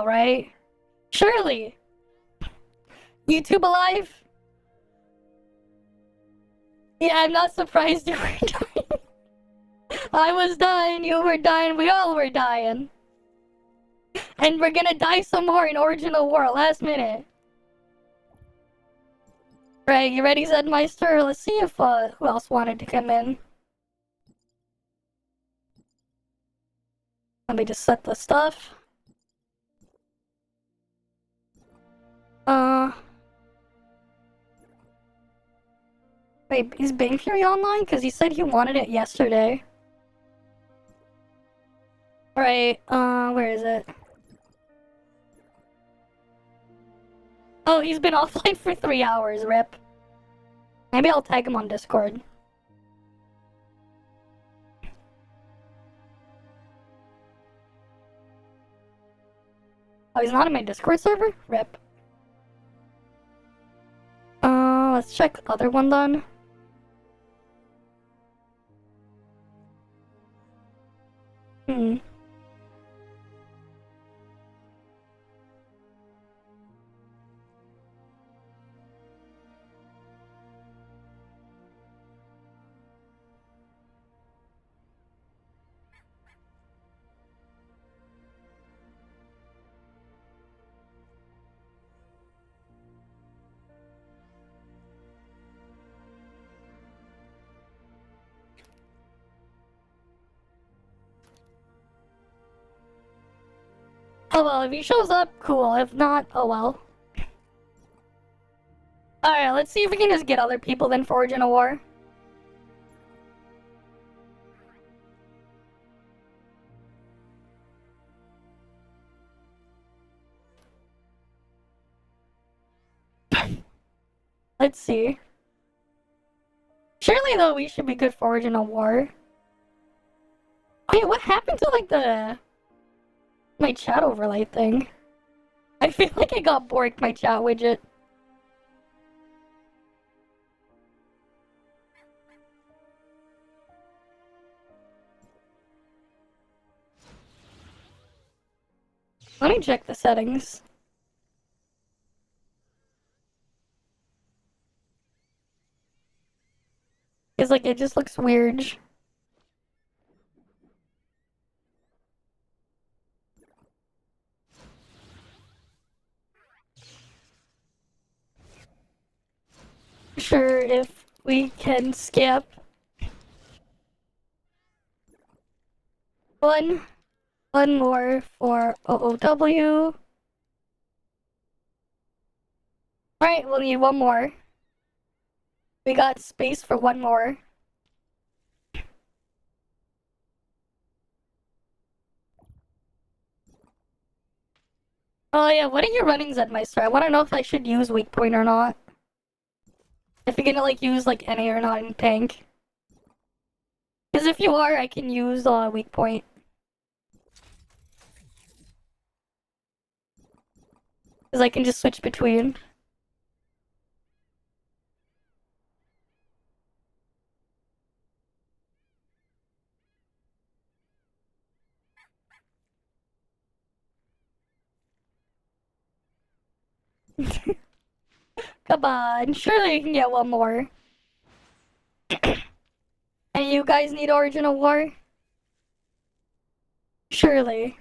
right? Surely. YouTube alive? Yeah, I'm not surprised you were dying. I was dying, you were dying, we all were dying. And we're gonna die some more in Original War, last minute. Right, you ready, Zedmeister? Let's see if, who else wanted to come in. Let me just set the stuff. Wait, is Bang Fury online? Because he said he wanted it yesterday. Alright, where is it? Oh, he's been offline for 3 hours, rip. Maybe I'll tag him on Discord. Oh, he's not in my Discord server? Rip. Let's check the other one then. Oh well, if he shows up, cool. If not, oh well. Alright, let's see if we can just get other people then for Original War. Let's see. Surely though, we should be good for Original War. Wait, what happened to like my chat overlay thing? I feel like I got borked my chat widget. Let me check the settings. It's like, it just looks weird. Sure, if we can skip one more for OoW. Alright, we'll need one more. We got space for one more. Oh yeah, what are your runnings at Meister? I want to know if I should use weak point or not. If you're gonna like use like any or not in tank. Because if you are, I can use weak point. Because I can just switch between. Come on, surely you can get one more. And you guys need Original War? Surely.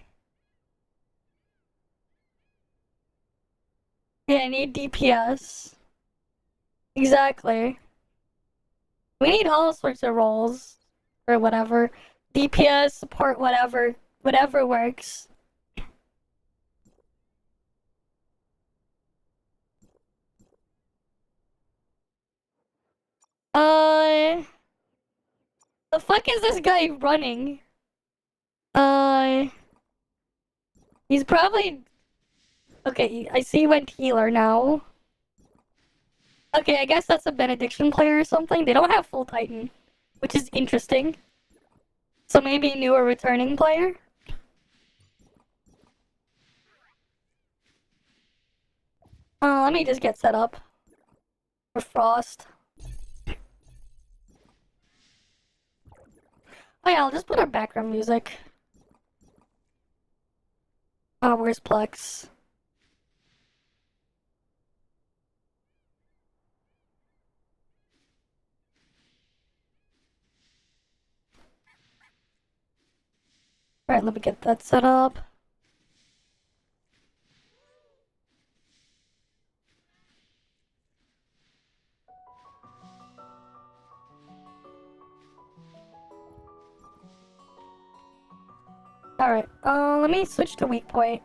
Yeah, I need DPS. Exactly. We need all sorts of roles. Or whatever. DPS, support, whatever. Whatever works. The fuck is this guy running? He's probably... Okay, I see he went healer now. Okay, I guess that's a Benediction player or something. They don't have full Titan, which is interesting. So maybe a newer returning player? Let me just get set up. For Frost. Oh yeah, I'll just put our background music. Oh, where's Plex? Alright, let me get that set up. Alright, let me switch to weak point.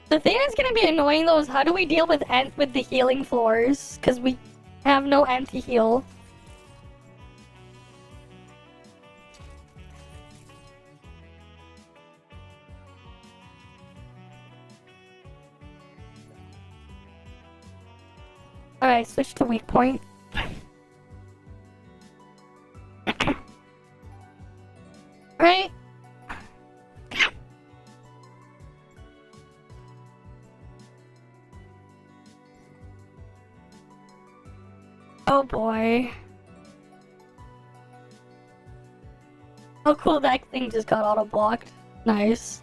The thing that's gonna be annoying though is how do we deal with the healing floors? Because we have no anti-heal. Alright, switch to weak point. Right? Oh boy. Oh cool, that thing just got auto-blocked. Nice.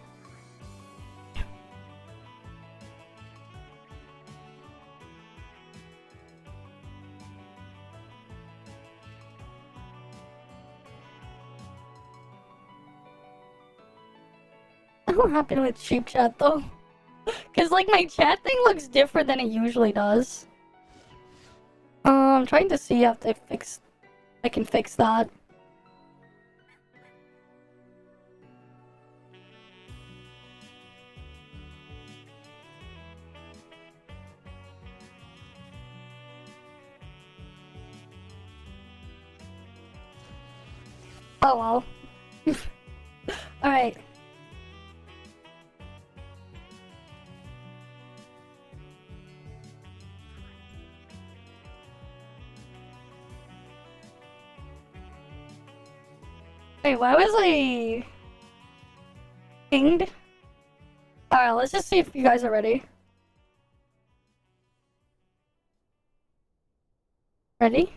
What happened with cheap chat though? Cause like my chat thing looks different than it usually does. I'm trying to see if I can fix that. Oh well. Alright. Wait, why was I pinged? Alright, let's just see if you guys are ready. Ready?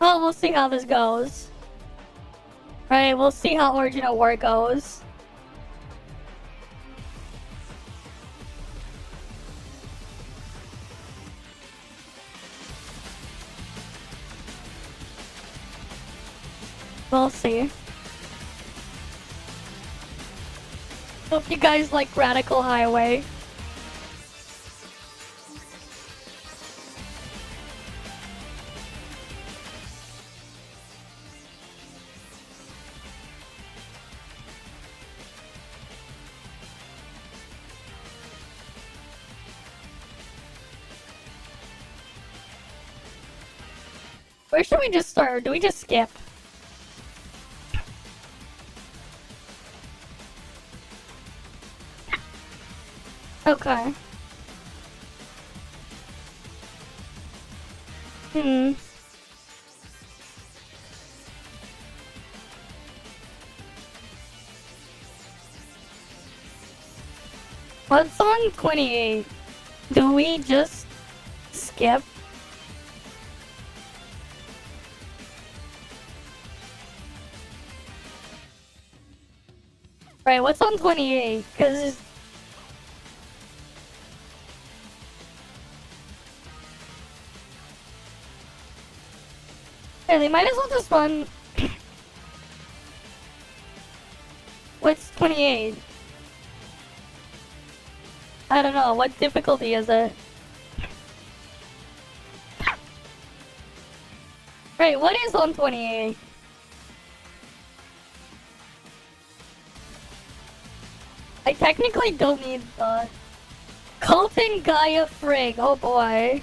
Oh, we'll see how this goes. Right, we'll see how Original War goes. We'll see. Hope you guys like Radical Highway. Where should we just start? Or do we just skip? Okay. What's on 28? Do we just skip? Right, what's on 28? Because... yeah, they might as well just run... What's 28? I don't know, what difficulty is it? Right, what is on 28? I technically don't need the... Colton Gaia Frig, oh boy.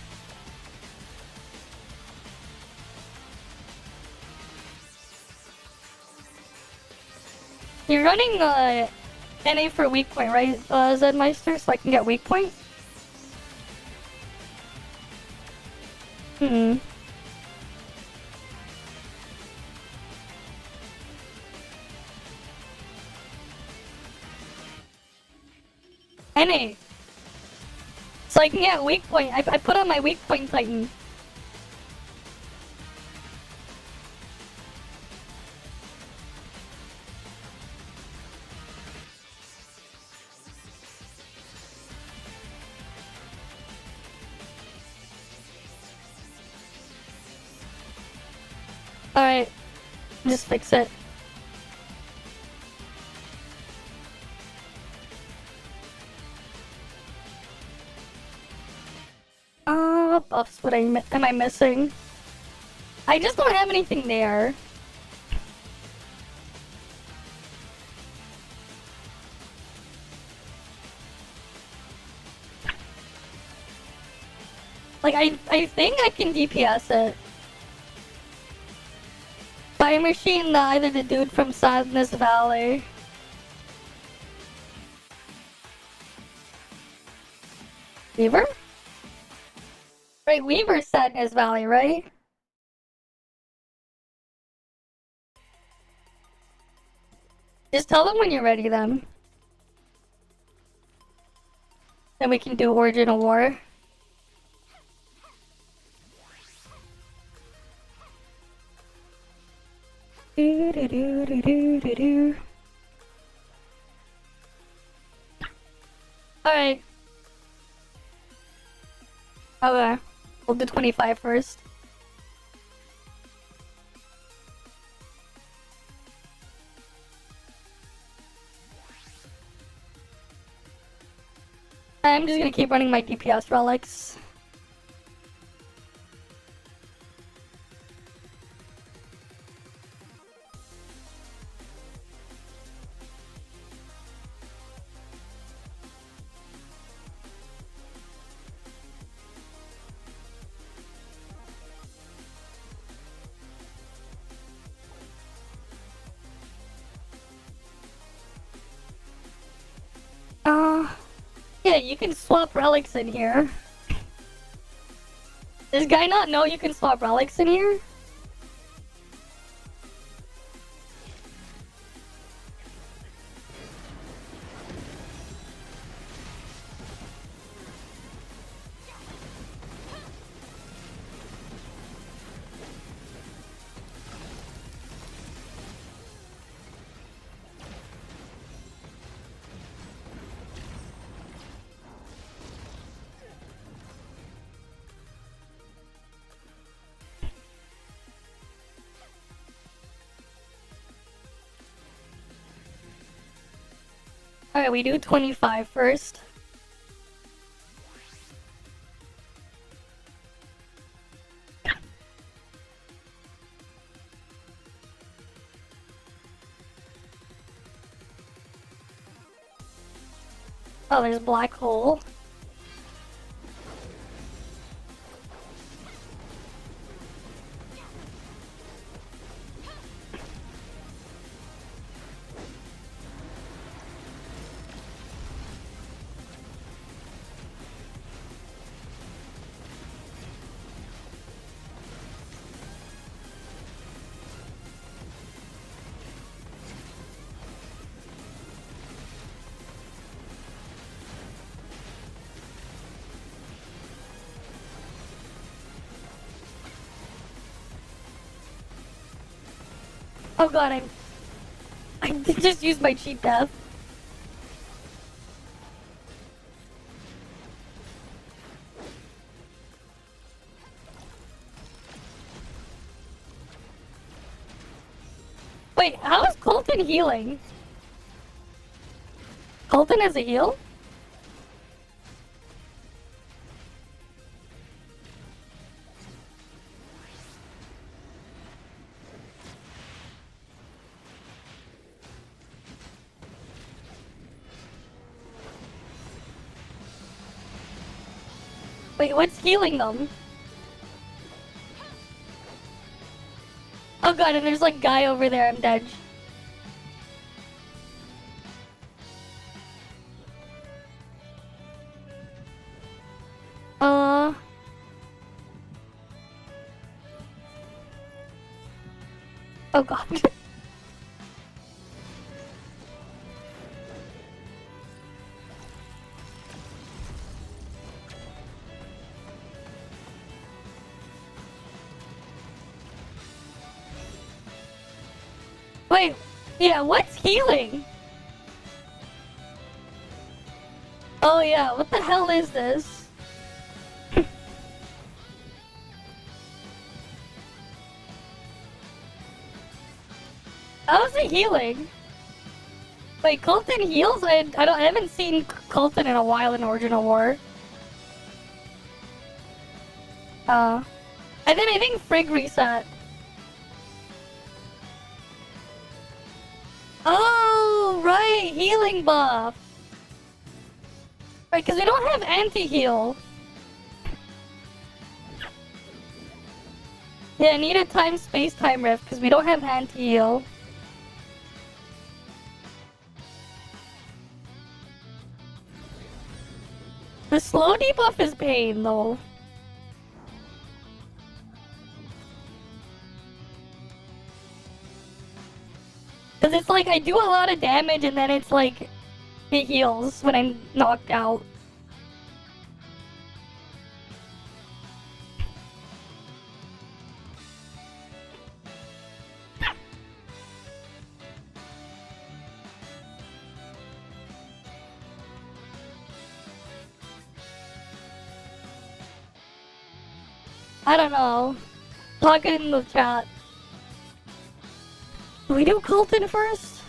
You're running NA for weak point, right, Zedmeister, so I can get weak point? minute. So I can get weak point. I put on my weak point Titan. Alright. Just fix it. Buffs, what am I missing? I just don't have anything there. Like, I think I can DPS it. Fire Machine, either the dude from Sadness Valley. Weaver? Right, Weaver's Sadness Valley, right? Just tell them when you're ready, then. Then we can do Origin of War. Alright. Okay. We'll do 25 first. I'm just gonna keep running my DPS relics. Yeah, you can swap relics in here. Does guy not know you can swap relics in here? Alright, we do 25 first. Oh, there's Black Hole. Oh god, I just used my cheat death. Wait, how is Colton healing? Colton has a heal? Wait, what's healing them? Oh god, and there's like guy over there, I'm dead. Oh god. Wait, yeah, what's healing? Oh yeah, what the hell is this? How's it healing? Wait, Colton heals? I haven't seen Colton in a while in Original War. And then I think Frigg reset. Oh, right, healing buff. Right, because we don't have anti-heal. Yeah, I need a time-space-time rift because we don't have anti-heal. The slow debuff is pain, though. Because it's like I do a lot of damage and then it's like it heals when I'm knocked out. I don't know. Talk it in the chat. Do we do Colton first?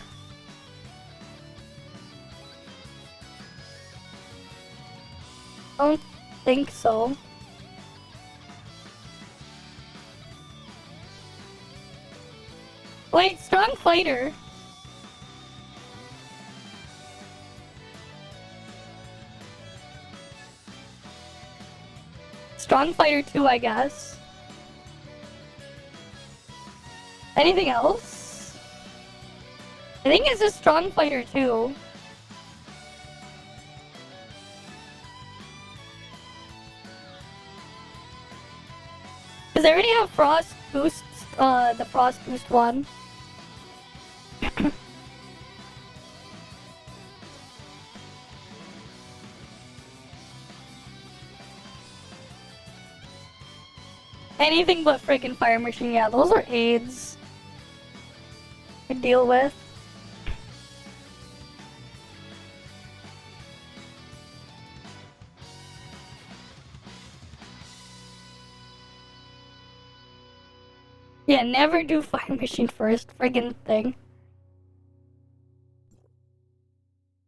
Don't think so. Wait, strong fighter. Strong fighter 2, I guess. Anything else? I think it's just strong fighter 2. Because I already have frost boost, the frost boost one. Anything but freaking fire machine, yeah, those are aids to deal with. Yeah, never do fire machine first, friggin' thing.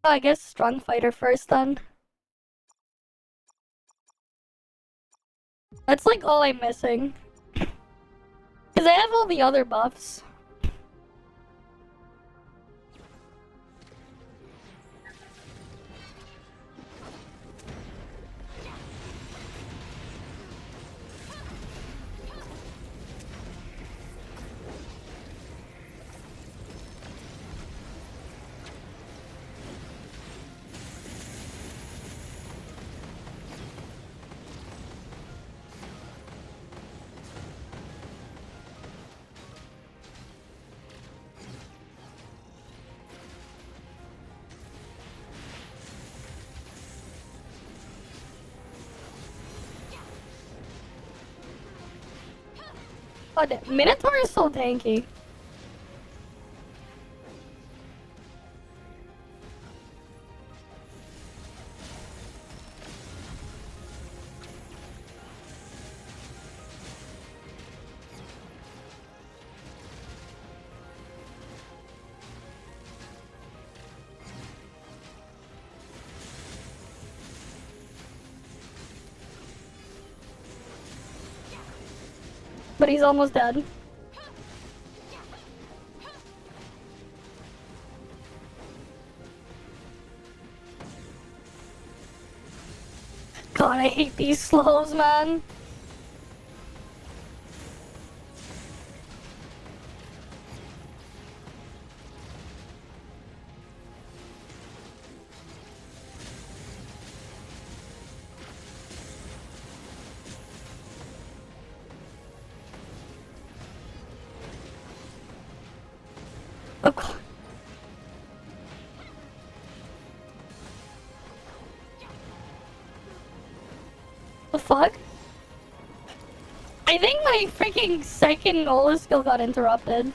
Oh, I guess strong fighter first then. That's like all I'm missing. Because I have all the other buffs. God, Minotaur is so tanky. But he's almost dead. God, I hate these slows, man. Oh, God. The fuck? I think my freaking second Nola skill got interrupted.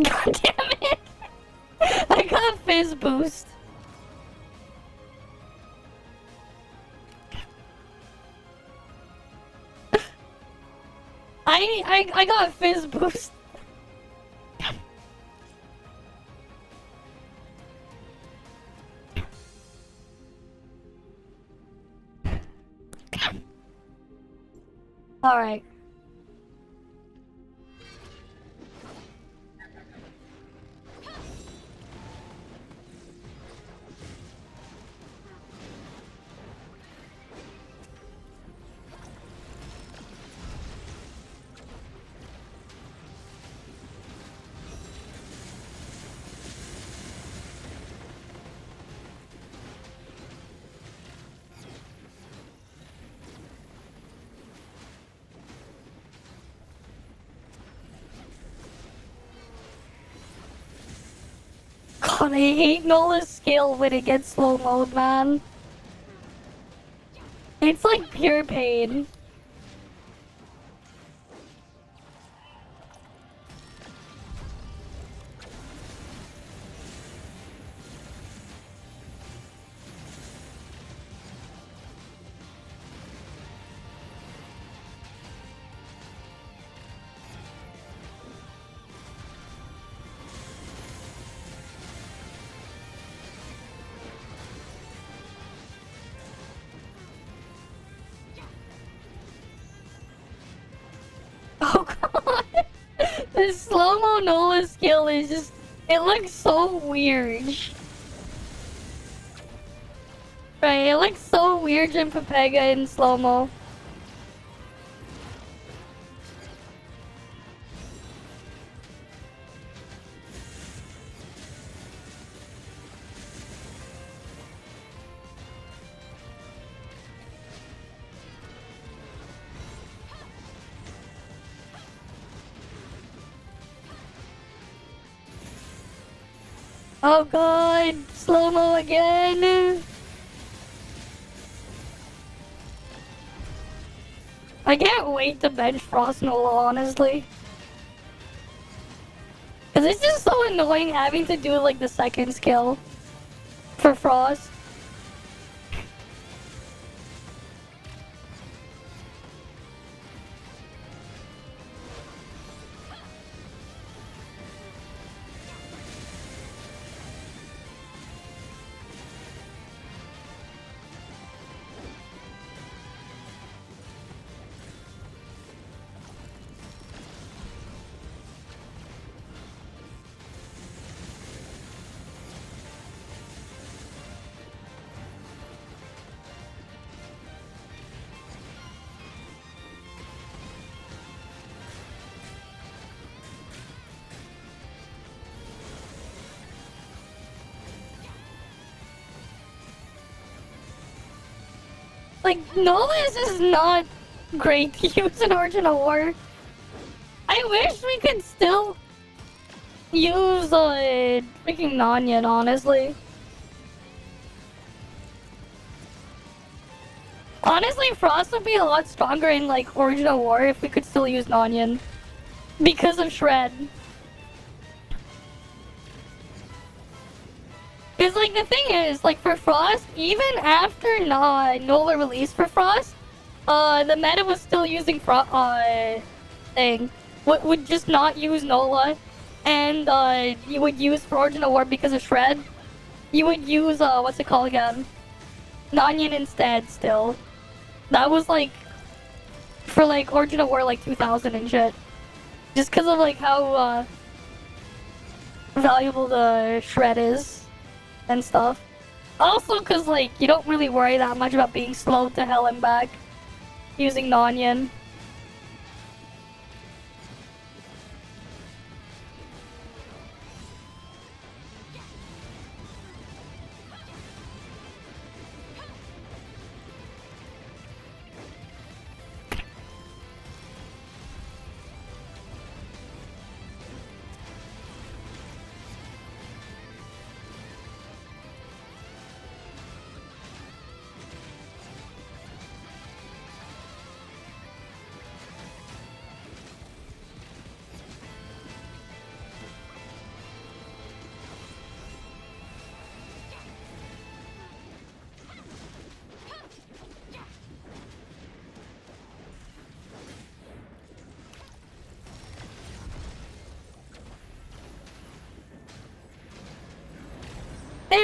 God damn it! I got fizz boost. I got fizz boost. Alright. God, I hate Nola's skill when it gets slow mode, man. It's like pure pain. Oh god. The slow-mo Nola skill is just... It looks so weird. Right, it looks so weird in Pepega in slow-mo. Oh god, slow-mo again. I can't wait to bench Frost Nola, honestly. Cause it's just so annoying having to do like the second skill for Frost. Like, Nola's is not great to use in Original War. I wish we could still use freaking Nanyan, honestly. Honestly, Frost would be a lot stronger in like Original War if we could still use Nanyan. Because of Shred. Because like the thing is, like for Frost, even after Nola released for Frost, the meta was still using would just not use Nola, and you would use for Original War because of Shred. You would use what's it called again? Nanyan instead. Still, that was like for like Original War like 2000 and shit. Just because of like how valuable the Shred is and stuff. Also, because like you don't really worry that much about being slow to hell and back using Nanyan.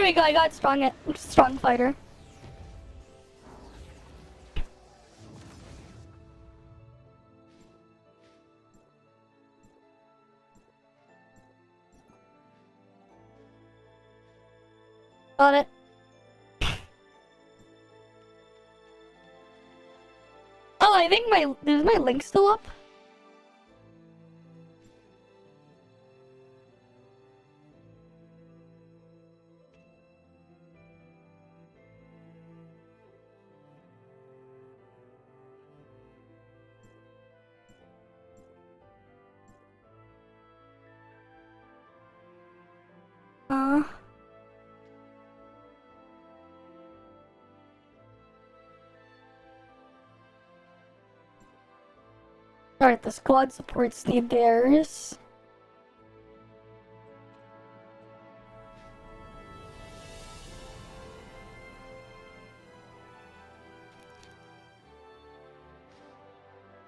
we go. I got strong fighter. Got it. Oh, I think is my link still up? Alright, the squad supports need theirs.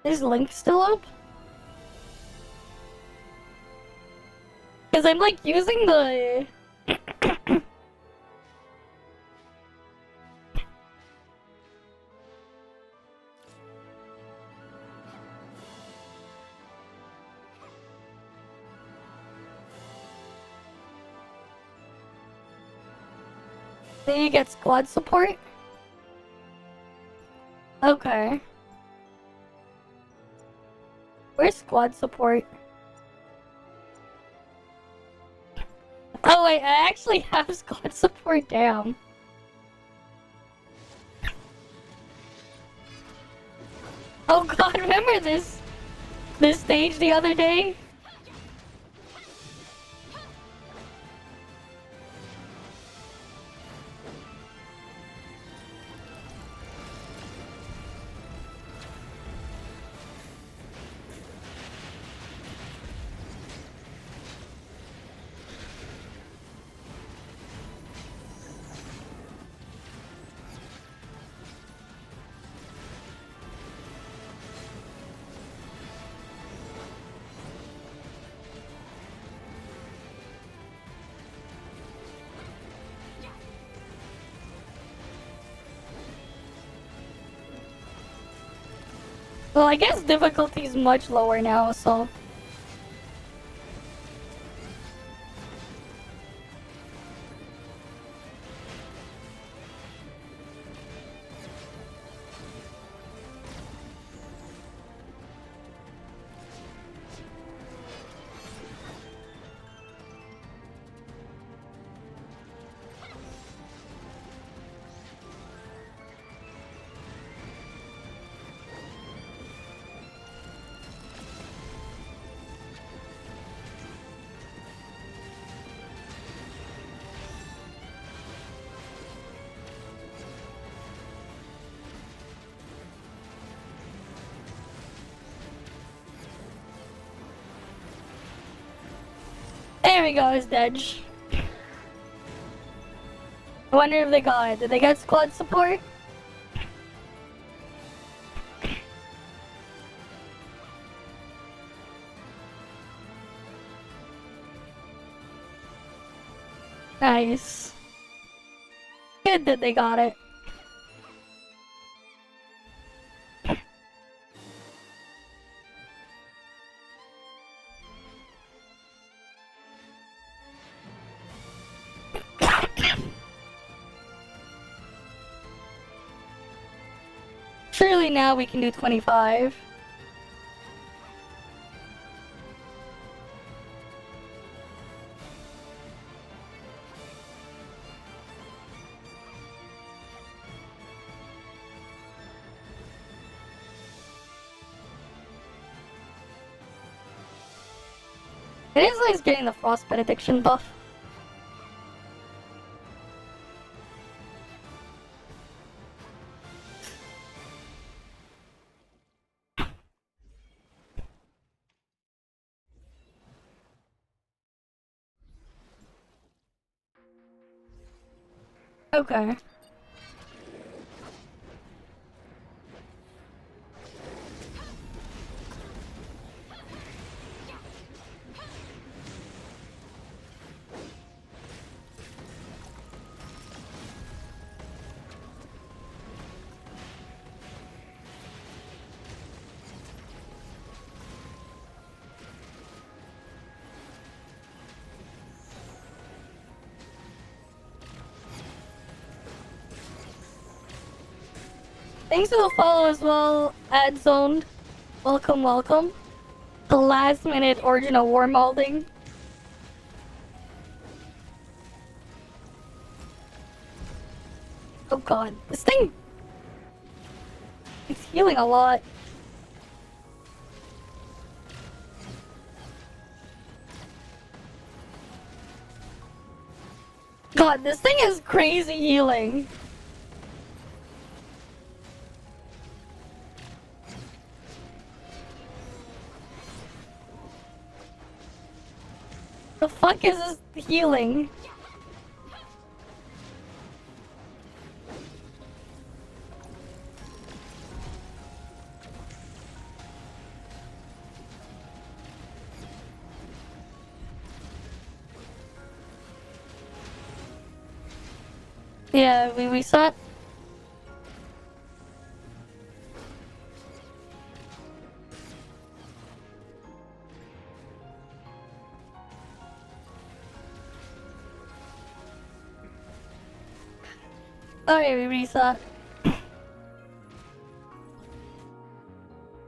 Is Link still up? Because I'm like using the... They get squad support? Okay. Where's squad support? Oh wait, I actually have squad support, damn. Oh god, remember this stage the other day? Well, I guess difficulty is much lower now, so... There we go, it's dead. I wonder if they got it. Did they get squad support? Nice. Good that they got it. Surely now we can do 25. It is nice getting the frost benediction buff. Okay. Thanks for the follow as well, Adzoned. Welcome, welcome. The last minute original war molding. Oh god, this thing... It's healing a lot. God, this thing is crazy healing. The fuck is this healing? Yeah, we reset. Alright, we reset. Oh,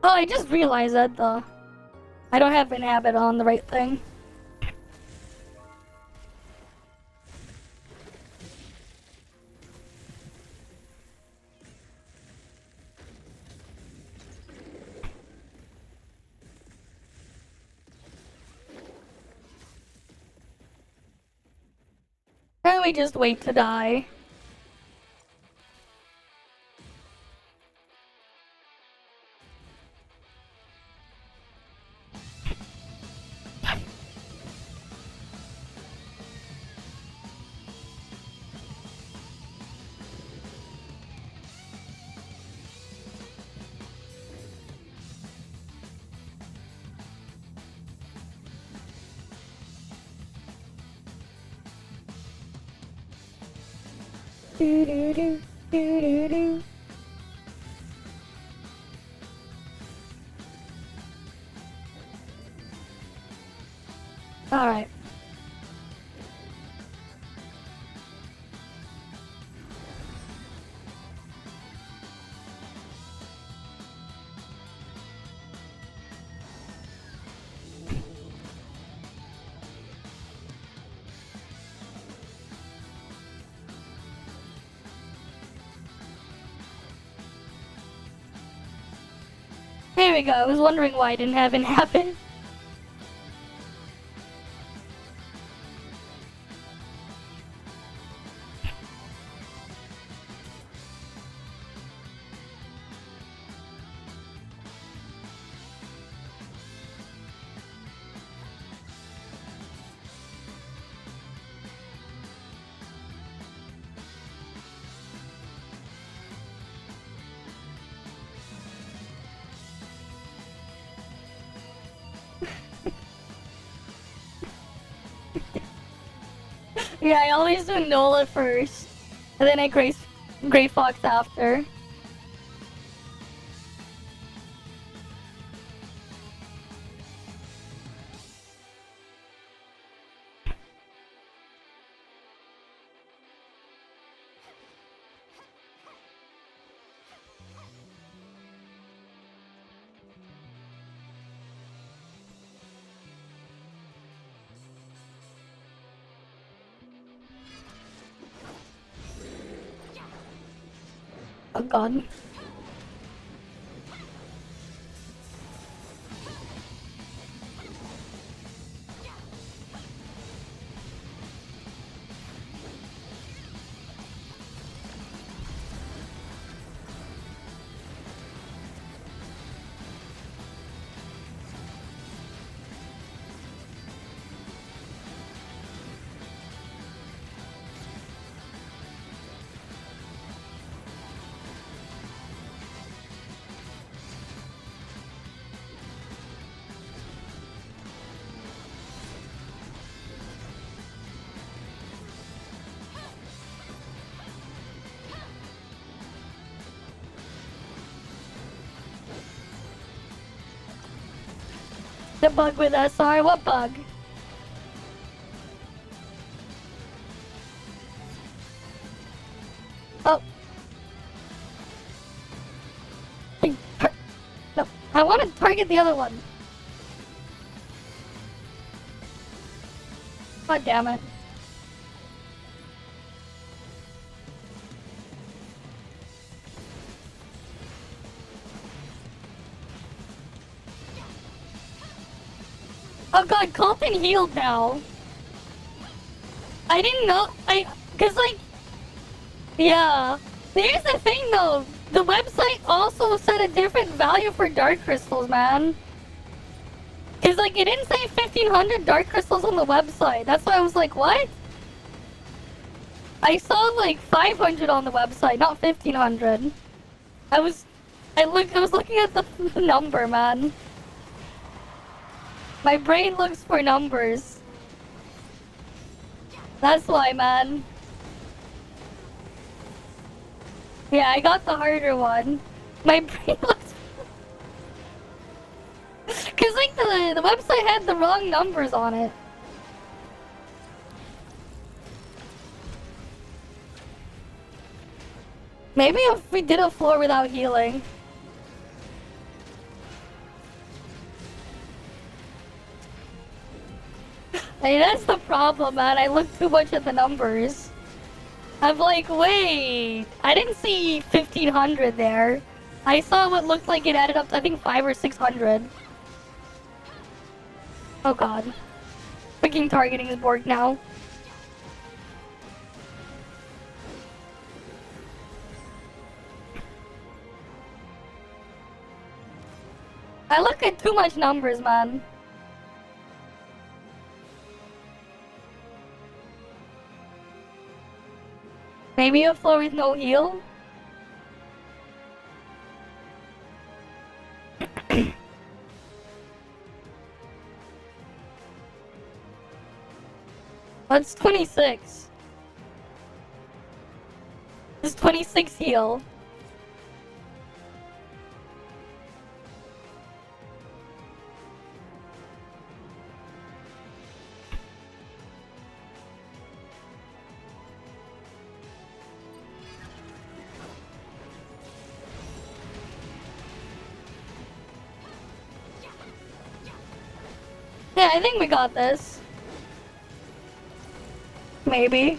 I just realized that though. I don't have inhabit on the right thing. Can we just wait to die? Do do do do do do. All right. Here we go. I was wondering why I didn't have it happen. Yeah, I always do Nola first, and then I Grey Fox after. Oh god. The bug with SR? What bug? Oh. I want to target the other one. God damn it. Oh god, Colton healed now. I didn't know, cause like, yeah. Here's the thing though, the website also set a different value for dark crystals, man. Cause like, it didn't say 1500 dark crystals on the website. That's why I was like, what? I saw like 500 on the website, not 1500. I was looking at the number, man. My brain looks for numbers. That's why, man. Yeah, I got the harder one. My brain looks... Cause like the website had the wrong numbers on it. Maybe if we did a floor without healing. Hey, that's the problem, man. I look too much at the numbers. I'm like, wait, I didn't see 1500 there. I saw what looked like it added up to, I think, 500 or 600. Oh god. Freaking targeting is bored now. I look at too much numbers, man. Maybe a floor with no heal? That's 26. It's 26 heal. Yeah, I think we got this. Maybe.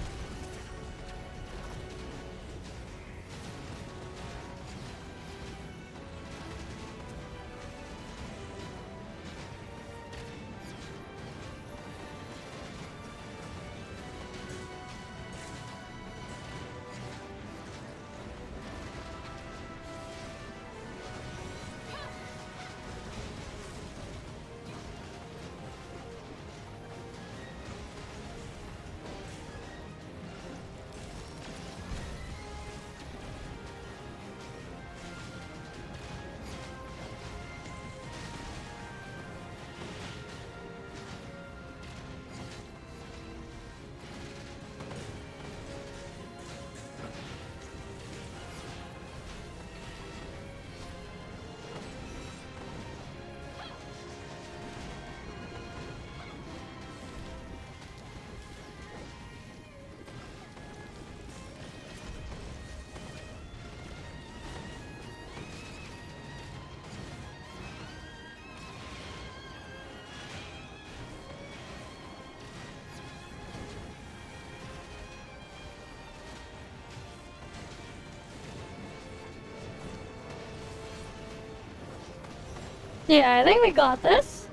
Yeah, I think we got this.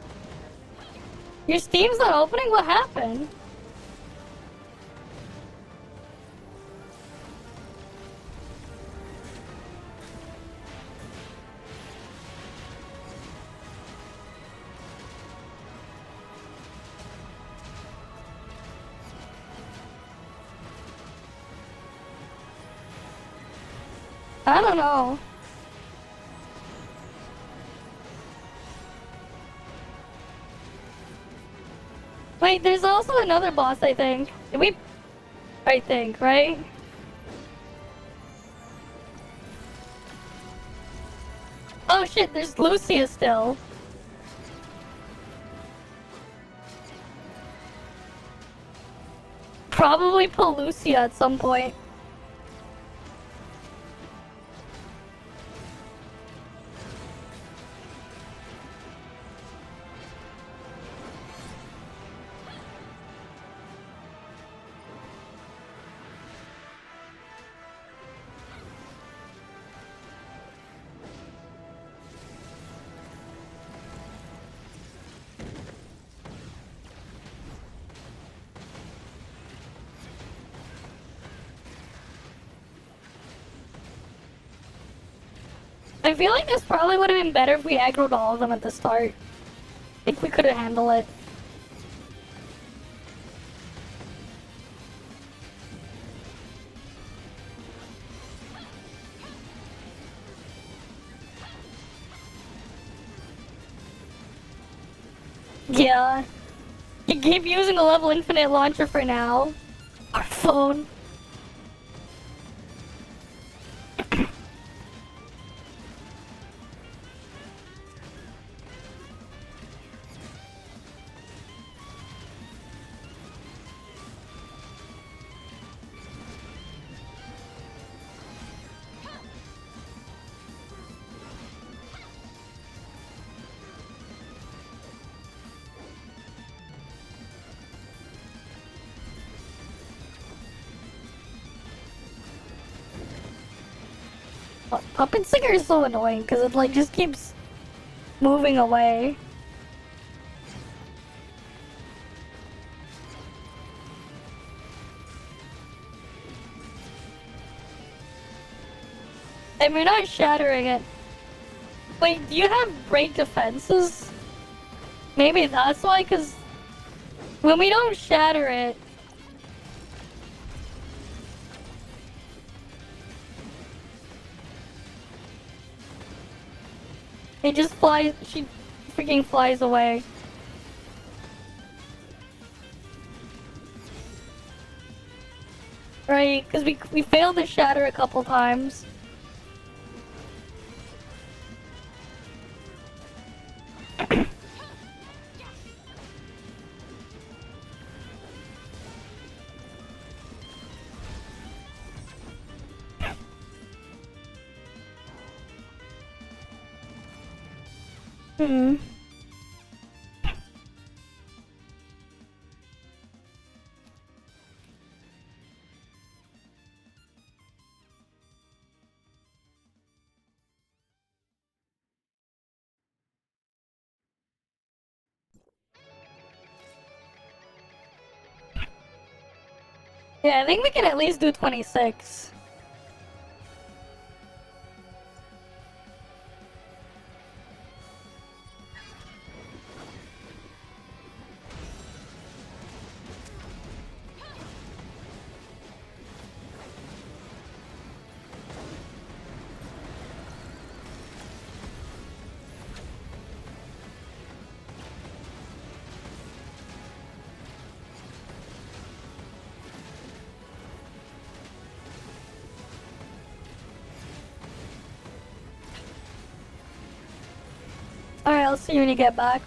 Your Steam's not opening? What happened? I don't know. Wait, there's also another boss, I think. I think, right? Oh shit, there's Lucia still. Probably pull Lucia at some point. I feel like this probably would have been better if we aggroed all of them at the start. I think we could have handled it. Yeah. You keep using the level infinite launcher for now. Our phone. Puppet Singer is so annoying because it like just keeps moving away. And we're not shattering it. Wait, do you have great defenses? Maybe that's why, because when we don't shatter it, it just flies, she freaking flies away. Right, because we failed to shatter a couple times. Hmm. Yeah, I think we can at least do 26. Alright, I'll see you when you get back.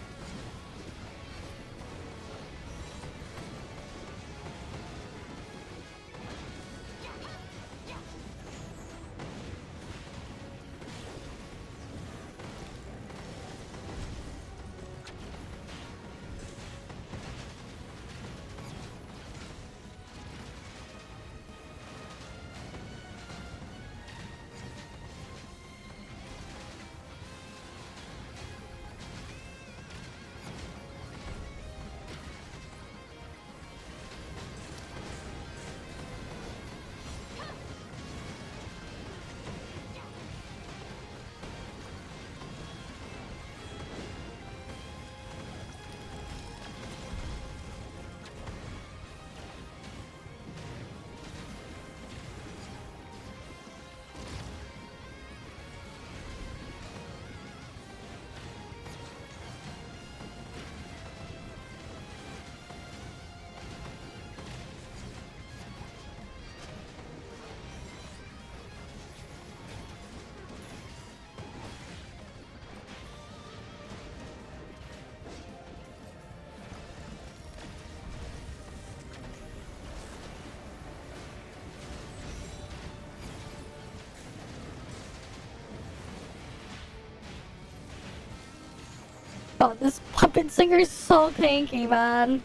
Oh, this puppet singer is so tanky, man.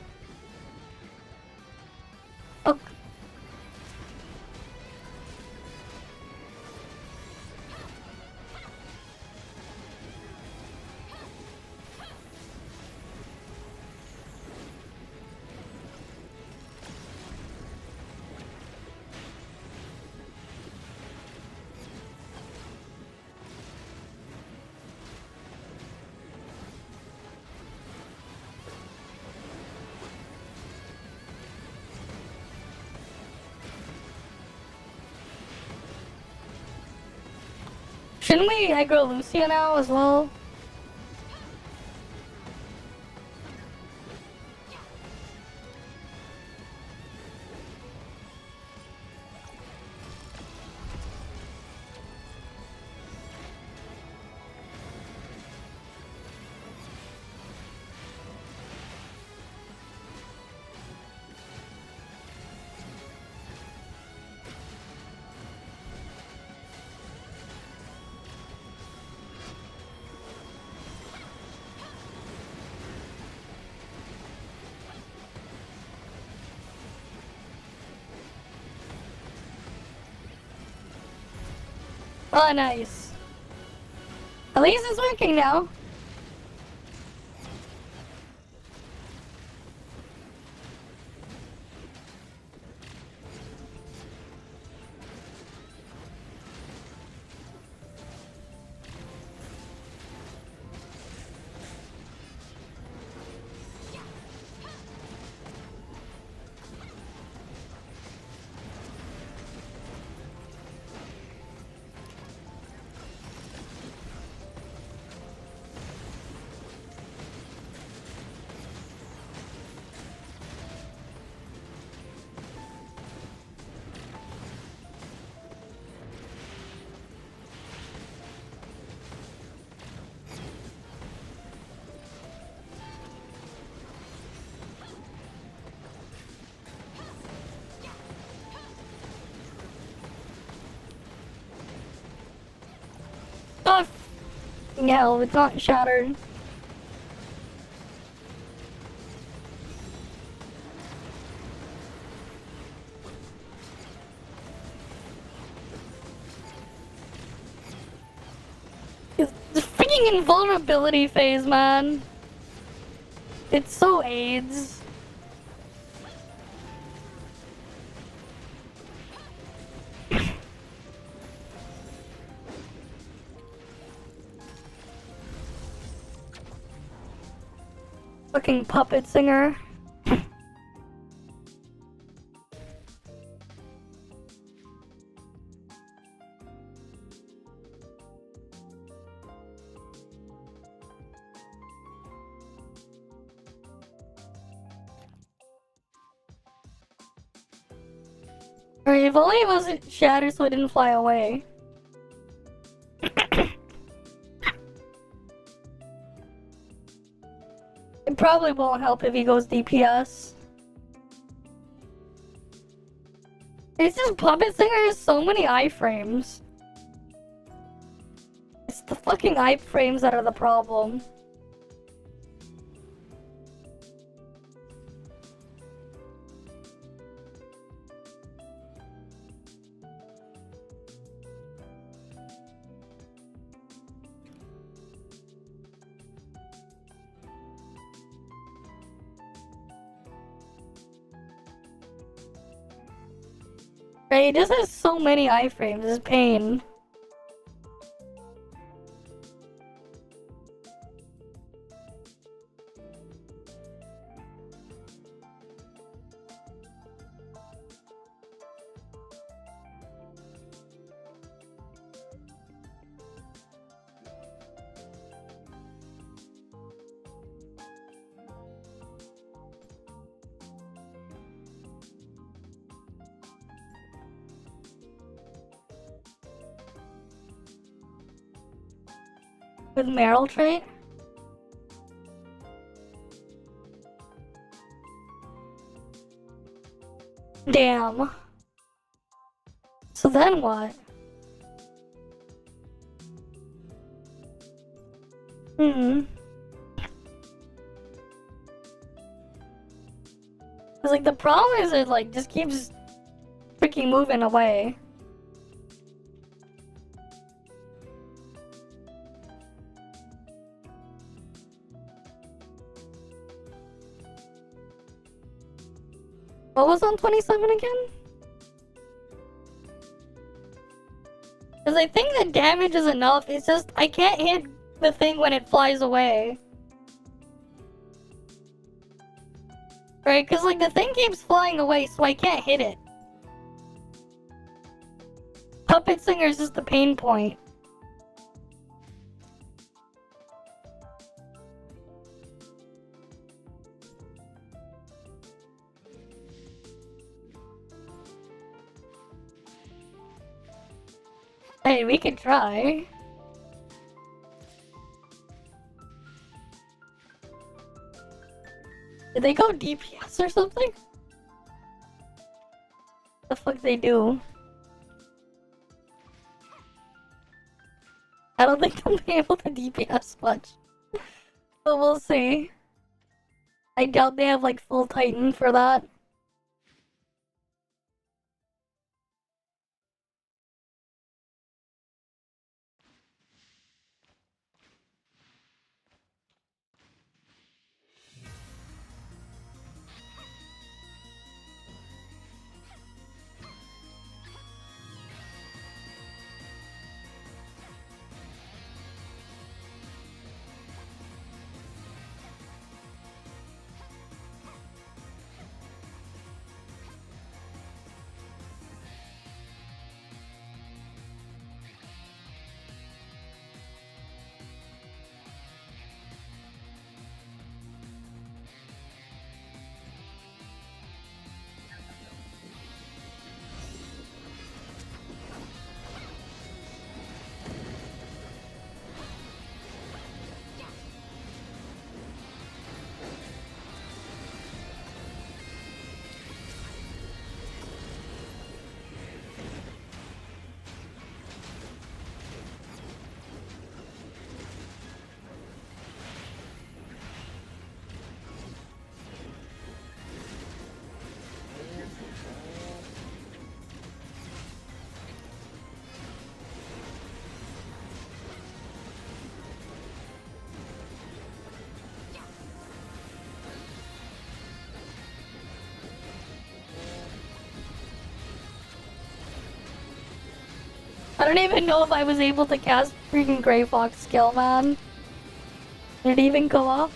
Oh. Shouldn't we aggro Lucia now as well? Oh, nice. At least it's working now. Oh, hell, it's not shattered. It's the freaking invulnerability phase, man. It's so AIDS. Fucking puppet singer. Alright, if only it wasn't shattered so it didn't fly away. It probably won't help if he goes DPS. It's just Puppet Singer has so many iframes. It's the fucking iframes that are the problem. Right, it just has so many iframes, it's pain. With Meryl trait? Damn. So then what? Hmm. Cause like the problem is it like just keeps freaking moving away. What was on 27 again? Because I think the damage is enough, it's just I can't hit the thing when it flies away. Right, because like the thing keeps flying away so I can't hit it. Puppet Singer is just the pain point. Hey, we can try. Did they go DPS or something? The fuck they do? I don't think they'll be able to DPS much. But we'll see. I doubt they have like full Titan for that. I don't even know if I was able to cast freaking Grey Fox skill, man. Did it even go off?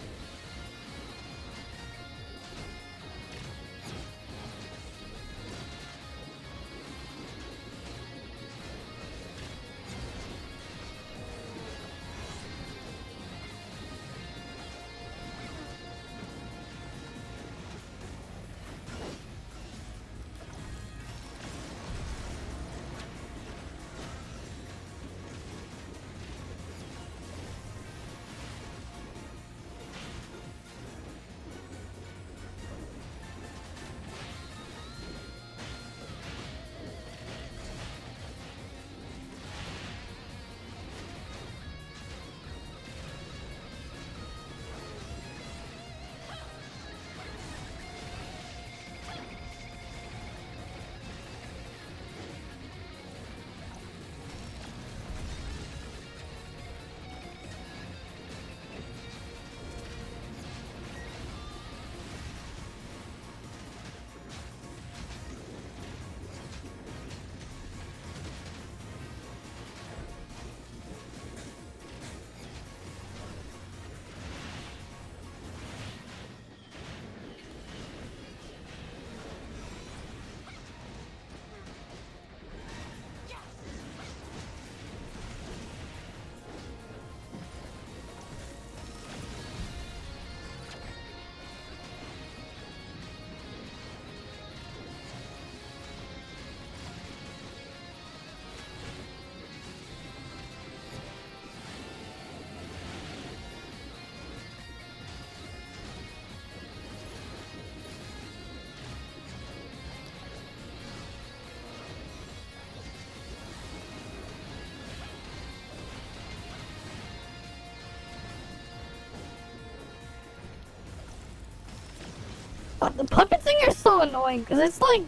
God, the puppet thing is so annoying because it's like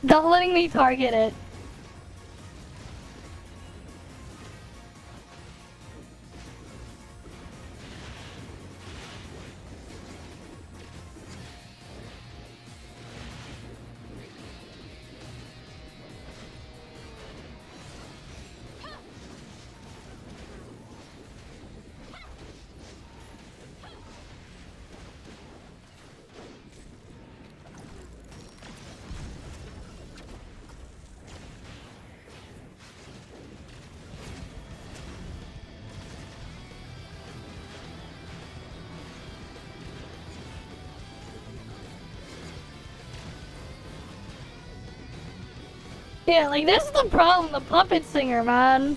not letting me target it. Yeah, like, this is the problem, the puppet singer, man.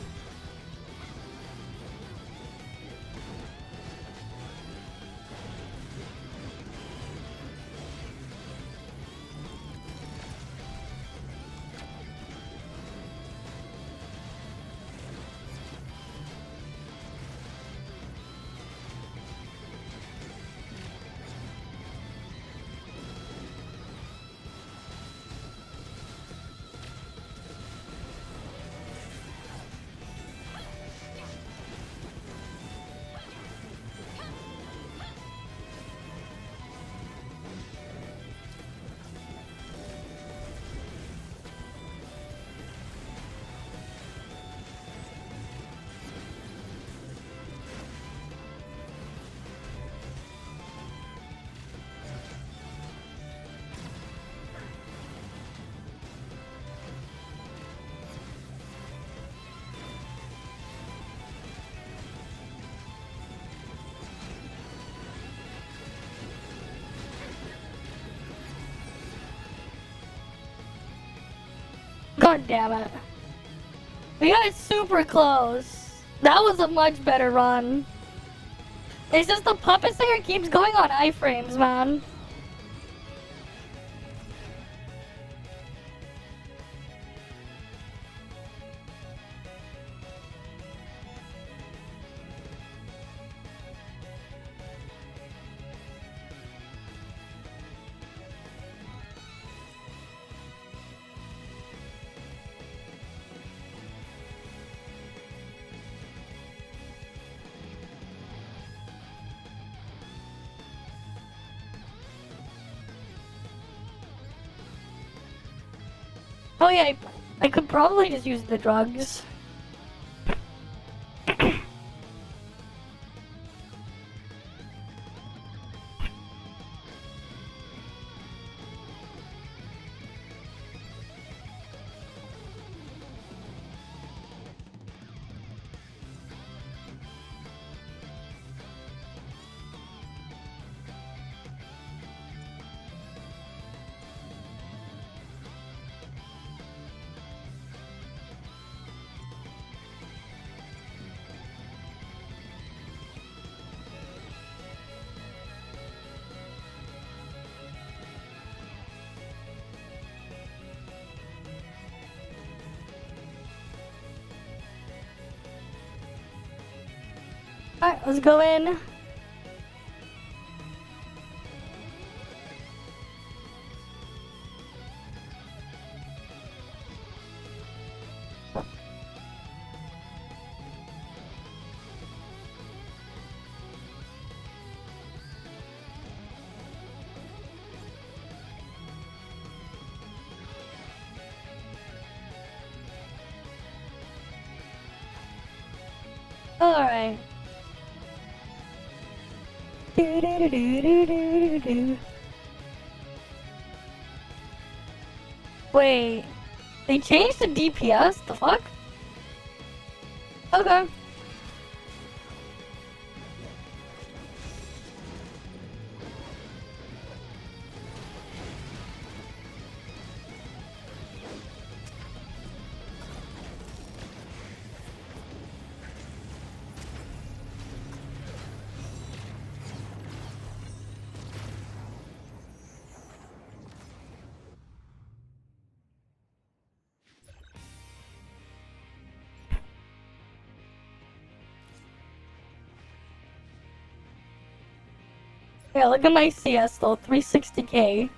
God damn it. We got super close. That was a much better run. It's just the puppet singer keeps going on iframes, man. Oh yeah, I could probably just use the drugs. Alright, let's go in. Alright. Wait, they changed the DPS? The fuck? Okay. Yeah, look at my CS though, 360k.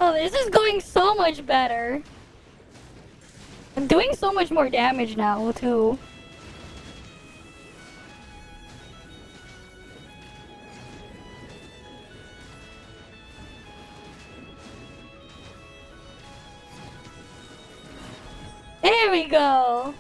Oh, this is going so much better. I'm doing so much more damage now, too. There we go!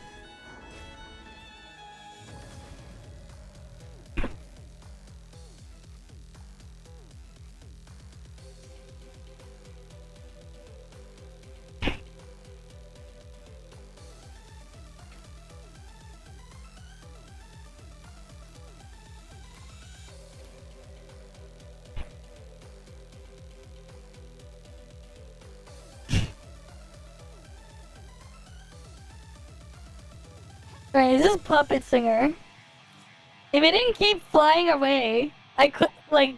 Alright, this is Puppet Singer. If it didn't keep flying away, I could, like...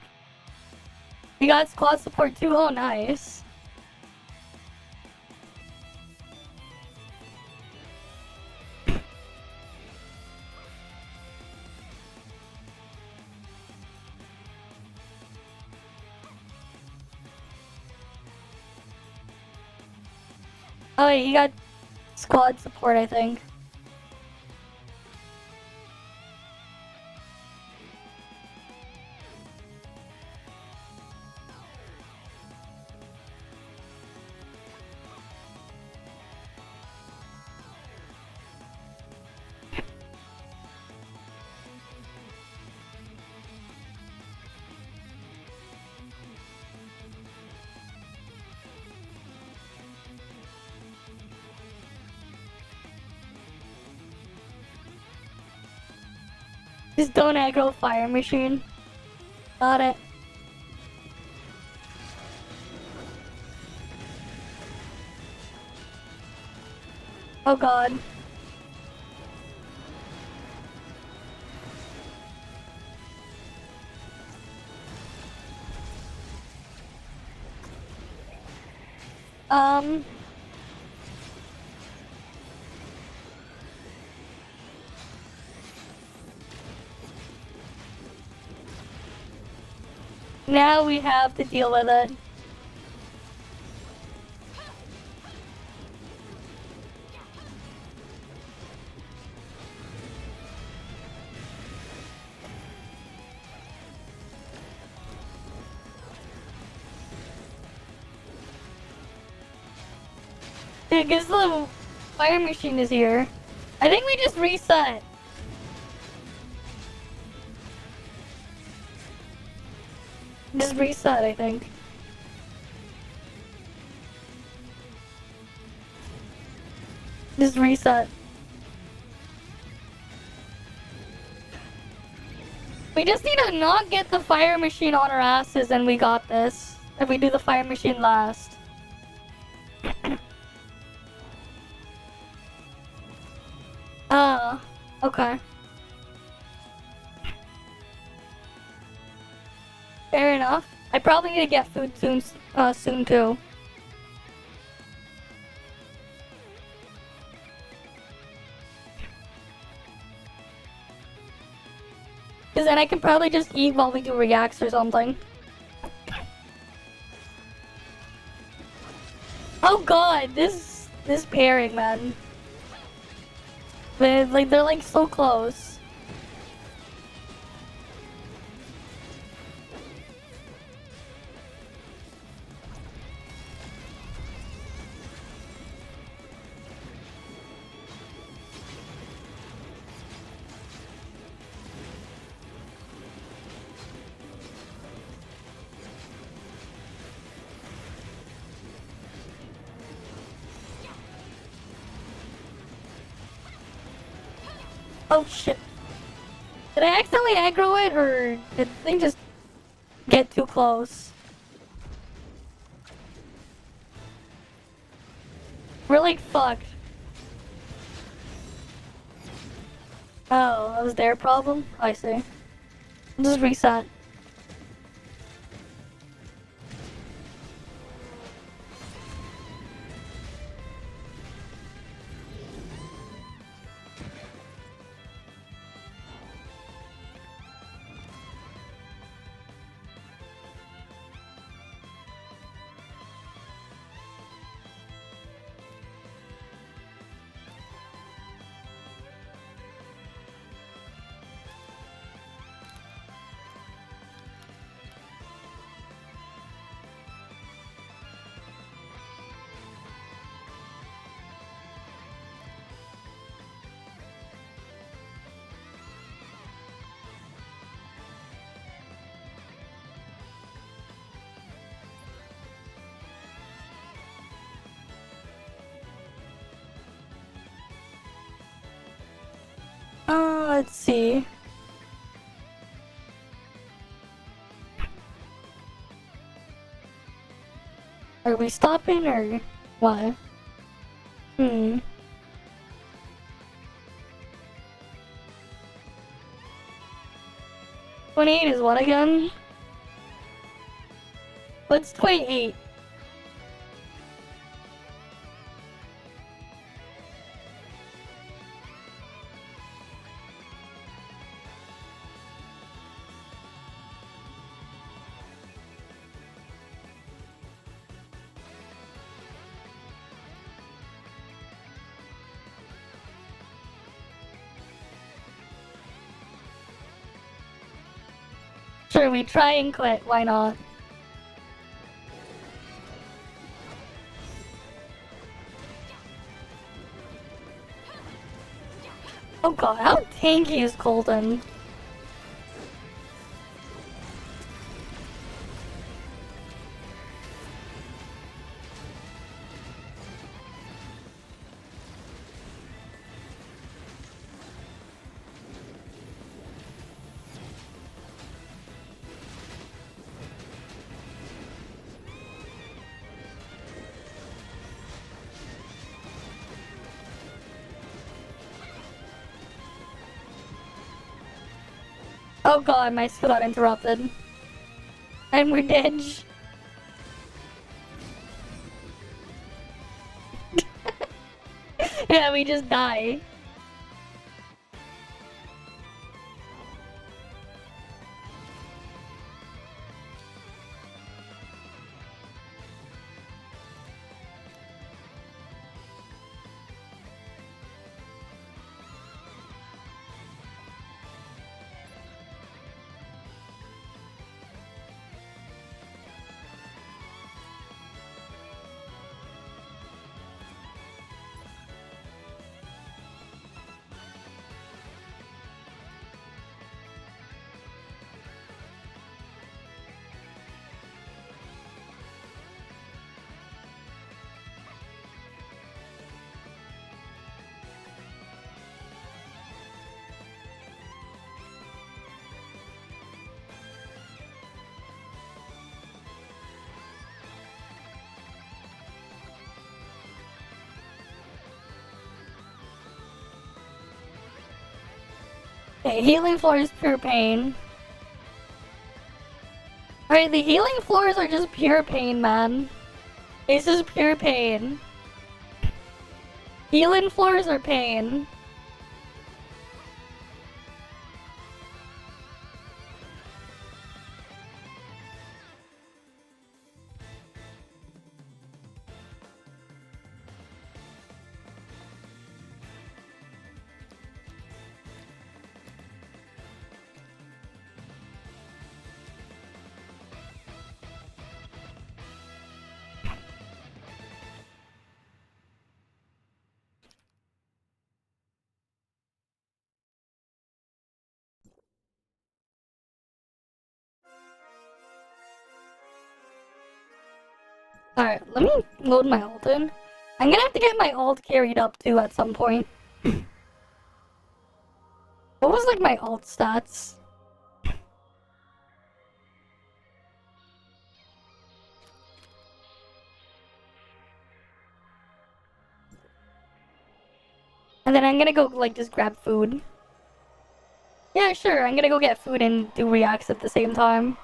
We got squad support too, oh nice. Oh wait, you got squad support, I think. Just don't aggro fire machine. Got it. Oh god. Now we have to deal with it. Dude, because the fire machine is here. I think we just reset. Just reset, I think. Just reset. We just need to not get the fire machine on our asses and we got this. If we do the fire machine last. Okay. Fair enough. I probably need to get food soon too. Cause then I can probably just eat while we do reacts or something. Oh god, this pairing, man. They're like so close. Oh shit. Did I accidentally aggro it, or did the thing just get too close? We're like fucked. Oh, that was their problem? I see. Just reset. Let's see. Are we stopping or what? 28 is what again? What's 28? Sure, we try and quit. Why not? Oh god, how tanky is Colton? Oh god, my skill got interrupted. And we're dead. Yeah, we just die. Okay, healing floor is pure pain. Alright, the healing floors are just pure pain, man. This is pure pain. Healing floors are pain. Alright, let me load my ult in. I'm gonna have to get my ult carried up too at some point. What was like my ult stats? And then I'm gonna go like just grab food. Yeah, sure, I'm gonna go get food and do reacts at the same time.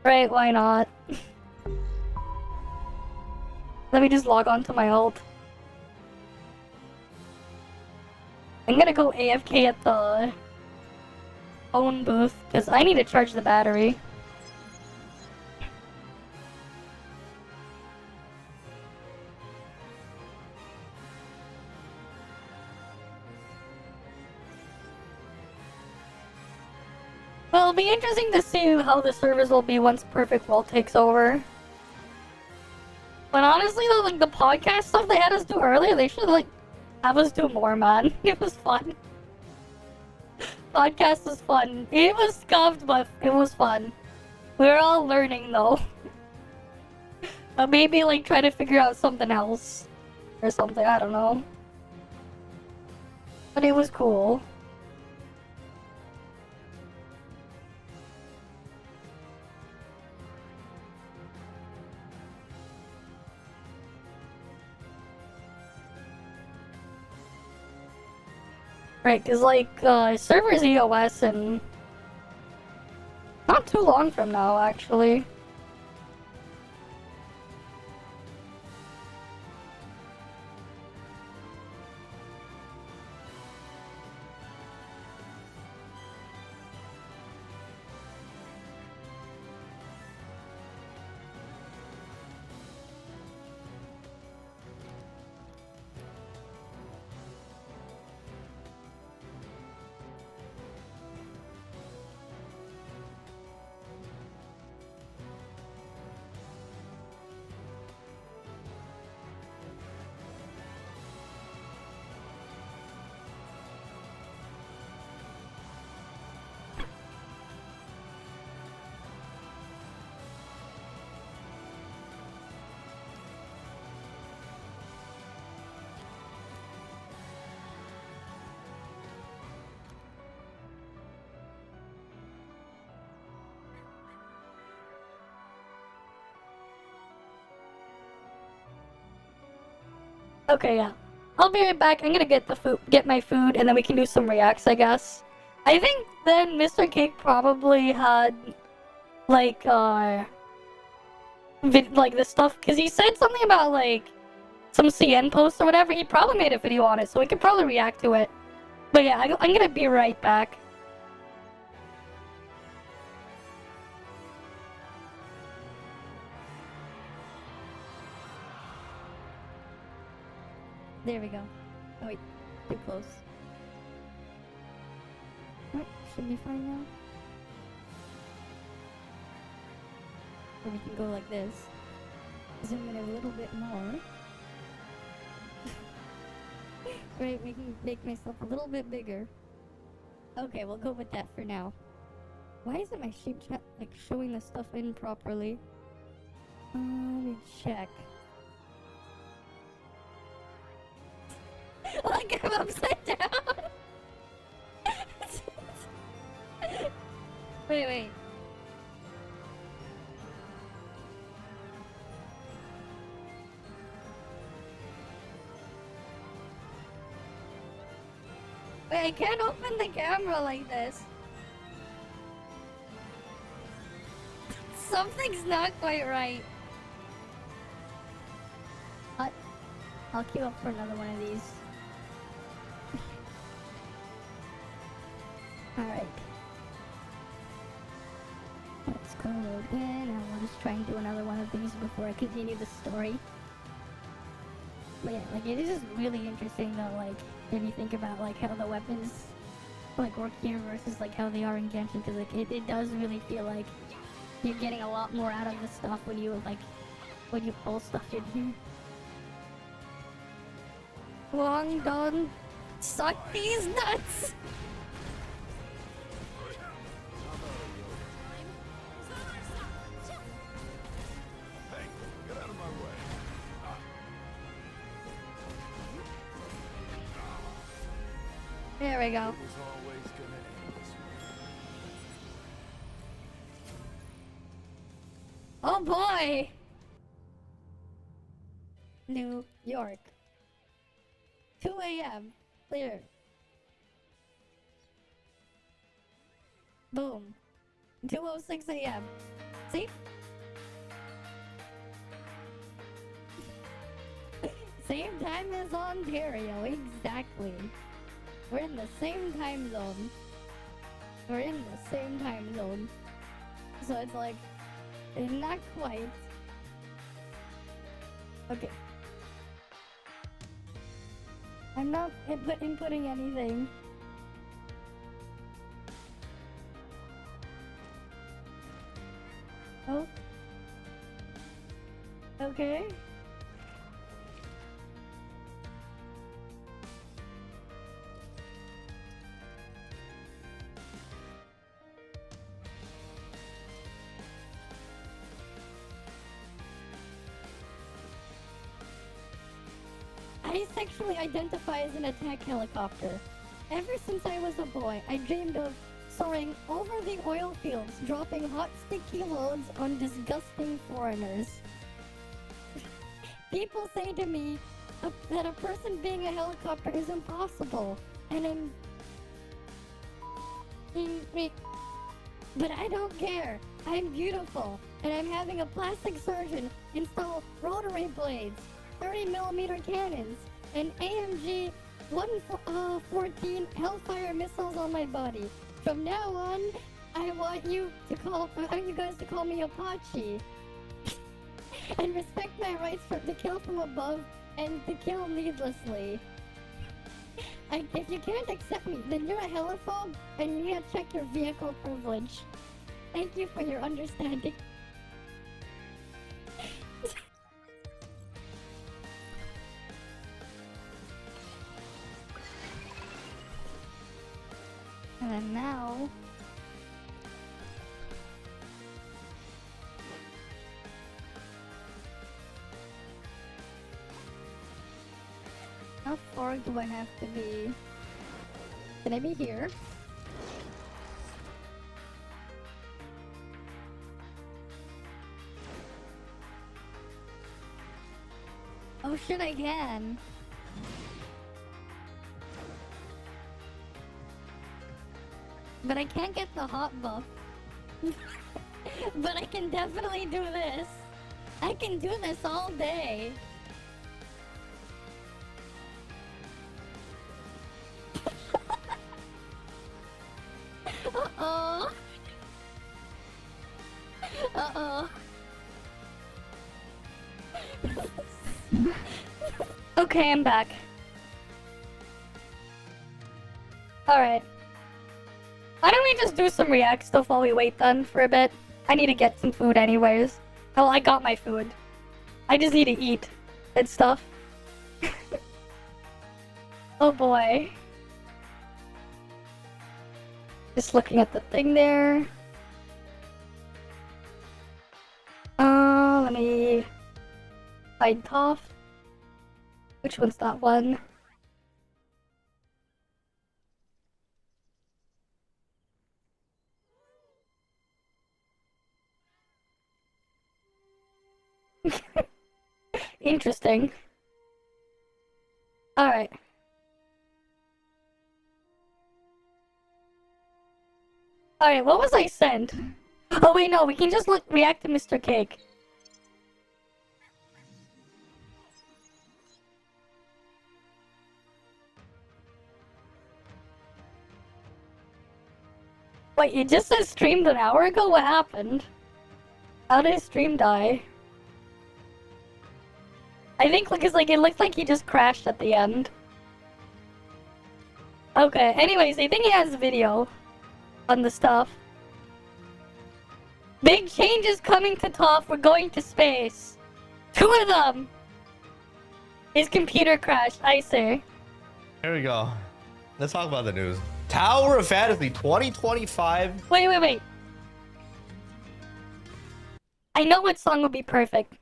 Right, why not? Let me just log on to my ult. I'm gonna go AFK at the phone booth, because I need to charge the battery. Well, it'll be interesting to see how the servers will be once Perfect World takes over. But honestly though, like the podcast stuff they had us do earlier, they should like have us do more, man. It was fun. Podcast was fun. It was scuffed, but it was fun. We were all learning though. But maybe like try to figure out something else. Or something, I don't know. But it was cool. Right, cause like, server's EOS and not too long from now, actually. Okay, yeah. I'll be right back. I'm gonna get my food, and then we can do some reacts, I guess. I think then Mr. Cake probably had, like, like this stuff, because he said something about, like, some CN posts or whatever. He probably made a video on it, so we could probably react to it. But yeah, I'm gonna be right back. There we go. Oh wait, too close. Alright, should be fine now. Or we can go like this. Zoom in a little bit more. Right, we can make myself a little bit bigger. Okay, we'll go with that for now. Why isn't my sheep chat like showing the stuff in properly? Let me check. Like I'm upside down. Wait. Wait, I can't open the camera like this. Something's not quite right. I'll queue up for another one of these. Alright. Let's go in and we'll just try and do another one of these before I continue the story. But yeah, like it is just really interesting though, like if you think about like how the weapons like work here versus like how they are in Genshin, because like it does really feel like you're getting a lot more out of the stuff when you pull stuff in here. Long Don, suck these nuts! There we go. Oh boy! New York. 2 a.m. Clear. Boom. 2:06 a.m. See? Same time as Ontario, exactly. We're in the same time zone. So it's like, not quite. Okay. I'm not inputting anything. Oh. Okay. I sexually identify as an attack helicopter. Ever since I was a boy, I dreamed of soaring over the oil fields, dropping hot, sticky loads on disgusting foreigners. People say to me that a person being a helicopter is impossible, and but I don't care. I'm beautiful, and I'm having a plastic surgeon install rotary blades, 30mm cannons, and AMG 114 Hellfire missiles on my body. From now on, I want you guys to call me Apache, and respect my rights to kill from above and to kill needlessly. If you can't accept me, then you're a heliphobe and you need to check your vehicle privilege. Thank you for your understanding. And then now... How far do I have to be? Can I be here? Oh shit, I can. But I can't get the hot buff. But I can definitely do this. I can do this all day. Uh-oh. Uh-oh. Okay, I'm back. Alright. Why don't we just do some React stuff while we wait then for a bit? I need to get some food anyways. Oh, I got my food. I just need to eat and stuff. Oh boy. Just looking at the thing there. Let me find Toph. Which one's that one? Interesting. Alright. Alright, what was I sent? Oh wait, no, we can just react to Mr. Cake. Wait, it just says streamed an hour ago? What happened? How did his stream die? I think because it looks like he just crashed at the end. Okay, anyways, I think he has a video on the stuff. Big changes coming to Toph. We're going to space. 2 of them. His computer crashed, I say. Here we go. Let's talk about the news. Tower of Fantasy 2025. Wait. I know what song would be perfect.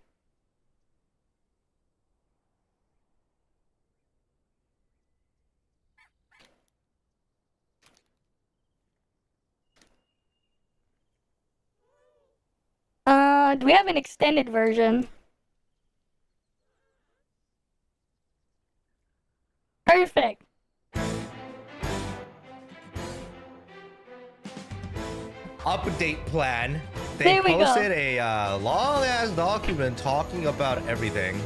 Do we have an extended version? Perfect. Update plan. They There we go. posted a long-ass document talking about everything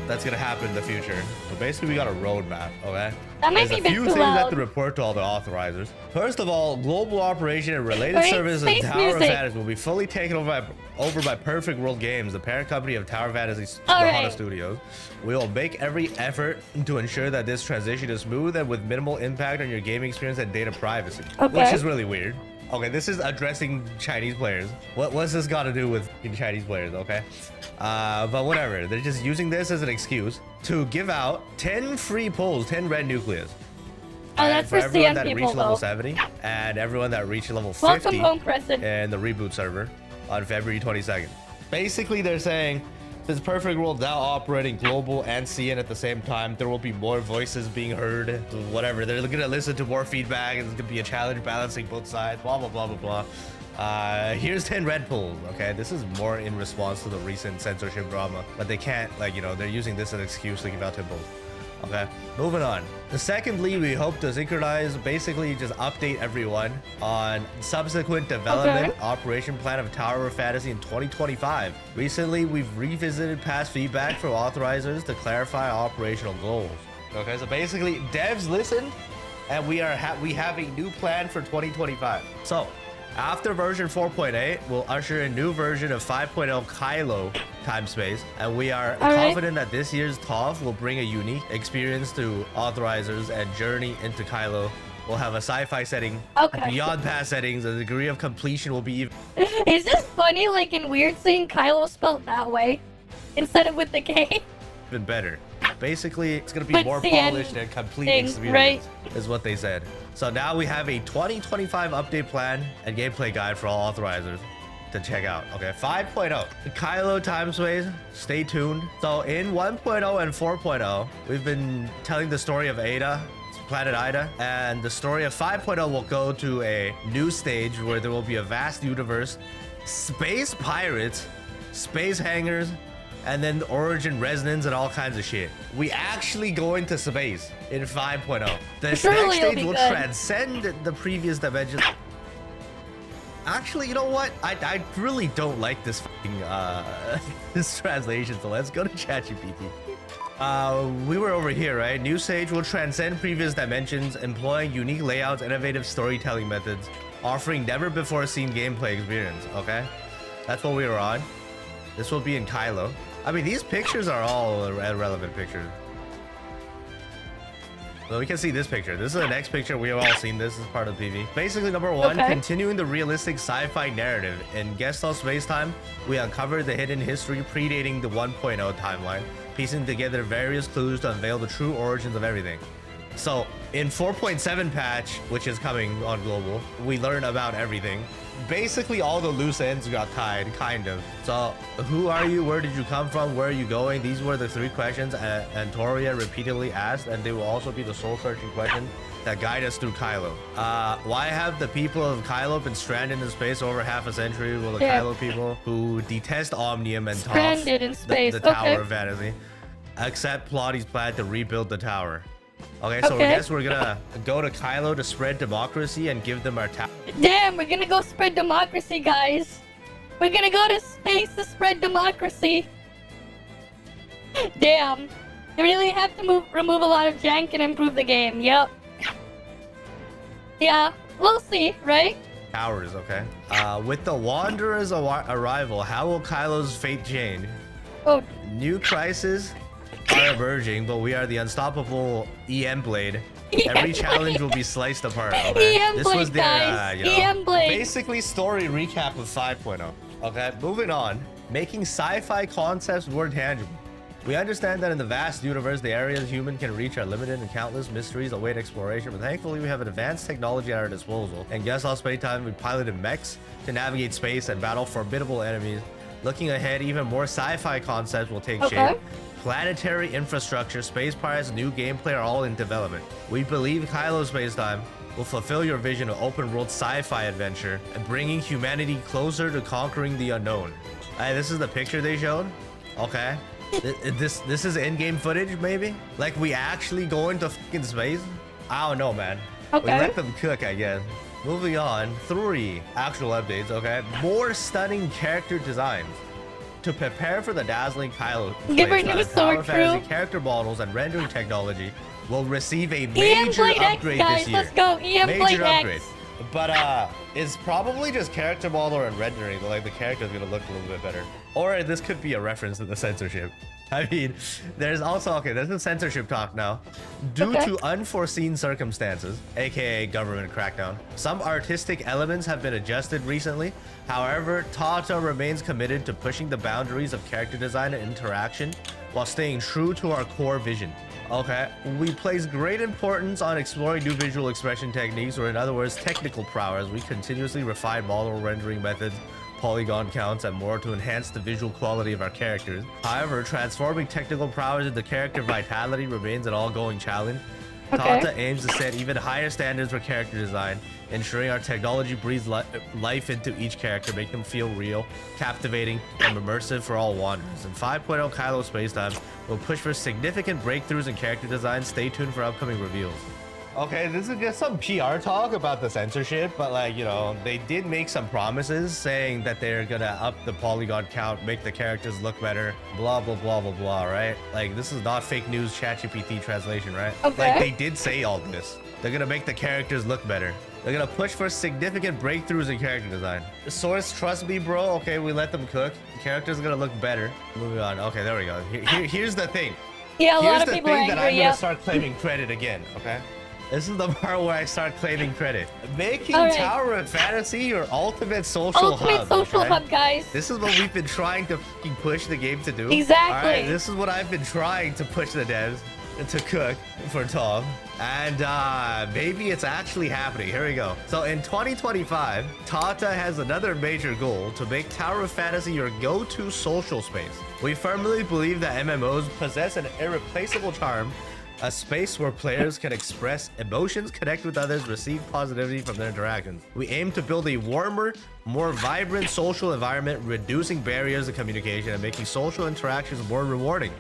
that's gonna happen in the future. So basically, we got a roadmap, okay? That might There's be a a bit few too things that loud. to report to all the authorizers. First of all, global operation and related Alright, services of space Tower of music. Fantasy will be fully taken over by Perfect World Games, the parent company of Tower of Fantasy Alright. Studios. We will make every effort to ensure that this transition is smooth and with minimal impact on your gaming experience and data privacy, Okay. which is really weird. Okay, this is addressing Chinese players. What's this got to do with Chinese players, okay? But whatever. They're just using this as an excuse to give out 10 free pulls, 10 red nucleus. Oh, that's for everyone CN that people, reached level though. 70 and everyone that reached level 50 Welcome home, Crescent. in the reboot server on February 22nd. Basically, they're saying This perfect world now operating global and CN at the same time. There will be more voices being heard. Whatever. They're gonna listen to more feedback. It's gonna be a challenge balancing both sides. Blah blah blah blah blah. Here's 10 red pulls. Okay, this is more in response to the recent censorship drama, but they can't, like, you know, they're using this as an excuse to give out 10 pulls. Okay, moving on. Secondly, we hope to synchronize, basically just update everyone on subsequent development operation plan of Tower of Fantasy in 2025. Recently, we've revisited past feedback from authorizers to clarify operational goals. Okay, so basically, devs listened, and we have a new plan for 2025. So, after version 4.8, we'll usher a new version of 5.0 Kylo time space, and we are confident that this year's ToF will bring a unique experience to authorizers, and journey into Kylo will have a sci-fi setting beyond past settings. The degree of completion will be even. Is this funny? Like in Weird seeing Kylo spelled that way instead of with the K? Even better. Basically, it's gonna be more polished and complete experience, right? Is what they said. So now we have a 2025 update plan and gameplay guide for all authorizers to check out. Okay, 5.0. The Kylo time space. Stay tuned. So in 1.0 and 4.0, we've been telling the story of Ada, planet Ida, and the story of 5.0 will go to a new stage where there will be a vast universe, space pirates, space hangers, and then origin resonance and all kinds of shit. We actually go into space in 5.0. The next stage will transcend the previous dimensions. Actually, you know what? I really don't like this fucking, this translation, so let's go to ChatGPT. We were over here, right? New stage will transcend previous dimensions, employing unique layouts, innovative storytelling methods, offering never before seen gameplay experience, okay? That's what we were on. This will be in Kylo. I mean, these pictures are all relevant pictures. Well, we can see this picture. This is the next picture. We have all seen this as part of PV. Basically, number one, continuing the realistic sci-fi narrative. In Gestalt Spacetime, we uncovered the hidden history predating the 1.0 timeline, piecing together various clues to unveil the true origins of everything. So, in 4.7 patch, which is coming on global, we learn about everything. Basically, all the loose ends got tied, kind of. So, who are you? Where did you come from? Where are you going? These were the 3 questions Antoria repeatedly asked, and they will also be the soul-searching question that guide us through Kylo. Why have the people of Kylo been stranded in space over half a century? Well, the Kylo people who detest Omnium and ToF, the Tower of Fantasy, accept Plotty's plan to rebuild the tower. Okay, so I guess we're gonna go to Kylo to spread democracy and give them our tower. Damn, we're gonna go spread democracy, guys. We're gonna go to space to spread democracy. Damn. They really have to remove a lot of jank and improve the game. Yep. Yeah, we'll see, right? Towers, okay. With the Wanderer's arrival, how will Kylo's fate change? Oh. New crises are emerging, but we are the unstoppable EM Blade. Every challenge will be sliced apart. Okay? EM Blade, was their, you know, EM Blade. Basically, story recap of 5.0. Okay, moving on. Making sci-fi concepts more tangible. We understand that in the vast universe, the areas human can reach are limited and countless mysteries await exploration, but thankfully we have advanced technology at our disposal. And guess all space time, we piloted mechs to navigate space and battle formidable enemies. Looking ahead, even more sci-fi concepts will take shape. Planetary infrastructure, space pirates, new gameplay are all in development. We believe Kylo Spacetime will fulfill your vision of open world sci-fi adventure and bringing humanity closer to conquering the unknown. This is the picture they showed. Okay. This is in-game footage, maybe? Like we actually go into fucking space? I don't know, man. We let them cook, I guess. Moving on, 3 actual updates, okay? More stunning character designs. To prepare for the dazzling Kylo Tower Fantasy character models and rendering technology will receive a major upgrade this year. Let's go, major upgrade. But it's probably just character model and rendering. Like the character is gonna look a little bit better. Or this could be a reference to the censorship. I mean, there's also there's a censorship talk now. Due to unforeseen circumstances, aka government crackdown, some artistic elements have been adjusted recently. However, Tata remains committed to pushing the boundaries of character design and interaction while staying true to our core vision. Okay, we place great importance on exploring new visual expression techniques, or in other words, technical prowess. We continuously refine model rendering methods polygon counts and more to enhance the visual quality of our characters. However, transforming technical prowess into character vitality remains an ongoing challenge. Okay. Tata aims to set even higher standards for character design, ensuring our technology breathes life into each character, make them feel real, captivating, and immersive for all wanderers. In 5.0 Kylo Spacetime, we'll push for significant breakthroughs in character design. Stay tuned for upcoming reveals. Okay, this is just some PR talk about the censorship, but like, you know, they did make some promises saying that they're gonna up the polygon count, make the characters look better, blah, blah, blah, blah, blah, right? Like, this is not fake news ChatGPT translation, right? Okay. Like, they did say all this. They're gonna make the characters look better. They're gonna push for significant breakthroughs in character design. The source, trust me, bro. Okay, we let them cook. The characters are gonna look better. Moving on. Okay, there we go. Here's the thing. Yeah, a Here's lot of the people are thing that angry. I'm gonna start claiming credit again, okay? This is the part where I start claiming credit. Making All right. Tower of Fantasy your ultimate social hub. Ultimate social okay? hub, guys. This is what we've been trying to fucking push the game to do. Exactly. All right, this is what I've been trying to push the devs to cook for Tom. And maybe it's actually happening. Here we go. So in 2025, Tata has another major goal to make Tower of Fantasy your go-to social space. We firmly believe that MMOs possess an irreplaceable charm, a space where players can express emotions, connect with others, receive positivity from their interactions. We aim to build a warmer, more vibrant social environment, reducing barriers to communication and making social interactions more rewarding.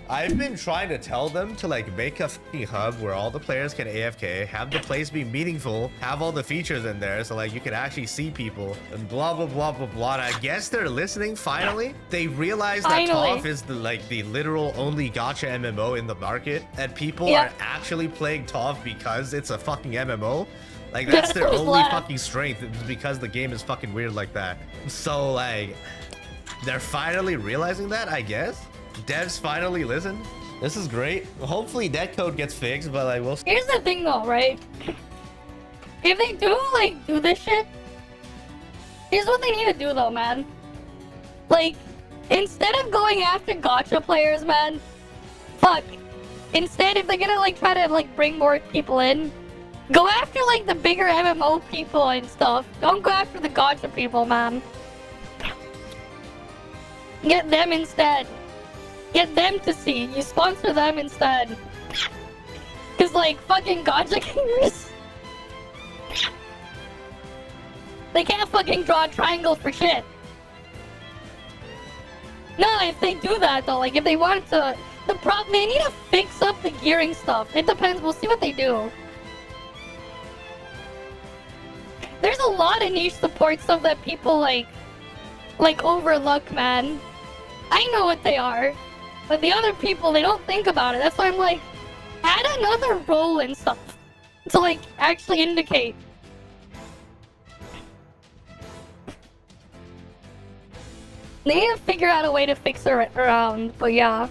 I've been trying to tell them to like make a fucking hub where all the players can AFK, have the place be meaningful, have all the features in there so like you can actually see people and blah blah blah blah blah. And I guess they're listening finally. They realize that Finally. ToF is the literal only gacha MMO in the market, and people Yeah. are actually playing ToF because it's a fucking MMO. Like that's their Who's only left? fucking strength, is because the game is fucking weird like that. So like they're finally realizing that, I guess. Devs finally listen. This is great. Hopefully netcode gets fixed, but like we'll Here's the thing though, right? If they do like do this shit, here's what they need to do though, man. Like, instead of going after gacha players, man, fuck. Instead, if they're gonna like try to like bring more people in, go after like the bigger MMO people and stuff. Don't go after the gacha people, man. Get them instead. Get them to see. You sponsor them instead. Cause like fucking gacha gamers, they can't fucking draw a triangle for shit. No, if they do that though, like if they want to, the problem, they need to fix up the gearing stuff. It depends. We'll see what they do. There's a lot of niche support stuff that people like overlook, man. I know what they are. But the other people, they don't think about it. That's why I'm like, add another role and stuff to like actually indicate. They need to figure out a way to fix it around, but yeah.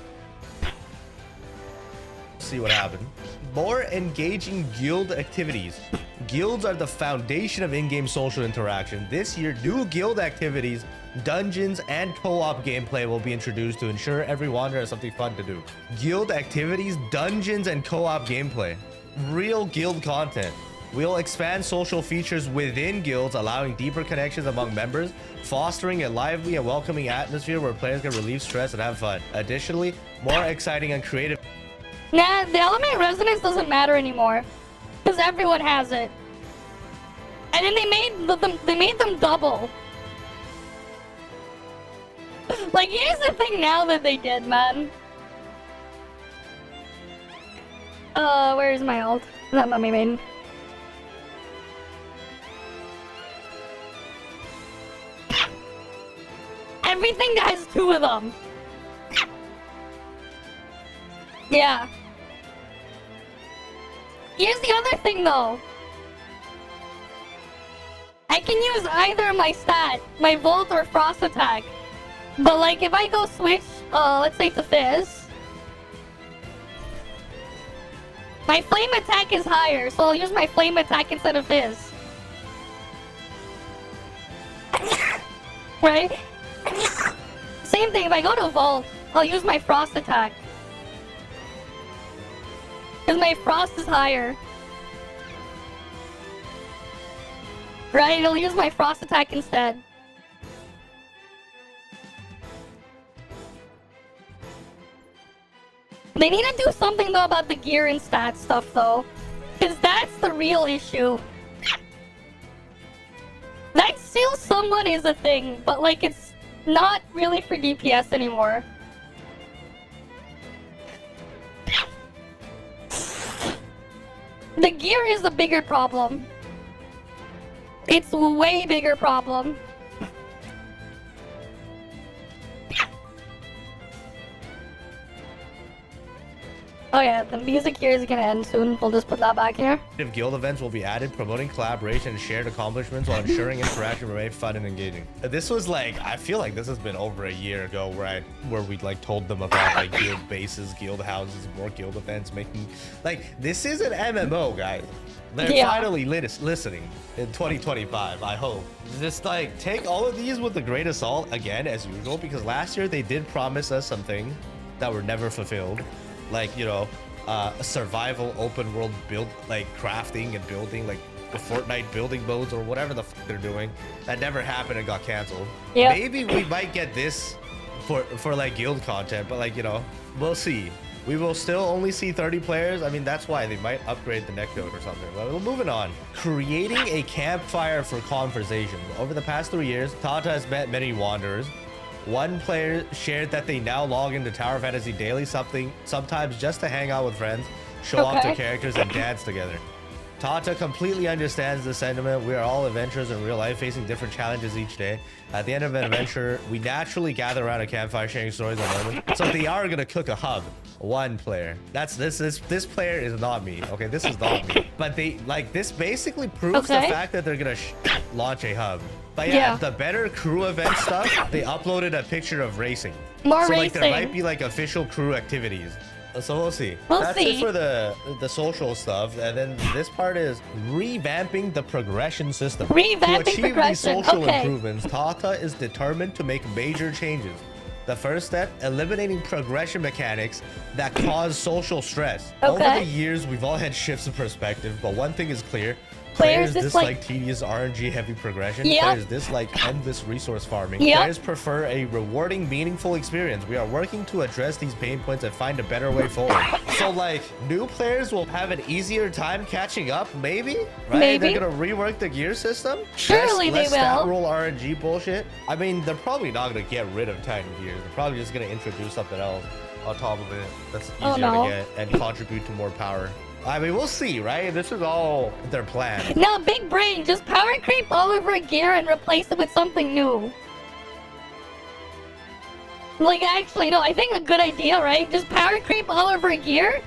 see what happened. More engaging guild activities. Guilds are the foundation of in-game social interaction. This year, new guild activities, dungeons, and co-op gameplay will be introduced to ensure every wanderer has something fun to do. Guild activities, dungeons, and co-op gameplay. Real guild content. We'll expand social features within guilds, allowing deeper connections among members, fostering a lively and welcoming atmosphere where players can relieve stress and have fun. Additionally, more exciting and creative. Nah, the element resonance doesn't matter anymore, because everyone has it. And then they made them double. Like, here's the thing now that they did, man. Where is my ult? Not my main. Everything has two of them. Yeah. Here's the other thing though. I can use either my stat, my Volt or Frost attack. But like if I go switch, let's say to Fizz, my flame attack is higher, so I'll use my flame attack instead of Fizz. Right? Same thing, if I go to Volt, I'll use my Frost attack. Because my Frost is higher. Right, I'll use my Frost attack instead. They need to do something though about the gear and stat stuff though, because that's the real issue. That still somewhat is a thing, but like it's not really for DPS anymore. The gear is the bigger problem. It's a way bigger problem. Oh yeah, the music here is gonna end soon. We'll just put that back here. Guild events will be added, promoting collaboration and shared accomplishments while ensuring interaction remain fun and engaging. This was like, I feel like this has been over a year ago where we like told them about like guild bases, guild houses, more guild events, making like this is an MMO, guys. They're finally listening in 2025, I hope. Just like take all of these with a grain of salt again as usual, because last year they did promise us something that were never fulfilled. Like, you know, a survival open world build, like crafting and building, like the Fortnite building modes or whatever the fuck they're doing. That never happened and got canceled. Yeah. Maybe we might get this for like guild content, but like, you know, we'll see. We will still only see 30 players. I mean, that's why they might upgrade the netcode or something. But we're moving on. Creating a campfire for conversation. Over the past 3 years, Tata has met many wanderers. One player shared that they now log into Tower Fantasy daily, sometimes just to hang out with friends, show off their characters, and dance together. Tata completely understands the sentiment. We are all adventurers in real life, facing different challenges each day. At the end of an adventure, we naturally gather around a campfire, sharing stories and moments. So they are gonna cook a hub. One player. That's this player is not me. Okay, this is not me. But they like this basically proves the fact that they're gonna launch a hub. But yeah, the better crew event stuff, they uploaded a picture of racing. More so racing. Like there might be like official crew activities. So we'll see. That's it for the social stuff. And then this part is revamping the progression system. To achieve these social improvements, Tata is determined to make major changes. The first step, eliminating progression mechanics that cause social stress. Over the years, we've all had shifts of perspective, but one thing is clear. Players dislike tedious RNG heavy progression. Players dislike endless resource farming. Players prefer a rewarding, meaningful experience. We are working to address these pain points and find a better way forward. So like new players will have an easier time catching up, maybe? Right? Maybe. They're gonna rework the gear system? Surely they will. Stat roll RNG bullshit. I mean, they're probably not gonna get rid of tiny gears. They're probably just gonna introduce something else on top of it that's easier to get and contribute to more power. I mean, we'll see, right? This is all their plan. No, big brain. Just power creep all over gear and replace it with something new. Like, actually, no, I think a good idea, right? Just power creep all over gear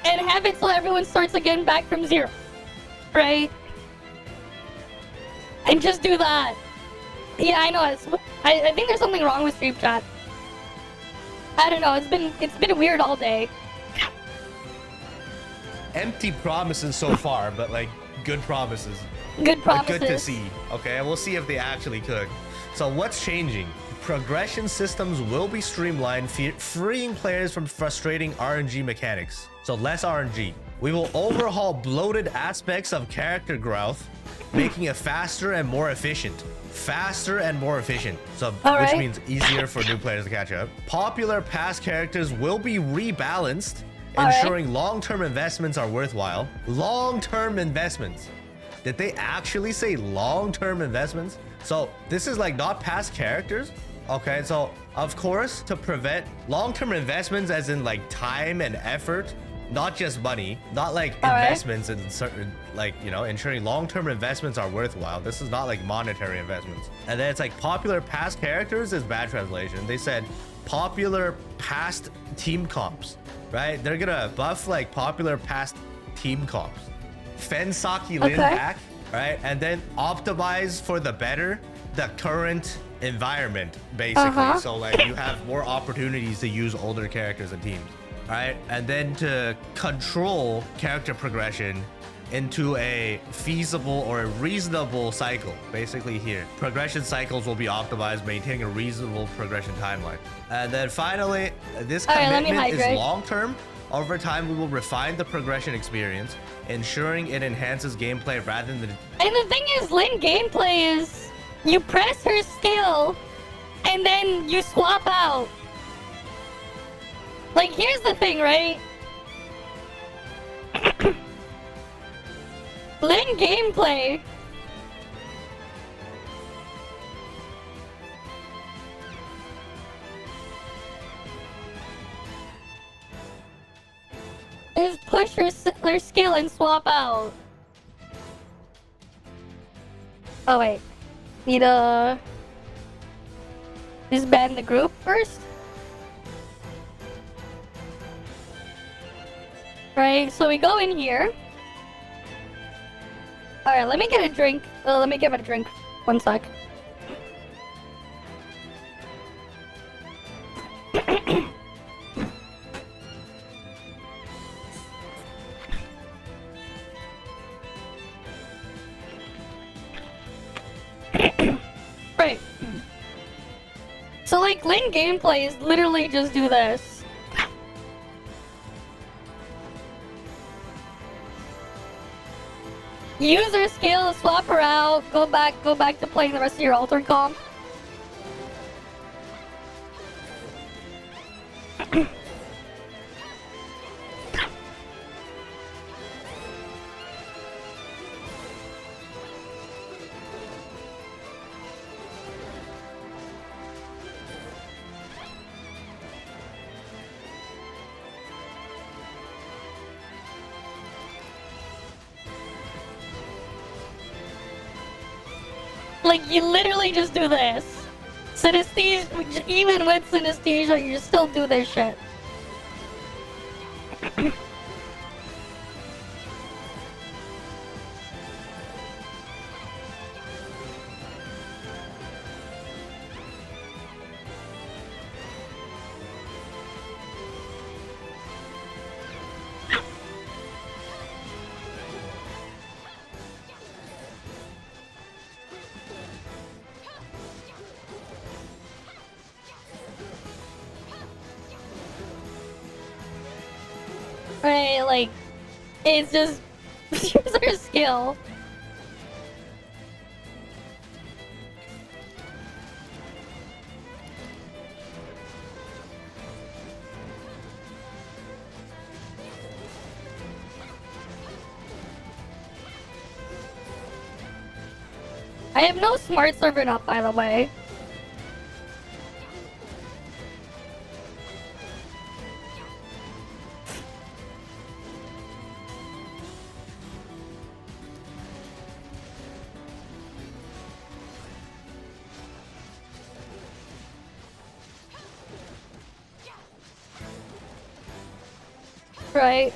and have it so everyone starts again back from zero, right? And just do that. Yeah, I know. I think there's something wrong with stream chat. I don't know. It's been weird all day. Empty promises so far, but like good promises. Good promises. Good to see. Okay, and we'll see if they actually cook. So what's changing? Progression systems will be streamlined, freeing players from frustrating RNG mechanics. So less RNG. We will overhaul bloated aspects of character growth, making it faster and more efficient. Faster and more efficient. So which means easier for new players to catch up. Popular past characters will be rebalanced, ensuring long-term investments are worthwhile. Long-term investments. Did they actually say long-term investments? So this is like not past characters. Okay, so of course, to prevent long-term investments as in like time and effort, not just money, not like investments in certain, like, you know, ensuring long-term investments are worthwhile. This is not like monetary investments. And then it's like popular past characters is bad translation. They said popular past team comps. Right? They're gonna buff like popular past team comps. Fensaki Lin back, right? And then optimize for the better the current environment, basically. So like you have more opportunities to use older characters and teams, right? And then to control character progression into a feasible or a reasonable cycle, basically here. Progression cycles will be optimized, maintaining a reasonable progression timeline. And then finally, this commitment is long-term. Over time, we will refine the progression experience, ensuring it enhances gameplay rather than... And the thing is, Lin gameplay is you press her skill and then you swap out. Like, here's the thing, right? Lin gameplay. Is push her skill and swap out. Oh wait, need to disband the group first. Right, so we go in here. Alright, let me get a drink. Let me give it a drink. 1 sec. Right. So like Lin gameplays literally just do this. Use her skill, swap her out, go back to playing the rest of your altered comp. Like, you literally just do this. Synesthesia, even with synesthesia, you still do this shit. Right, like, it's just use her skill. I have no smart servant up, by the way. Right.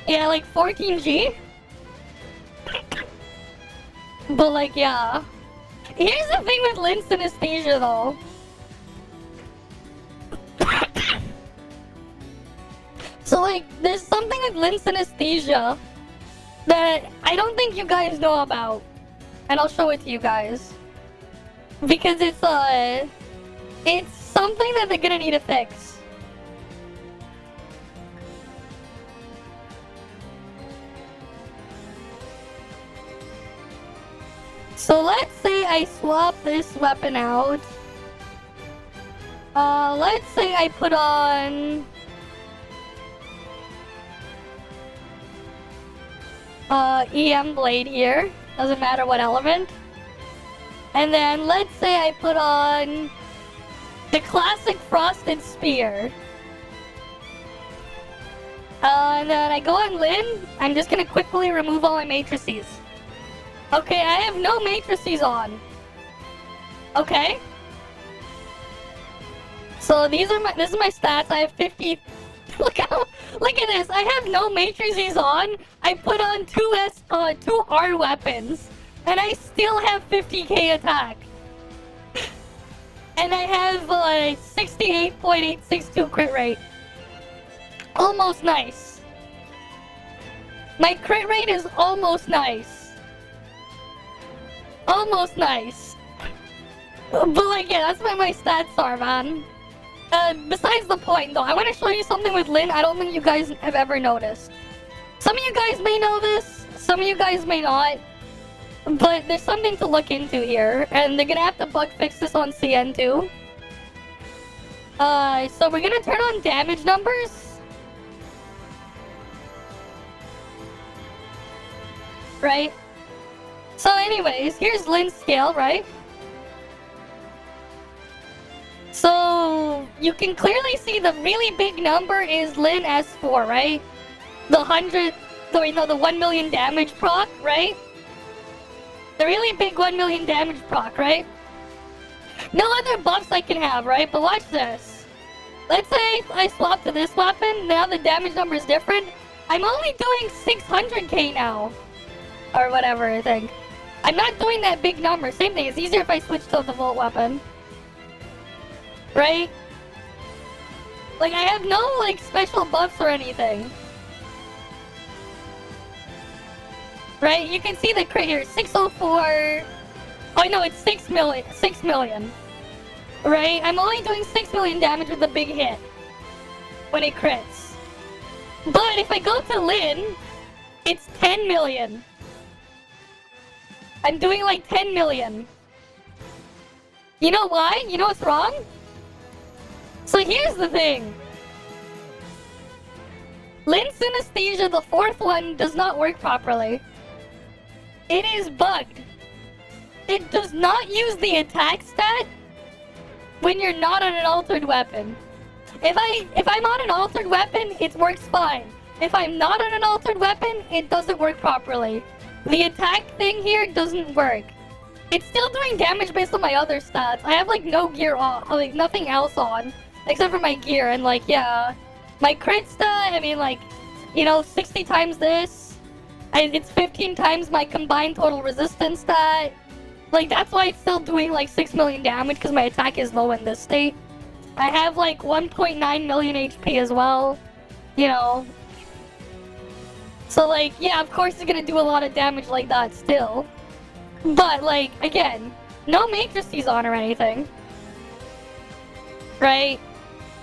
Yeah, like 14G. But like, yeah. Here's the thing with Lin synesthesia though. So like, there's something with Lin synesthesia that I don't think you guys know about. And I'll show it to you guys. Because it's something that they're gonna need to fix. So let's say I swap this weapon out. Let's say I put on EM blade here. Doesn't matter what element. And then let's say I put on the classic frosted spear. And then I go on Lin. I'm just gonna quickly remove all my matrices. Okay, I have no matrices on. Okay. So this is my stats. I have 50. Look at this. I have no matrices on. I put on two hard weapons, and I still have 50k attack. And I have 68.862 crit rate. Almost nice. My crit rate is almost nice. Almost nice. But like, yeah, that's what my stats are, man. Besides the point, though, I want to show you something with Lynn I don't think you guys have ever noticed. Some of you guys may know this, some of you guys may not. But there's something to look into here, and they're gonna have to bug fix this on CN too. So we're gonna turn on damage numbers. Right? So anyways, here's Lynn's scale, right? So you can clearly see the really big number is Lynn S4, right? The 1 million damage proc, right? The really big 1 million damage proc, right? No other buffs I can have, right? But watch this. Let's say I swap to this weapon, now the damage number is different. I'm only doing 600k now. Or whatever, I think. I'm not doing that big number. Same thing, it's easier if I switch to the Volt weapon. Right? Like, I have no, like, special buffs or anything. Right? You can see the crit here, 604... Oh, no, it's 6 million. 6 million. Right? I'm only doing 6 million damage with a big hit. When it crits. But if I go to Lynn, it's 10 million. I'm doing like 10 million. You know why? You know what's wrong? So here's the thing. Lynn's Synesthesia, the fourth one, does not work properly. It is bugged. It does not use the attack stat when you're not on an altered weapon. If I'm on an altered weapon, it works fine. If I'm not on an altered weapon, it doesn't work properly. The attack thing here doesn't work. It's still doing damage based on my other stats. I have like no gear on, like nothing else on, except for my gear, and like, yeah. My crit stat, I mean like, you know, 60 times this. And it's 15 times my combined total resistance stat. Like, that's why it's still doing like 6 million damage, because my attack is low in this state. I have like 1.9 million HP as well, you know. So like, yeah, of course it's gonna do a lot of damage like that still. But like, again, no matrices on or anything. Right?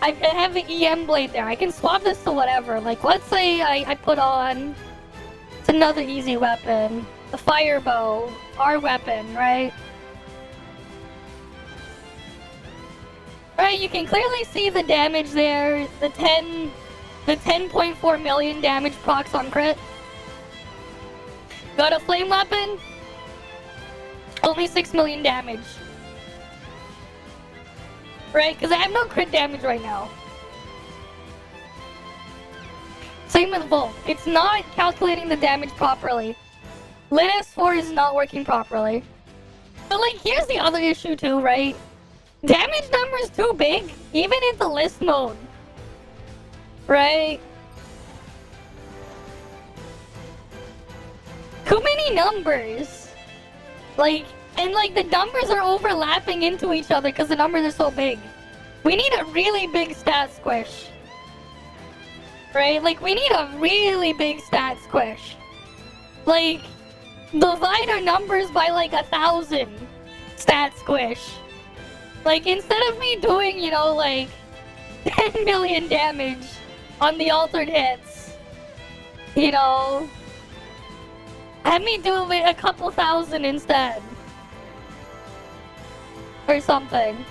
I have the EM blade there. I can swap this to whatever. Like, let's say I put on... It's another easy weapon. The fire bow. Our weapon, right? Right, you can clearly see the damage there. The 10.4 million damage procs on crit. Got a flame weapon. Only 6 million damage. Right, because I have no crit damage right now. Same with Volt. It's not calculating the damage properly. Lyn S4 is not working properly. But like, here's the other issue too, right? Damage number is too big, even in the list mode. Right? Too many numbers. Like, and like the numbers are overlapping into each other because the numbers are so big. We need a really big stat squish. Right? Like, we need a really big stat squish. Like, divide our numbers by like 1,000 stat squish. Like, instead of me doing, you know, like 10 million damage on the altered hits, you know, have me do it a couple thousand instead. Or something.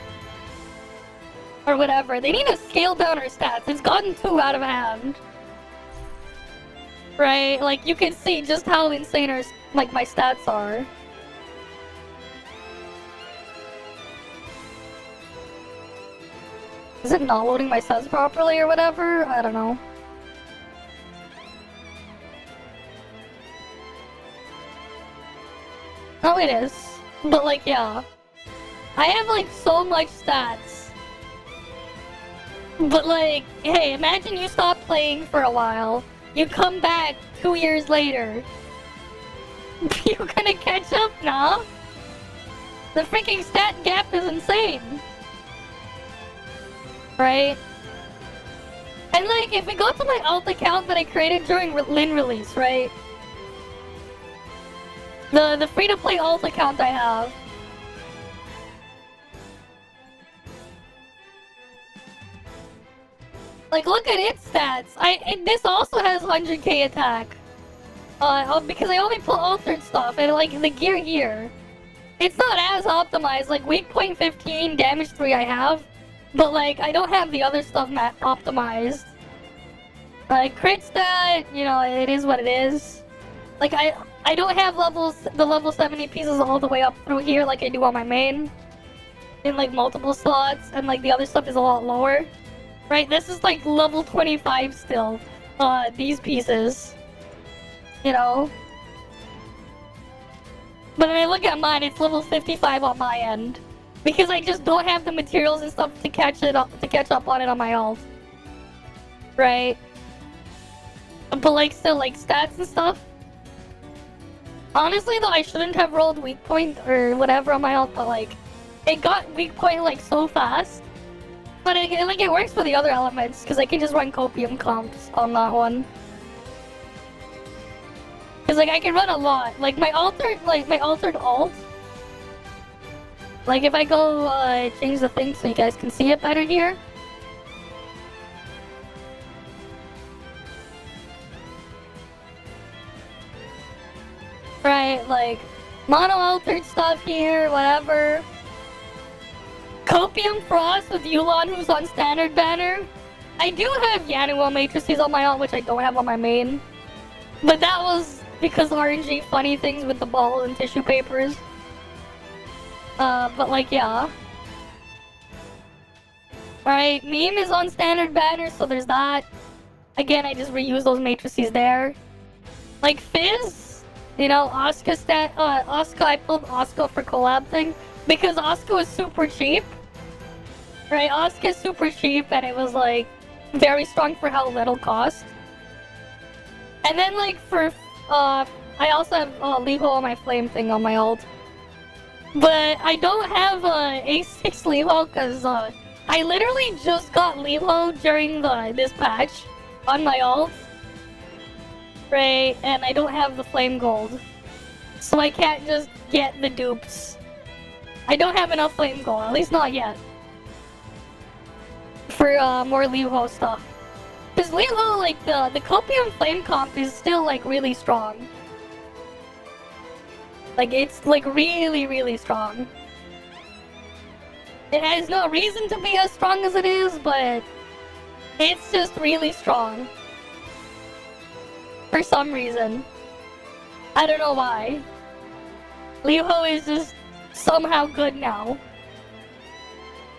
Or whatever. They need to scale down our stats. It's gotten too out of hand. Right? Like, you can see just how insane our, like, my stats are. Is it not loading my stats properly or whatever? I don't know. Oh, it is. But, like, yeah. I have, like, so much stats. But, like, hey, imagine you stop playing for a while. You come back 2 years later. You gonna catch up now? The freaking stat gap is insane. right? And like, if we go to my alt account that I created during Lin release, right? The free-to-play alt account I have. Like, look at its stats. This also has 100k attack. Because I only put altered stuff and like the gear here. It's not as optimized. Like weak point 15, damage 3 I have, but like I don't have the other stuff optimized. Like crit stat, you know, it is what it is. Like I don't have the level 70 pieces all the way up through here like I do on my main. In like multiple slots, and like the other stuff is a lot lower. Right, this is like level 25 still. These pieces. You know? But when I look at mine, it's level 55 on my end. Because I just don't have the materials and stuff to catch up on it on my alt. Right? But like still like stats and stuff. Honestly though, I shouldn't have rolled weak point or whatever on my alt, but like it got weak point like so fast. But it works for the other elements because I can just run copium comps on that one. Cause like I can run a lot. Like my altered alt. Like if I go change the thing so you guys can see it better here. Right, like mono altered stuff here, whatever. Copium Frost with Yulon who's on standard banner. I do have Yanuo matrices on my alt, which I don't have on my main. But that was because RNG funny things with the ball and tissue papers. But like, yeah. Alright, Meme is on standard banner, so there's that. Again, I just reuse those matrices there. Like Fizz, you know, Oscar, I pulled Oscar for collab thing. Because Oscar was super cheap. Right, Oscar's super cheap and it was like very strong for how little cost. And then like for I also have Leho on my flame thing on my alt. But I don't have A6 Leho because I literally just got Leho during this patch on my alt. Right, and I don't have the flame gold. So I can't just get the dupes. I don't have enough flame gold, at least not yet. For more Leho stuff. Because Leho, like the Copium Flame comp is still like really strong. Like it's like really, really strong. It has no reason to be as strong as it is, but it's just really strong. For some reason. I don't know why. Leho is just somehow good now.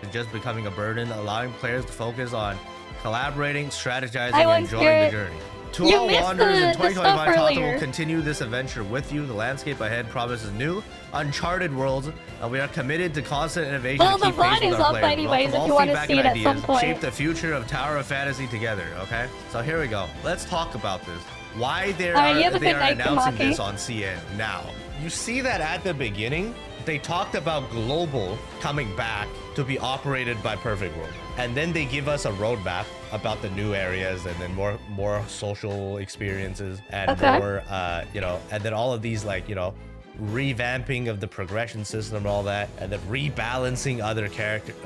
It's just becoming a burden, allowing players to focus on collaborating, strategizing, I and enjoying the journey. To You all missed wanderers in the 2025, stuff Tata earlier. will continue this adventure with you. The landscape ahead promises new, uncharted worlds, and we are committed to constant innovation Well, to keep the pace VOD with is our up players. anyways Welcome if all you want to feedback see and it at some ideas. point. Shape the future of Tower of Fantasy together, okay? So here we go. Let's talk about this. Why they Alright, you have are a good night, announcing Tamaki. this on CN now. You see that at the beginning, they talked about global coming back to be operated by Perfect World. And then they give us a roadmap about the new areas and then more social experiences and Okay. more, you know, and then all of these like, you know, revamping of the progression system and all that, and then rebalancing other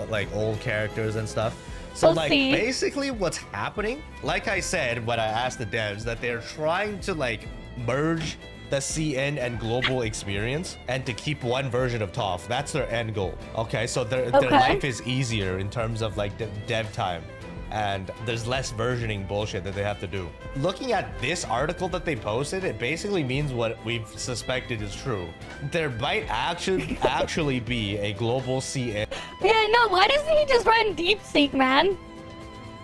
like old characters and stuff. So We'll like see. basically what's happening, like I said when I asked the devs, that they're trying to like merge the CN and global experience and to keep one version of ToF. That's their end goal. Okay, so their life is easier in terms of like dev time, and there's less versioning bullshit that they have to do. Looking at this article that they posted, it basically means what we've suspected is true. There might actually be a global CN. Yeah, no, why doesn't he just run Deep Seek, man?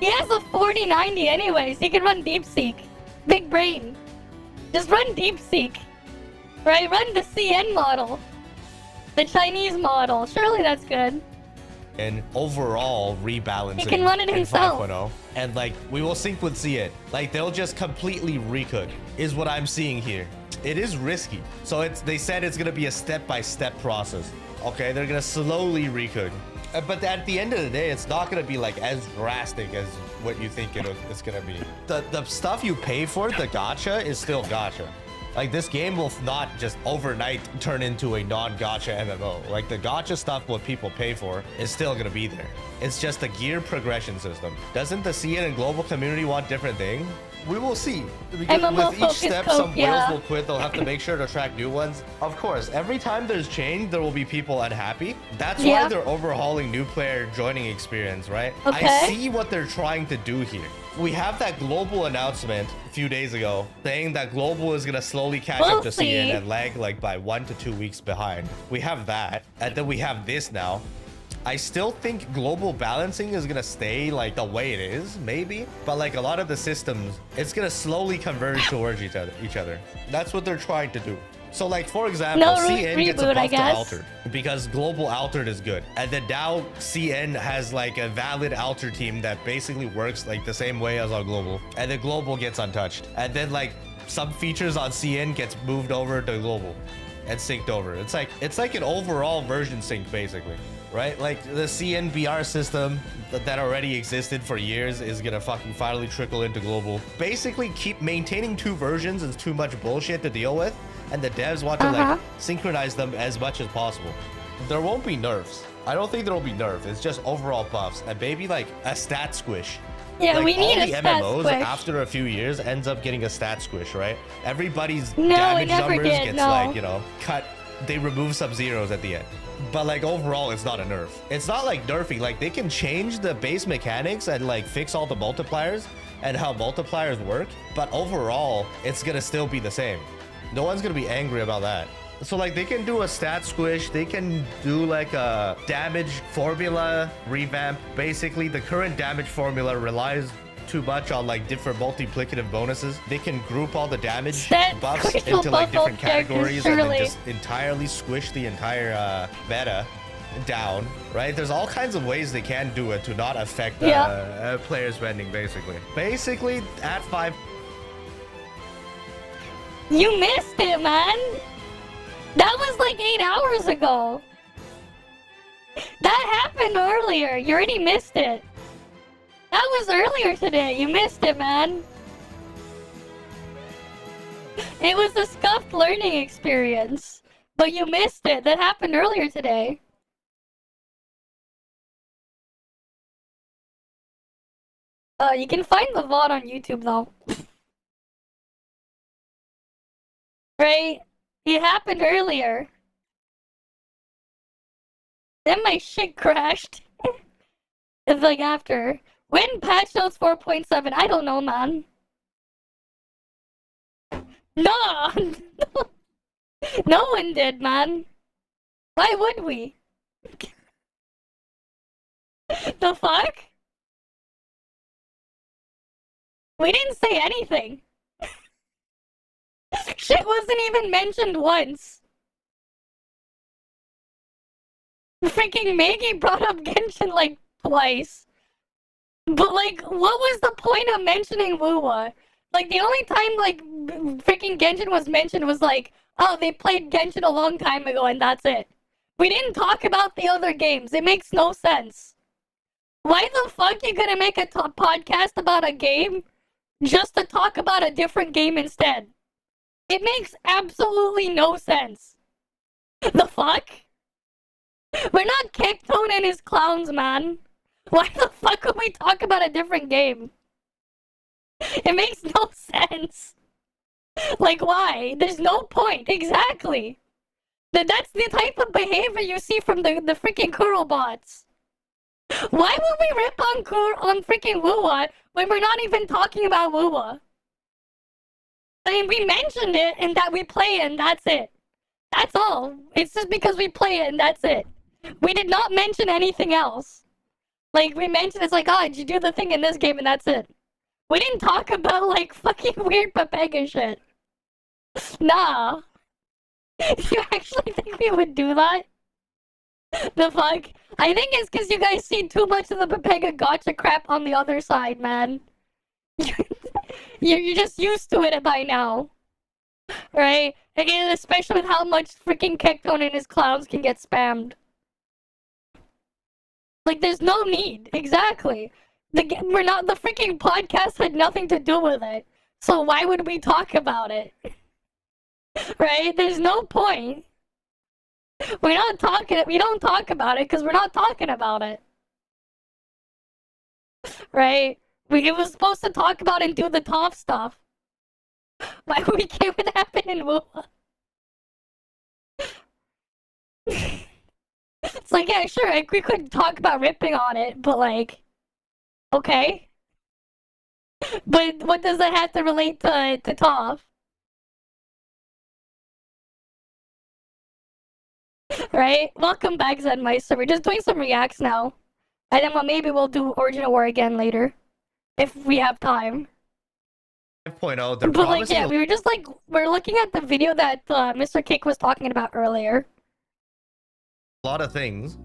He has a 4090 anyways, he can run Deep Seek. Big brain. Just run Deep Seek. Right, run the CN model. The Chinese model, surely that's good. And overall rebalancing He can run it in himself. 5.0. And like we will sync with CN. Like they'll just completely recook is what I'm seeing here. It is risky. So they said it's gonna be a step-by-step process. Okay, they're gonna slowly recook. But at the end of the day, it's not gonna be like as drastic as what you think it's gonna be. The stuff you pay for, the gacha, is still gacha. Like, this game will not just overnight turn into a non-gacha MMO. Like, the gacha stuff, what people pay for, is still gonna be there. It's just a gear progression system. Doesn't the CN and global community want different things? We will see. Because with each step, some whales will quit. They'll have to make sure to attract new ones. Of course, every time there's change, there will be people unhappy. That's why they're overhauling new player joining experience, right? Okay. I see what they're trying to do here. We have that global announcement a few days ago saying that global is going to slowly catch up to CN and lag like by 1 to 2 weeks behind. We have that. And then we have this now. I still think global balancing is going to stay like the way it is, maybe. But like a lot of the systems, it's going to slowly converge towards each other. That's what they're trying to do. So like, for example, CN gets a buff to Altered because global Altered is good. And then now CN has like a valid Altered team that basically works like the same way as our global. And then global gets untouched. And then like some features on CN gets moved over to global and synced over. It's like an overall version sync basically, right? Like the CN BR system that already existed for years is gonna fucking finally trickle into global. Basically keep maintaining 2 versions is too much bullshit to deal with. And the devs want to like synchronize them as much as possible. There won't be nerfs. I don't think there will be nerfs. It's just overall buffs and maybe like a stat squish. Yeah, like, we need a stat MMOs squish. After a few years ends up getting a stat squish, right? Everybody's damage numbers gets like, you know, cut. They remove sub-zeros at the end. But like overall, it's not a nerf. It's not like nerfing. Like they can change the base mechanics and like fix all the multipliers and how multipliers work. But overall, it's gonna still be the same. No one's gonna be angry about that. So like they can do a stat squish, they can do like a damage formula revamp. Basically, the current damage formula relies too much on like different multiplicative bonuses. They can group all the damage buffs into like different categories and then just entirely squish the entire meta down, right? There's all kinds of ways they can do it to not affect player spending, basically at 5. You missed it, man. That was like 8 hours ago. That happened earlier. You already missed it. That was earlier today. You missed it, man. It was a scuffed learning experience. But you missed it. That happened earlier today. You can find the VOD on YouTube, though. Right? It happened earlier. Then my shit crashed. It's like after. When patch notes 4.7? I don't know, man. No! No one did, man. Why would we? The fuck? We didn't say anything. Shit wasn't even mentioned once. Freaking Maggie brought up Genshin like twice. But like, what was the point of mentioning Wuwa? Like, the only time like freaking Genshin was mentioned was like, oh, they played Genshin a long time ago and that's it. We didn't talk about the other games. It makes no sense. Why the fuck you gonna make a podcast about a game just to talk about a different game instead? It makes absolutely no sense. The fuck? We're not Kectone and his clowns, man. Why the fuck would we talk about a different game? It makes no sense. Like, why? There's no point. Exactly. That's the type of behavior you see from the freaking Kuro bots. Why would we rip on freaking Wuwa when we're not even talking about Wuwa? I mean, we mentioned it and that we play it and that's it. That's all. It's just because we play it and that's it. We did not mention anything else. Like, we mentioned it's like, oh, did you do the thing in this game and that's it. We didn't talk about, like, fucking weird Pepega shit. Nah. You actually think we would do that? The fuck? I think it's because you guys see too much of the Pepega gotcha crap on the other side, man. You're just used to it by now. Right? Again, especially with how much freaking Kectone and his clowns can get spammed. Like, there's no need. Exactly. The freaking podcast had nothing to do with it. So why would we talk about it? Right? There's no point. We don't talk about it because we're not talking about it. Right? It was supposed to talk about and do the top stuff. Why would we care what happened in Wuha? It's like, yeah, sure, we could talk about ripping on it, but like, okay. But what does that have to relate to Toph? Right? Welcome back, Zenmeister. We're just doing some reacts now. And then maybe we'll do Origin of War again later. If we have time. 5.0, they're But like, promising yeah, we were just like, we're looking at the video that Mr. Cake was talking about earlier. a lot of things.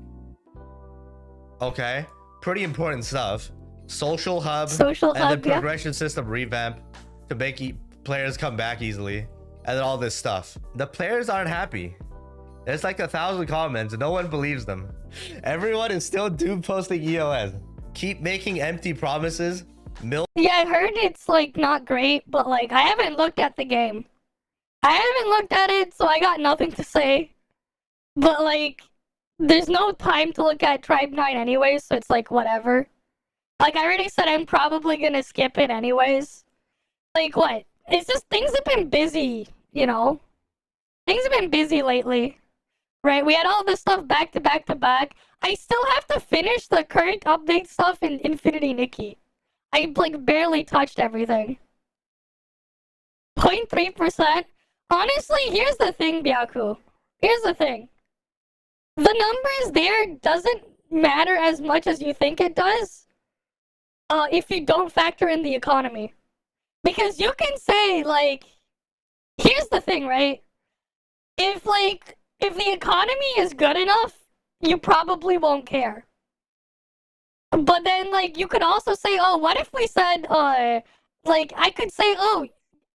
Okay, pretty important stuff. Social hub, and the progression system revamp to make players come back easily, and then all this stuff. The players aren't happy. There's like 1,000 comments and no one believes them. Everyone is still doom posting EOS. Keep making empty promises. Yeah, I heard it's like not great, but like I haven't looked at the game. I haven't looked at it, so I got nothing to say. But like, there's no time to look at Tribe 9 anyways, so it's like whatever. Like I already said, I'm probably gonna skip it anyways. Like what? It's just things have been busy, you know? Things have been busy lately. Right? We had all this stuff back to back to back. I still have to finish the current update stuff in Infinity Nikki. I like barely touched everything. 0.3%? Honestly, here's the thing, Byaku. Here's the thing. The numbers there doesn't matter as much as you think it does. If you don't factor in the economy. Because you can say, like, here's the thing, right? If the economy is good enough, you probably won't care. But then, like, you could also say, oh, what if we said, like, I could say, oh,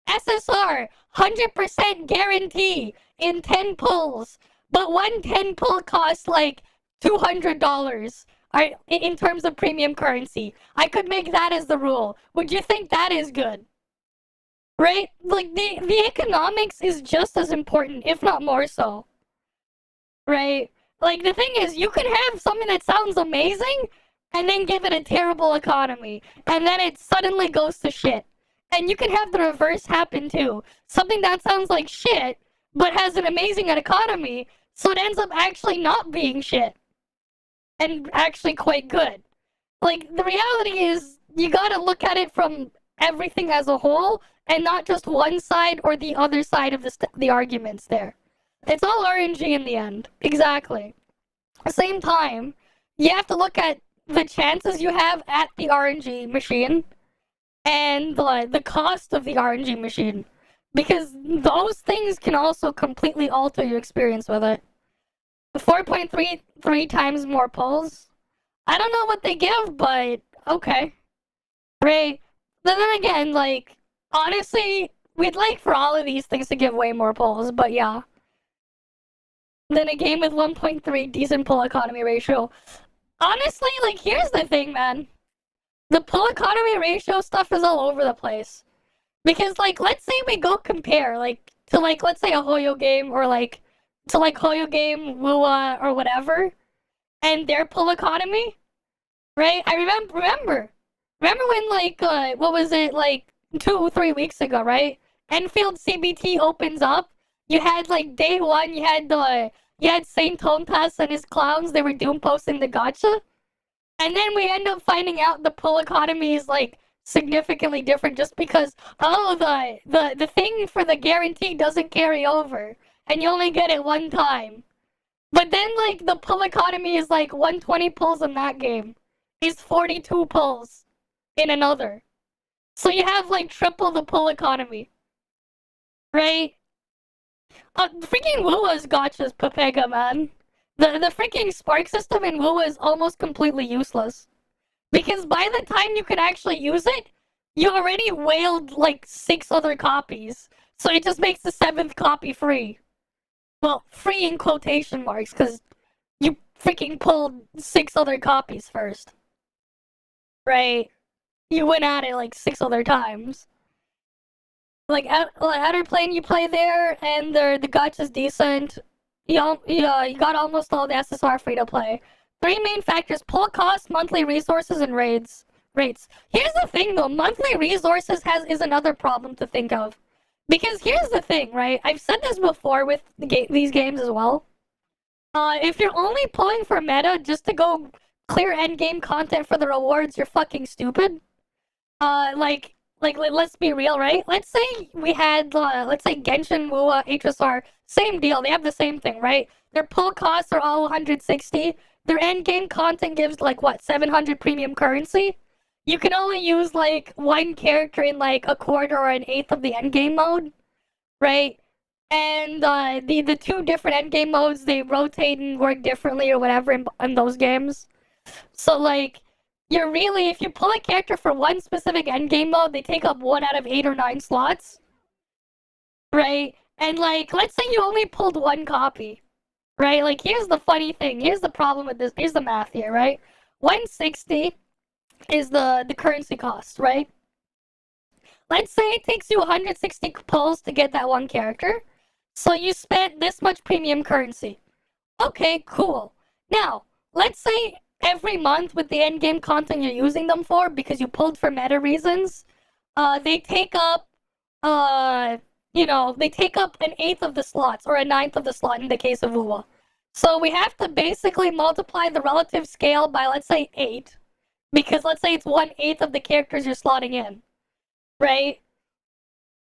SSR, 100% guarantee in 10 pulls, but one 10 pull costs, like, $200 in terms of premium currency. I could make that as the rule. Would you think that is good? Right? Like, the economics is just as important, if not more so. Right? Like, the thing is, you can have something that sounds amazing, and then give it a terrible economy, and then it suddenly goes to shit. And you can have the reverse happen too. Something that sounds like shit, but has an amazing economy, so it ends up actually not being shit. And actually quite good. Like, the reality is, you gotta look at it from everything as a whole, and not just one side or the other side of the arguments there. It's all RNG in the end. Exactly. At the same time, you have to look at the chances you have at the RNG machine and the cost of the RNG machine, because those things can also completely alter your experience with it. 4.33 times more pulls. I don't know what they give, but okay. Right? But then again, like, honestly, we'd like for all of these things to give way more pulls, but yeah. Then a game with 1.3 decent pull economy ratio. Honestly, like, here's the thing, man. The pull economy ratio stuff is all over the place. Because, like, let's say we go compare, like, to, like, let's say a Hoyo game, or, like, to, like, Hoyo game, Wua, or whatever, and their pull economy, right? I remember when, like, what was it, like, 2-3 weeks ago, right? Enfield CBT opens up, you had, like, day one, you had Saint Tontas and his clowns, they were doom posting the gacha. And then we end up finding out the pull economy is, like, significantly different just because, oh, the thing for the guarantee doesn't carry over. And you only get it one time. But then, like, the pull economy is, like, 120 pulls in that game. Is 42 pulls in another. So you have, like, triple the pull economy. Right? Freaking Wua's gotcha's Pepega, man. The freaking spark system in Wua is almost completely useless. Because by the time you can actually use it, you already whaled like 6 other copies. So it just makes the 7th copy free. Well, free in quotation marks, because you freaking pulled 6 other copies first. Right? You went at it like 6 other times. Like, outer plane you play there, and the gacha's decent. You got almost all the SSR free to play. 3 main factors: pull cost, monthly resources, and rates. Here's the thing though, monthly resources is another problem to think of. Because here's the thing, right? I've said this before with these games as well. If you're only pulling for meta just to go clear endgame content for the rewards, you're fucking stupid. Like, let's be real, right? Let's say we had, let's say Genshin, WoW, HSR, same deal. They have the same thing, right? Their pull costs are all 160. Their endgame content gives, like, what, 700 premium currency? You can only use, like, 1 character in, like, a quarter or an eighth of the endgame mode, right? And, the 2 different endgame modes, they rotate and work differently or whatever in those games. So, like, you're really, if you pull a character for 1 specific endgame mode, they take up 1 out of 8 or 9 slots. Right? And, like, let's say you only pulled 1 copy. Right? Like, here's the funny thing. Here's the problem with this. Here's the math here, right? 160 is the currency cost, right? Let's say it takes you 160 pulls to get that 1 character. So you spent this much premium currency. Okay, cool. Now, let's say every month with the endgame content you're using them for, because you pulled for meta reasons, they take up, they take up an eighth of the slots, or a ninth of the slot in the case of UWA. So we have to basically multiply the relative scale by, let's say, 8, because let's say it's 1/8 of the characters you're slotting in, right?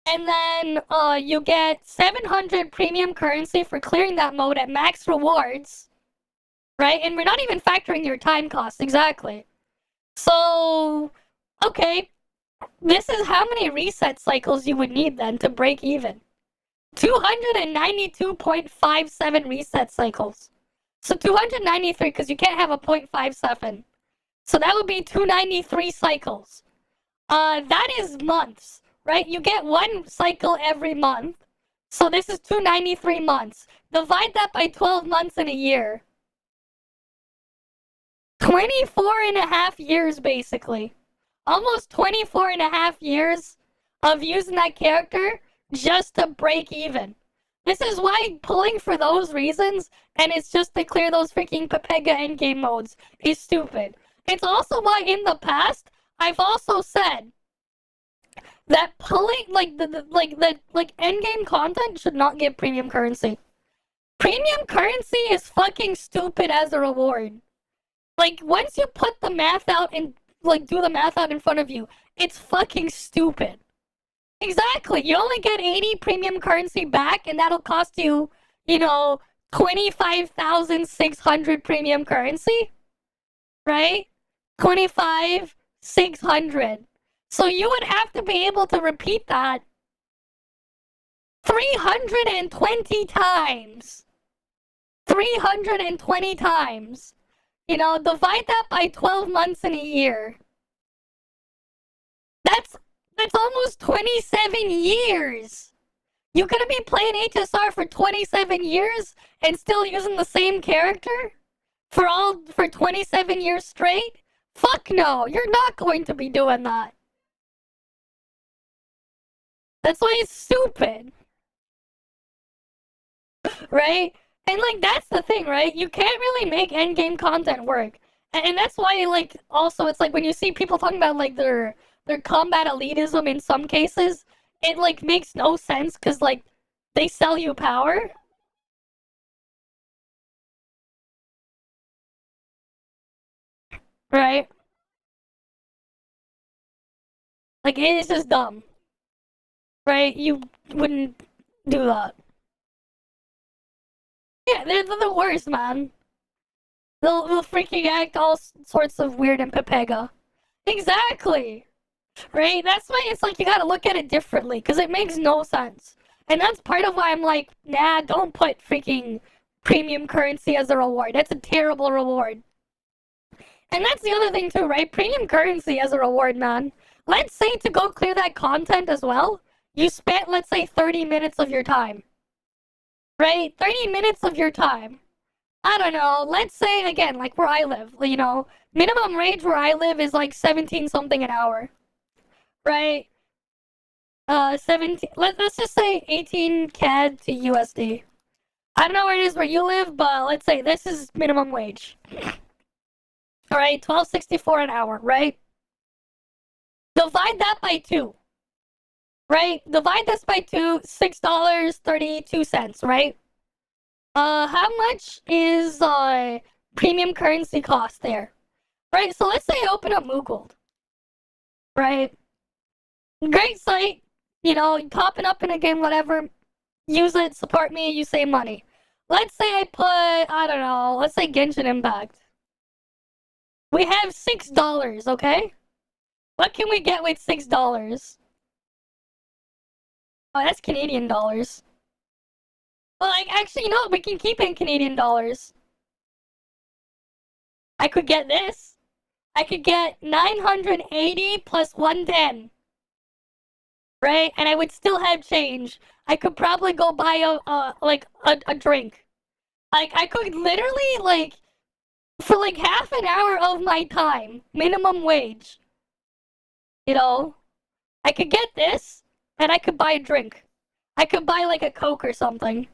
And then, you get 700 premium currency for clearing that mode at max rewards, right? And we're not even factoring your time cost, exactly. So, okay, this is how many reset cycles you would need then to break even. 292.57 reset cycles. So 293, because you can't have a 0.57. So that would be 293 cycles. That is months, right? You get 1 cycle every month. So this is 293 months. Divide that by 12 months in a year. 24 and a half years, basically. Almost 24 and a half years of using that character just to break even. This is why pulling for those reasons, and it's just to clear those freaking Pepega endgame modes, is stupid. It's also why in the past, I've also said that pulling, like, the endgame content should not get premium currency. Premium currency is fucking stupid as a reward. Like, once you put the math out and, like, do the math out in front of you, it's fucking stupid. Exactly. You only get 80 premium currency back, and that'll cost you, 25,600 premium currency. Right? 25,600. So you would have to be able to repeat that 320 times. 320 times. Divide that by 12 months in a year. That's almost 27 years. You gonna be playing HSR for 27 years and still using the same character? For 27 years straight? Fuck no, you're not going to be doing that. That's why it's stupid. Right? And, like, that's the thing, right? You can't really make endgame content work. And that's why, like, also, it's like when you see people talking about, like, their combat elitism in some cases, it, like, makes no sense, because, like, they sell you power. Right? Like, it is just dumb. Right? You wouldn't do that. Yeah, they're the worst, man. They'll freaking act all sorts of weird in Pepega. Exactly! Right? That's why it's like you gotta look at it differently, because it makes no sense. And that's part of why I'm like, nah, don't put freaking premium currency as a reward. That's a terrible reward. And that's the other thing too, right? Premium currency as a reward, man. Let's say to go clear that content as well, you spent, let's say, 30 minutes of your time. Right? 30 minutes of your time. I don't know, let's say again, like where I live, you know, minimum wage where I live is like 17 something an hour, right? 17, let's just say 18 CAD to USD. I don't know where it is where you live, but let's say this is minimum wage. All right, 12.64 an hour, right? Divide that by 2, right? Divide this by 2, $6.32, right? How much is premium currency cost there? Right, so let's say I open up moogold, right? Great site, you know, popping up in a game, whatever. Use it, support me, you save money. Let's say I put, I don't know, let's say Genshin Impact. We have $6, okay? What can we get with $6? Oh, that's Canadian dollars. Well, like, actually, you know what? We can keep in Canadian dollars. I could get this. I could get 980 plus 110. Right? And I would still have change. I could probably go buy a drink. Like, I could literally, like, for like half an hour of my time, minimum wage, you know, I could get this and I could buy a drink. I could buy like a Coke or something.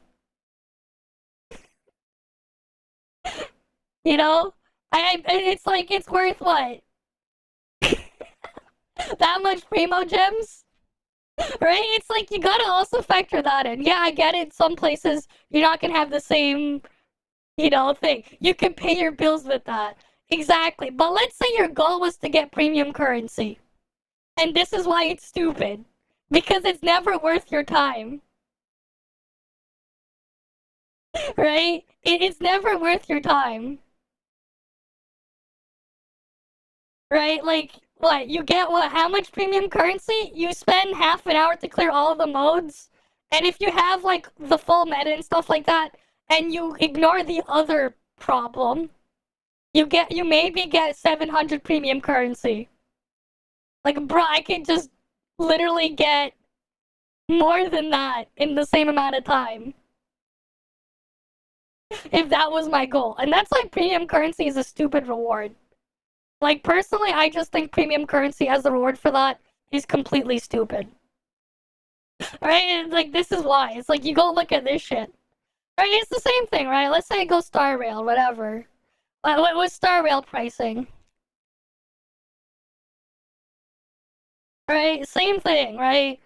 You know? It's like, it's worth what? That much primo gems? Right? It's like, you gotta also factor that in. Yeah, I get it. Some places, you're not gonna have the same, you know, thing. You can pay your bills with that. Exactly. But let's say your goal was to get premium currency. And this is why it's stupid. Because it's never worth your time. Right? It's never worth your time. Right? Like, what? You get what? How much premium currency? You spend half an hour to clear all of the modes. And if you have, like, the full meta and stuff like that, and you ignore the other problem, you maybe get 700 premium currency. Like, bro, I could just literally get more than that in the same amount of time. If that was my goal. And that's like premium currency is a stupid reward. Like, personally, I just think premium currency as the reward for that is completely stupid. Right? And, like, this is why. It's like, you go look at this shit. Right? It's the same thing, right? Let's say I go Star Rail, whatever. What was Star Rail pricing? Right? Same thing, right?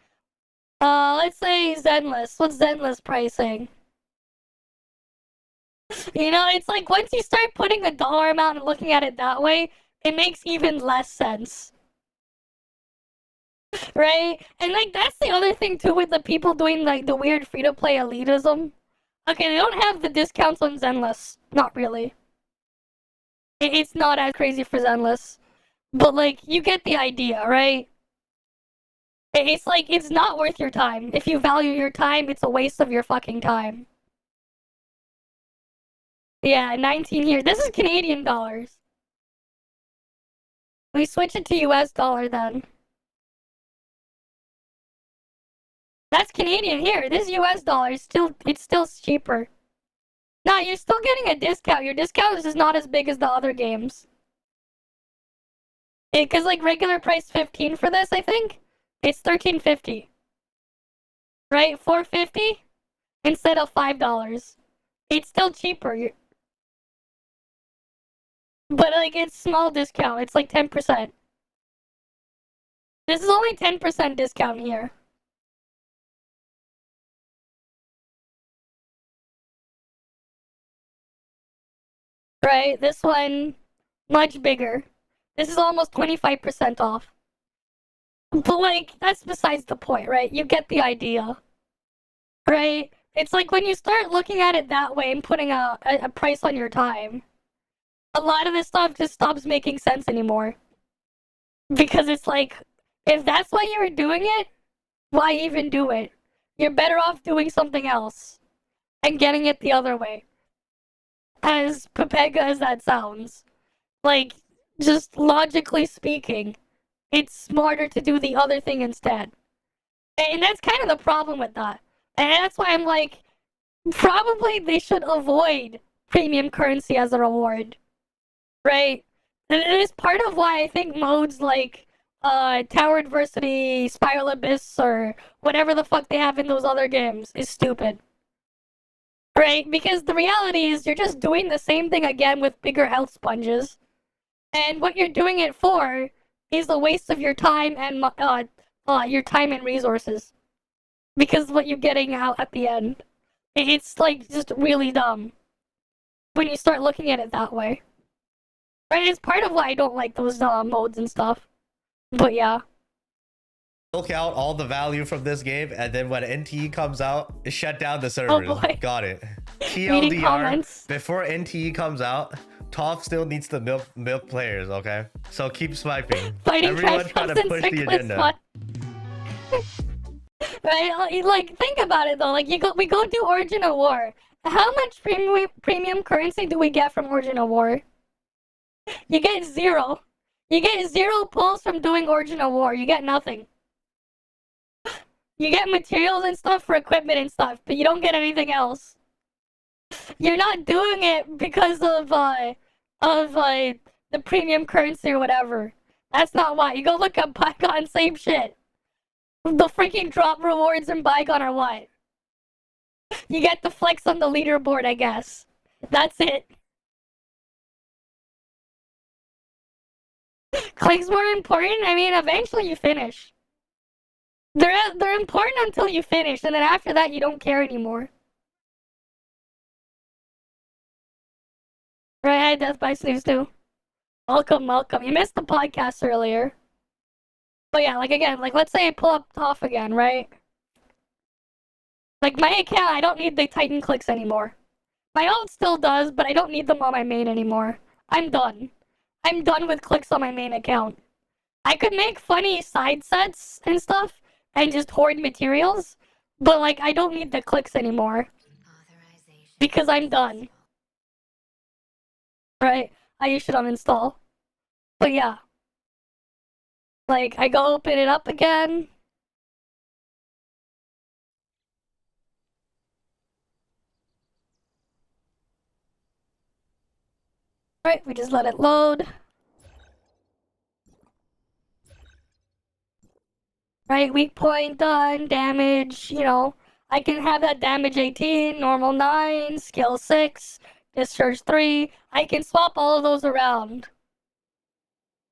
Let's say Zenless. What's Zenless pricing? You know, it's like once you start putting a dollar amount and looking at it that way, it makes even less sense. Right? And like that's the other thing too with the people doing like the weird free to play elitism. Okay, they don't have the discounts on Zenless. Not really. It's not as crazy for Zenless. But like you get the idea, right? It's like it's not worth your time. If you value your time, it's a waste of your fucking time. Yeah, 19 here. This is Canadian dollars. We switch it to US dollar then. That's Canadian here. This US dollar is it's still cheaper. Nah, you're still getting a discount. Your discount is just not as big as the other games. Cause like regular price 15 for this, I think. It's 13.50. Right? 4.50 instead of $5. It's still cheaper. But like it's small discount. It's like 10%. This is only 10% discount here. Right? This one much bigger. This is almost 25% off. But like that's besides the point, right? You get the idea. Right? It's like when you start looking at it that way and putting a price on your time, a lot of this stuff just stops making sense anymore. Because it's like, if that's why you were doing it, why even do it? You're better off doing something else and getting it the other way. As Pepega as that sounds. Like, just logically speaking, it's smarter to do the other thing instead. And that's kind of the problem with that. And that's why I'm like, probably they should avoid premium currency as a reward, right? And it is part of why I think modes like Tower Adversity, Spiral Abyss, or whatever the fuck they have in those other games is stupid. Right? Because the reality is you're just doing the same thing again with bigger health sponges. And what you're doing it for is a waste of your time and resources. Because what you're getting out at the end. It's like just really dumb when you start looking at it that way. Right? It's part of why I don't like those modes and stuff. But yeah. Look out all the value from this game, and then when NTE comes out, shut down the servers. Oh boy. Got it. Reading TLDR, comments. before NTE comes out, ToF still needs to milk players, okay? So keep swiping. Fighting Everyone trash trying to and push the Cyclist agenda. fun. Right? Like, think about it though. Like, we go do Origin of War. How much premium currency do we get from Origin of War? You get 0. You get 0 pulls from doing Origin of War. You get nothing. You get materials and stuff for equipment and stuff, but you don't get anything else. You're not doing it because of the premium currency or whatever. That's not why. You go look at Bygone, same shit. The freaking drop rewards in Bygone are what? You get to flex on the leaderboard, I guess. That's it. Clicks more important? I mean, eventually you finish. They're important until you finish, and then after that you don't care anymore. Right, hi, Death by Snooze too. Welcome. You missed the podcast earlier. But yeah, like again, like let's say I pull up ToF again, right? Like my account, I don't need the Titan clicks anymore. My alt still does, but I don't need them on my main anymore. I'm done. I'm done with clicks on my main account. I could make funny side sets and stuff and just hoard materials, but like I don't need the clicks anymore because I'm done. Right? I should uninstall. But yeah. Like I go open it up again. Right, we just let it load. Right, weak point done, damage, you know. I can have that damage 18, normal 9, skill 6, discharge 3. I can swap all of those around.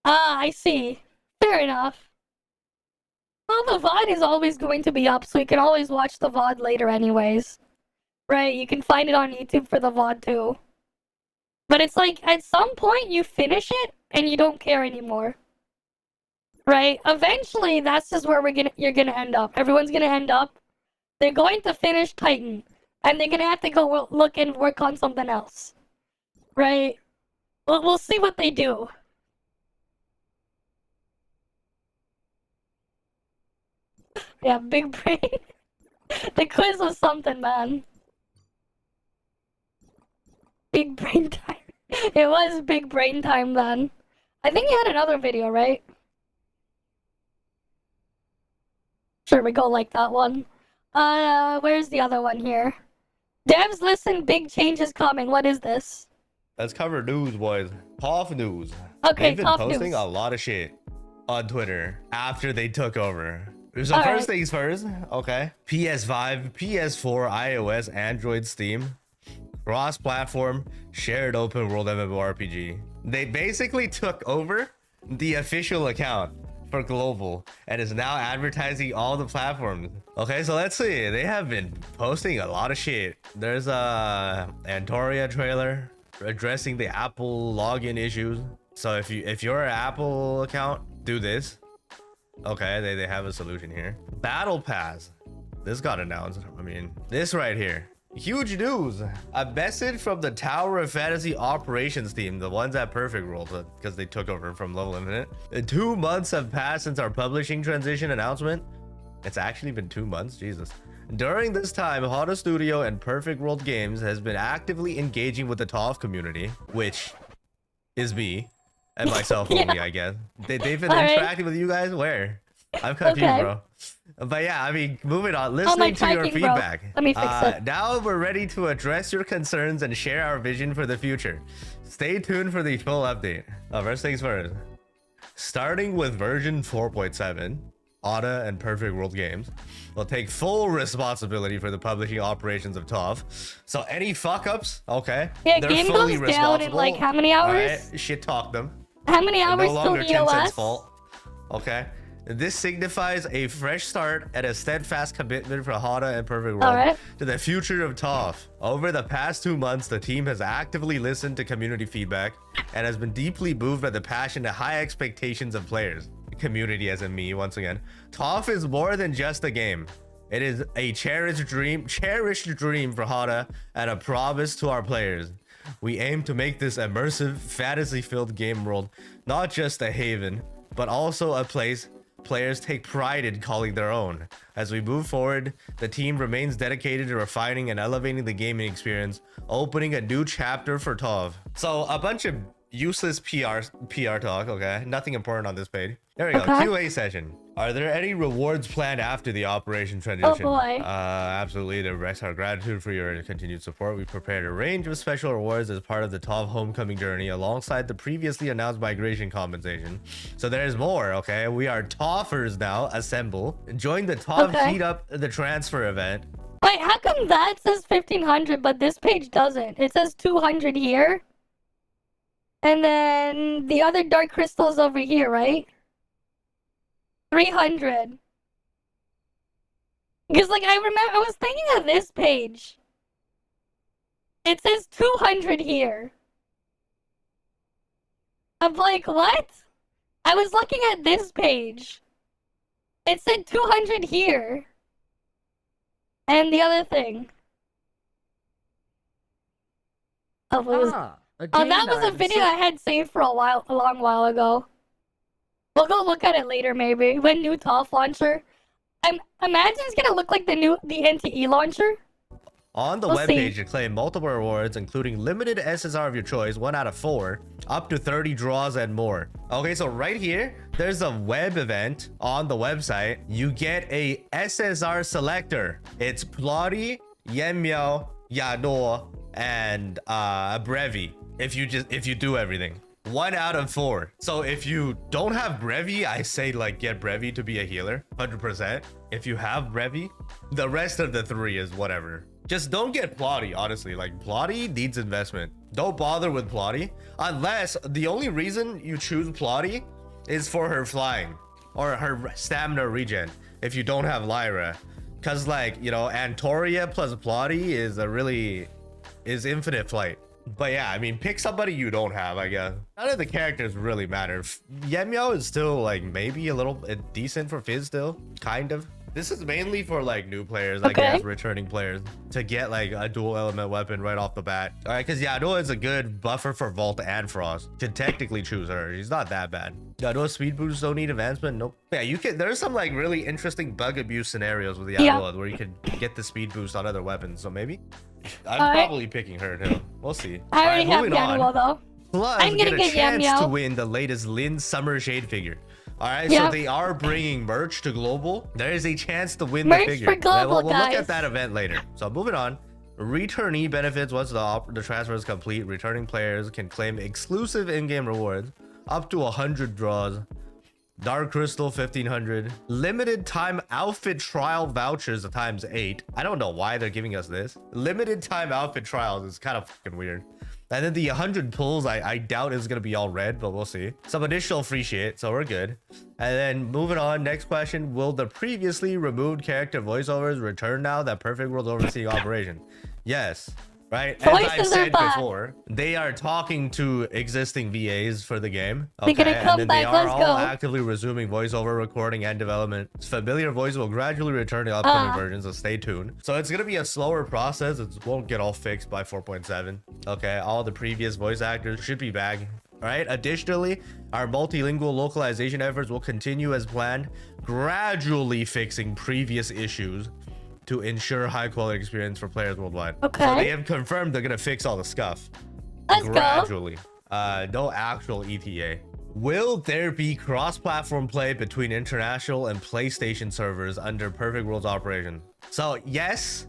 Ah, I see. Fair enough. Well, the VOD is always going to be up, so you can always watch the VOD later anyways. Right, you can find it on YouTube for the VOD too. But it's like, at some point you finish it, and you don't care anymore. Right? Eventually, that's just where you're gonna end up. Everyone's gonna end up. They're going to finish Titan, and they're gonna have to go look and work on something else. Right? We'll see what they do. Yeah, big brain. The quiz was something, man. Big brain time. It was big brain time then. I think you had another video, right? Sure, we go like that one. Where's the other one here? Devs, listen, big changes coming. What is this? Let's cover news, boys. ToF news. Okay, They've been ToF posting news. a lot of shit on Twitter after they took over. So All first right. things first, okay. PS5, PS4, iOS, Android, Steam, cross-platform, shared open world MMORPG. They basically took over the official account for global and is now advertising all the platforms. Okay, so let's see. They have been posting a lot of shit. There's a Antoria trailer addressing the Apple login issues. So if you're an Apple account, do this. Okay, they have a solution here. Battle Pass. This got announced. I mean, this right here. Huge news. A message from the Tower of Fantasy operations team, the ones at Perfect World, because they took over from Level Infinite. 2 months have passed since our publishing transition announcement. It's actually been 2 months, Jesus. During this time, Hana Studio and Perfect World Games has been actively engaging with the ToF community, which is me and myself only, I guess. They've been All right. interacting with you guys? Where? I'm confused, Okay. bro. But yeah, I mean, moving on. my Listening to your typing, bro. feedback. Let me fix it. Now we're ready to address your concerns and share our vision for the future. Stay tuned for the full update. First things first. Starting with version 4.7, Otta and Perfect World Games will take full responsibility for the publishing operations of ToF. So any fuck-ups, okay? Yeah, they're game fully goes down in like how many hours? Alright, shit talk them. How many No hours till longer the Tencent's OS? fault. Okay. This signifies a fresh start and a steadfast commitment for Hana and Perfect World Alright. to the future of ToF. Over the past 2 months, the team has actively listened to community feedback and has been deeply moved by the passion and high expectations of players. Community as in me, once again. ToF is more than just a game. It is a cherished dream for Hana and a promise to our players. We aim to make this immersive, fantasy-filled game world not just a haven, but also a place players take pride in calling their own. As we move forward, the team remains dedicated to refining and elevating the gaming experience, opening a new chapter for ToF. So a bunch of useless PR talk, okay? Nothing important on this page. There we go. Okay. QA session. Are there any rewards planned after the operation transition? Oh boy. Absolutely. To express our gratitude for your continued support, we prepared a range of special rewards as part of the ToF homecoming journey alongside the previously announced migration compensation. So there's more, okay? We are ToFers now. Assemble. Join the ToF Okay. Heat Up the Transfer event. Wait, how come that says 1500 but this page doesn't? It says 200 here. And then the other dark crystals over here, right? 300. Because like I remember I was thinking of this page. It says 200 here. I'm like, what? I was looking at this page. It said 200 here. And the other thing. Oh, it was, that was a video I had saved for a long while ago. We'll go look at it later, maybe. When new ToF launcher. I imagine it's gonna look like the NTE launcher. On the We'll webpage, see. you claim multiple rewards, including limited SSR of your choice, 1 out of 4, up to 30 draws and more. Okay, so right here, there's a web event on the website. You get a SSR selector. It's Plotty, Yenmiao, Yano, and Brevi. If you do everything. 1 out of 4. So if you don't have Brevi, I say like get Brevi to be a healer, 100%. If you have Brevi, the rest of the 3 is whatever. Just don't get Plotty, honestly. Like Plotty needs investment. Don't bother with Plotty unless the only reason you choose Plotty is for her flying or her stamina regen. If you don't have Lyra, because like, you know, Antoria plus Plotty is infinite flight. But yeah, I mean, pick somebody you don't have, I guess. None of the characters really matter. Yenmiao is still like maybe a little decent for Fizz still, kind of. This is mainly for like new players, I guess, returning players, to get like a dual element weapon right off the bat. All right, because Yano is a good buffer for Vault and Frost. Could technically choose her. She's not that bad. Yano speed boosts don't need advancement. Nope. Yeah, you can. There's some like really interesting bug abuse scenarios with Yano where you could get the speed boost on other weapons. So maybe I'm probably picking her too. We'll see. I already have Yano though. Plus, I'm gonna get a chance Yenmiao to win the latest Lin Summer Shade figure. All right, so they are bringing merch to global. There is a chance to win the figure. For global, we'll look guys. at that event later. So moving on. Returnee benefits once the transfer is complete. Returning players can claim exclusive in-game rewards up to 100 draws. Dark Crystal 1500. Limited time outfit trial vouchers times 8. I don't know why they're giving us this. Limited time outfit trials is kind of fucking weird. And then the 100 pulls, I doubt is going to be all red, but we'll see. Some additional free shit, so we're good. And then moving on, next question. Will the previously removed character voiceovers return now that Perfect World's overseeing operation? Yes. Right? As I've said before, they are talking to existing VAs for the game. Okay, and then they are all actively resuming voiceover recording and development. Familiar voice will gradually return to upcoming versions, so stay tuned. So it's gonna be a slower process. It won't get all fixed by 4.7. Okay, all the previous voice actors should be back. All right, additionally, our multilingual localization efforts will continue as planned, gradually fixing previous issues to ensure high quality experience for players worldwide. Okay. So they have confirmed they're gonna fix all the scuff. Let's gradually. No actual ETA. Will there be cross-platform play between international and PlayStation servers under Perfect World's operation? So yes.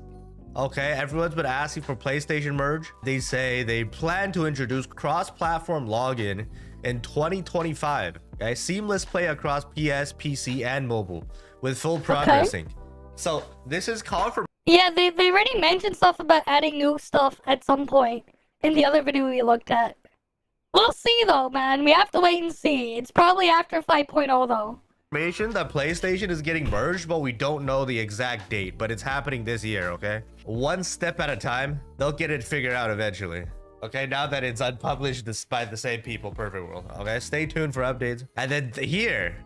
Okay, everyone's been asking for PlayStation merge. They say they plan to introduce cross-platform login in 2025. Okay, seamless play across PS, PC, and mobile with full progress sync. So this is confirmation. Yeah, they already mentioned stuff about adding new stuff at some point in the other video we looked at. We'll see though, man. We have to wait and see. It's probably after 5.0 though. That PlayStation is getting merged, but we don't know the exact date, but it's happening this year. Okay, one step at a time. They'll get it figured out eventually. Okay, now that it's unpublished by the same people, Perfect World. Okay, stay tuned for updates. And then here,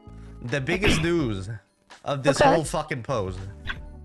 the biggest news of this whole fucking post.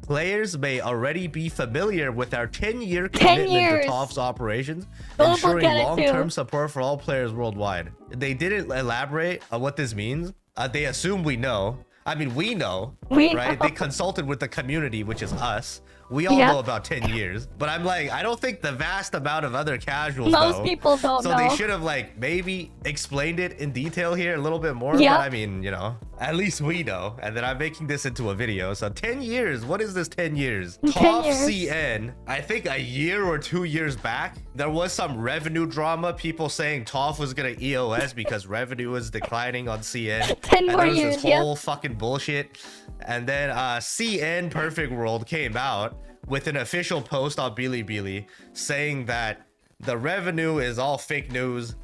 Players may already be familiar with our 10-year commitment to ToF's operations, ensuring long-term support for all players worldwide. They didn't elaborate on what this means. They assume we know. I mean, we know, right? They consulted with the community, which is us. We all know about 10 years, but I'm like, I don't think the vast amount of other casuals Most people don't know. So they should have like maybe explained it in detail here a little bit more. But I mean, you know, at least we know. And then I'm making this into a video. So 10 years, what is this 10 years? ToFCN, I think a year or 2 years back, there was some revenue drama. People saying ToF was gonna EOS because revenue was declining on CN. 10 more years, this whole fucking bullshit. And then CN Perfect World came out with an official post on Bilibili saying that the revenue is all fake news.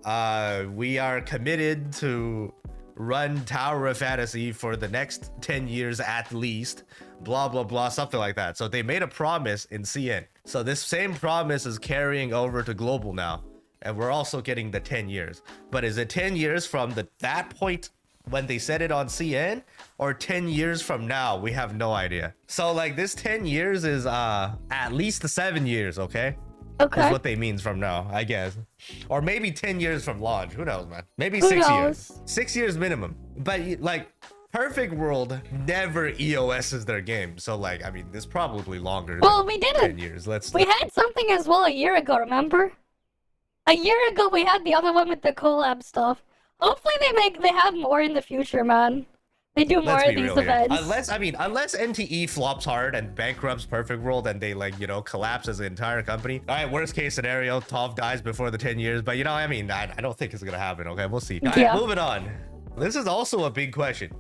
We are committed to run Tower of Fantasy for the next 10 years at least, blah blah blah, something like that. So they made a promise in CN. So this same promise is carrying over to global now, and we're also getting the 10 years. But is it 10 years from that point when they said it on CN, or 10 years from now? We have no idea. So like this 10 years is at least 7 years, okay? Is what they means from now, I guess. Or maybe 10 years from launch. Who knows, man? Maybe 6 years. 6 years minimum. But like Perfect World never EOS's their game. So like, I mean, this probably longer than we did 10 years. We had something as well a year ago, remember? A year ago we had the other one with the collab stuff. Hopefully they have more in the future, man. They do more of these events. Unless NTE flops hard and bankrupts Perfect World and they like, you know, collapse as an entire company. All right, worst case scenario, ToF dies before the 10 years. But you know, I mean, I don't think it's gonna happen. Okay, we'll see. All right, moving on. This is also a big question.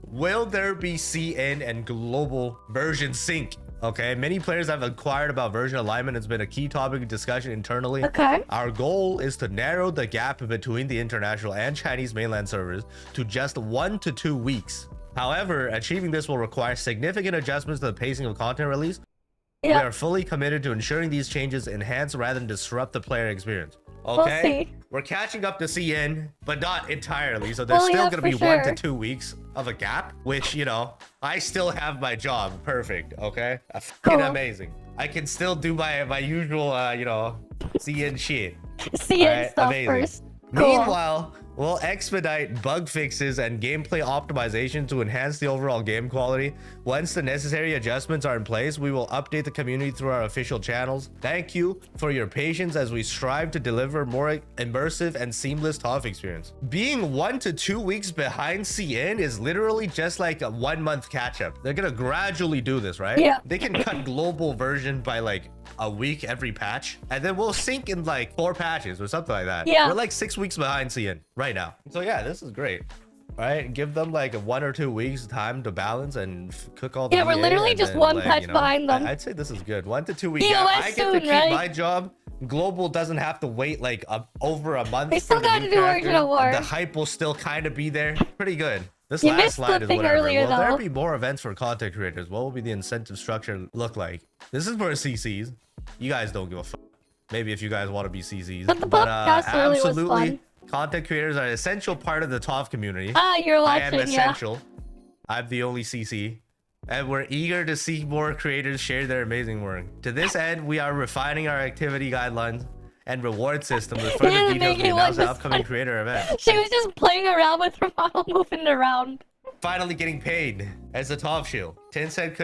Will there be CN and global version sync? Okay, many players have inquired about version alignment. It's been a key topic of discussion internally. Our goal is to narrow the gap between the international and Chinese mainland servers to just 1 to 2 weeks. However, achieving this will require significant adjustments to the pacing of content release. We are fully committed to ensuring these changes enhance rather than disrupt the player experience. Okay, we're catching up to CN, but not entirely. So there's still gonna be 1 to 2 weeks of a gap, which, you know, I still have my job perfect. Okay, fucking amazing. I can still do my usual, you know, CN shit. CN stuff first. Meanwhile, we'll expedite bug fixes and gameplay optimization to enhance the overall game quality. Once the necessary adjustments are in place, we will update the community through our official channels. Thank you for your patience as we strive to deliver more immersive and seamless ToF experience. Being 1 to 2 weeks behind CN is literally just like a 1 month catch up. They're gonna gradually do this, right? Yeah. They can cut global version by like a week every patch, and then we'll sync in like 4 patches or something like that. We're like 6 weeks behind CN right now. So yeah, this is great. All right, give them like 1 or 2 weeks time to balance and cook all the we're literally just then, 1 patch behind them. I'd say this is good. 1 to 2 weeks. I get to keep my job. Global doesn't have to wait like over a month. They still got to do original war. The hype will still kind of be there. Pretty good. This last slide is whatever. Will there be more events for content creators? What will be the incentive structure look like? This is for CCs. You guys don't give a fuck. Maybe if you guys want to be CCs. But absolutely, content creators are an essential part of the ToF community. You're watching, I am essential. I'm the only CC. And we're eager to see more creators share their amazing work. To this end, we are refining our activity guidelines and reward system with further details we announce the upcoming creator event. She was just playing around with her model, moving around. Finally getting paid as a ToF shield. 10 cent.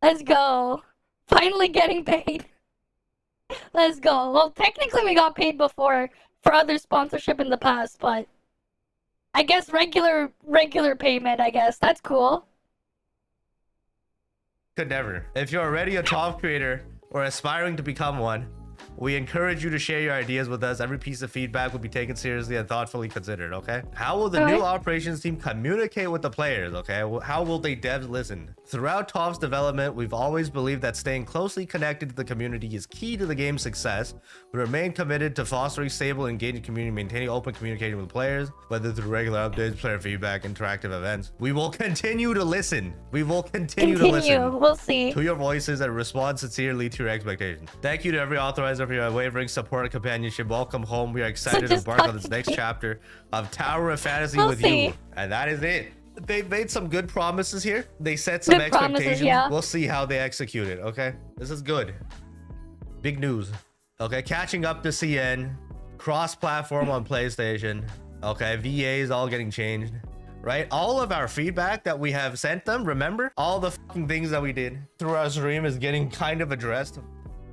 Let's go. Finally getting paid. Let's go. Well, technically we got paid before for other sponsorship in the past, but I guess regular payment, I guess. That's cool. Could never. If you're already a top creator or aspiring to become one, we encourage you to share your ideas with us. Every piece of feedback will be taken seriously and thoughtfully considered, okay? How will the new operations team communicate with the players, okay? How will they devs listen? Throughout ToF's development, we've always believed that staying closely connected to the community is key to the game's success. We remain committed to fostering stable, engaging community, maintaining open communication with players, whether through regular updates, player feedback, interactive events. We will continue to listen. We will continue to listen. We'll see. To your voices and respond sincerely to your expectations. Thank you to every authorizer for your unwavering support and companionship. Welcome home. We are excited to embark on this next chapter of Tower of Fantasy with you. And that is it. They've made some good promises here. They set some expectations. We'll see how they execute it, okay? This is good. Big news. Okay, catching up to CN. Cross-platform on PlayStation. Okay, VA is all getting changed. Right, all of our feedback that we have sent them, remember, all the fucking things that we did through our stream is getting kind of addressed.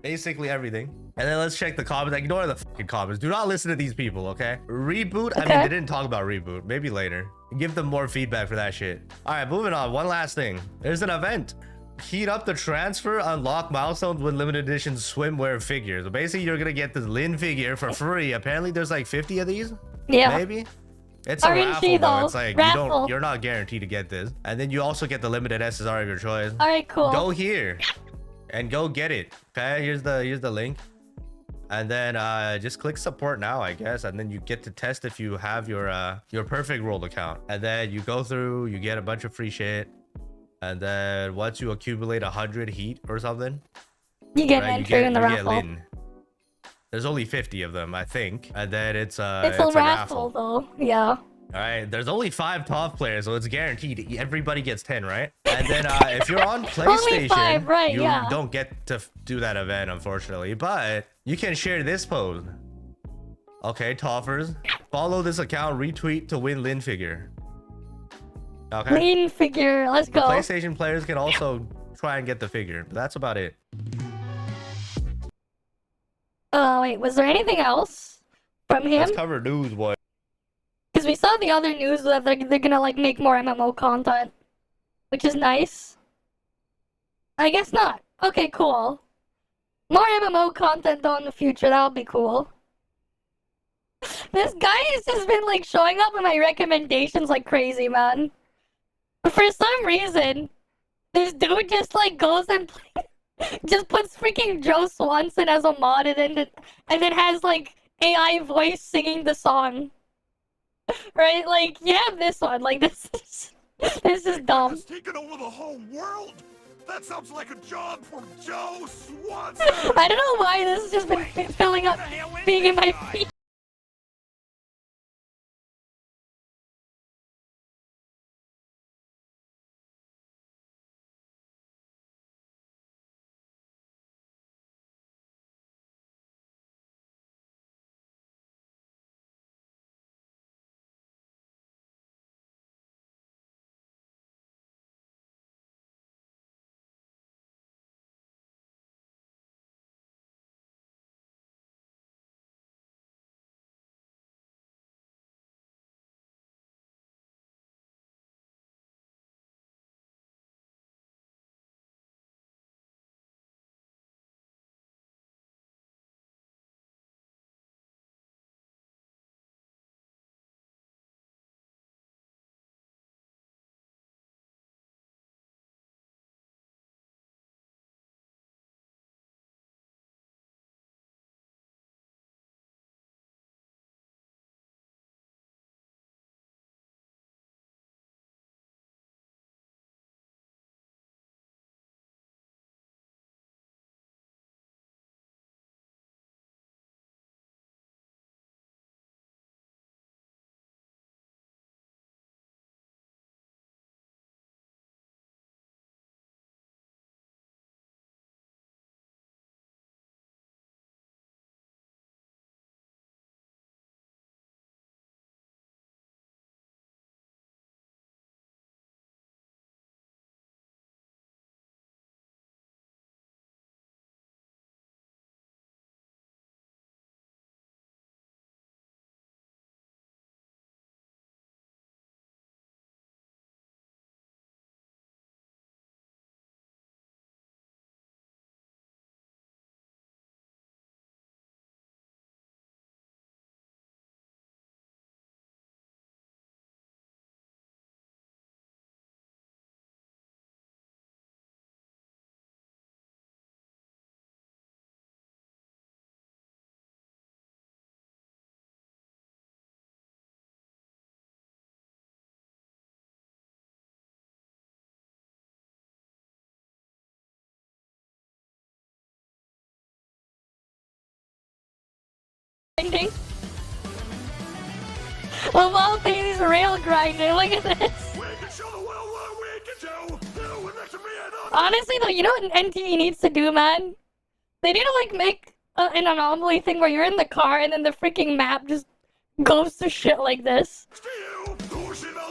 Basically everything. And then let's check the comments. Ignore the fucking comments. Do not listen to these people, okay? Reboot. I mean, they didn't talk about reboot. Maybe later. Give them more feedback for that shit. All right, moving on. One last thing. There's an event. Heat up the transfer, unlock milestones with limited edition swimwear figures. So basically, you're gonna get this Lin figure for free. Apparently, there's like 50 of these. Yeah. Maybe. It's a raffle though. It's like you're not guaranteed to get this. And then you also get the limited SSR of your choice. All right, cool. Go here and go get it. Okay, here's the link. And then just click support now, I guess. And then you get to test if you have your perfect world account. And then you go through, you get a bunch of free shit. And then once you accumulate 100 heat or something, you get an entry in the raffle. There's only 50 of them, I think. And then it's a raffle though. Yeah. All right, there's only 5 top players, so it's guaranteed everybody gets 10, right? And then if you're on PlayStation, you don't get to do that event, unfortunately, but you can share this post. Okay, Toffers, follow this account, retweet to win Lin figure. Okay. Lin figure, let's go. PlayStation players can also try and get the figure, but that's about it. Wait, was there anything else from him? Let's cover news, boy. Because we saw the other news that they're gonna like make more MMO content, which is nice. I guess not. Okay, cool. More MMO content though in the future, that'll be cool. This guy has just been like showing up in my recommendations like crazy, man. But for some reason, this dude just like goes and just puts freaking Joe Swanson as a mod and then has like AI voice singing the song. Right? Like, you have this one. Like, this is dumb. It's taking over the whole world. That sounds like a job for Joe Swanson. I don't know why this has just been filling up, being in my feed. grinding. Of all things, rail grinding. Look at this. We can show the world what we can do. Do it next to me and Honestly, though, you know what an NTE needs to do, man? They need to, like, make an anomaly thing where you're in the car and then the freaking map just goes to shit like this. next to you. Who should know?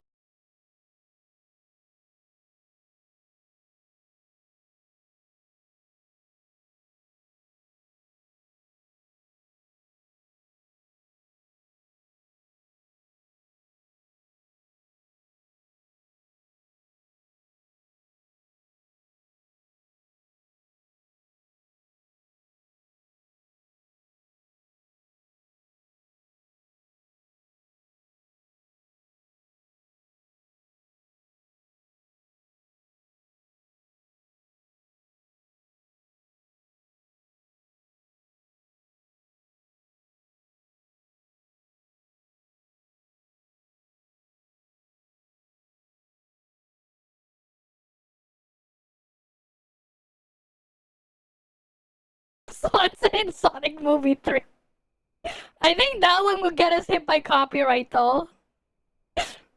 Swanson in Sonic Movie 3. I think that one would get us hit by copyright, though.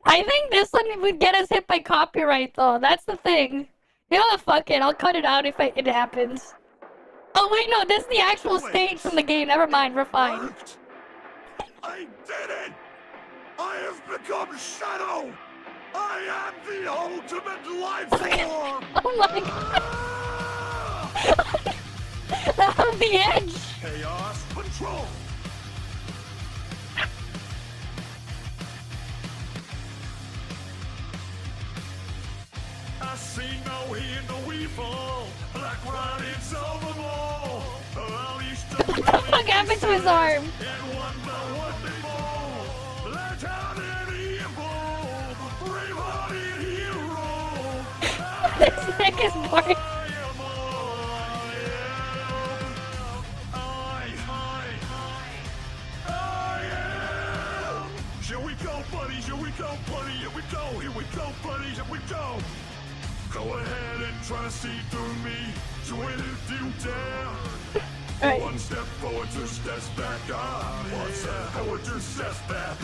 I think this one would get us hit by copyright, though. That's the thing. You know what? Fuck it. I'll cut it out if it happens. Oh, wait, no. This is the actual stage from the game. Never mind. We're fine. Worked. I did it! I have become Shadow! I am the ultimate life form! Oh my god. Ah! On the edge. Chaos control! I see no hear no evil, black riding's over more. What the fuck happened to his arm? And one by one they fall. Let out an evil, brave-hearted hero. His neck is boring. Here we go, buddy, here we go, buddy, here we go, buddy, here we go. Go ahead and try to see through me. Do it if you dare. Right. One step forward, two steps back. One step forward, two steps back.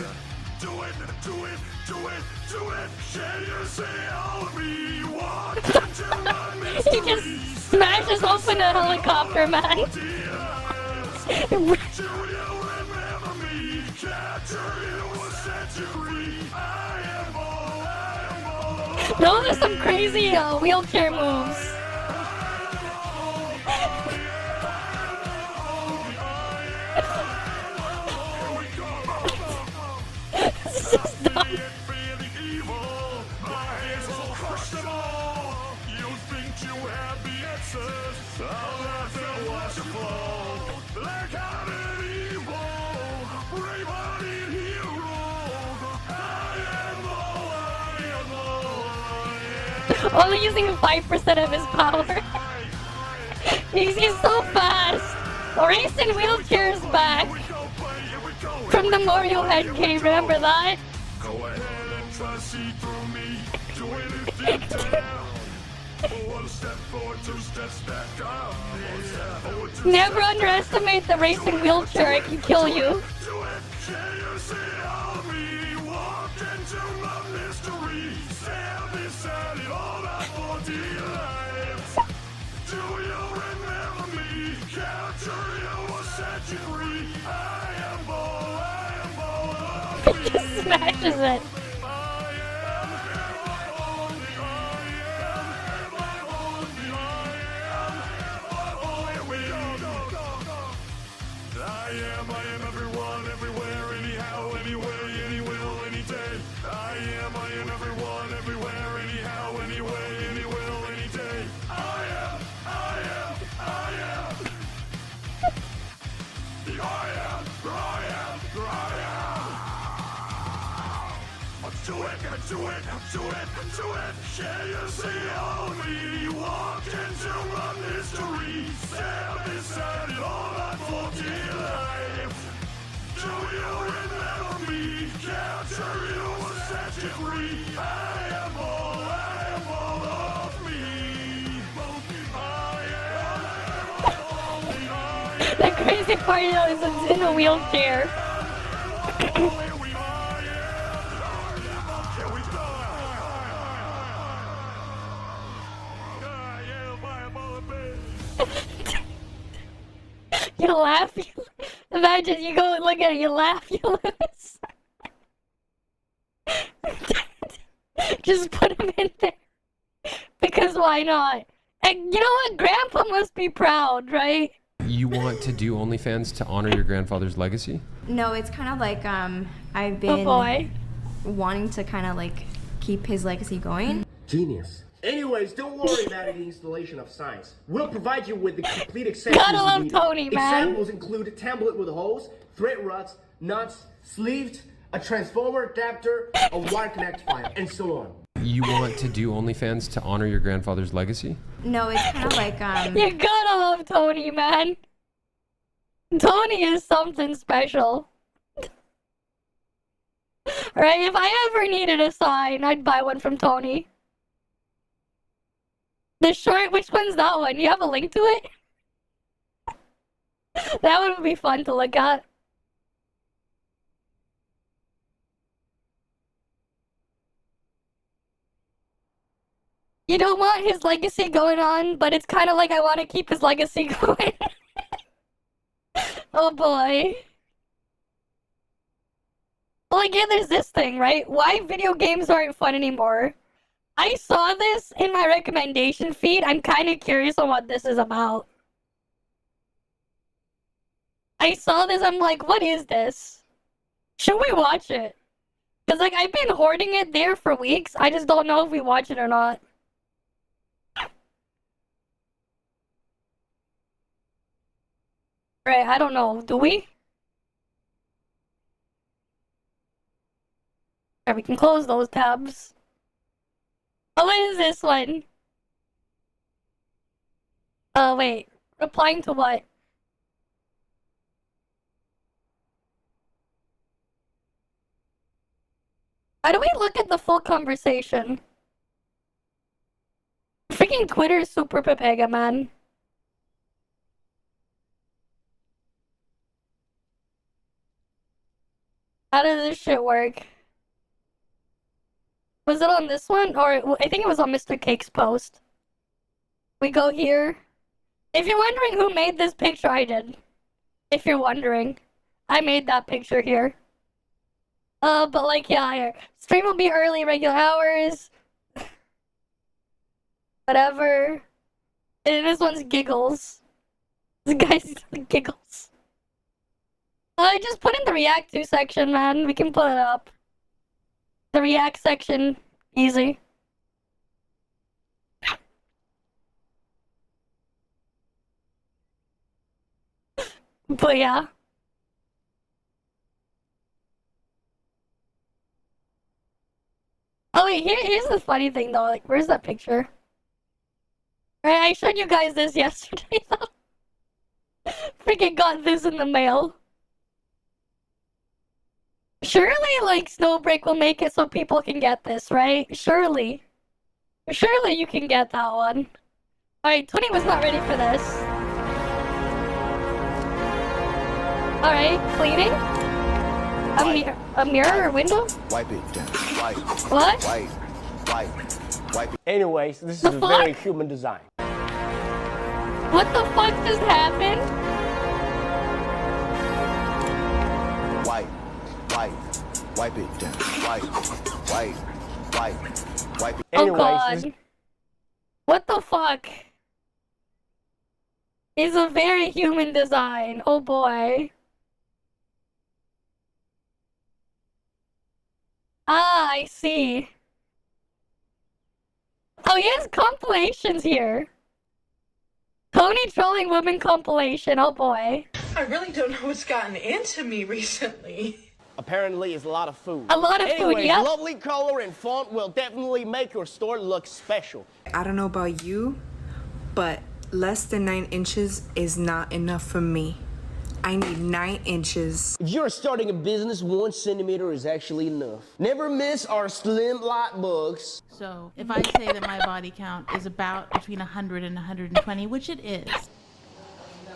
Do it, do it, do it, do it. Can you see all of me? Walk into my mystery. He just smashes open a helicopter, man. Do you remember me? Capture you a century. I am all. Those are some crazy wheelchair moves. This is dumb. Only using 5% of his power. He's so fast. Racing wheelchairs back from the Mario head game. Remember that? Go ahead and try to see through me. Do it if you dare. One step forward, two steps back. One step forward, two Never steps underestimate the racing wheelchair. It can kill you. Do it. Can you see all me? Walk into my mystery. Stand beside it all my 40 lives. Do you remember me? Capture you a century. I am all of me. Just smashes it. I am everyone, everywhere, anyhow, anyway, anywhere, any day. I am everyone, everywhere, anyhow, anyway, anywhere, any day. I am. I'm do it. Can you see all me? Walk into my mystery. Stand beside it all my 40 life. Do you remember me? Capture you a century. I am all of me. The crazy part is it's in a wheelchair. You laugh, imagine you go and look at it, you laugh, you lose. Just put him in there. Because why not? And you know what? Grandpa must be proud, right? You want to do OnlyFans to honor your grandfather's legacy? No, it's kind of like I've been wanting to kind of like keep his legacy going. Genius. Anyways, don't worry about the installation of signs. We'll provide you with the complete accessories. Gotta love Tony, man. Examples include a template with hose, thread rods, nuts, sleeved, a transformer adapter, a wire connect file, and so on. You want to do OnlyFans to honor your grandfather's legacy? No, it's kind of like You gotta love Tony, man. Tony is something special. Right? If I ever needed a sign, I'd buy one from Tony. The short, which one's that one? You have a link to it? That one would be fun to look at. You don't want his legacy going on, but it's kind of like I want to keep his legacy going. Oh boy. Well, again, there's this thing, right? Why video games aren't fun anymore. I saw this in my recommendation feed. I'm kind of curious on what this is about. I saw this, I'm like, what is this? Should we watch it? Because, like, I've been hoarding it there for weeks. I just don't know if we watch it or not. Right, I don't know. Do we? Alright, we can close those tabs. Oh, what is this one? Oh, wait. Replying to what? How do we look at the full conversation? Freaking Twitter is super papega, man. How does this shit work? Was it on this one? Or I think it was on Mr. Cake's post. We go here. If you're wondering who made this picture, I did. If you're wondering. I made that picture here. But like, yeah, stream will be early, regular hours. Whatever. And this one's giggles. This guy's giggles. I just put in the react to section, man. We can put it up. The react section, easy. But yeah. Oh wait, here's the funny thing though. Like, where's that picture? Right, I showed you guys this yesterday though. Freaking got this in the mail. Surely, like, Snowbreak will make it so people can get this, right? Surely. Surely you can get that one. Alright, Tony was not ready for this. Alright, cleaning? A mirror or window? Wipe it down. Wipe. What? Wipe it. Anyways, this is The a very fuck? human design. What the fuck just happened? Wipe it down. Wipe it. Oh Anyways, god. What the fuck? It's a very human design. Oh boy. Ah, I see. Oh, he has compilations here. Tony trolling women compilation. Oh boy. I really don't know what's gotten into me recently. Apparently, it's a lot of food. A lot of food, Anyways, yep. lovely color and font will definitely make your store look special. I don't know about you, but less than 9 inches is not enough for me. I need 9 inches. If you're starting a business, 1 centimeter is actually enough. Never miss our slim light books. So if I say that my body count is about between 100 and 120, which it is,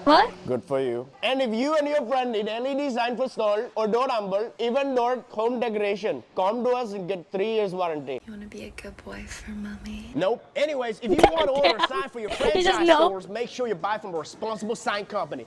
What? Good for you. And if you and your friend need any design for store or door number, even door home decoration, come to us and get 3 years warranty. You wanna be a good boy for mommy? Nope. Anyways, if you want to order a sign for your franchise stores, make sure you buy from a responsible sign company.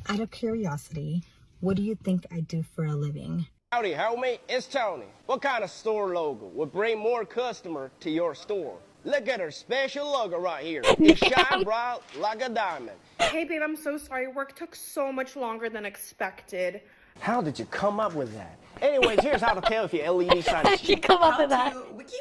Out of curiosity, what do you think I do for a living? Howdy, homie. It's Tony. What kind of store logo would bring more customer to your store? Look at our special logo right here. It shines bright like a diamond. Hey babe, I'm so sorry. Work took so much longer than expected. How did you come up with that? Anyways, here's how to tell if your LED sign How'd is you cheap. come up with that? Wiki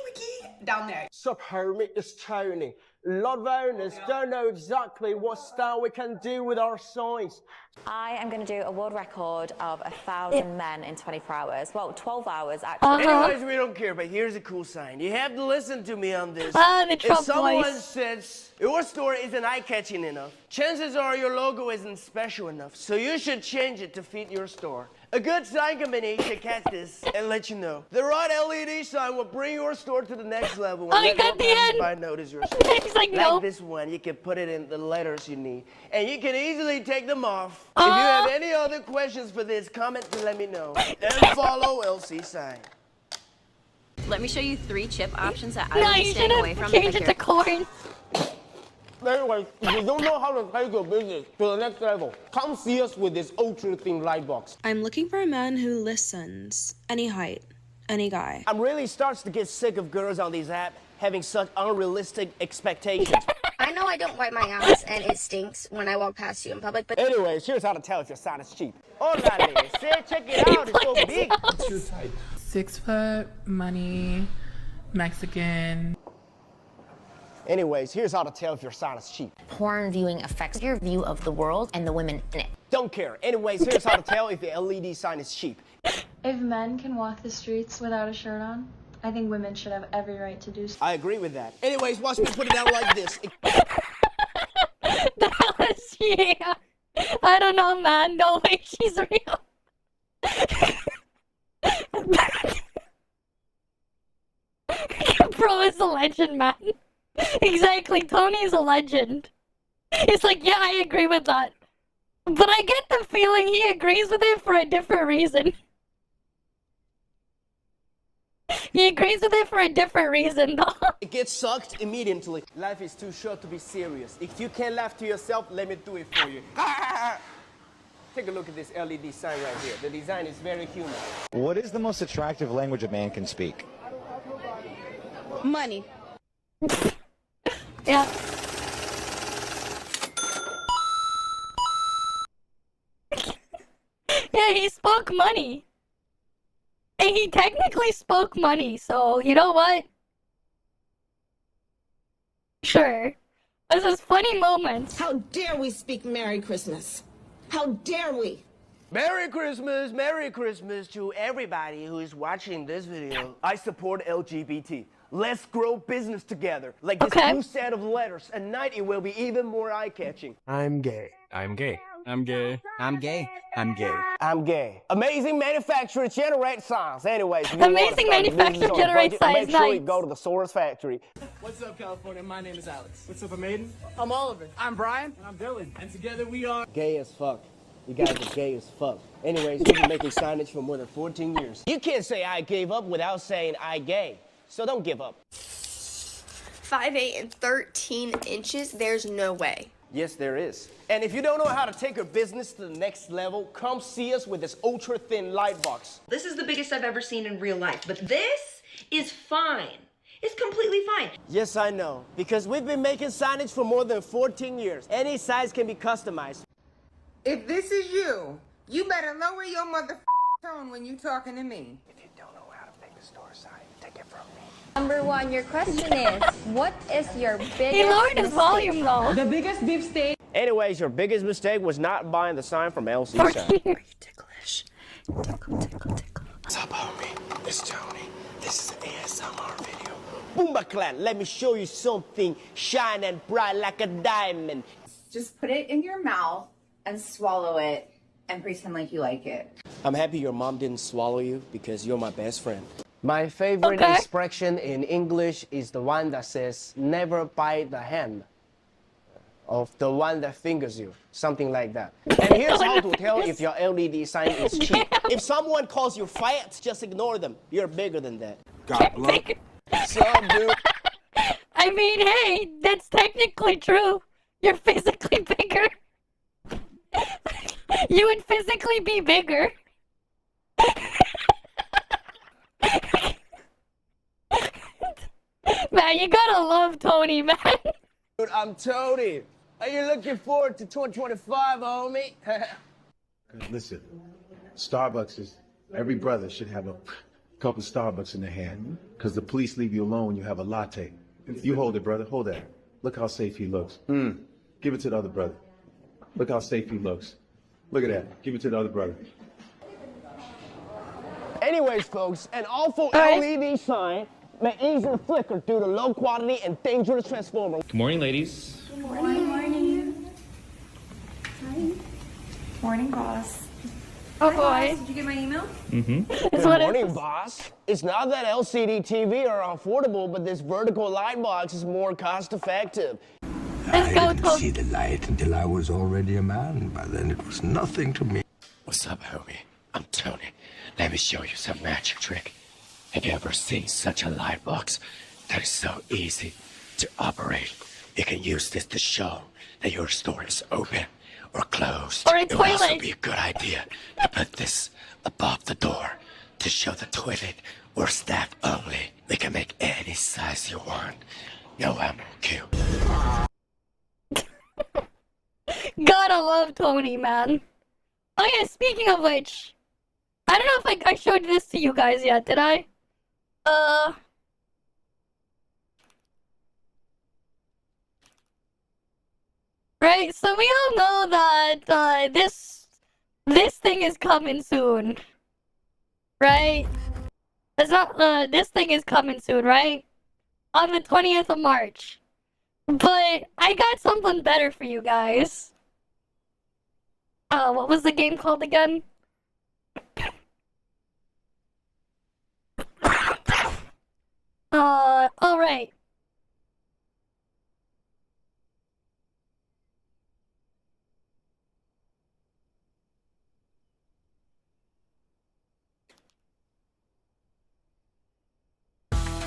down there. Sup, homie, it's Tony. A lot of owners don't know exactly what style we can do with our signs. I am going to do a world record of 1,000 men in 24 hours. Well, 12 hours, actually. Anyways, we don't care, but here's a cool sign. You have to listen to me on this. The Trump if someone voice. says your store isn't eye-catching enough, chances are your logo isn't special enough, so you should change it to fit your store. A good sign company should catch this and let you know. The right LED sign will bring your store to the next level and let more passersby notice your store. He's like, nope. This one, you can put it in the letters you need, and you can easily take them off. If you have any other questions for this, comment and let me know. And follow LC sign. Let me show you 3 chip options that I No, would be you staying away should from. have changed it to corn. Anyway, if you don't know how to take your business to the next level, come see us with this ultra-thin light box. I'm looking for a man who listens. Any height, any guy. I'm really starts to get sick of girls on these apps having such unrealistic expectations. I know I don't wipe my ass and it stinks when I walk past you in public, but anyways, here's how to tell if your sign is cheap. Alright, check it out, it's so big. True type. 6 foot, money, Mexican. Anyways, here's how to tell if your sign is cheap. Porn viewing affects your view of the world and the women in it. Don't care. Anyways, here's how to tell if the LED sign is cheap. If men can walk the streets without a shirt on, I think women should have every right to do so. I agree with that. Anyways, watch me put it out like this. That was, yeah. I don't know, man. No way she's real. Bro is a legend, man. Exactly, Tony's a legend. He's like, yeah, I agree with that. But I get the feeling he agrees with it for a different reason. He agrees with it for a different reason, though. It gets sucked immediately. Life is too short to be serious. If you can't laugh to yourself, let me do it for you. Take a look at this LED sign right here. The design is very human. What is the most attractive language a man can speak? Money. Yeah. Yeah, he spoke money. And he technically spoke money, so you know what? Sure. This is funny moments. How dare we speak Merry Christmas? How dare we? Merry Christmas to everybody who is watching this video. I support LGBT. Let's grow business together. Like this new set of letters. At night it will be even more eye-catching. I'm gay. I'm gay. I'm gay. I'm gay. I'm gay. I'm gay. Amazing manufacturer generates signs. Anyways, amazing manufacturer generates signs. Make sure you go to the Source Factory. What's up, California? My name is Alex. What's up, I'm Aiden. I'm Oliver. I'm Brian. And I'm Dylan. And together we are gay as fuck. You guys are gay as fuck. Anyways, we've been making signage for more than 14 years. You can't say I gave up without saying I gay. So don't give up. 5'8" and 13 inches, there's no way. Yes, there is. And if you don't know how to take your business to the next level, come see us with this ultra-thin light box. This is the biggest I've ever seen in real life, but this is fine. It's completely fine. Yes, I know. Because we've been making signage for more than 14 years. Any size can be customized. If this is you, you better lower your tone when you talking to me. If you don't know how to make the store sign, take it from me. Number 1, your question is, what is your biggest He lowered his volume, though. The biggest beef steak. Anyways, your biggest mistake was not buying the sign from LC Sign. Ticklish. Tickle, tickle, tickle. What's up, homie? It's Tony. This is an ASMR video. Boomba let me show you something shine and bright like a diamond. Just put it in your mouth and swallow it and pretend like you like it. I'm happy your mom didn't swallow you because you're my best friend. My favorite expression in English is the one that says, never bite the hand. of the one that fingers you, something like that. And here's how to tell if your LED sign is cheap. If someone calls you fat, just ignore them. You're bigger than that. Got blood. What's up, dude? I mean, hey, that's technically true. You're physically bigger. You would physically be bigger. Man, you gotta love Tony, man. Dude, I'm Tony. Are you looking forward to 2025, homie? Listen, Starbucks is, every brother should have a cup of Starbucks in their hand, because the police leave you alone when you have a latte. You hold it, brother, hold that. Look how safe he looks. Give it to the other brother. Look how safe he looks. Look at that. Give it to the other brother. Anyways, folks, an awful LED sign may easily flicker due to low quality and dangerous transformer. Good morning, ladies. Good morning. Morning. Hi. Morning, boss. Oh Hi, boy. boss. Did you get my email? Good morning, boss. It's not that LCD TV are affordable, but this vertical light box is more cost-effective. Let's go, I didn't see the light until I was already a man. By then it was nothing to me. What's up, homie? I'm Tony. Let me show you some magic trick. Have you ever seen such a light box that is so easy to operate? You can use this to show that your store is open or closed. Or a It would also toilet. be a good idea to put this above the door to show the toilet or staff only. They can make any size you want. No ammo queue. Gotta love Tony, man. Oh yeah, speaking of which, I don't know if I showed this to you guys yet, did I? Right, so we all know that, this thing is coming soon. Right? It's not, this thing is coming soon, right? On the 20th of March. But I got something better for you guys. What was the game called again? Alright.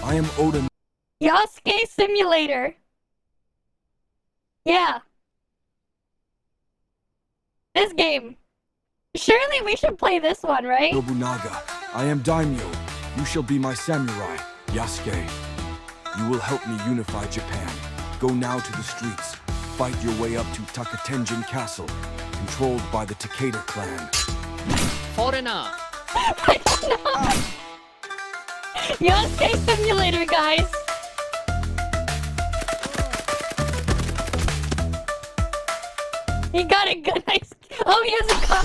I am Odin. Yasuke Simulator. Yeah. This game. Surely we should play this one, right? Nobunaga. I am Daimyo. You shall be my samurai, Yasuke. You will help me unify Japan. Go now to the streets. Fight your way up to Takatenjin Castle, controlled by the Takeda clan. Foreigner. Yasuke Simulator, guys. He got a good nice. Oh, he has a car.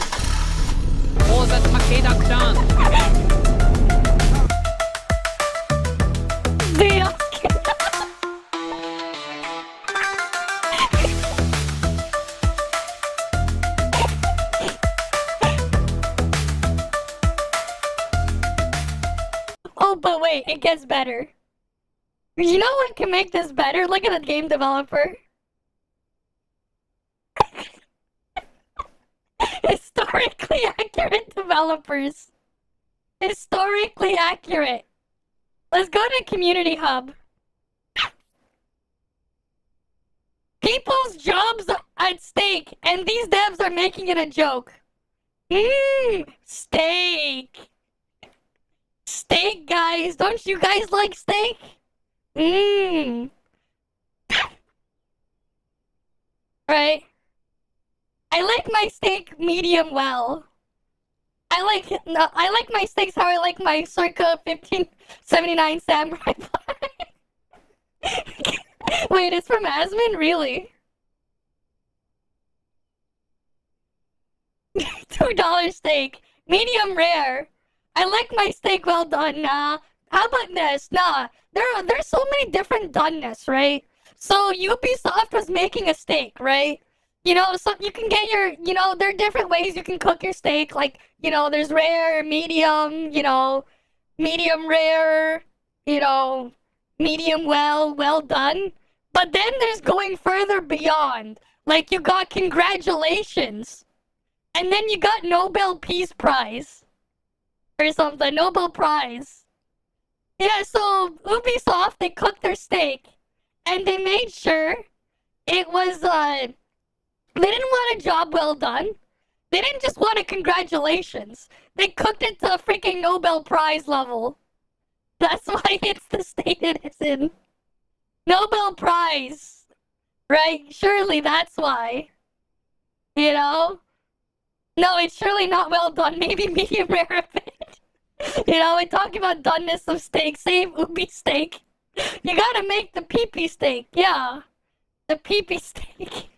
For the Takeda clan. The Yasuke. Oh, but wait, it gets better. You know what can make this better? Look at the game developer. Historically accurate developers. Historically accurate. Let's go to Community Hub. People's jobs are at stake, and these devs are making it a joke. Steak. Steak, guys. Don't you guys like steak? Right? I like my steak medium well. I like my steaks how I like my circa 1579 samurai pie. Wait, it's from Asmon? Really? $2 steak. Medium rare. I like my steak well done. Nah. How about this? Nah. There's so many different doneness, right? So Ubisoft was making a steak, right? You know, so you can get your, you know, there are different ways you can cook your steak. Like, you know, there's rare, medium, you know, medium rare, you know, medium well done. But then there's going further beyond. Like, you got congratulations. And then you got Nobel Peace Prize. Or something. Nobel Prize. Yeah, so Ubisoft, they cooked their steak. And they made sure it was, they didn't want a job well done. They didn't just want a congratulations. They cooked it to a freaking Nobel Prize level. That's why it's the state it is in. Nobel Prize. Right? Surely that's why. You know? No, it's surely not well done. Maybe medium rare a bit. You know, we're talking about doneness of steak. Save Ubi steak. You gotta make the pee-pee steak. Yeah. The pee-pee steak.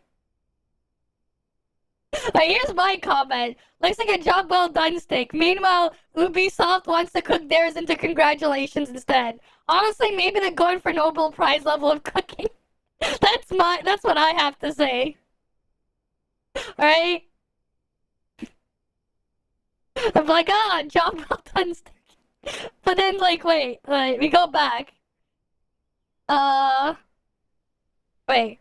Here's my comment. Looks like a job well done steak. Meanwhile, Ubisoft wants to cook theirs into congratulations instead. Honestly, maybe they're going for Nobel Prize level of cooking. That's what I have to say. Alright? I'm like, job well done steak. But then, like, wait, we go back. Wait.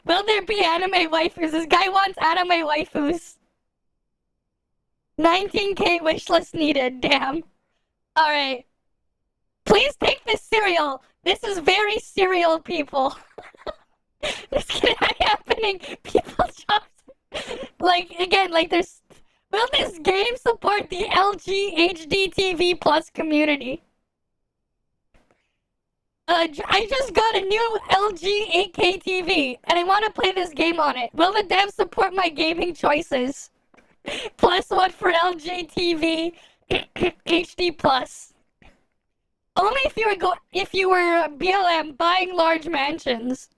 Will there be anime waifus? This guy wants anime waifus. 19k wishlist needed, damn. Alright. Please take this cereal. This is very cereal, people. This can happening. People jobs. Like, again, like there's... Will this game support the LG HD TV Plus community? I just got a new LG 8K TV, and I want to play this game on it. Will the devs support my gaming choices? Plus one for LG TV HD Plus. Only if you were BLM buying large mansions.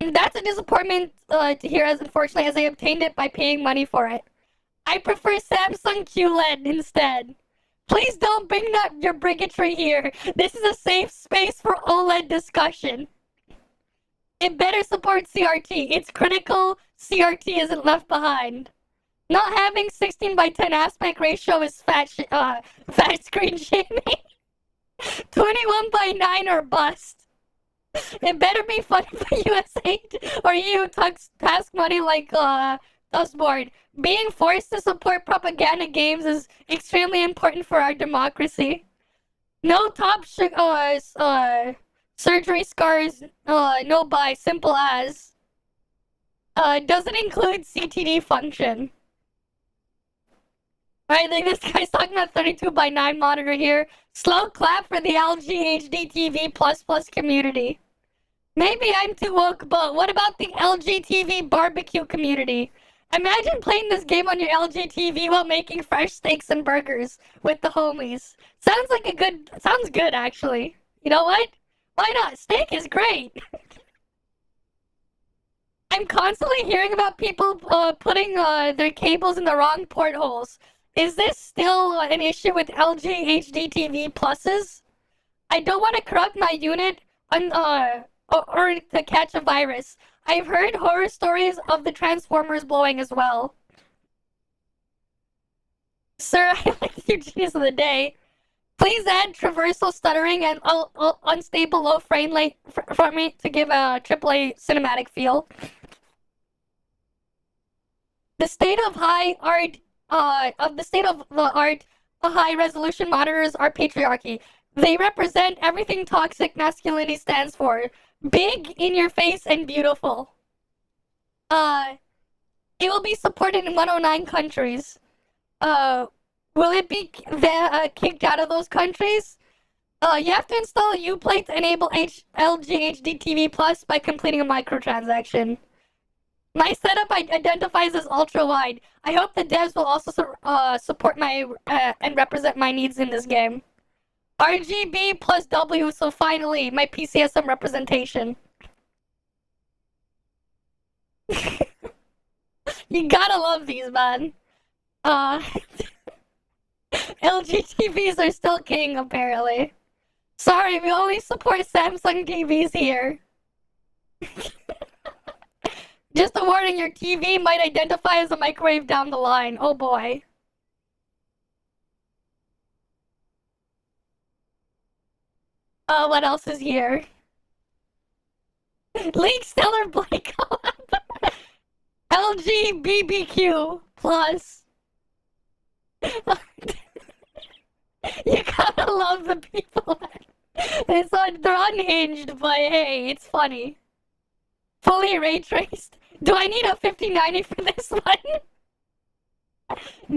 That's a disappointment to hear, as unfortunately as I obtained it by paying money for it. I prefer Samsung QLED instead. Please don't bring up your bigotry here. This is a safe space for OLED discussion. It better support CRT. It's critical CRT isn't left behind. Not having 16:10 aspect ratio is fat screen shaming. 21:9 or bust. It better be funny for US8 or you task money like Dustboard. Being forced to support propaganda games is extremely important for our democracy. No top surgery scars, no buy, simple as. Doesn't include CTD function. Alright, like this guy's talking about 32:9 monitor here. Slow clap for the LG HD TV Plus community. Maybe I'm too woke, but what about the LG TV barbecue community? Imagine playing this game on your LG TV while making fresh steaks and burgers with the homies. Sounds good actually. You know what? Why not? Steak is great. I'm constantly hearing about people putting their cables in the wrong portholes. Is this still an issue with LG HD TV Pluses? I don't want to corrupt my unit or to catch a virus. I've heard horror stories of the Transformers blowing as well. Sir, I like your genius of the day. Please add traversal stuttering and unstable low frame rate for me to give a AAA cinematic feel. The state of the art, the high resolution monitors are patriarchy. They represent everything toxic masculinity stands for. Big, in your face, and beautiful. It will be supported in 109 countries. Will it be kicked out of those countries? You have to install a Uplate to enable LG HD TV Plus by completing a microtransaction. My setup identifies as ultra-wide. I hope the devs will also support my and represent my needs in this game. RGB plus W, so finally, my PC has some representation. You gotta love these, man. LG TVs are still king, apparently. Sorry, we only support Samsung TVs here. Just a warning, your TV might identify as a microwave down the line. Oh boy. What else is here? League Stellar Blake collab. LG BBQ plus. You gotta love the people. They're unhinged, but hey, it's funny. Fully ray traced. Do I need a 5090 for this one?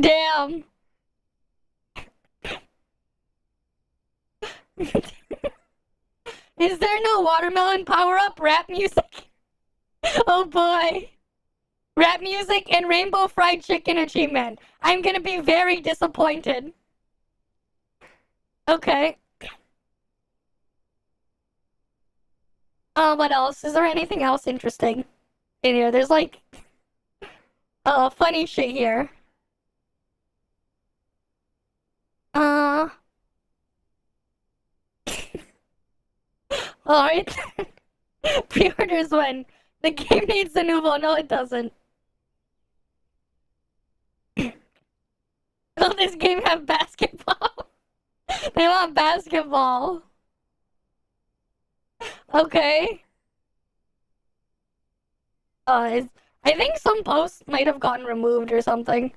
Damn. Is there no watermelon power-up rap music? Oh boy. Rap music and rainbow fried chicken achievement. I'm gonna be very disappointed. Okay. What else? Is there anything else interesting in here? There's like, funny shit here. Alright. Pre-orders when the game needs a nouveau. No, it doesn't. Will this game have basketball? They want basketball. Okay. I think some posts might have gotten removed or something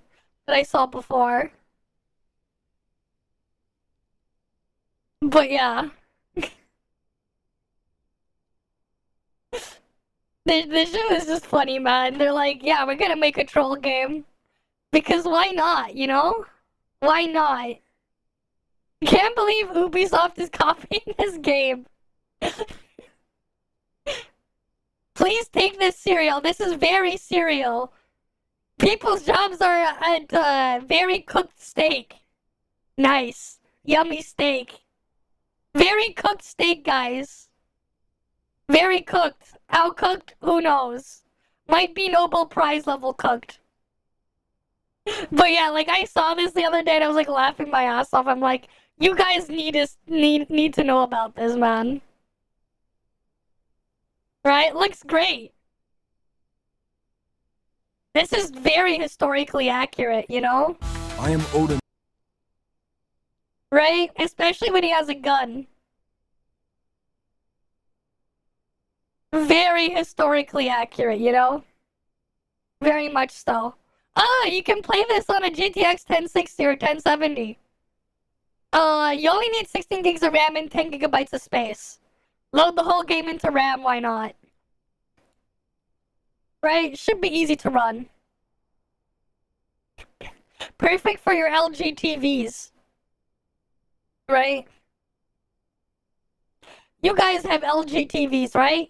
that I saw before. But yeah. This show is just funny, man. They're like, yeah, we're gonna make a troll game. Because why not, you know? Why not? Can't believe Ubisoft is copying this game. Please take this cereal. This is very cereal. People's jobs are at very cooked steak. Nice. Yummy steak. Very cooked steak, guys. Very cooked. How cooked? Who knows? Might be Nobel Prize level cooked. But yeah, like I saw this the other day and I was like laughing my ass off. I'm like, you guys need to know about this, man. Right? Looks great. This is very historically accurate, you know? I am Odin. Right? Especially when he has a gun. Very historically accurate, you know? Very much so. You can play this on a GTX 1060 or 1070. You only need 16 gigs of RAM and 10 gigabytes of space. Load the whole game into RAM, why not? Right? Should be easy to run. Perfect for your LG TVs. Right? You guys have LG TVs, right?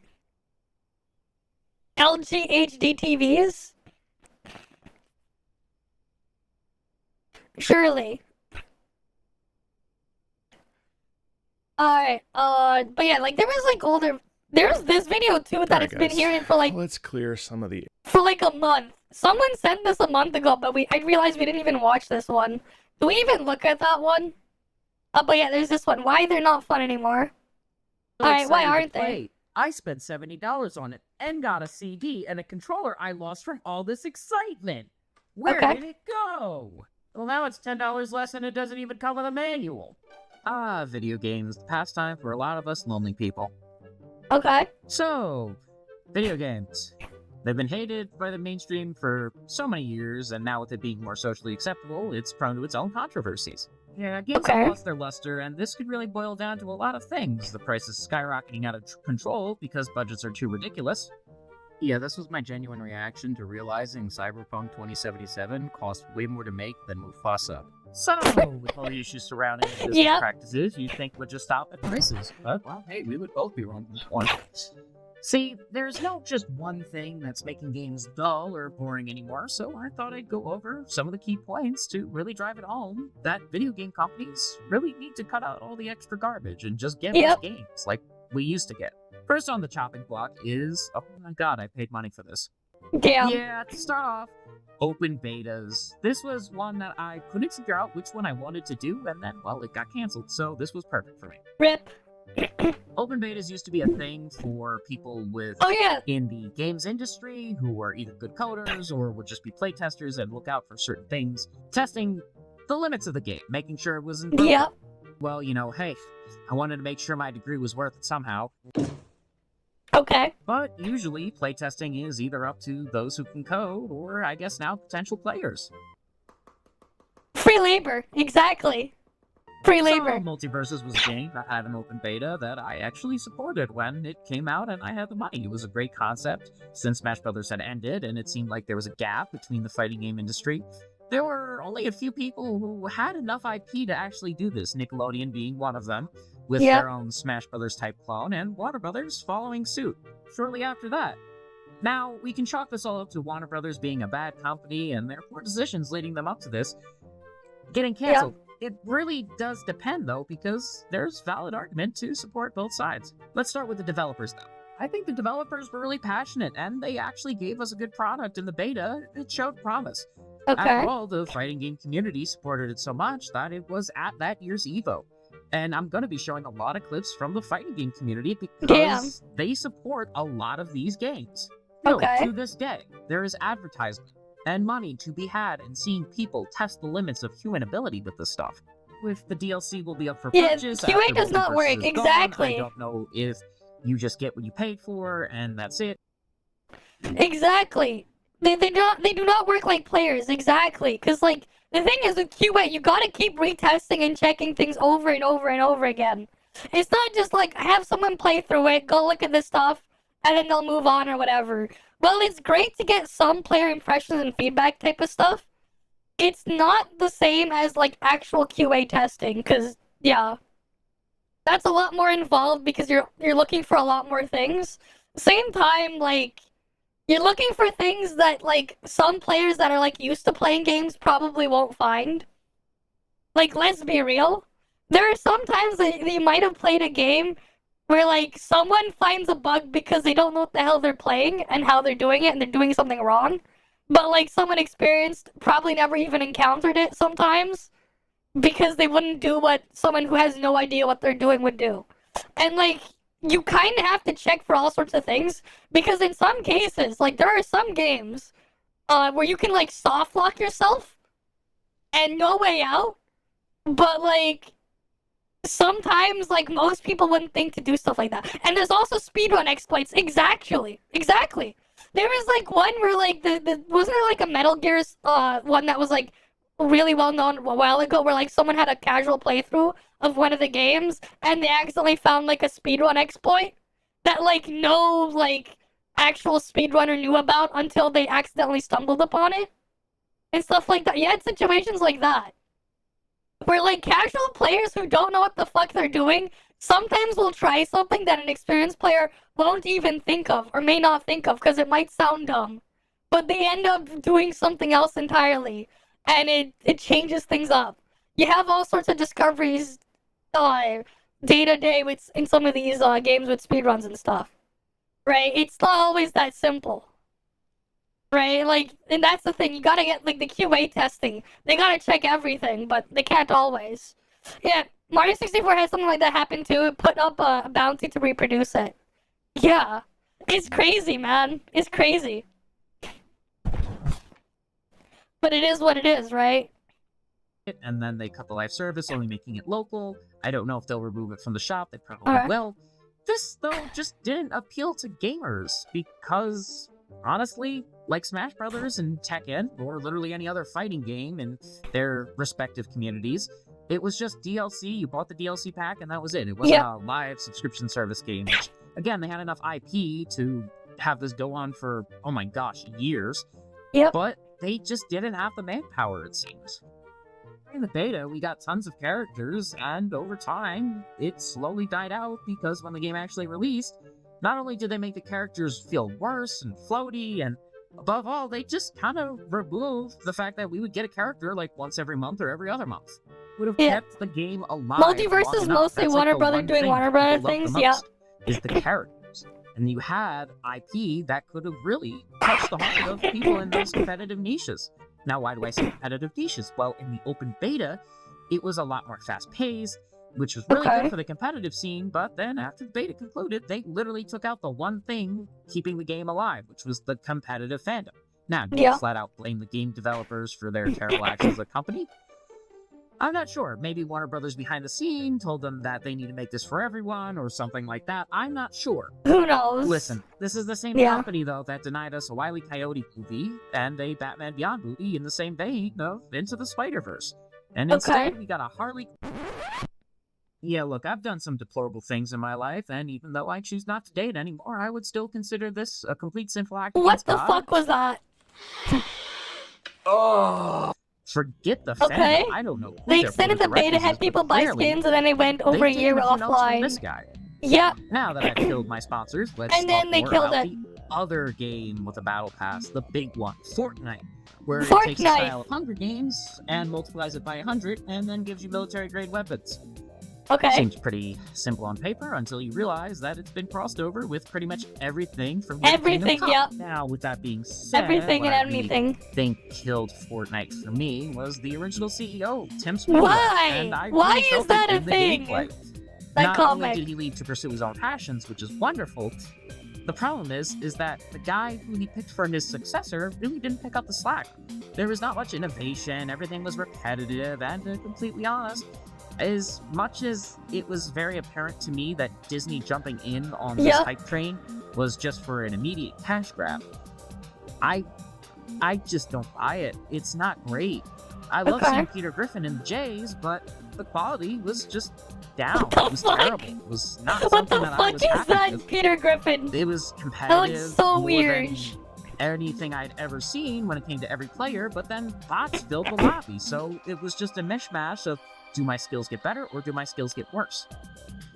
LG HD TVs? Surely. Alright, but yeah, like, there was, like, older... There's this video, too, that it's been hearing for, like... Let's clear some of the... For, like, a month. Someone sent this a month ago, but I realized we didn't even watch this one. Do we even look at that one? But yeah, there's this one. Why they're not fun anymore? Alright, why aren't they? I spent $70 on it, and got a CD and a controller I lost from all this excitement. Where did it go? Well, now it's $10 less and it doesn't even come with a manual. Video games, the pastime for a lot of us lonely people. Okay. So, video games. They've been hated by the mainstream for so many years, and now with it being more socially acceptable, it's prone to its own controversies. Yeah, games have lost their luster, and this could really boil down to a lot of things. The price is skyrocketing out of control because budgets are too ridiculous. Yeah, this was my genuine reaction to realizing Cyberpunk 2077 cost way more to make than Mufasa. So, with all the issues surrounding business practices, you'd think would just stop at prices. But, well, hey, we would both be wrong on this one. See, there's no just one thing that's making games dull or boring anymore, so I thought I'd go over some of the key points to really drive it home that video game companies really need to cut out all the extra garbage and just give us games like we used to get. First on the chopping block is, oh my god, I paid money for this. Damn. Yeah, to start off, open betas. This was one that I couldn't figure out which one I wanted to do, and then, well, it got canceled, so this was perfect for me. RIP. Open betas used to be a thing for people with in the games industry who were either good coders or would just be playtesters and look out for certain things, testing the limits of the game, making sure it wasn't broken. Well, you know, hey, I wanted to make sure my degree was worth it somehow. Okay. But usually, playtesting is either up to those who can code, or I guess now potential players. Free labor, exactly. Free labor. So, Multiverses was a game that had an open beta that I actually supported when it came out and I had the money. It was a great concept since Smash Brothers had ended and it seemed like there was a gap between the fighting game industry. There were only a few people who had enough IP to actually do this, Nickelodeon being one of them, with their own Smash Brothers type clone, and Warner Brothers following suit shortly after that. Now, we can chalk this all up to Warner Brothers being a bad company and their poor decisions leading them up to this getting canceled. It really does depend, though, because there's valid argument to support both sides. Let's start with the developers, though. I think the developers were really passionate, and they actually gave us a good product in the beta. It showed promise. Okay. After all, the fighting game community supported it so much that it was at that year's EVO. And I'm going to be showing a lot of clips from the fighting game community because they support a lot of these games. Still, to this day, there is advertisement and money to be had in seeing people test the limits of human ability with this stuff. If the DLC will be up for purchase, QA does not work, exactly. I don't know if you just get what you paid for and that's it. Exactly. They do not work like players, exactly. Because, like, the thing is with QA, you gotta keep retesting and checking things over and over and over again. It's not just like, have someone play through it, go look at this stuff, and then they'll move on or whatever. Well, it's great to get some player impressions and feedback type of stuff. It's not the same as, like, actual QA testing, because, yeah, that's a lot more involved because you're looking for a lot more things. Same time, like, you're looking for things that, like, some players that are, like, used to playing games probably won't find. Like, let's be real. There are some times that you might have played a game where, like, someone finds a bug because they don't know what the hell they're playing and how they're doing it and they're doing something wrong. But, like, someone experienced probably never even encountered it sometimes because they wouldn't do what someone who has no idea what they're doing would do. And, like, you kind of have to check for all sorts of things because in some cases, like, there are some games where you can, like, soft lock yourself and no way out. But, like, sometimes, like, most people wouldn't think to do stuff like that. And there's also speedrun exploits. Exactly. There was, like, one where, like, wasn't there, like, a Metal Gear one that was, like, really well known a while ago where, like, someone had a casual playthrough of one of the games and they accidentally found, like, a speedrun exploit that, like, no, like, actual speedrunner knew about until they accidentally stumbled upon it and stuff like that. You had situations like that where, like, casual players who don't know what the fuck they're doing sometimes will try something that an experienced player won't even think of or may not think of because it might sound dumb, but they end up doing something else entirely. And it changes things up. You have all sorts of discoveries day to day in some of these games with speedruns and stuff. Right? It's not always that simple. Right? Like, and that's the thing. You gotta get, like, the QA testing. They gotta check everything, but they can't always. Yeah, Mario 64 had something like that happen too. It put up a bounty to reproduce it. Yeah. It's crazy, man. It's crazy. But it is what it is, right? And then they cut the live service, only making it local. I don't know if they'll remove it from the shop. They probably will. This, though, just didn't appeal to gamers because, honestly, like Smash Brothers and Tekken, or literally any other fighting game in their respective communities, it was just DLC. You bought the DLC pack, and that was it. It wasn't a live subscription service game, which, again, they had enough IP to have this go on for, oh my gosh, years. But they just didn't have the manpower, it seems. In the beta, we got tons of characters, and over time, it slowly died out because when the game actually released, not only did they make the characters feel worse and floaty, and above all, they just kind of removed the fact that we would get a character like once every month or every other month. Would have kept the game alive. Multiverse is mostly Warner Brother doing Warner Brother things, is the characters. And you had IP that could have really touched the heart of people in those competitive niches. Now, why do I say competitive niches? Well, in the open beta, it was a lot more fast-paced, which was really good for the competitive scene, but then after the beta concluded, they literally took out the one thing keeping the game alive, which was the competitive fandom. Now, do you flat out blame the game developers for their terrible actions as a company? I'm not sure. Maybe Warner Brothers behind the scene told them that they need to make this for everyone or something like that. I'm not sure. Who knows? Listen, this is the same company, though, that denied us a Wile E. Coyote movie and a Batman Beyond movie in the same vein of Into the Spider-Verse. And instead, we got a Harley... Yeah, look, I've done some deplorable things in my life, and even though I choose not to date anymore, I would still consider this a complete sinful act. What the fuck was that? Oh, forget the Okay. fandom. I don't know. They extended the beta, had people buy skins, and then they went over a year offline. This guy. Yeah. Now that I've killed my sponsors, let's And then talk they more killed about it. the other game with a battle pass, the big one, Fortnite, where it Fortnite. takes the style of Hunger Games and multiplies it by 100, and then gives you military-grade weapons. Okay. Seems pretty simple on paper until you realize that it's been crossed over with pretty much everything from Kingdom Everything, Come. yep. Now, with that being said, Everything what and I really anything. think killed Fortnite for me was the original CEO, Tim Sproul. Why? And I Why really is felt that it a in the thing? gameplay. That Not comic. only did he leave to pursue his own passions, which is wonderful, the problem is that the guy who he picked for his successor really didn't pick up the slack. There was not much innovation, everything was repetitive, and to be completely honest, as much as it was very apparent to me that Disney jumping in on this hype train was just for an immediate cash grab, I just don't buy it. It's not great. I love seeing Peter Griffin in the Jays, but the quality was just down. It was terrible. It was not something that I was happy with. Peter Griffin? It was competitive. That looks so more weird. than anything I'd ever seen when it came to every player, but then bots filled the lobby, so it was just a mishmash of, do my skills get better or do my skills get worse?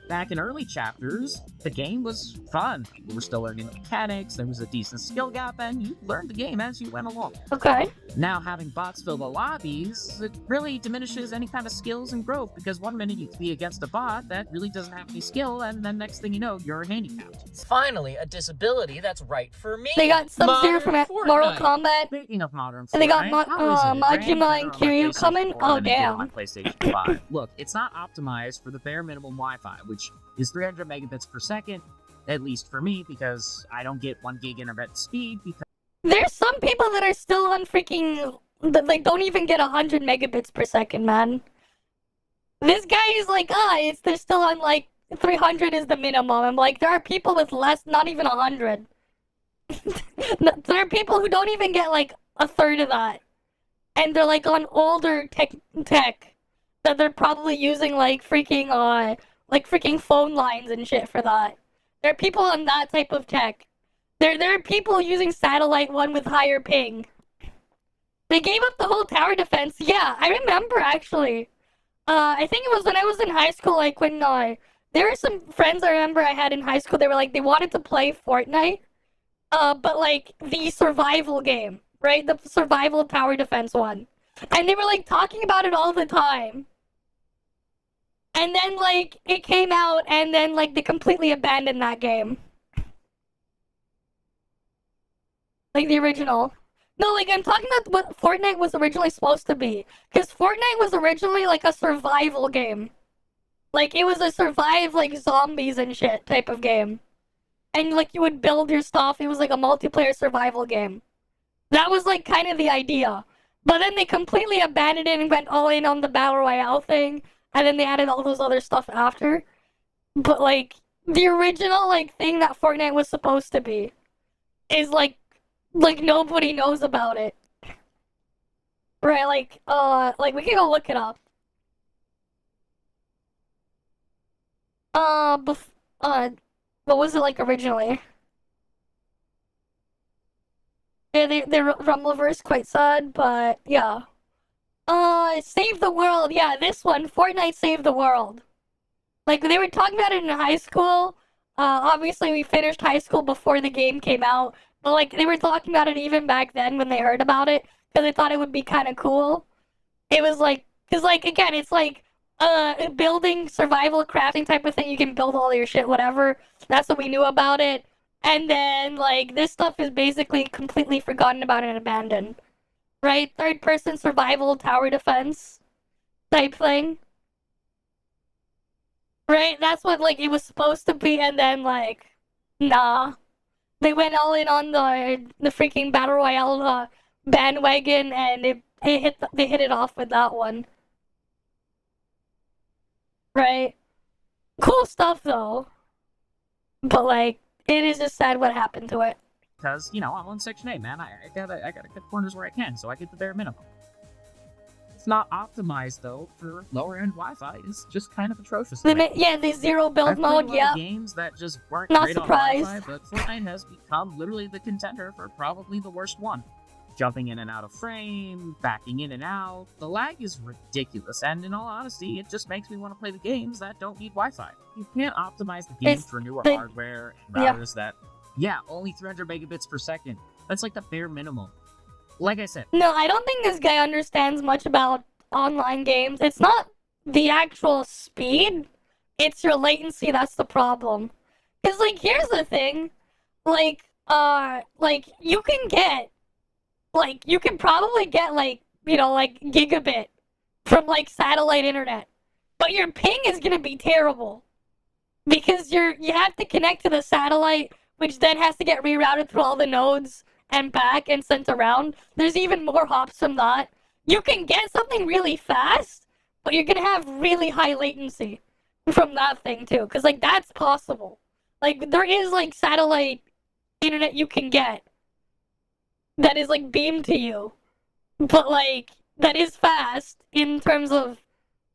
Back in early chapters, the game was fun. We were still learning the mechanics, there was a decent skill gap, and you learned the game as you went along. Okay. Now, having bots fill the lobbies, it really diminishes any kind of skills and growth, because one minute you can be against a bot that really doesn't have any skill, and then next thing you know, you're handicapped. Finally, a disability that's right for me. They got Sub-Zero from Mortal Kombat. Speaking of modern Fortnite, And they got how is it? Majima and Kiryu coming? Oh, On damn. PlayStation 5. Look, it's not optimized for the bare minimum Wi-Fi, which is 300 megabits per second, at least for me, because I don't get 1 gig internet speed, because There's some people that are still on freaking... that like don't even get 100 megabits per second, man. This guy is like, they're still on like 300 is the minimum. I'm like, there are people with less, not even 100. There are people who don't even get like a third of that. And they're like on older tech that they're probably using like freaking phone lines and shit for that. There are people on that type of tech. There are people using satellite one with higher ping. They gave up the whole tower defense. Yeah, I remember actually. I think it was when I was in high school, like when there were some friends I remember I had in high school, they were like, they wanted to play Fortnite, but like the survival game, right? The survival tower defense one. And they were like talking about it all the time. And then like it came out and then like they completely abandoned that game. Like the original. No, like I'm talking about what Fortnite was originally supposed to be. Because Fortnite was originally like a survival game. Like it was a survive like zombies and shit type of game. And like you would build your stuff. It was like a multiplayer survival game. That was like kind of the idea. But then they completely abandoned it and went all in on the Battle Royale thing. And then they added all those other stuff after. But like the original like thing that Fortnite was supposed to be is like nobody knows about it. Right, like we can go look it up. What was it like originally? Yeah, the Rumbleverse quite sad, but yeah. Save the World, yeah, this one, Fortnite Save the World. Like, they were talking about it in high school. Obviously we finished high school before the game came out. But, like, they were talking about it even back then when they heard about it. Because they thought it would be kind of cool. It was, like... Because, like, again, it's, like, building, survival, crafting type of thing. You can build all your shit, whatever. That's what we knew about it. And then, like, this stuff is basically completely forgotten about and abandoned. Right? Third-person survival, tower defense type thing. Right? That's what, like, it was supposed to be. And then, like, nah. They went all in on the freaking Battle Royale bandwagon, and they hit it off with that one. Right? Cool stuff, though. But, like, it is just sad what happened to it. Because, you know, I'm on Section 8, man. I gotta cut corners where I can, so I get the bare minimum. It's not optimized, though, for lower-end Wi-Fi. It's just kind of atrocious. Yeah, the zero build mode, yeah. Games that just weren't Not great surprised. on Wi-Fi, but Fortnite has become literally the contender for probably the worst one. Jumping in and out of frame, backing in and out, the lag is ridiculous, and in all honesty, it just makes me want to play the games that don't need Wi-Fi. You can't optimize the games for newer hardware and routers that, only 300 megabits per second. That's like the bare minimum. Like I said. No, I don't think this guy understands much about online games. It's not the actual speed, it's your latency that's the problem. Because, like, here's the thing. Like, you can get, like, you can probably get, like, you know, like, gigabit from, like, satellite internet. But your ping is gonna be terrible. Because you have to connect to the satellite, which then has to get rerouted through all the nodes and back and sent around. There's even more hops from that. You can get something really fast, but you're gonna have really high latency from that thing too. Because, like, that's possible. Like, there is, like, satellite internet you can get that is, like, beamed to you. But, like, that is fast in terms of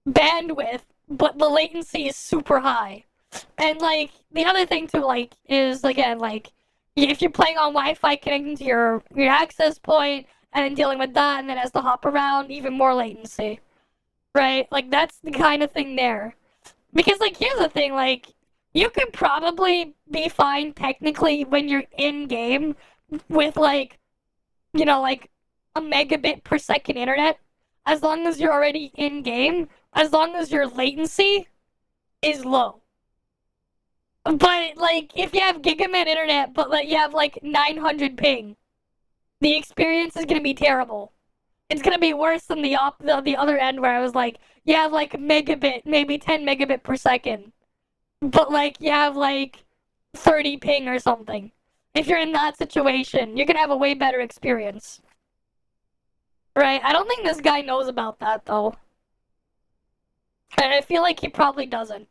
bandwidth, but the latency is super high. And, like, the other thing too, like, is, again, like, if you're playing on Wi-Fi, connecting to your access point, and then dealing with that, and then has to hop around, even more latency. Right? Like, that's the kind of thing there. Because, like, here's the thing, like, you could probably be fine, technically, when you're in-game, with, like, you know, like, a megabit per second internet, as long as you're already in-game, as long as your latency is low. But, like, if you have gigabit internet, but, like, you have, like, 900 ping, the experience is gonna be terrible. It's gonna be worse than the other end, where I was like, you have, like, megabit, maybe 10 megabit per second. But, like, you have, like, 30 ping or something. If you're in that situation, you're gonna have a way better experience. Right? I don't think this guy knows about that, though. And I feel like he probably doesn't.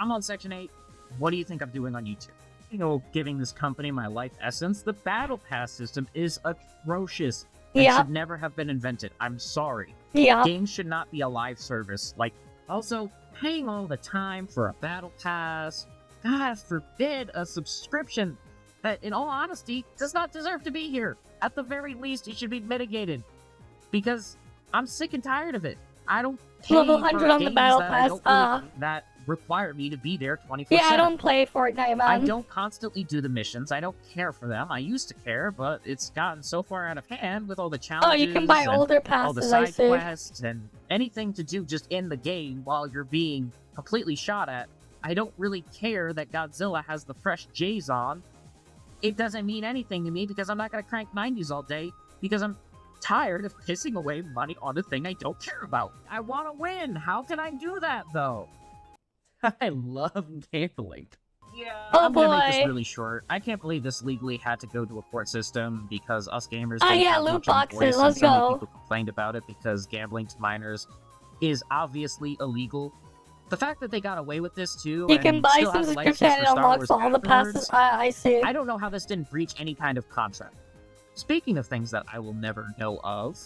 I'm on Section 8. What do you think I'm doing on YouTube? You know, giving this company my life essence, the Battle Pass system is atrocious. It should never have been invented. I'm sorry. Yeah. Games should not be a live service. Like, also, paying all the time for a Battle Pass, God forbid, a subscription that, in all honesty, does not deserve to be here. At the very least, it should be mitigated. Because I'm sick and tired of it. I don't pay Level for 100 on the games Battle that Pass, that require me to be there 24/7. Yeah, I don't play Fortnite, man. I don't constantly do the missions. I don't care for them. I used to care, but it's gotten so far out of hand with all the challenges. Oh, you can buy older all the passes, side I see. quests and anything to do just in the game while you're being completely shot at. I don't really care that Godzilla has the fresh J's on. It doesn't mean anything to me because I'm not going to crank 90s all day because I'm tired of pissing away money on a thing I don't care about. I want to win. How can I do that, though? I love gambling. Yeah, I'm gonna make this really short. I can't believe this legally had to go to a court system because us gamers didn't have loot much of a boxes, voice, and let's so many go. people complained about it because gambling to minors is obviously illegal. The fact that they got away with this too, You and can buy still some have a license subscription for and Star unlocks Wars all the afterwards, passes. I see. I don't know how this didn't breach any kind of contract. Speaking of things that I will never know of,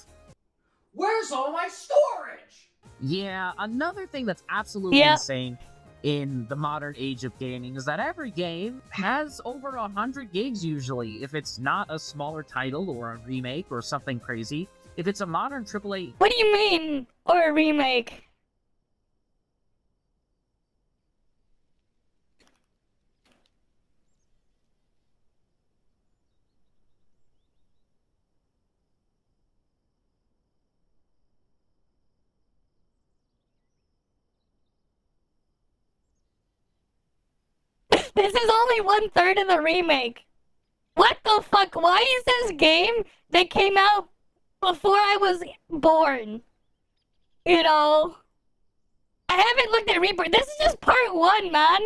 Where's all my storage? yeah, another thing that's absolutely insane in the modern age of gaming is that every game has over 100 gigs usually, if it's not a smaller title or a remake or something crazy. If it's a modern AAA... What do you mean, or a remake? This is only 1/3 of the remake. What the fuck? Why is this game that came out before I was born? You know? I haven't looked at Reaper. This is just part 1, man.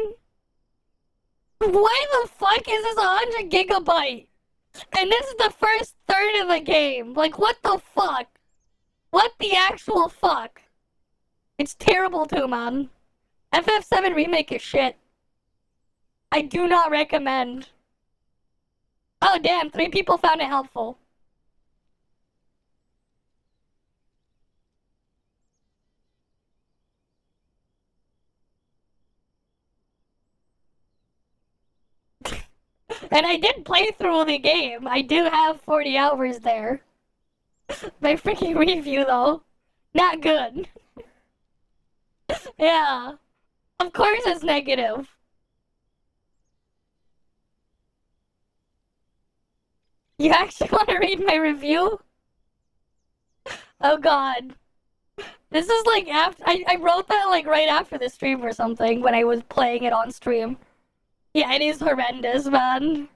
Why the fuck is this 100 gigabyte? And this is the first third of the game. Like, what the fuck? What the actual fuck? It's terrible too, man. FF7 Remake is shit. I do not recommend. Oh damn, 3 people found it helpful. And I did play through the game. I do have 40 hours there. My freaking review though, not good. Yeah. Of course it's negative. You actually want to read my review? Oh god. This is like after I wrote that like right after the stream or something when I was playing it on stream. Yeah, it is horrendous, man.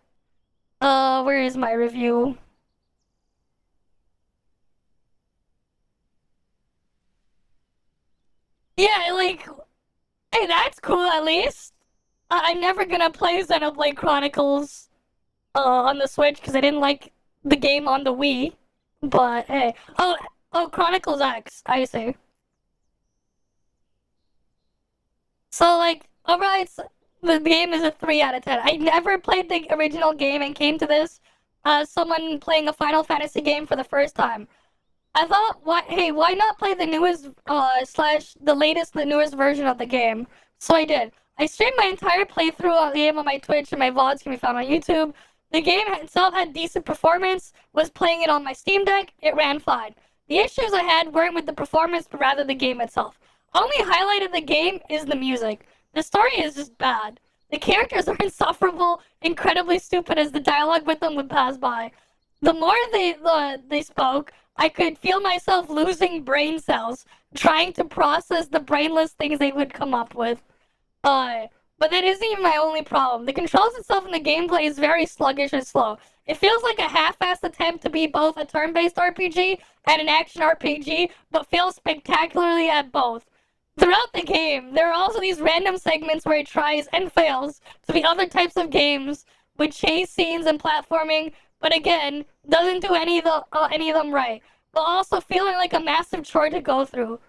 Where is my review? Yeah, like, hey, that's cool at least. I'm never gonna play Xenoblade Chronicles on the Switch because I didn't like the game on the Wii. But hey, oh, Chronicles X, I see. So like, alright, so the game is a 3 out of 10. I never played the original game and came to this someone playing a Final Fantasy game for the first time. I thought, why not play the newest, the newest version of the game? So I did. I streamed my entire playthrough of the game on my Twitch, and my VODs can be found on YouTube. The game itself had decent performance, was playing it on my Steam Deck, it ran fine. The issues I had weren't with the performance, but rather the game itself. Only highlight of the game is the music. The story is just bad. The characters are insufferable, incredibly stupid as the dialogue with them would pass by. The more they spoke, I could feel myself losing brain cells, trying to process the brainless things they would come up with. But that isn't even my only problem. The controls itself and the gameplay is very sluggish and slow. It feels like a half-assed attempt to be both a turn-based RPG and an action RPG, but fails spectacularly at both. Throughout the game, there are also these random segments where it tries and fails to be other types of games with chase scenes and platforming, but again, doesn't do any of them right, but also feeling like a massive chore to go through.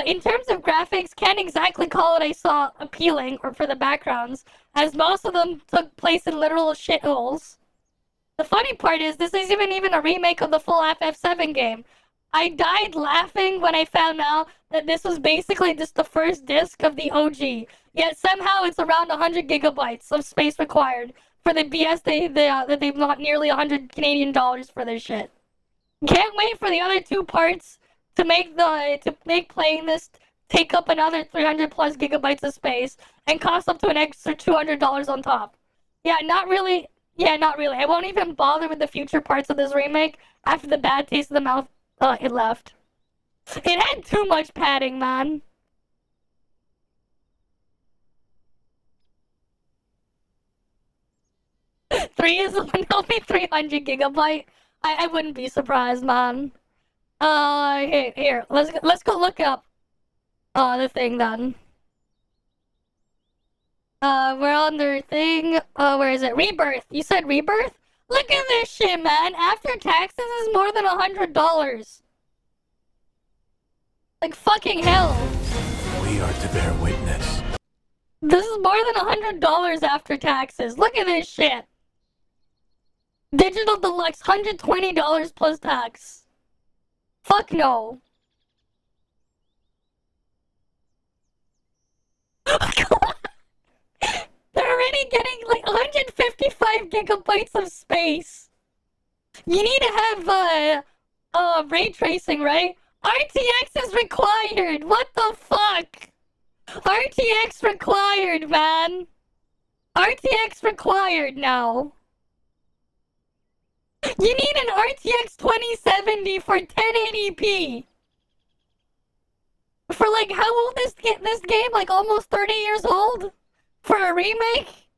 In terms of graphics, can't exactly call what I saw appealing or for the backgrounds, as most of them took place in literal shitholes. The funny part is, this isn't even a remake of the full FF7 game. I died laughing when I found out that this was basically just the first disc of the OG, yet somehow it's around 100 gigabytes of space required. For the BS that they've got nearly 100 Canadian dollars for this shit. Can't wait for the other 2 parts to make playing this take up another 300 plus gigabytes of space and cost up to an extra $200 on top. Yeah, not really. Yeah, not really. I won't even bother with the future parts of this remake after the bad taste of the mouth it left. It had too much padding, man. Three is only 300 gigabyte. I wouldn't be surprised, man. Here, let's go look up the thing then. We're on their thing. Where is it? Rebirth. You said Rebirth? Look at this shit, man. After taxes is more than $100. Like fucking hell. We are to bear witness. This is more than $100 after taxes. Look at this shit. Digital Deluxe, $120 plus tax. Fuck no. They're already getting like 155 gigabytes of space. You need to have ray tracing, right? RTX is required. What the fuck? RTX required, man. RTX required now. You need an RTX 2070 for 1080p. For like, how old is this game? Like almost 30 years old? For a remake?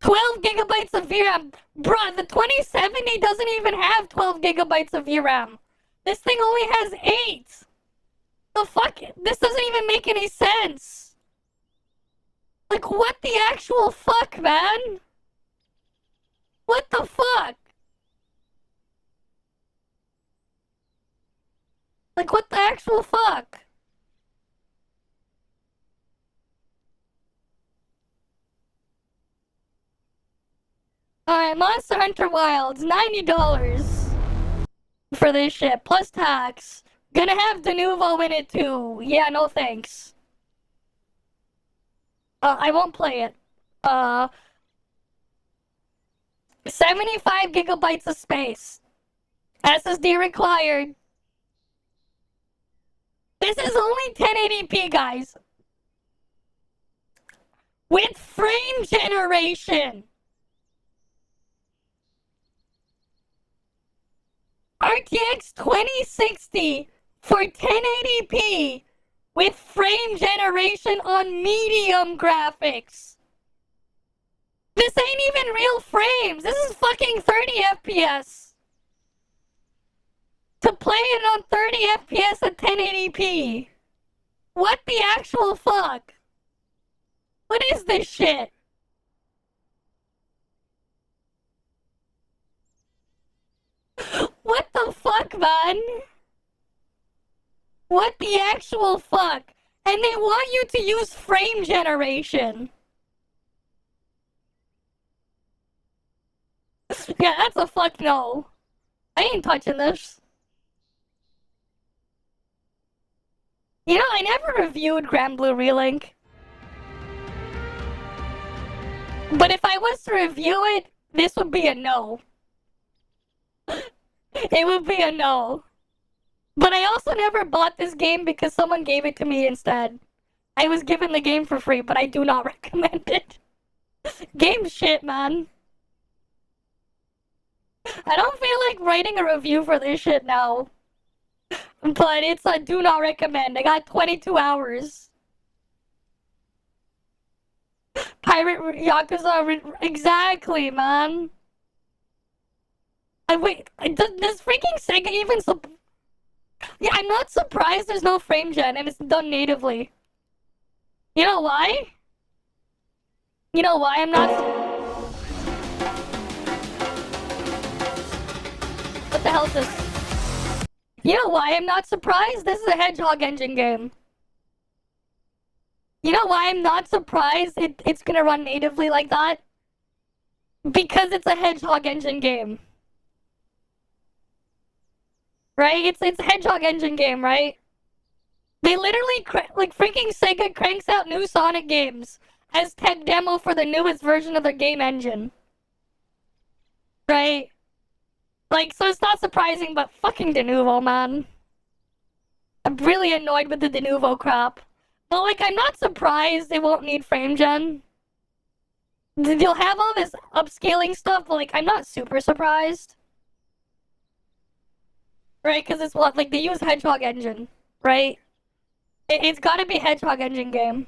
12 gigabytes of VRAM. Bruh, the 2070 doesn't even have 12 gigabytes of VRAM. This thing only has 8. The fuck? This doesn't even make any sense. Like, what the actual fuck, man? What the fuck? Like, what the actual fuck? Alright, Monster Hunter Wilds, $90 for this shit, plus tax. Gonna have Denuvo in it too. Yeah, no thanks. I won't play it. 75 gigabytes of space. SSD required. This is only 1080p, guys. With frame generation. RTX 2060 for 1080p with frame generation on medium graphics. This ain't even real frames. This is fucking 30 FPS. To play it on 30 FPS at 1080p. What the actual fuck? What is this shit? What the fuck, man? What the actual fuck? And they want you to use frame generation. Yeah, that's a fuck no. I ain't touching this. You know, I never reviewed Grand Blue Relink. But if I was to review it, this would be a no. It would be a no. But I also never bought this game because someone gave it to me instead. I was given the game for free, but I do not recommend it. Game shit, man. I don't feel like writing a review for this shit now. But it's a do not recommend. I got 22 hours. Pirate Yakuza... Exactly, man. Wait, does freaking Sega even... Yeah, I'm not surprised there's no frame gen and it's done natively. You know why? You know why I'm not... What the hell is this? You know why I'm not surprised? This is a Hedgehog engine game. You know why I'm not surprised it's gonna run natively like that? Because it's a Hedgehog engine game. Right? It's a Hedgehog engine game, right? They literally, like, freaking Sega cranks out new Sonic games as tech demo for the newest version of their game engine. Right? Like, so it's not surprising, but fucking Denuvo, man. I'm really annoyed with the Denuvo crap. But, like, I'm not surprised they won't need frame gen. You'll have all this upscaling stuff, but, like, I'm not super surprised. Right, because it's what, like, they use Hedgehog engine, right? It's gotta be Hedgehog engine game.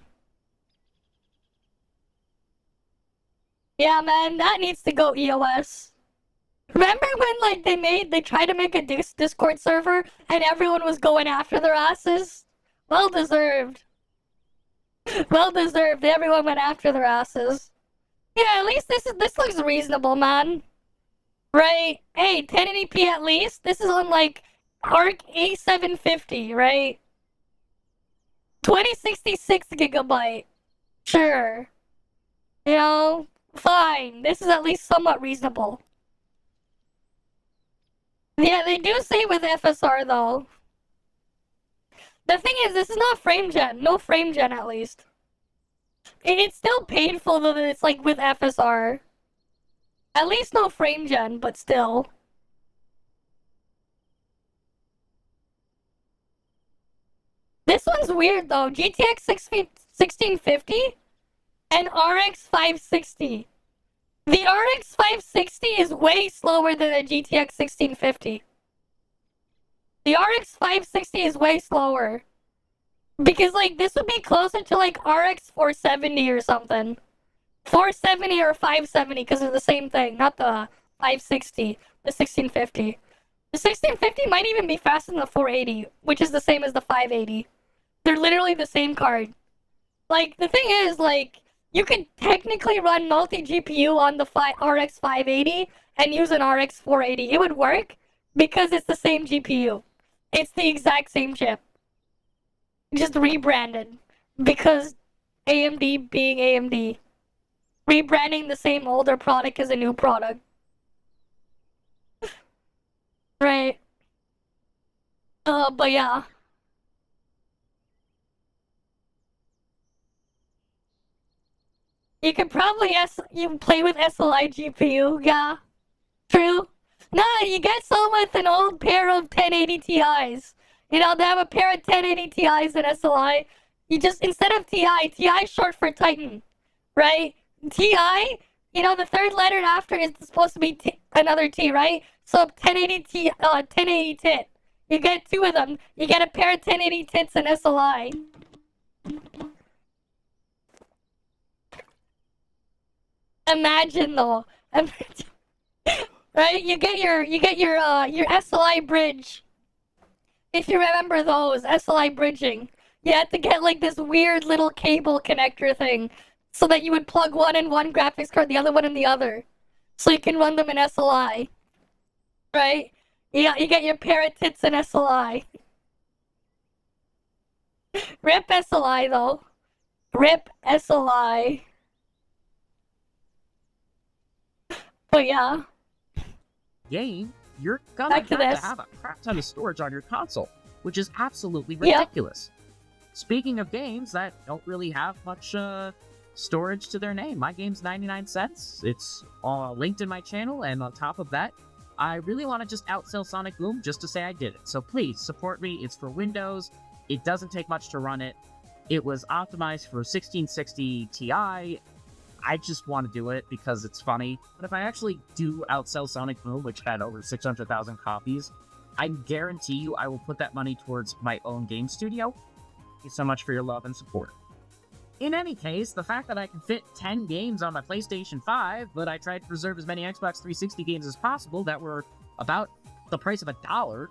Yeah, man, that needs to go EOS. Remember when, like, they tried to make a Discord server and everyone was going after their asses? Well deserved. Well deserved. Everyone went after their asses. Yeah, at least this looks reasonable, man. Right? Hey, 1080p at least. This is on, like, Arc A750, right? 2066 gigabyte. Sure. You know, fine. This is at least somewhat reasonable. Yeah, they do say with FSR, though. The thing is, this is not frame gen. No frame gen, at least. It's still painful, though, that it's, like, with FSR. At least no frame gen, but still. This one's weird, though. GTX 1650 and RX 560. The RX 560 is way slower than the GTX 1650. The RX 560 is way slower. Because, like, this would be closer to, like, RX 470 or something. 470 or 570, because they're the same thing. Not the 560, the 1650. The 1650 might even be faster than the 480, which is the same as the 580. They're literally the same card. Like, the thing is, like, you could technically run multi-GPU on the RX 580 and use an RX 480. It would work because it's the same GPU. It's the exact same chip. Just rebranded. Because AMD being AMD. rebranding the same older product as a new product. Right. But yeah. You could probably you play with SLI GPU, yeah. True. No, you get someone with an old pair of 1080 Ti's. You know, they have a pair of 1080 Ti's and SLI. You just, instead of TI, TI is short for Titan, right? TI, you know, the third letter after is supposed to be another T, right? So 1080 1080 tit. You get two of them. You get a pair of 1080 tits and SLI. Imagine though. Right? You get your SLI bridge. If you remember those, SLI bridging. You had to get like this weird little cable connector thing so that you would plug one in one graphics card, the other one in the other. So you can run them in SLI. Right? Yeah, you get your pair of tits in SLI. Rip SLI though. Rip SLI. But yeah. Game, you're gonna have to have a crap ton of storage on your console, which is absolutely ridiculous. Speaking of games that don't really have much storage to their name, my game's 99 cents. It's linked in my channel, and on top of that, I really want to just outsell Sonic Boom just to say I did it. So please, support me. It's for Windows. It doesn't take much to run it. It was optimized for 1660 Ti. I just want to do it because it's funny. But if I actually do outsell Sonic Boom, which had over 600,000 copies, I guarantee you I will put that money towards my own game studio. Thank you so much for your love and support. In any case, the fact that I can fit 10 games on my PlayStation 5, but I tried to preserve as many Xbox 360 games as possible that were about the price of $1,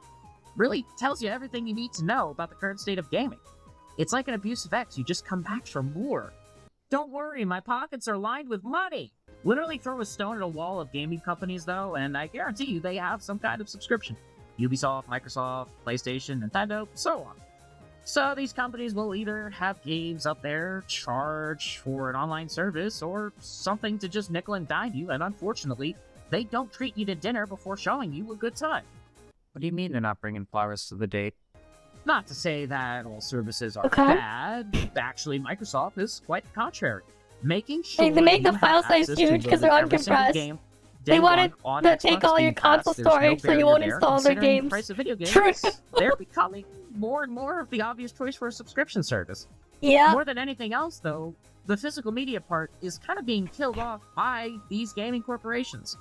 really tells you everything you need to know about the current state of gaming. It's like an abusive ex, you just come back for more. Don't worry, my pockets are lined with money! Literally throw a stone at a wall of gaming companies though, and I guarantee you they have some kind of subscription. Ubisoft, Microsoft, PlayStation, Nintendo, so on. So these companies will either have games up there, charge for an online service, or something to just nickel and dime you, and unfortunately, they don't treat you to dinner before showing you a good time. What do you mean they're not bringing flowers to the date? Not to say that all services are bad. Actually, Microsoft is quite the contrary. Making sure they make the file size huge because they're uncompressed. They wanted to take all your console storage so you won't install their games. The price of video games, True. They're becoming more and more of the obvious choice for a subscription service. Yeah. More than anything else, though, the physical media part is kind of being killed off by these gaming corporations.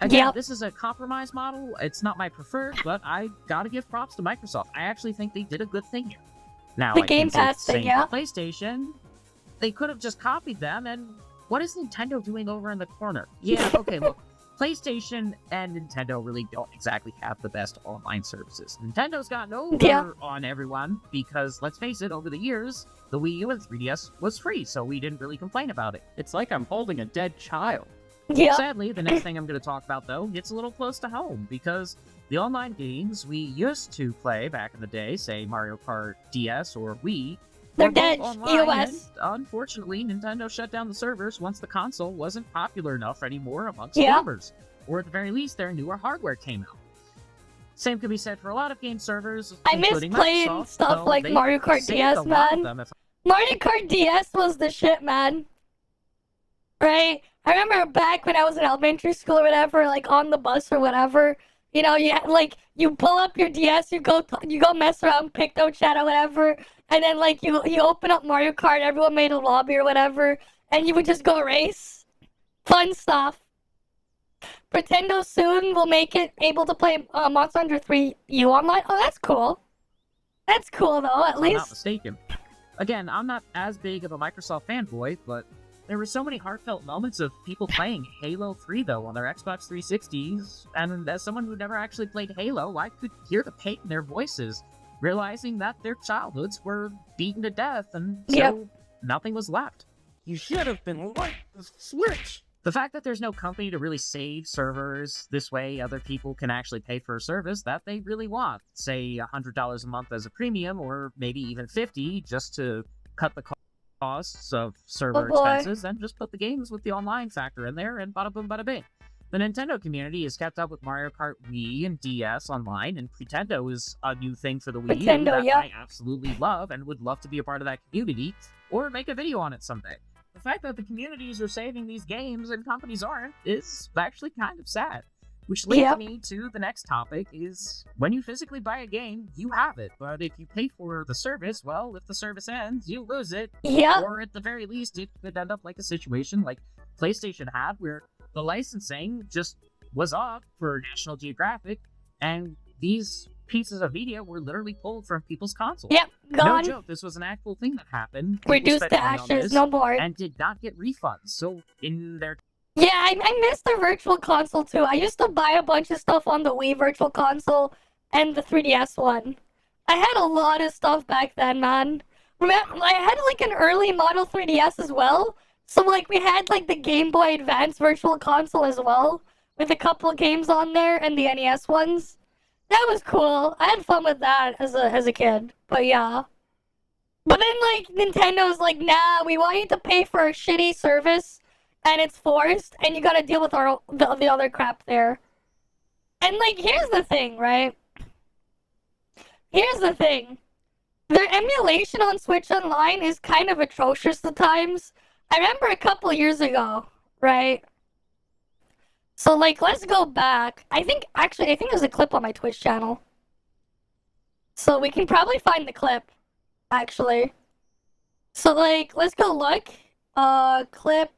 Again, this is a compromise model. It's not my preferred, but I gotta give props to Microsoft. I actually think they did a good thing here. Now, the Game Pass thing, yeah. PlayStation, they could have just copied them, and what is Nintendo doing over in the corner? Yeah, okay, look. PlayStation and Nintendo really don't exactly have the best online services. Nintendo's gotten over on everyone because, let's face it, over the years, the Wii U and 3DS was free, so we didn't really complain about it. It's like I'm holding a dead child. Yeah. Sadly, the next thing I'm going to talk about, though, gets a little close to home, because the online games we used to play back in the day, say Mario Kart DS or Wii, they're dead. EOS. Unfortunately, Nintendo shut down the servers once the console wasn't popular enough anymore amongst gamers. Or at the very least, their newer hardware came out. Same could be said for a lot of game servers, I miss playing Microsoft, stuff like Mario Kart DS, man. Mario Kart DS was the shit, man. Right? I remember back when I was in elementary school or whatever, like on the bus or whatever, you know, you pull up your DS, you go mess around, Picto Chat or whatever, and then like you open up Mario Kart, everyone made a lobby or whatever, and you would just go race. Fun stuff. Pretendo soon will make it able to play Monster Hunter 3U online. Oh, that's cool. That's cool though, at least. I'm not mistaken. Again, I'm not as big of a Microsoft fanboy, but there were so many heartfelt moments of people playing Halo 3, though, on their Xbox 360s, and as someone who never actually played Halo, I could hear the pain in their voices, realizing that their childhoods were beaten to death, and so nothing was left. You should have been like the Switch! The fact that there's no company to really save servers, this way other people can actually pay for a service that they really want, say $100 a month as a premium, or maybe even $50 just to cut the cost. costs of server expenses and just put the games with the online factor in there, and bada boom, bada bing. The Nintendo community is kept up with Mario Kart Wii and DS online, and Pretendo is a new thing for the Wii U that I absolutely love and would love to be a part of that community or make a video on it someday. The fact that the communities are saving these games and companies aren't is actually kind of sad. Which leads me to the next topic, is when you physically buy a game, you have it. But if you pay for the service, well, if the service ends, you lose it. Or at the very least, it could end up like a situation like PlayStation had, where the licensing just was off for National Geographic, and these pieces of media were literally pulled from people's consoles. Gone. No joke, this was an actual thing that happened. Reduced to ashes, no more. And did not get refunds. So in their... Yeah, I miss the Virtual Console too. I used to buy a bunch of stuff on the Wii Virtual Console and the 3DS one. I had a lot of stuff back then, man. Remember, I had like an early model 3DS as well. So like we had like the Game Boy Advance Virtual Console as well, with a couple games on there and the NES ones. That was cool. I had fun with that as a kid. But yeah. But then like Nintendo's like, nah, we want you to pay for a shitty service. And it's forced, and you gotta deal with the other crap there. And, like, here's the thing, right? Here's the thing. Their emulation on Switch Online is kind of atrocious at times. I remember a couple years ago, right? So, like, let's go back. I think there's a clip on my Twitch channel. So we can probably find the clip, actually. So, like, let's go look. Clip.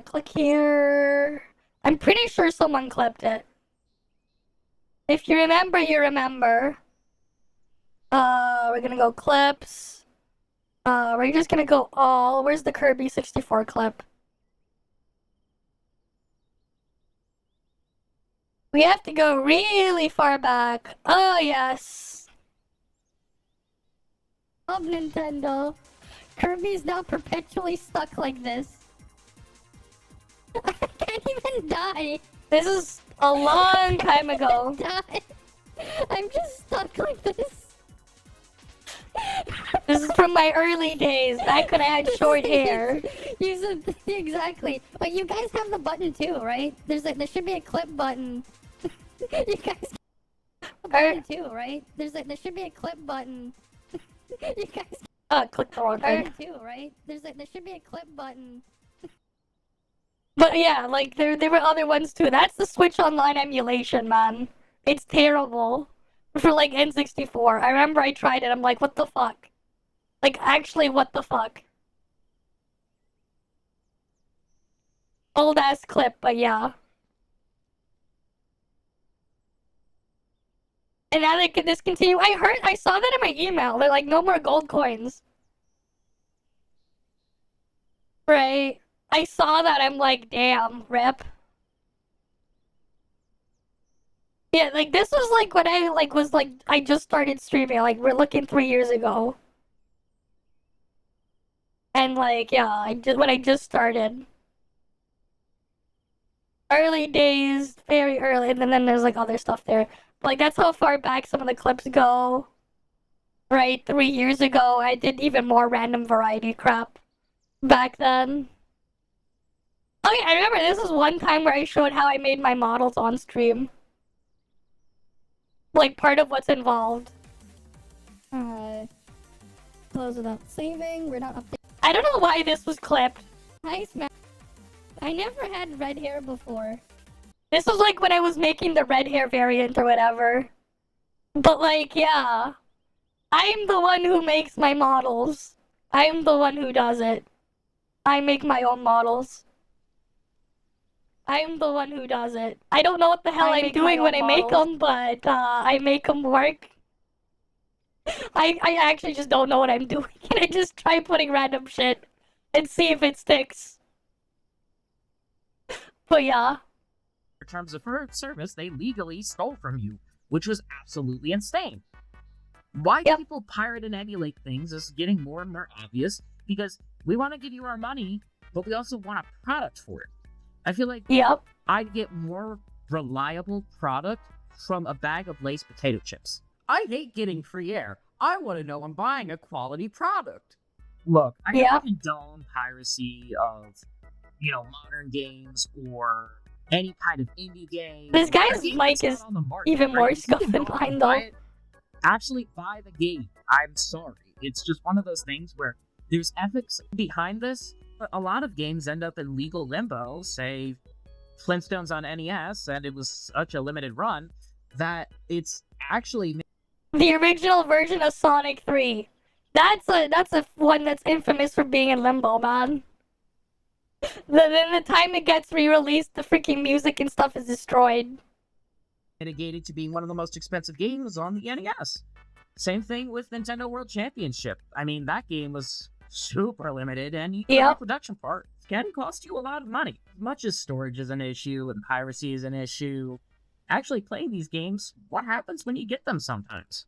Click here. I'm pretty sure someone clipped it. If you remember, you remember. We're gonna go clips. We're just gonna go all. Where's the Kirby 64 clip? We have to go really far back. Oh, yes. Of Nintendo. Kirby's now perpetually stuck like this. I can't even die. This is a long time ago. I'm just stuck like this. This is from my early days, back when I had short hair. You said exactly. But you guys have the button too, right? There should be a clip button. You guys have the button too, right? There should be a clip button. You guys click the wrong thing too, right? There should be a clip button. But yeah, like, there were other ones too. That's the Switch Online emulation, man. It's terrible. For, like, N64. I remember I tried it, I'm like, what the fuck? Like, actually, what the fuck? Old-ass clip, but yeah. And now they can discontinue. I saw that in my email. They're like, no more gold coins. Right. I saw that, I'm like, damn, rip. Yeah, like, this was, like, when I just started streaming, like, we're looking 3 years ago. And, like, yeah, when I just started. Early days, very early, and then there's, like, other stuff there. But, like, that's how far back some of the clips go. Right, 3 years ago, I did even more random variety crap back then. Oh yeah, I remember this was one time where I showed how I made my models on stream. Like, part of what's involved. Close without saving, we're not updating. I don't know why this was clipped. Hi, Smash. I never had red hair before. This was like when I was making the red hair variant or whatever. But like, yeah. I'm the one who makes my models. I'm the one who does it. I make my own models. I'm the one who does it. I don't know what the hell I'm doing when I make them, but I make them work. I actually just don't know what I'm doing, and I just try putting random shit and see if it sticks. But yeah. In terms of her service, they legally stole from you, which was absolutely insane. Why people pirate and emulate things is getting more and more obvious, because we want to give you our money, but we also want a product for it. I feel like I'd get more reliable product from a bag of Lay's potato chips. I hate getting free air. I want to know I'm buying a quality product. Look, I don't condone piracy of, modern games or any kind of indie game. This guy's mic is even more scuffed than mine, though. Actually, buy the game. I'm sorry. It's just one of those things where there's ethics behind this, but a lot of games end up in legal limbo. Say, Flintstones on NES, and it was such a limited run that it's actually the original version of Sonic 3. That's a one that's infamous for being in limbo, man. Then the time it gets re-released, the freaking music and stuff is destroyed. Mitigated to being one of the most expensive games on the NES. Same thing with Nintendo World Championship. I mean, that game was super limited, and the production part can cost you a lot of money. As much as storage is an issue and piracy is an issue, actually playing these games, what happens when you get them sometimes?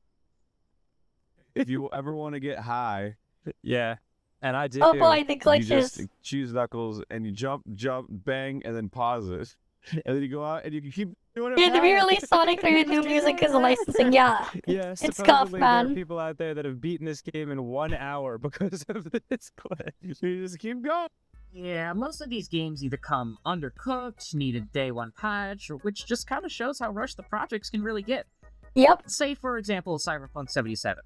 If you ever want to get high, yeah, and I did. Oh boy, the glitches. You just choose Knuckles and you jump, bang, and then pause it. And then you go out and you can keep doing it. Yeah, the re-release Sonic 3 with new music is a licensing, yeah. Yeah, it's scuffed, man. There are people out there that have beaten this game in 1 hour because of this glitch. You just keep going. Yeah, most of these games either come undercooked, need a day one patch, or which just kind of shows how rushed the projects can really get. Yep. Say, for example, Cyberpunk 77.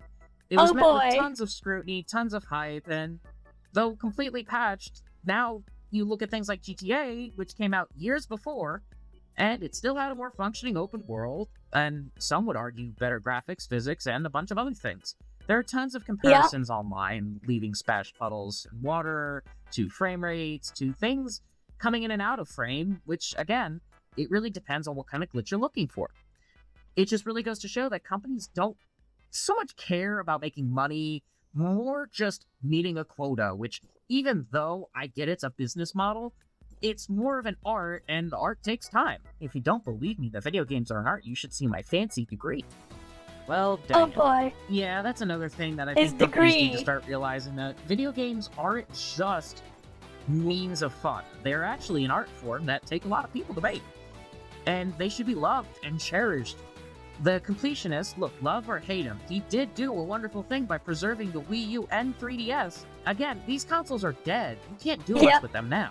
It was met with tons of scrutiny, tons of hype, and though completely patched, now you look at things like GTA, which came out years before, and it still had a more functioning open world, and some would argue better graphics, physics, and a bunch of other things. There are tons of comparisons online, leaving splashed puddles in water, to frame rates, to things coming in and out of frame, which, again, it really depends on what kind of glitch you're looking for. It just really goes to show that companies don't so much care about making money, more just meeting a quota, which, even though I get it's a business model, it's more of an art, and art takes time. If you don't believe me that video games are an art, you should see my fancy degree. Well, dang. Oh boy. Yeah, that's another thing that I think companies need to start realizing, that video games aren't just means of fun. They're actually an art form that take a lot of people to make. And they should be loved and cherished. The completionist, look, love or hate him, he did do a wonderful thing by preserving the Wii U and 3DS. Again, these consoles are dead. You can't do much with them now.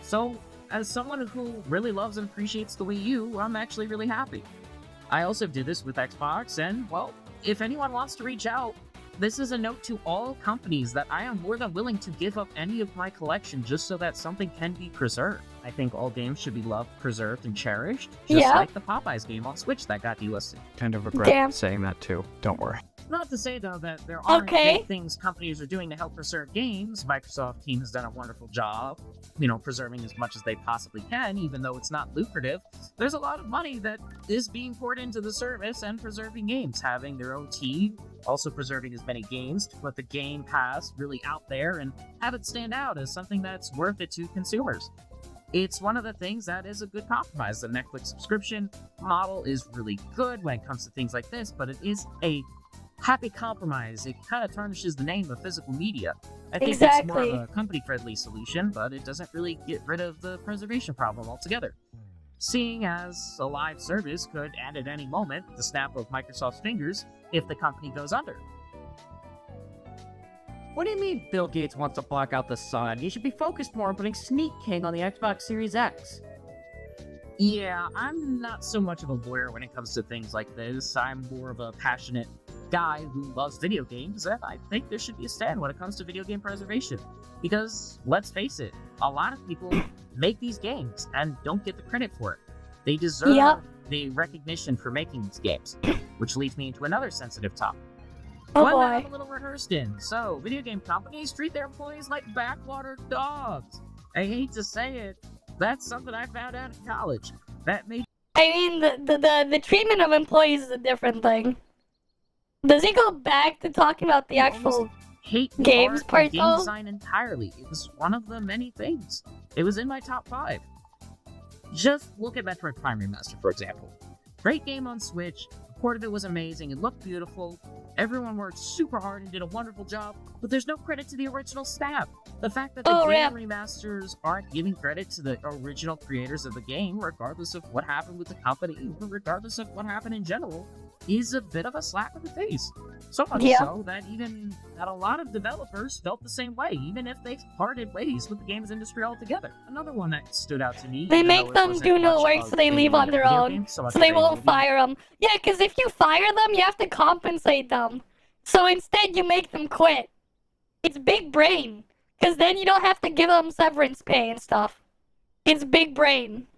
So, as someone who really loves and appreciates the Wii U, I'm actually really happy. I also did this with Xbox, and, well, if anyone wants to reach out, this is a note to all companies that I am more than willing to give up any of my collection just so that something can be preserved. I think all games should be loved, preserved, and cherished, just like the Popeyes game on Switch that got delisted. Kind of regret saying that too, don't worry. Not to say, though, that there aren't great things companies are doing to help preserve games. Microsoft team has done a wonderful job, preserving as much as they possibly can, even though it's not lucrative. There's a lot of money that is being poured into the service and preserving games, having their own team, also preserving as many games to put the Game Pass really out there and have it stand out as something that's worth it to consumers. It's one of the things that is a good compromise. The Netflix subscription model is really good when it comes to things like this, but it is a happy compromise. It kind of tarnishes the name of physical media. I think it's more of a company-friendly solution, but it doesn't really get rid of the preservation problem altogether. Seeing as a live service could end at any moment, the snap of Microsoft's fingers, if the company goes under. What do you mean Bill Gates wants to block out the sun? He should be focused more on putting Sneak King on the Xbox Series X. Yeah, I'm not so much of a lawyer when it comes to things like this. I'm more of a passionate guy who loves video games, and I think there should be a stand when it comes to video game preservation. Because, let's face it, a lot of people make these games and don't get the credit for it. They deserve the recognition for making these games, which leads me into another sensitive topic. One that I'm a little rehearsed in. So, video game companies treat their employees like backwater dogs. I hate to say it, that's something I found out in college. That made the treatment of employees is a different thing. Does he go back to talking about the actual games part game though? Design entirely. It was one of the many things. It was in my top 5. Just look at Metroid Prime Remaster, for example. Great game on Switch. The port of it was amazing. It looked beautiful. Everyone worked super hard and did a wonderful job, but there's no credit to the original staff. The fact that the game remasters aren't giving credit to the original creators of the game, regardless of what happened with the company, regardless of what happened in general, is a bit of a slap in the face. So much so that a lot of developers felt the same way, even if they parted ways with the games industry altogether. Another one that stood out to me. They make them do no work, so they leave on their own, so they won't fire them. Yeah, because if you fire them, you have to compensate them. So instead, you make them quit. It's big brain, because then you don't have to give them severance pay and stuff. It's big brain.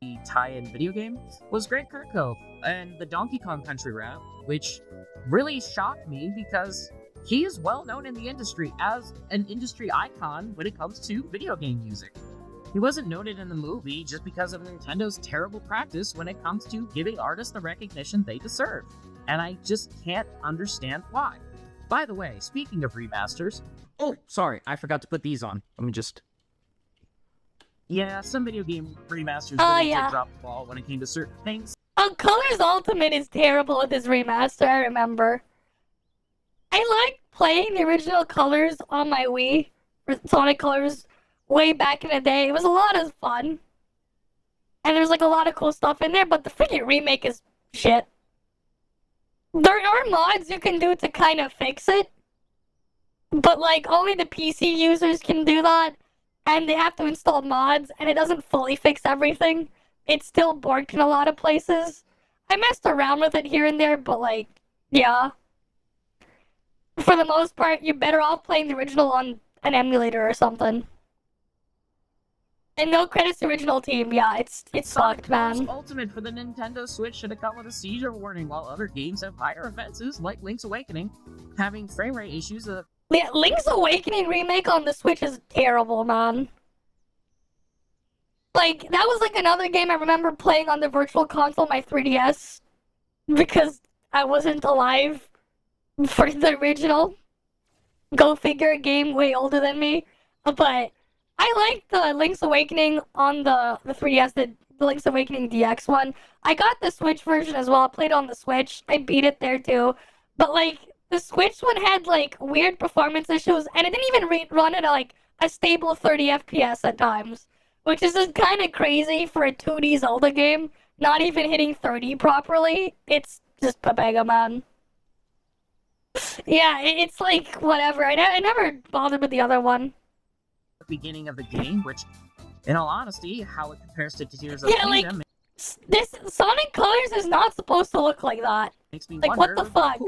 The tie-in video game was Great Kirko and the Donkey Kong Country rap, which really shocked me because he is well known in the industry as an industry icon when it comes to video game music. He wasn't noted in the movie just because of Nintendo's terrible practice when it comes to giving artists the recognition they deserve, and I just can't understand why. By the way, speaking of remasters... Oh, sorry, I forgot to put these on. Let me just... Yeah, some video game remasters really did drop the ball when it came to certain things. Colors Ultimate is terrible with this remaster, I remember. I liked playing the original Colors on my Wii, or Sonic Colors, way back in the day. It was a lot of fun. And there's like a lot of cool stuff in there, but the freaking remake is shit. There are mods you can do to kind of fix it, but like only the PC users can do that. And they have to install mods, and it doesn't fully fix everything. It's still borked in a lot of places. I messed around with it here and there, but like, yeah. For the most part, you're better off playing the original on an emulator or something. And no credits to the original team, yeah, it's sucked, man. Ultimate for the Nintendo Switch should have come with a seizure warning, while other games have higher offenses, like Link's Awakening, having frame rate issues of... Yeah, Link's Awakening remake on the Switch is terrible, man. Like, that was like another game I remember playing on the Virtual Console, my 3DS, because I wasn't alive for the original. Go figure, a game way older than me. But I liked the Link's Awakening on the 3DS, the Link's Awakening DX one. I got the Switch version as well. I played on the Switch. I beat it there too. But like, the Switch one had like weird performance issues, and it didn't even run at like a stable 30 FPS at times, which is just kind of crazy for a 2D Zelda game, not even hitting 30 properly. It's just Papega, man. Yeah, it's like whatever. I never bothered with the other one. Beginning of the game, which, in all honesty, how it compares to Tears of the Kingdom, like, this Sonic Colors is not supposed to look like that. Makes me like, wonder, what the fuck?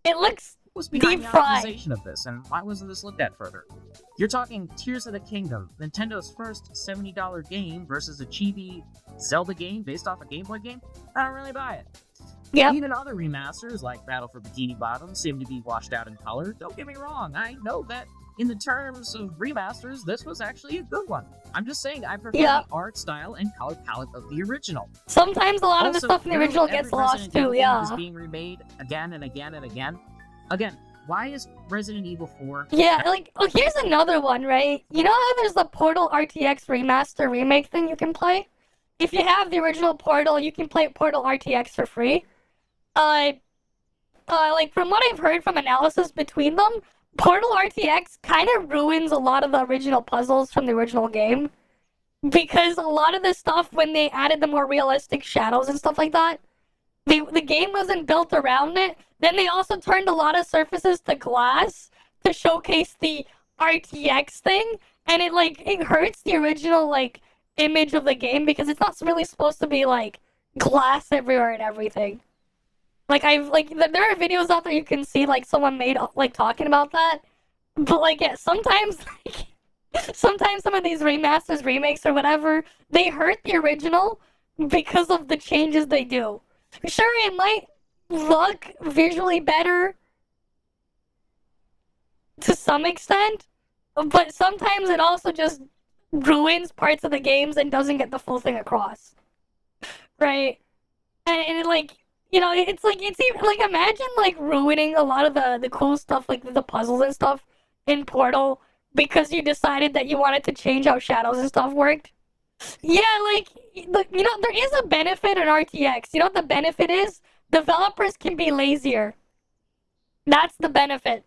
It looks was behind deep the fried. optimization of this, and why wasn't this looked at further? You're talking Tears of the Kingdom, Nintendo's first $70 game versus a chibi Zelda game based off a Game Boy game? I don't really buy it. Yeah. Even other remasters like Battle for Bikini Bottom seem to be washed out in color. Don't get me wrong, I know that in the terms of remasters, this was actually a good one. I'm just saying I prefer the art style and color palette of the original. Sometimes a lot of the Also, stuff in the original gets lost too, yeah. Is being remade again and again and again. Again, why is Resident Evil 4... Yeah, like, oh, here's another one, right? You know how there's the Portal RTX remaster remake thing you can play? If you have the original Portal, you can play Portal RTX for free. Like, from what I've heard from analysis between them, Portal RTX kind of ruins a lot of the original puzzles from the original game. Because a lot of the stuff, when they added the more realistic shadows and stuff like that, the game wasn't built around it. Then they also turned a lot of surfaces to glass to showcase the RTX thing. And it hurts the original, like, image of the game because it's not really supposed to be, like, glass everywhere and everything. Like, there are videos out there you can see, like, someone made, like, talking about that. But, like, yeah, sometimes, like, sometimes some of these remasters, remakes, or whatever, they hurt the original because of the changes they do. Sure, it might look visually better to some extent, but sometimes it also just ruins parts of the games and doesn't get the full thing across. Right? And it, like... You know, it's even, like, imagine, like, ruining a lot of the cool stuff, like, the puzzles and stuff in Portal because you decided that you wanted to change how shadows and stuff worked. Yeah, like, you know, there is a benefit in RTX. You know what the benefit is? Developers can be lazier. That's the benefit.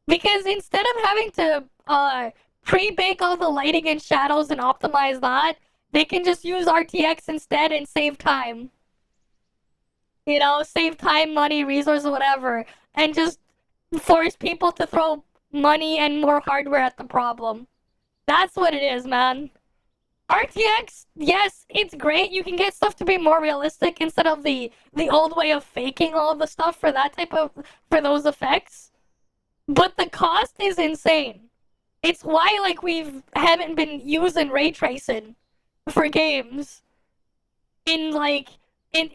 Because instead of having to pre-bake all the lighting and shadows and optimize that, they can just use RTX instead and save time. you know, save time, money, resources, whatever, and just force people to throw money and more hardware at the problem. That's what it is, man. RTX, yes, it's great. You can get stuff to be more realistic instead of the old way of faking all the stuff for that type of for those effects. But the cost is insane. It's why like haven't been using ray tracing for games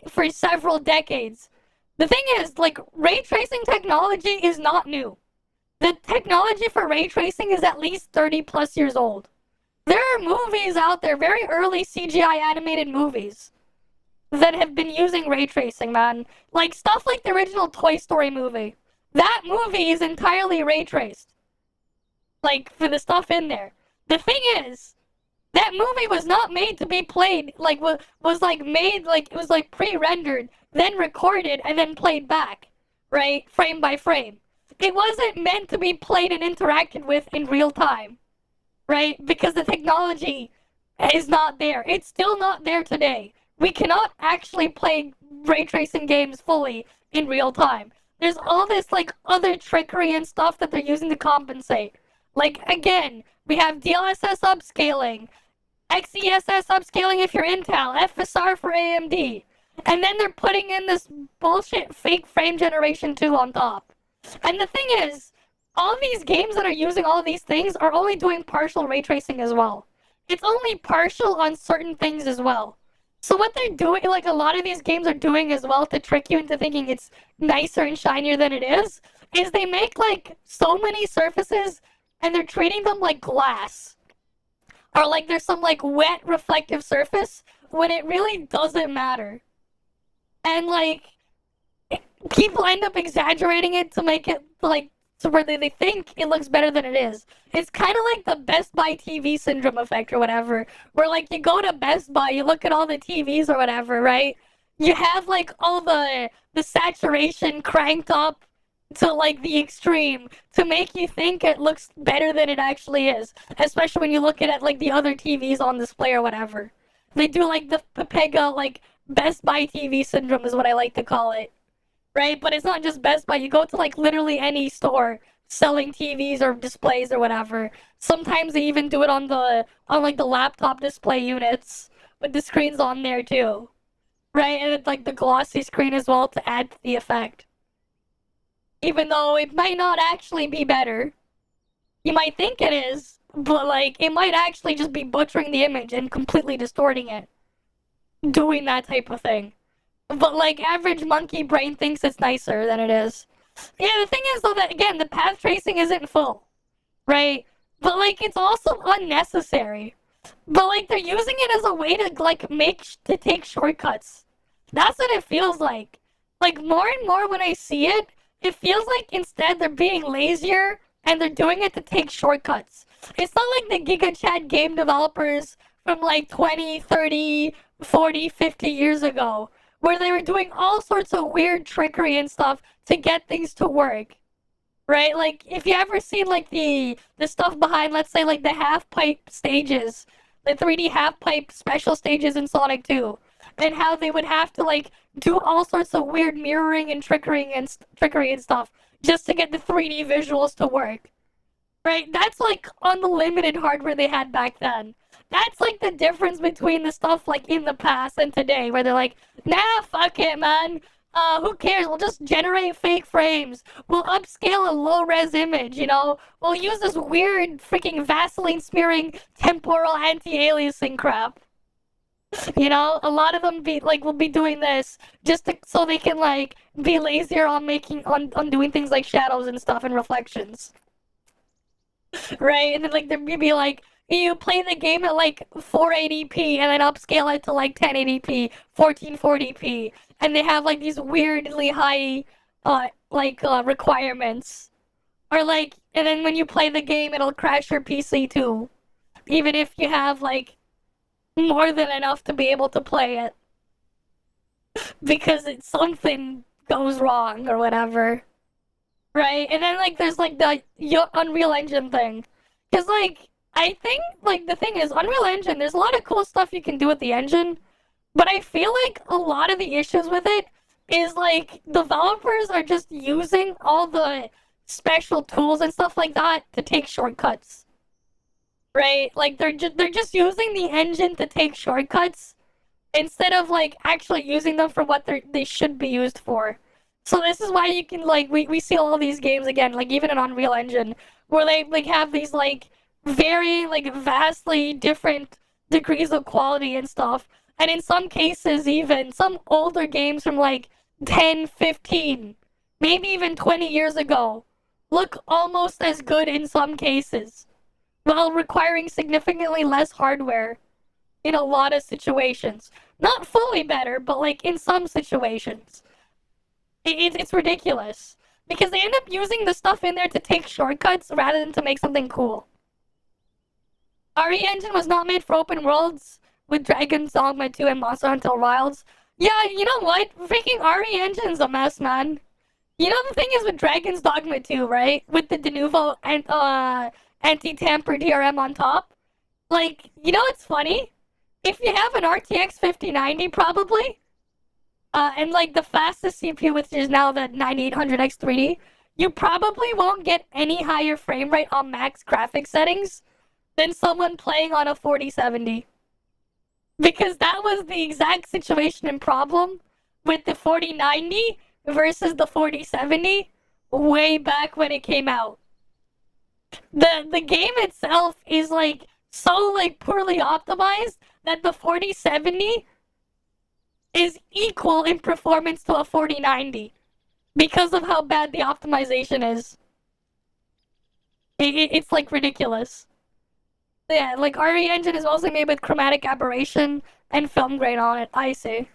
for several decades. The thing is, like, ray tracing technology is not new. The technology for ray tracing is at least 30 plus years old. There are movies out there, very early CGI animated movies, that have been using ray tracing, man. Like, stuff like the original Toy Story movie. That movie is entirely ray traced. Like, for the stuff in there. The thing is, that movie was not made to be played, like, was like made, like, it was like pre-rendered, then recorded, and then played back, right? Frame by frame. It wasn't meant to be played and interacted with in real time, right? Because the technology is not there. It's still not there today. We cannot actually play ray tracing games fully in real time. There's all this, like, other trickery and stuff that they're using to compensate. Like, again, we have DLSS upscaling, XESS upscaling if you're Intel, FSR for AMD. And then they're putting in this bullshit fake frame generation too on top. And the thing is, all these games that are using all of these things are only doing partial ray tracing as well. It's only partial on certain things as well. So what they're doing, like a lot of these games are doing as well to trick you into thinking it's nicer and shinier than it is they make like so many surfaces and they're treating them like glass. Or like there's some like wet reflective surface when it really doesn't matter. And like people end up exaggerating it to make it like to where they think it looks better than it is. It's kind of like the Best Buy TV syndrome effect or whatever, where like you go to Best Buy, you look at all the TVs or whatever, right? You have like all the saturation cranked up to like the extreme to make you think it looks better than it actually is, especially when you look at like the other TVs on display or whatever. They do like the Pepega like Best Buy TV syndrome is what I like to call it. Right? But it's not just Best Buy. You go to like literally any store selling TVs or displays or whatever. Sometimes they even do it on like the laptop display units with the screens on there too. Right? And it's like the glossy screen as well to add to the effect. Even though it might not actually be better. You might think it is, but like it might actually just be butchering the image and completely distorting it. Doing that type of thing. But, like, average monkey brain thinks it's nicer than it is. Yeah, the thing is, though, that, again, the path tracing isn't full. Right? But, like, it's also unnecessary. But, like, they're using it as a way to, like, to take shortcuts. That's what it feels like. Like, more and more when I see it, it feels like instead they're being lazier and they're doing it to take shortcuts. It's not like the GigaChat game developers from, like, 20, 30, 40, 50 years ago, where they were doing all sorts of weird trickery and stuff to get things to work. Right? Like, if you ever seen, like, the stuff behind, let's say, like, the half-pipe stages, the 3D half-pipe special stages in Sonic 2, and how they would have to, like, do all sorts of weird mirroring and trickery and stuff just to get the 3D visuals to work. Right? That's, like, unlimited hardware they had back then. That's like the difference between the stuff like in the past and today, where they're like, nah, fuck it, man. Who cares? We'll just generate fake frames. We'll upscale a low-res image, you know? We'll use this weird freaking Vaseline smearing temporal anti-aliasing crap. You know, a lot of them will be doing this just so they can like be lazier on on doing things like shadows and stuff and reflections. Right? And then like they'd be like, you play the game at like 480p and then upscale it to like 1080p, 1440p, and they have like these weirdly high requirements. Or like, and then when you play the game, it'll crash your PC too, even if you have like more than enough to be able to play it, because something goes wrong or whatever. Right? And then like there's like the Unreal Engine thing, because like I think, like, the thing is, Unreal Engine, there's a lot of cool stuff you can do with the engine, but I feel like a lot of the issues with it is like developers are just using all the special tools and stuff like that to take shortcuts. Right? Like they're just using the engine to take shortcuts instead of like actually using them for what they should be used for. So this is why you can like we see all these games again, like even in Unreal Engine, where they like have these like very like vastly different degrees of quality and stuff. And in some cases even some older games from like 10, 15, maybe even 20 years ago look almost as good in some cases, while requiring significantly less hardware in a lot of situations. Not fully better, but like in some situations. It's ridiculous. Because they end up using the stuff in there to take shortcuts rather than to make something cool. RE Engine was not made for open worlds with Dragon's Dogma 2 and Monster Hunter Wilds. Yeah, you know what? Freaking RE Engine's a mess, man. You know the thing is with Dragon's Dogma 2, right? With the Denuvo and anti-tamper DRM on top. Like, you know what's funny? If you have an RTX 5090 probably, and like the fastest CPU, which is now the 9800X 3D, you probably won't get any higher frame rate on max graphics settings than someone playing on a 4070. Because that was the exact situation and problem with the 4090 versus the 4070 way back when it came out. The game itself is like so like poorly optimized that the 4070 is equal in performance to a 4090 because of how bad the optimization is. It's like ridiculous. Yeah, like RE Engine is mostly made with chromatic aberration and film grain on it, I see.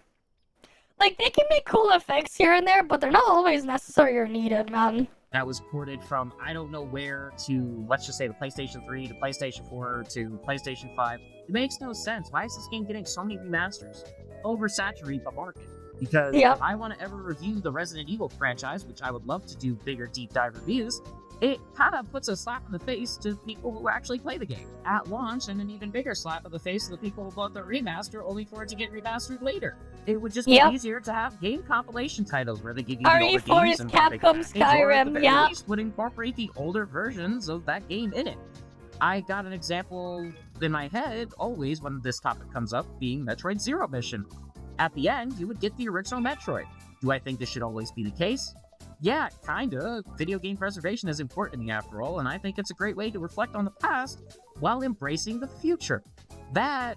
Like, they can make cool effects here and there, but they're not always necessary or needed, man. That was ported from I don't know where to, let's just say, the PlayStation 3 to PlayStation 4 to PlayStation 5. It makes no sense. Why is this game getting so many remasters? Oversaturate the market. Because if I want to ever review the Resident Evil franchise, which I would love to do bigger deep dive reviews, it kind of puts a slap in the face to people who actually play the game at launch, and an even bigger slap in the face to the people who bought the remaster only for it to get remastered later. It would just be easier to have game compilation titles where they give you the older games and Capcom Skyrim, at least would incorporate the older versions of that game in it. I got an example in my head always when this topic comes up, being Metroid Zero Mission. At the end, you would get the original Metroid. Do I think this should always be the case? Yeah, kinda. Video game preservation is important to me after all, and I think it's a great way to reflect on the past while embracing the future. That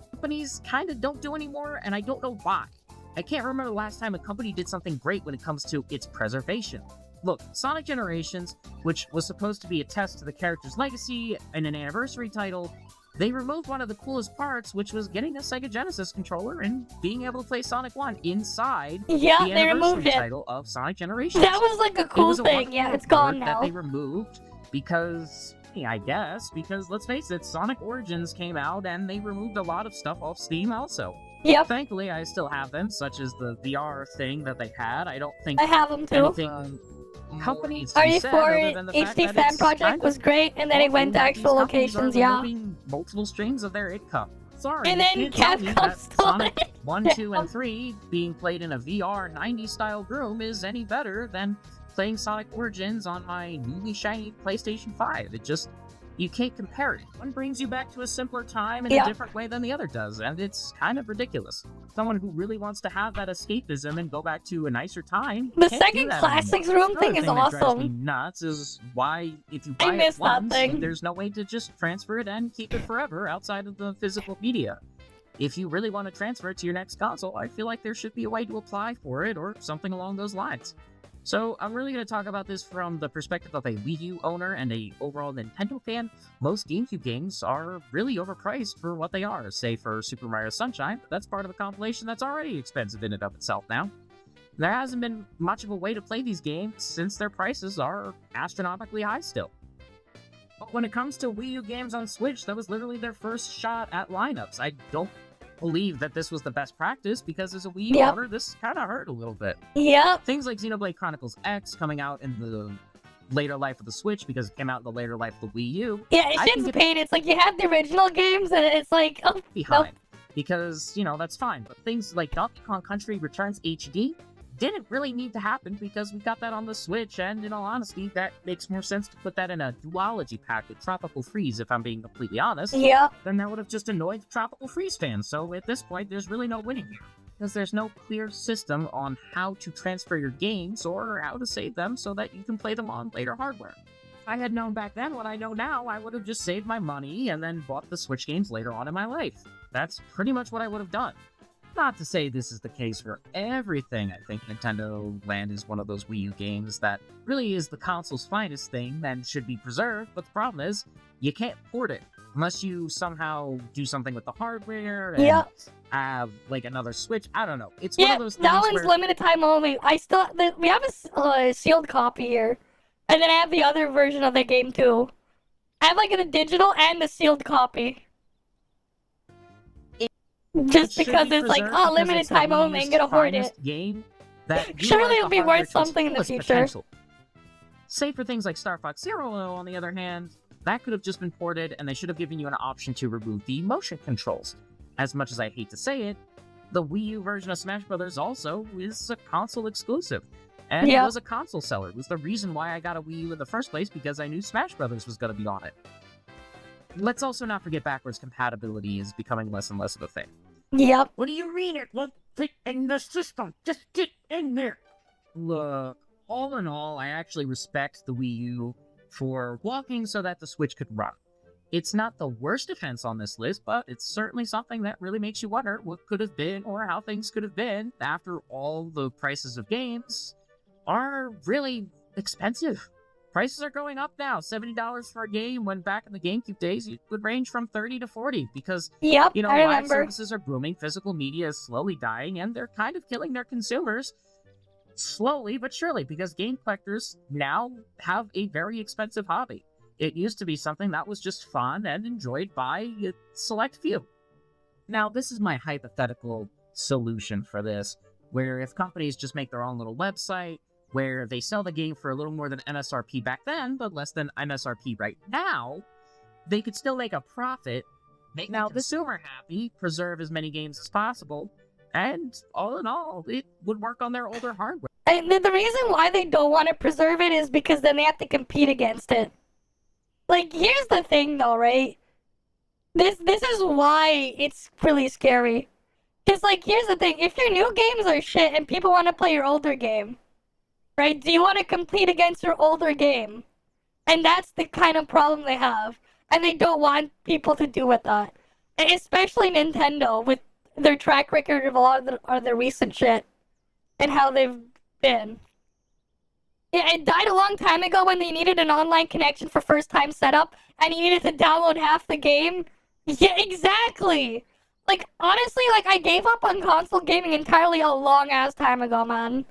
companies kinda don't do anymore, and I don't know why. I can't remember the last time a company did something great when it comes to its preservation. Look, Sonic Generations, which was supposed to be a test to the character's legacy and an anniversary title, they removed one of the coolest parts, which was getting a Sega Genesis controller and being able to play Sonic 1 inside the anniversary title of Sonic Generations. That was like a cool thing. Yeah, it's gone now. That they removed because, I guess, because let's face it, Sonic Origins came out and they removed a lot of stuff off Steam also. Yep. Thankfully, I still have them, such as the VR thing that they had. I don't think I have them too. Anything companies RE4 HD Fan Project was great, and then it went to actual locations, multiple streams of their income. Sorry, and then Capcom Sonic 1, 2, and 3 being played in a VR 90s style room is any better than playing Sonic Origins on my newly shiny PlayStation 5. It just, you can't compare it. One brings you back to a simpler time in a different way than the other does, and it's kind of ridiculous. Someone who really wants to have that escapism and go back to a nicer time. The second Classics room thing is awesome. That drives me nuts is why, if you buy it once, there's no way to just transfer it and keep it forever outside of the physical media. If you really want to transfer it to your next console, I feel like there should be a way to apply for it or something along those lines. So, I'm really going to talk about this from the perspective of a Wii U owner and a overall Nintendo fan. Most GameCube games are really overpriced for what they are, say for Super Mario Sunshine, but that's part of a compilation that's already expensive in and of itself now. There hasn't been much of a way to play these games since their prices are astronomically high still. But when it comes to Wii U games on Switch, that was literally their first shot at lineups. I don't believe that this was the best practice, because as a Wii U owner, this kind of hurt a little bit. Things like Xenoblade Chronicles X coming out in the later life of the Switch because it came out in the later life of the Wii U. Yeah, it's shit's a pain. It's like you have the original games and it's like, oh, behind. Because, you know, that's fine. But things like Donkey Kong Country Returns HD, didn't really need to happen because we got that on the Switch, and in all honesty, that makes more sense to put that in a duology pack with Tropical Freeze, if I'm being completely honest. Yeah. Then that would have just annoyed the Tropical Freeze fans, so at this point, there's really no winning here. Because there's no clear system on how to transfer your games or how to save them so that you can play them on later hardware. If I had known back then what I know now, I would have just saved my money and then bought the Switch games later on in my life. That's pretty much what I would have done. Not to say this is the case for everything. I think Nintendo Land is one of those Wii U games that really is the console's finest thing and should be preserved, but the problem is, you can't port it. Unless you somehow do something with the hardware and have, like, another Switch. I don't know. It's one of those things that one's limited time only. We have a sealed copy here. And then I have the other version of the game, too. I have, like, the digital and the sealed copy. Just because it's like, oh, limited time only, I'm gonna hoard it. Game that Surely it'll be worth something in the future. Potential. Say for things like Star Fox Zero, on the other hand, that could have just been ported, and they should have given you an option to remove the motion controls. As much as I hate to say it, the Wii U version of Smash Bros. Also is a console exclusive. And it was a console seller. It was the reason why I got a Wii U in the first place, because I knew Smash Bros. Was going to be on it. Let's also not forget backwards compatibility is becoming less and less of a thing. Yep. What do you mean it won't fit in the system? Just get in there. Look, all in all, I actually respect the Wii U for walking so that the Switch could run. It's not the worst defense on this list, but it's certainly something that really makes you wonder what could have been or how things could have been after all the prices of games are really expensive. Prices are going up now. $70 for a game, when back in the GameCube days, it would range from $30 to $40 because, live services are booming, physical media is slowly dying, and they're kind of killing their consumers slowly but surely because game collectors now have a very expensive hobby. It used to be something that was just fun and enjoyed by a select few. Now, this is my hypothetical solution for this, where if companies just make their own little website, where they sell the game for a little more than MSRP back then, but less than MSRP right now, they could still make a profit, make the consumer happy, preserve as many games as possible, and all in all, it would work on their older hardware. And the reason why they don't want to preserve it is because then they have to compete against it. Like, here's the thing though, right? This is why it's really scary. Because, like, here's the thing, if your new games are shit and people want to play your older game, right? Do you want to compete against your older game? And that's the kind of problem they have. And they don't want people to do with that. And especially Nintendo, with their track record of a lot of the recent shit. And how they've been. Yeah, it died a long time ago when they needed an online connection for first-time setup. And you needed to download half the game. Yeah, exactly! Like, honestly, like, I gave up on console gaming entirely a long-ass time ago, man.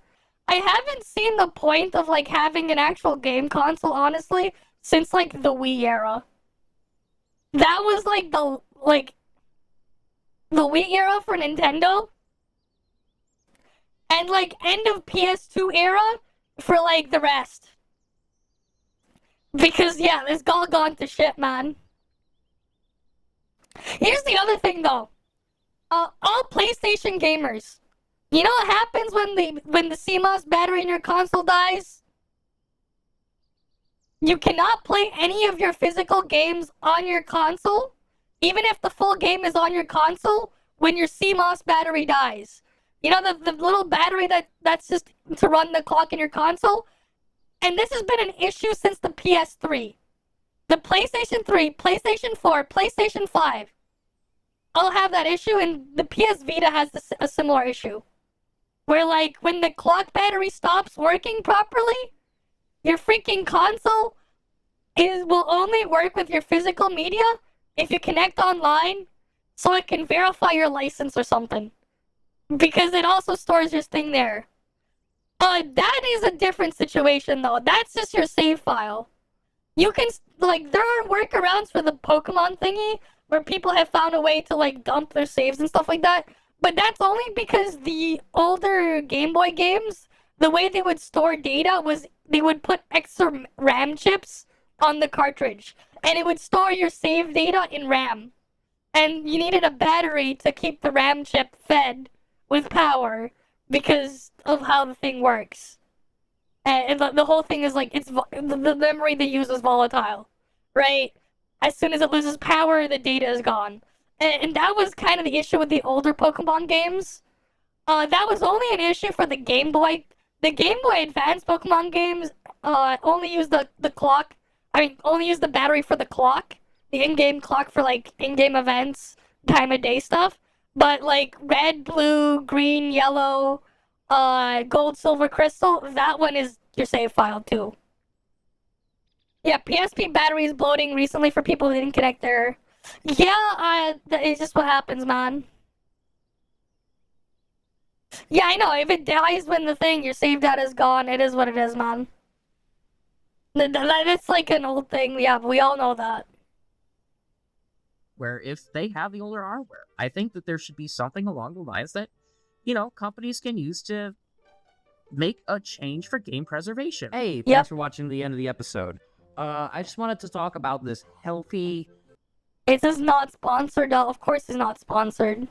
I haven't seen the point of, like, having an actual game console, honestly, since, like, the Wii era. That was, like, the Wii era for Nintendo. And, like, end of PS2 era for, like, the rest. Because, yeah, it's all gone to shit, man. Here's the other thing, though. All PlayStation gamers. You know what happens when the CMOS battery in your console dies? You cannot play any of your physical games on your console, even if the full game is on your console, when your CMOS battery dies. You know, the little battery that's just to run the clock in your console? And this has been an issue since the PS3. The PlayStation 3, PlayStation 4, PlayStation 5 all have that issue, and the PS Vita has a similar issue. Where, like, when the clock battery stops working properly, your freaking console will only work with your physical media if you connect online, so it can verify your license or something. Because it also stores your thing there. That is a different situation, though. That's just your save file. You can, like, there are workarounds for the Pokemon thingy, where people have found a way to, like, dump their saves and stuff like that. But that's only because the older Game Boy games, the way they would store data was they would put extra RAM chips on the cartridge. And it would store your save data in RAM. And you needed a battery to keep the RAM chip fed with power because of how the thing works. And the whole thing is like, the memory they use is volatile, right? As soon as it loses power, the data is gone. And that was kind of the issue with the older Pokemon games. That was only an issue for the Game Boy. The Game Boy Advance Pokemon games only use the clock. I mean, only use the battery for the clock. The in-game clock for, like, in-game events, time of day stuff. But, like, red, blue, green, yellow, gold, silver, crystal, that one is your save file, too. Yeah, PSP battery is bloating recently for people who didn't connect their... Yeah, it's just what happens, man. Yeah, I know. If it dies when the thing, your save data is gone, it is what it is, man. That's like an old thing. Yeah, but we all know that. Where if they have the older hardware, I think that there should be something along the lines that, you know, companies can use to make a change for game preservation. Hey, thanks for watching the end of the episode. I just wanted to talk about this healthy... It is not sponsored. Of course it's not sponsored.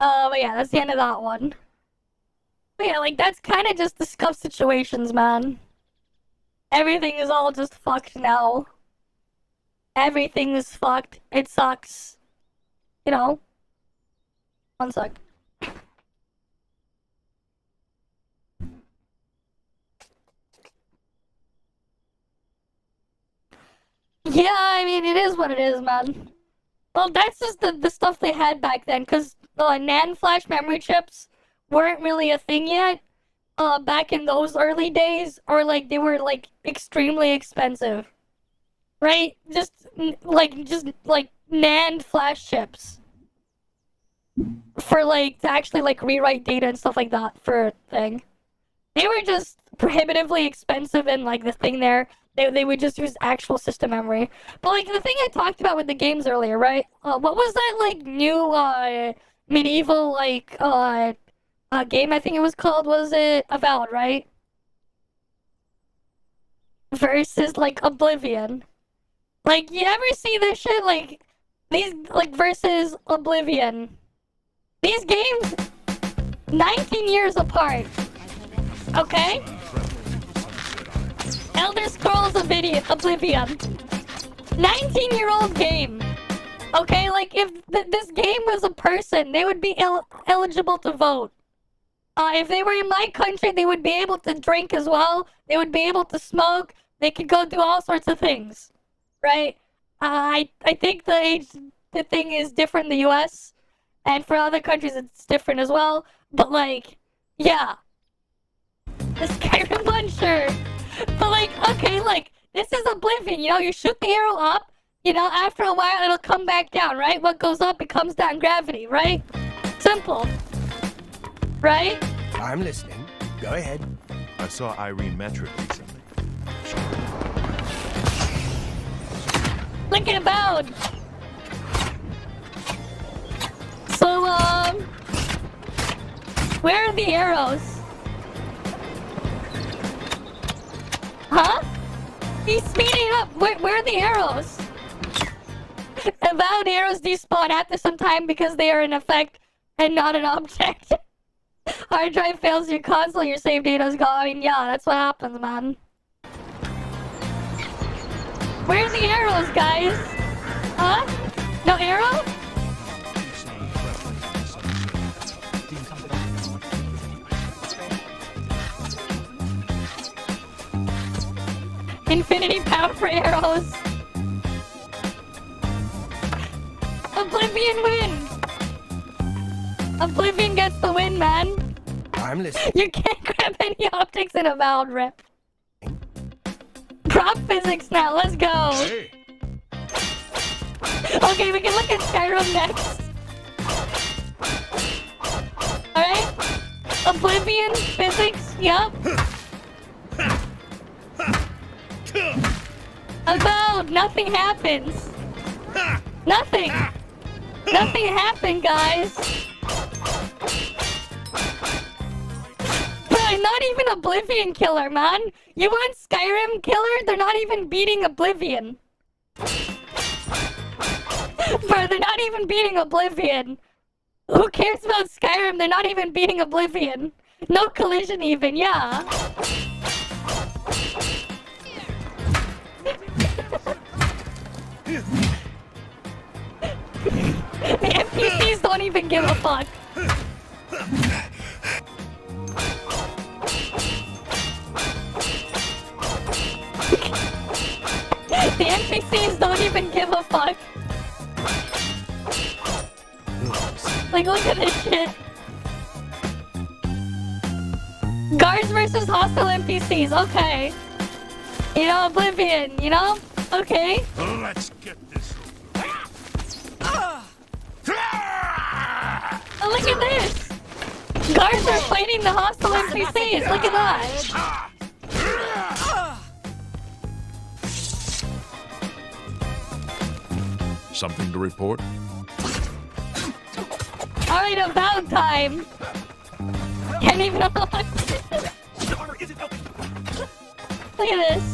But yeah, that's the end of that one. But yeah, like, that's kind of just the scuff situations, man. Everything is all just fucked now. Everything is fucked. It sucks. You know? One sec. Yeah, I mean, it is what it is, man. Well, that's just the stuff they had back then, because NAND flash memory chips weren't really a thing yet. Back in those early days, or, like, they were, like, extremely expensive. Right? Just NAND flash chips. For, like, to actually, like, rewrite data and stuff like that for a thing. They were just prohibitively expensive, and, like, the thing there, they would just use actual system memory. But, like, the thing I talked about with the games earlier, right? What was that, like, new, medieval, like, game I think it was called? Was it Avowed, right? Versus, like, Oblivion. Like, you ever see this shit? Like, these, like, versus Oblivion. These games, 19 years apart. Okay? Elder Scrolls Oblivion. 19-year-old game. Okay, like, if this game was a person, they would be eligible to vote. If they were in my country, they would be able to drink as well. They would be able to smoke. They could go do all sorts of things. Right? I think the thing is different in the US. And for other countries, it's different as well. But, like, yeah. The Skyrim one, sure. But, like, okay, like, this is Oblivion, you know? You shoot the arrow up, you know, after a while, it'll come back down, right? What goes up, it comes down, gravity, right? Simple. Right? I'm listening. Go ahead. I saw Irene Metric recently. Look at Avowed! So, where are the arrows? Huh? He's speeding up! Where are the arrows? Avowed arrows despawn after some time because they are an effect and not an object. Hard drive fails your console, your save data is gone. I mean, yeah, that's what happens, man. Where are the arrows, guys? Huh? No arrow? Infinity power for arrows. Oblivion wins. Oblivion gets the win, man. I'm listening. You can't grab any optics in Avowed, rip. Prop physics now, let's go. Hey. Okay, we can look at Skyrim next. Alright? Oblivion, physics, yup. Avowed, nothing happens. Nothing. Nothing happened, guys. Bro, not even Oblivion killer, man. You want Skyrim killer? They're not even beating Oblivion. Bro, they're not even beating Oblivion. Who cares about Skyrim? They're not even beating Oblivion. No collision even, yeah. The NPCs don't even give a fuck. The NPCs don't even give a fuck. Like, look at this shit. Guards versus hostile NPCs, okay. You know, Oblivion, you know? Okay. Let's get this. Oh, look at this! Guards are fighting the hostile NPCs, look at that! Something to report? Alright, about time! Can't even unlock. Look at this.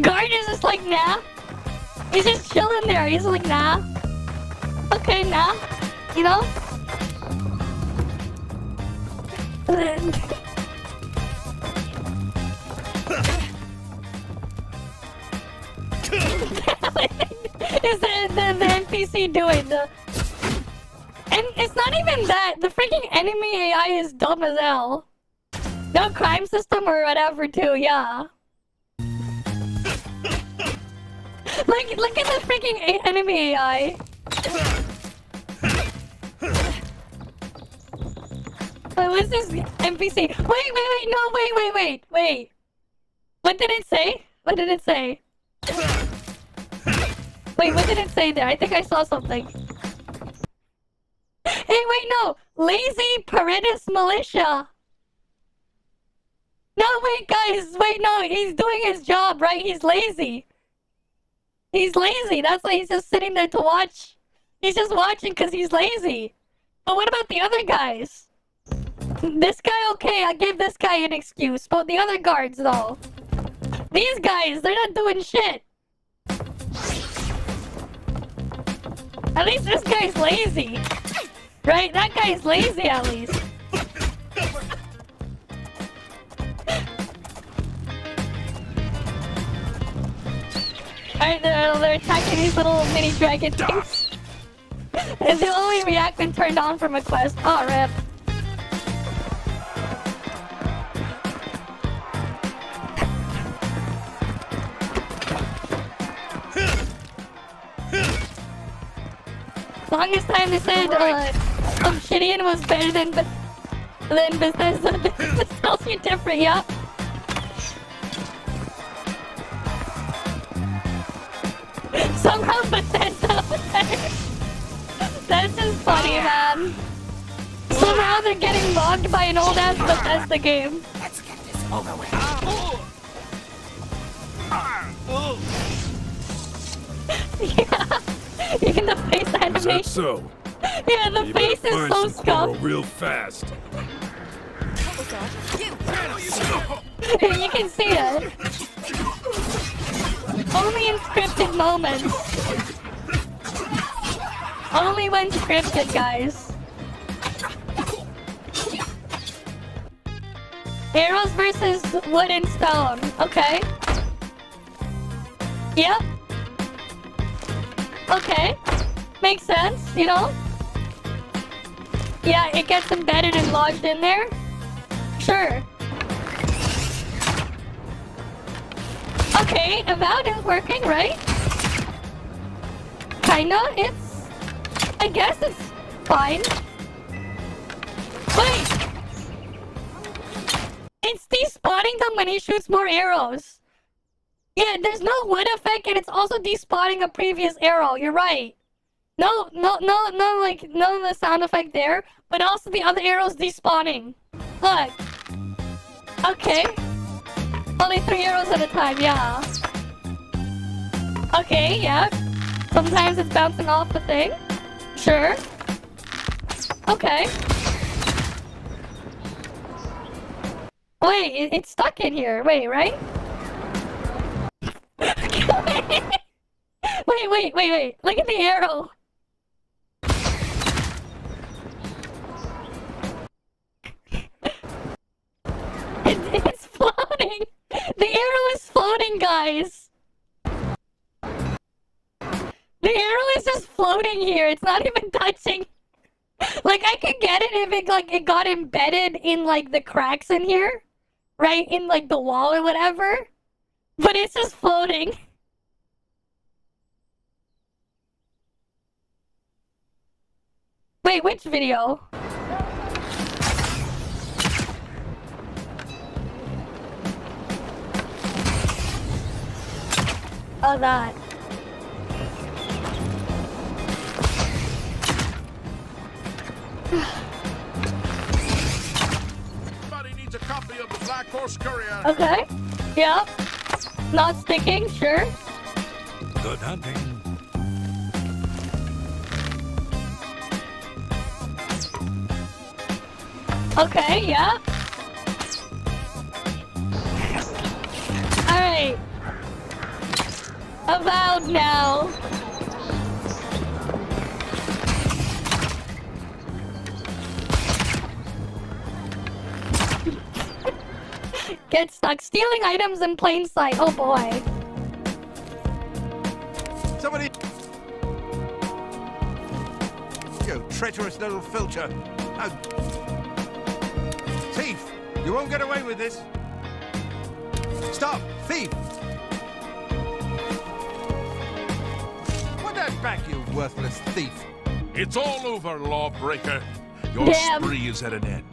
Guard is just like, nah. He's just chilling there, he's like, nah. Okay, nah. You know? Is the NPC doing the... And it's not even that. The freaking enemy AI is dumb as hell. No crime system or whatever too, yeah. Look at the freaking enemy AI. What's this NPC? Wait. What did it say? What did it say? Wait, what did it say there? I think I saw something. Hey, wait, no! Lazy Paredes Militia! No, wait, guys! Wait, no, he's doing his job, right? He's lazy. He's lazy, that's why he's just sitting there to watch. He's just watching because he's lazy. But what about the other guys? This guy, okay, I give this guy an excuse. But the other guards, though. These guys, they're not doing shit. At least this guy's lazy. Right? That guy's lazy at least. Alright, they're attacking these little mini dragon things. And they only react when turned on from a quest. Oh, rip. Longest time they said Obsidian was better than Bethesda. Bethesda tells you different, yeah. Somehow Bethesda was better. That's just funny, man. Somehow they're getting logged by an old ass Bethesda game. Let's get this over with. Yeah. Even the face animation. Is that so? Yeah, the face is so scuffed. Real fast. You can see it. Only in scripted moments. Only when scripted, guys. Arrows versus wood and stone. Okay. Yep. Okay. Makes sense, you know? Yeah, it gets embedded and lodged in there. Sure. Okay, Avowed is working, right? Kinda, I guess it's fine. Wait! It's despawning them when he shoots more arrows. Yeah, there's no wood effect and it's also despawning a previous arrow, you're right. No, the sound effect there, but also the other arrows despawning. Look. Okay. Only 3 arrows at a time, yeah. Okay, yeah. Sometimes it's bouncing off the thing. Sure. Okay. Wait, it's stuck in here. Wait, right? Wait. Look at the arrow. The arrow is floating, guys. The arrow is just floating here. It's not even touching. Like, I could get it if it, like, it got embedded in, like, the cracks in here. Right? In, like, the wall or whatever. But it's just floating. Wait, which video? Oh, that. Somebody needs a copy of the Black Horse Courier. Okay. Yep. Not sticking, sure. Good hunting. Okay, yeah. Alright. Avowed now. Get stuck stealing items in plain sight. Oh boy. Somebody. You treacherous little filcher. Oh. Thief! You won't get away with this. Stop! Thief! Put that back, you worthless thief! It's all over, lawbreaker. Your Damn. spree is at an end.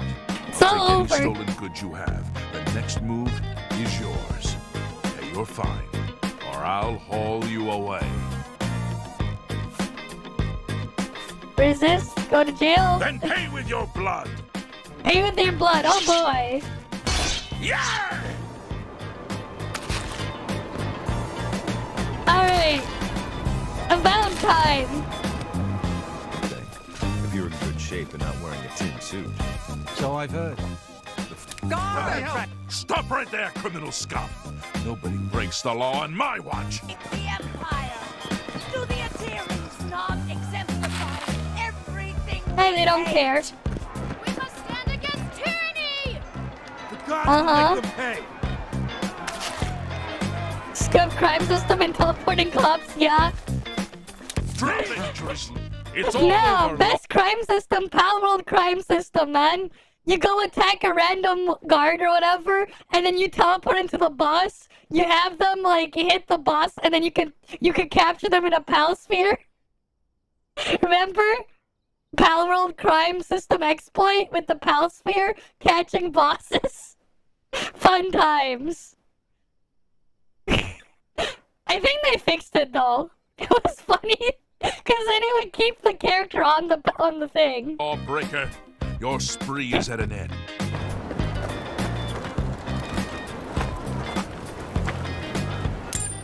It's all Take any over. stolen goods you have. The next move is yours. Pay your fine, or I'll haul you away. Resist, go to jail. Then pay with your blood! Pay with your blood, oh boy. Yeah! Alright. About time. If you're in good shape and not wearing a tin suit. So I've heard. Stop right there, criminal scum! Nobody breaks the law on my watch! It's the Empire! Do the adherents not exemplify everything Hey, they don't care. We must stand against tyranny! The gods will make them pay! Scum crime system and teleporting cops, yeah. Drop it, Jerusalem! It's all No, over! best crime system, Pal World crime system, man. You go attack a random guard or whatever, and then you teleport into the boss. You have them like hit the boss, and then you can capture them in a pal sphere. Remember? Pal World crime system exploit with the pal sphere catching bosses. Fun times. I think they fixed it though. It was funny because then it would keep the character on the thing. Lawbreaker, your spree is at an end.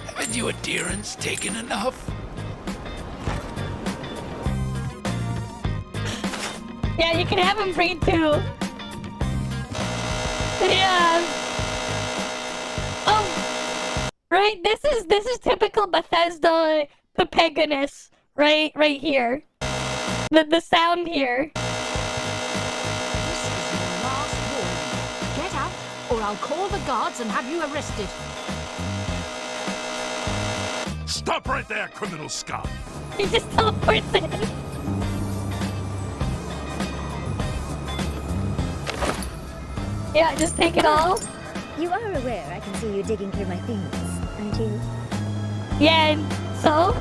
Haven't you adherents taken enough? Yeah, you can have him free too. Yeah. Oh, right. This is typical Bethesda Pepeganess. Right here. The sound here. Last warning. Get out, or I'll call the guards and have you arrested. Stop right there, criminal scum! He just teleports in. Yeah, just take it all. You are aware I can see you digging through my things, aren't you? Yeah, and so?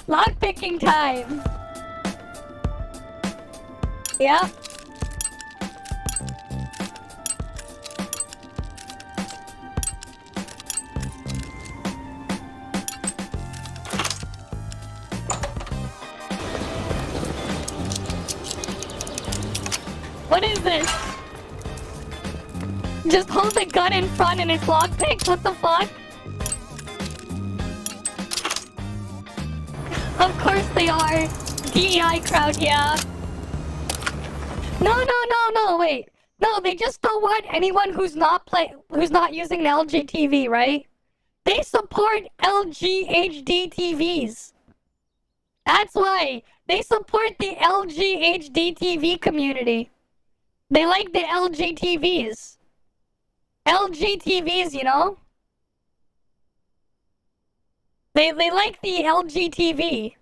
Lockpicking time. Yeah. What is this? Just hold the gun in front and it's lockpicked? What the fuck? Of course they are. DEI crowd, yeah. No, wait. No, they just don't want anyone who's not using an LG TV, right? They support LG HD TVs. That's why. They support the LG HD TV community. They like the LG TVs. LG TVs, you know? They like the LG TV.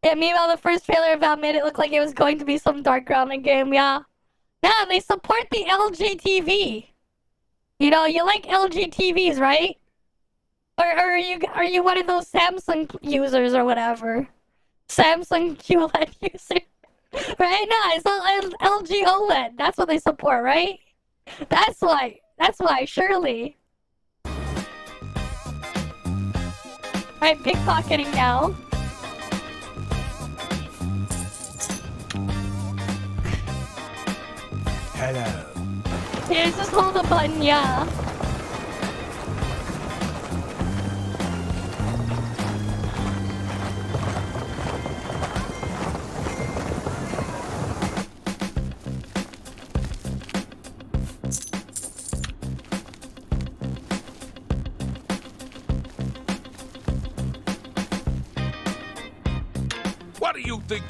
Yeah, meanwhile, the first trailer about made it look like it was going to be some dark grounding game, yeah. Nah, they support the LG TV. You know, you like LG TVs, right? Or are you one of those Samsung users or whatever? Samsung QLED user. Right? No, it's all LG OLED. That's what they support, right? That's why, surely. Alright, pickpocketing now. Hello. Yeah, just hold the button, yeah. What do you think?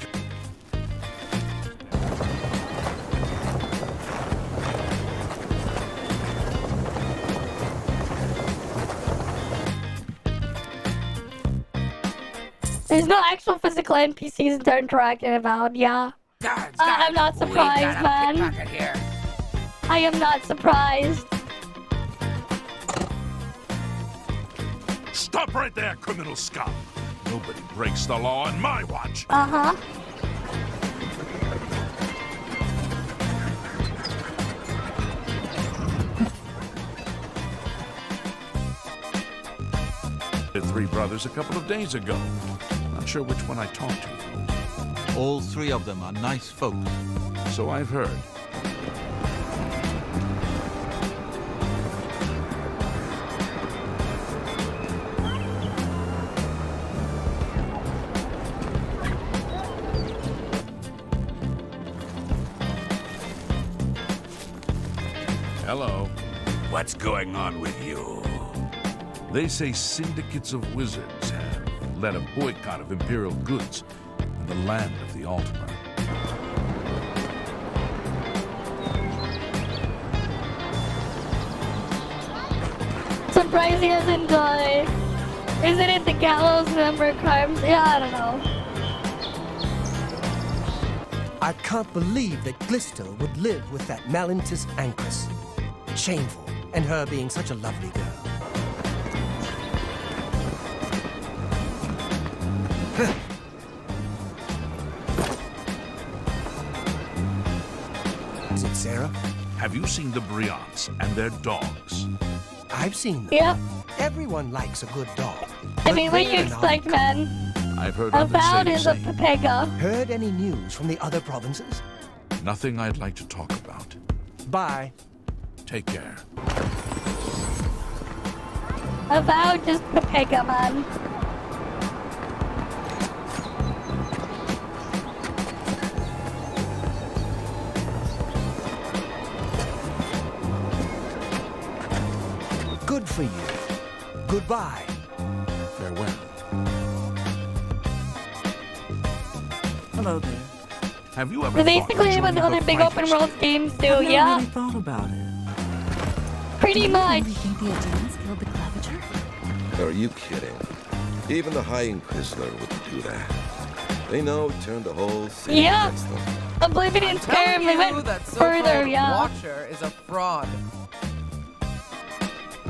There's no actual physical NPCs they're interacting about, yeah. I'm not surprised, man. I am not surprised. Stop right there, criminal scum. Nobody breaks the law on my watch. Uh-huh. The three brothers a couple of days ago. Not sure which one I talked to. All three of them are nice folks. So I've heard. Hello. What's going on with you? They say syndicates of wizards have led a boycott of Imperial goods in the land of the Ultima. Surprised he doesn't die. Isn't it the gallows number of crimes? Yeah, I don't know. I can't believe that Glisto would live with that Malintis Anchoress. Shameful, and her being such a lovely girl. Is it Sarah? Have you seen the Briants and their dogs? I've seen them. Yep. Everyone likes a good dog. I mean, what do you expect, man? I've heard Avowed others is say a the same. Pepega. Heard any news from the other provinces? Nothing I'd like to talk about. Bye. Take care. Avowed just Pepega, man. Good for you. Goodbye. Farewell. Hello there. Have you ever They're basically thought what of the other joining big the open Fighters world Guild? games do, I've yeah? never really thought about it. Pretty much. You think the Adins killed the Claviger? Are you kidding? Even the High Inquisitor wouldn't do that. They know it turned the whole city Yeah. against them. Oblivion and Skyrim, they went further, yeah. Watcher is a fraud.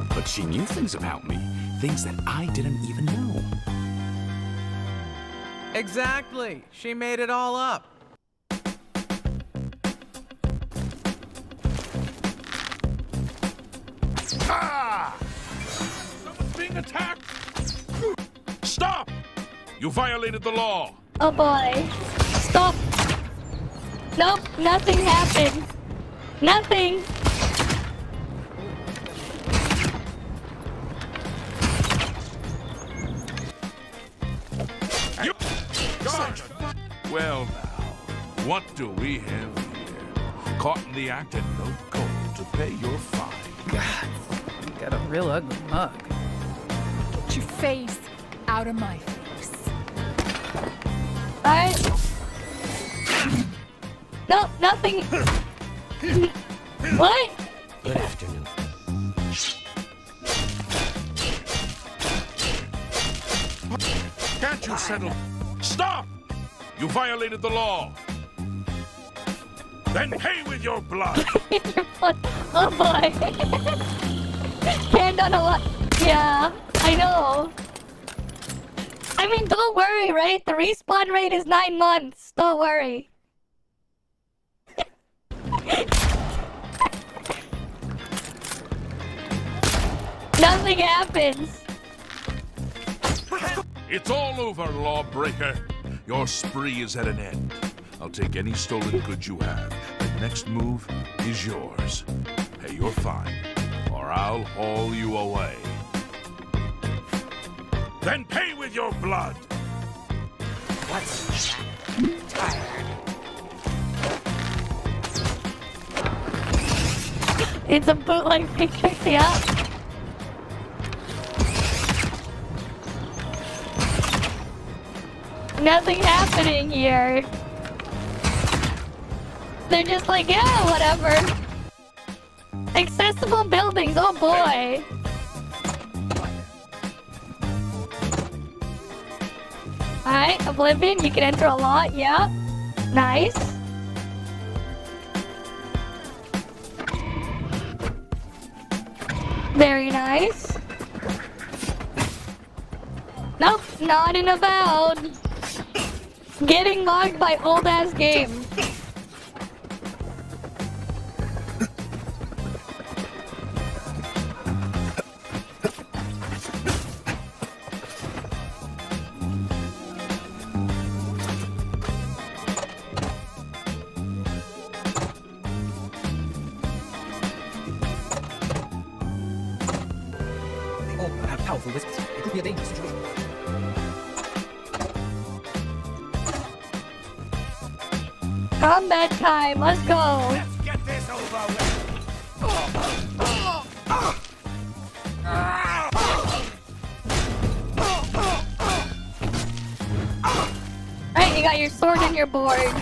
But she knew things about me. Things that I didn't even know. Exactly. She made it all up. Ah! Someone's being attacked! Stop! You violated the law! Oh boy. Stop. Nope, nothing happened. Nothing. You... Well now, what do we have here? Caught in the act and no gold to pay your fine. God, you got a real ugly mug. Get your face out of my face. Alright. Nope, nothing. What? Good afternoon. Can't you settle? Stop! You violated the law. Then pay with your blood. Oh boy. Can't done a lot. Yeah, I know. I mean, don't worry, right? The respawn rate is 9 months. Don't worry. Nothing happens. It's all over, lawbreaker. Your spree is at an end. I'll take any stolen goods you have. The next move is yours. Pay your fine, or I'll haul you away. Then pay with your blood. What's tired? It's a bootleg picture, yeah. Nothing happening here. They're just like, yeah, whatever. Accessible buildings, oh boy. Alright, Oblivion, you can enter a lot, yeah. Nice. Very nice. Nope, not in about. Getting logged by old ass game. They all have powerful wizards. It could be a dangerous situation. Combat time, let's go. Let's get this over with. Alright, you got your sword and your board.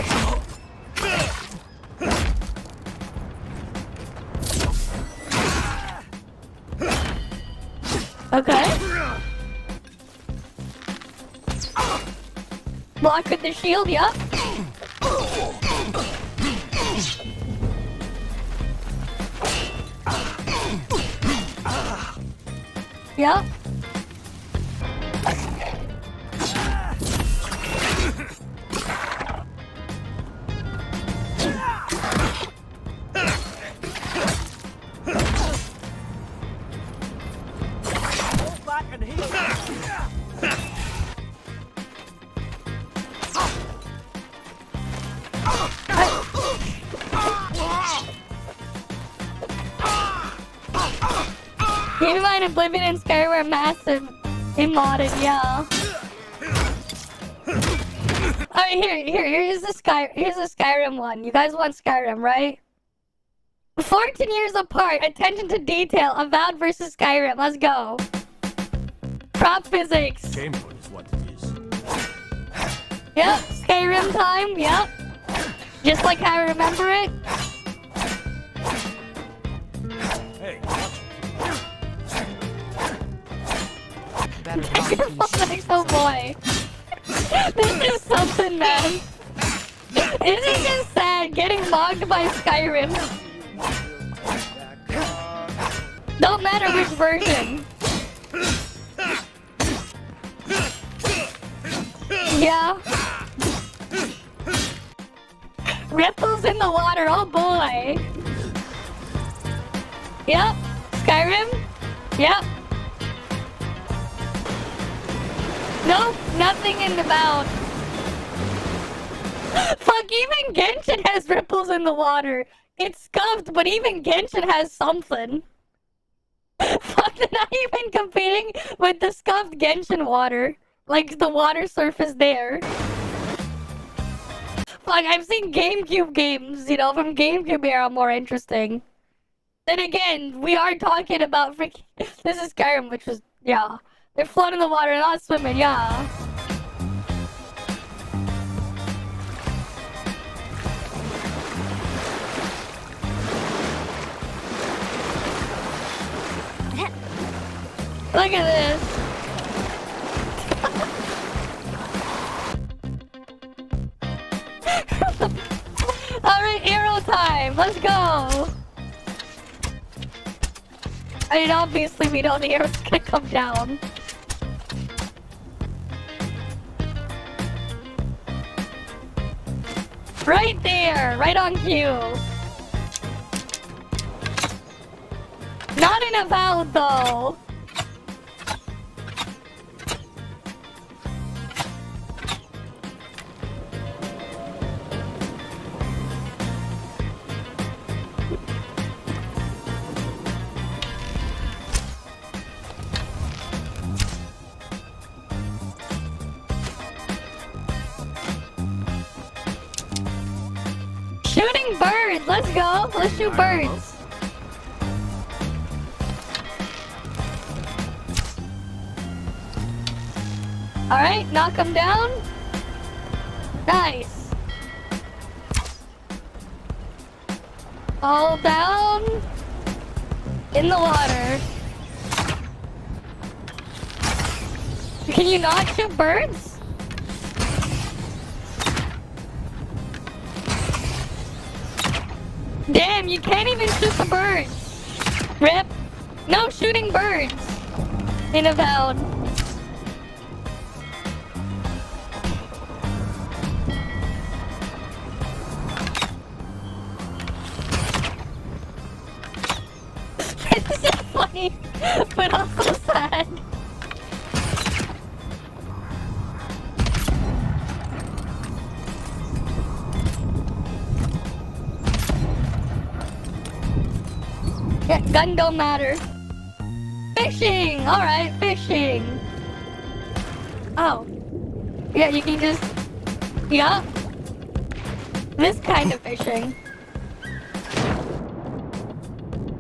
Okay. Block with the shield, yeah. Yep. Keep in mind, Oblivion and Skyrim are massive in modded, yeah. Alright, here's the Skyrim one. You guys want Skyrim, right? 14 years apart, attention to detail, Avowed versus Skyrim, let's go. Prop physics. Chamber is what it is. Yep, Skyrim time, yep. Just like how I remember it. Hey, Oh boy. This is something, man. This is just sad, getting mocked by Skyrim. Don't matter which version. Yeah. Ripples in the water, oh boy. Yep. Skyrim? Yep. Nope, nothing in the bound. Fuck, even Genshin has ripples in the water. It's scuffed, but even Genshin has something. Fuck, they're not even competing with the scuffed Genshin water. Like, the water surface there. Fuck, I've seen GameCube games, you know, from GameCube era more interesting. Then again, we are talking about freaking... This is Skyrim, which was... Yeah. They're floating in the water, not swimming, yeah. Look at this. Alright, arrow time. Let's go. I mean, obviously we know the arrow's gonna come down. Right there, right on cue. Not in a valve though. Shooting birds, let's go. Let's shoot birds. Alright, knock them down. Nice. All down. In the water. Can you not shoot birds? Damn, you can't even shoot the birds. Rip. No shooting birds. In a valve. It's so funny, but also sad. Yeah, gun don't matter. Fishing! Alright, fishing. Oh. Yeah, you can just... Yeah. This kind of fishing.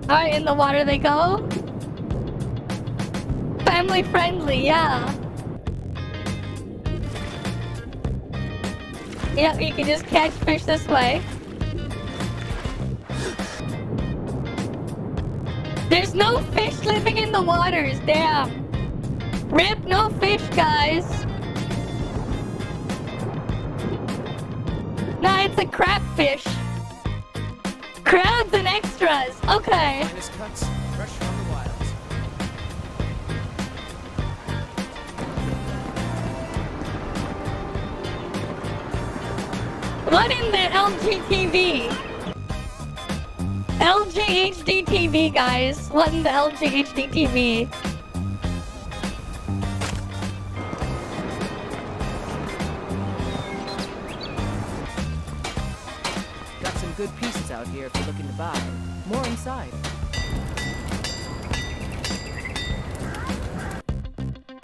Alright, in the water they go. Family friendly, yeah. Yeah, you can just catch fish this way. There's no fish living in the waters, damn. Rip, no fish, guys. Nah, it's a crabfish. Crabs and extras, okay. Cuts, fresh from the wilds. What in the LGTV? LG HD TV, guys. What in the LG HD TV? Got some good pieces out here if you're looking to buy. More inside.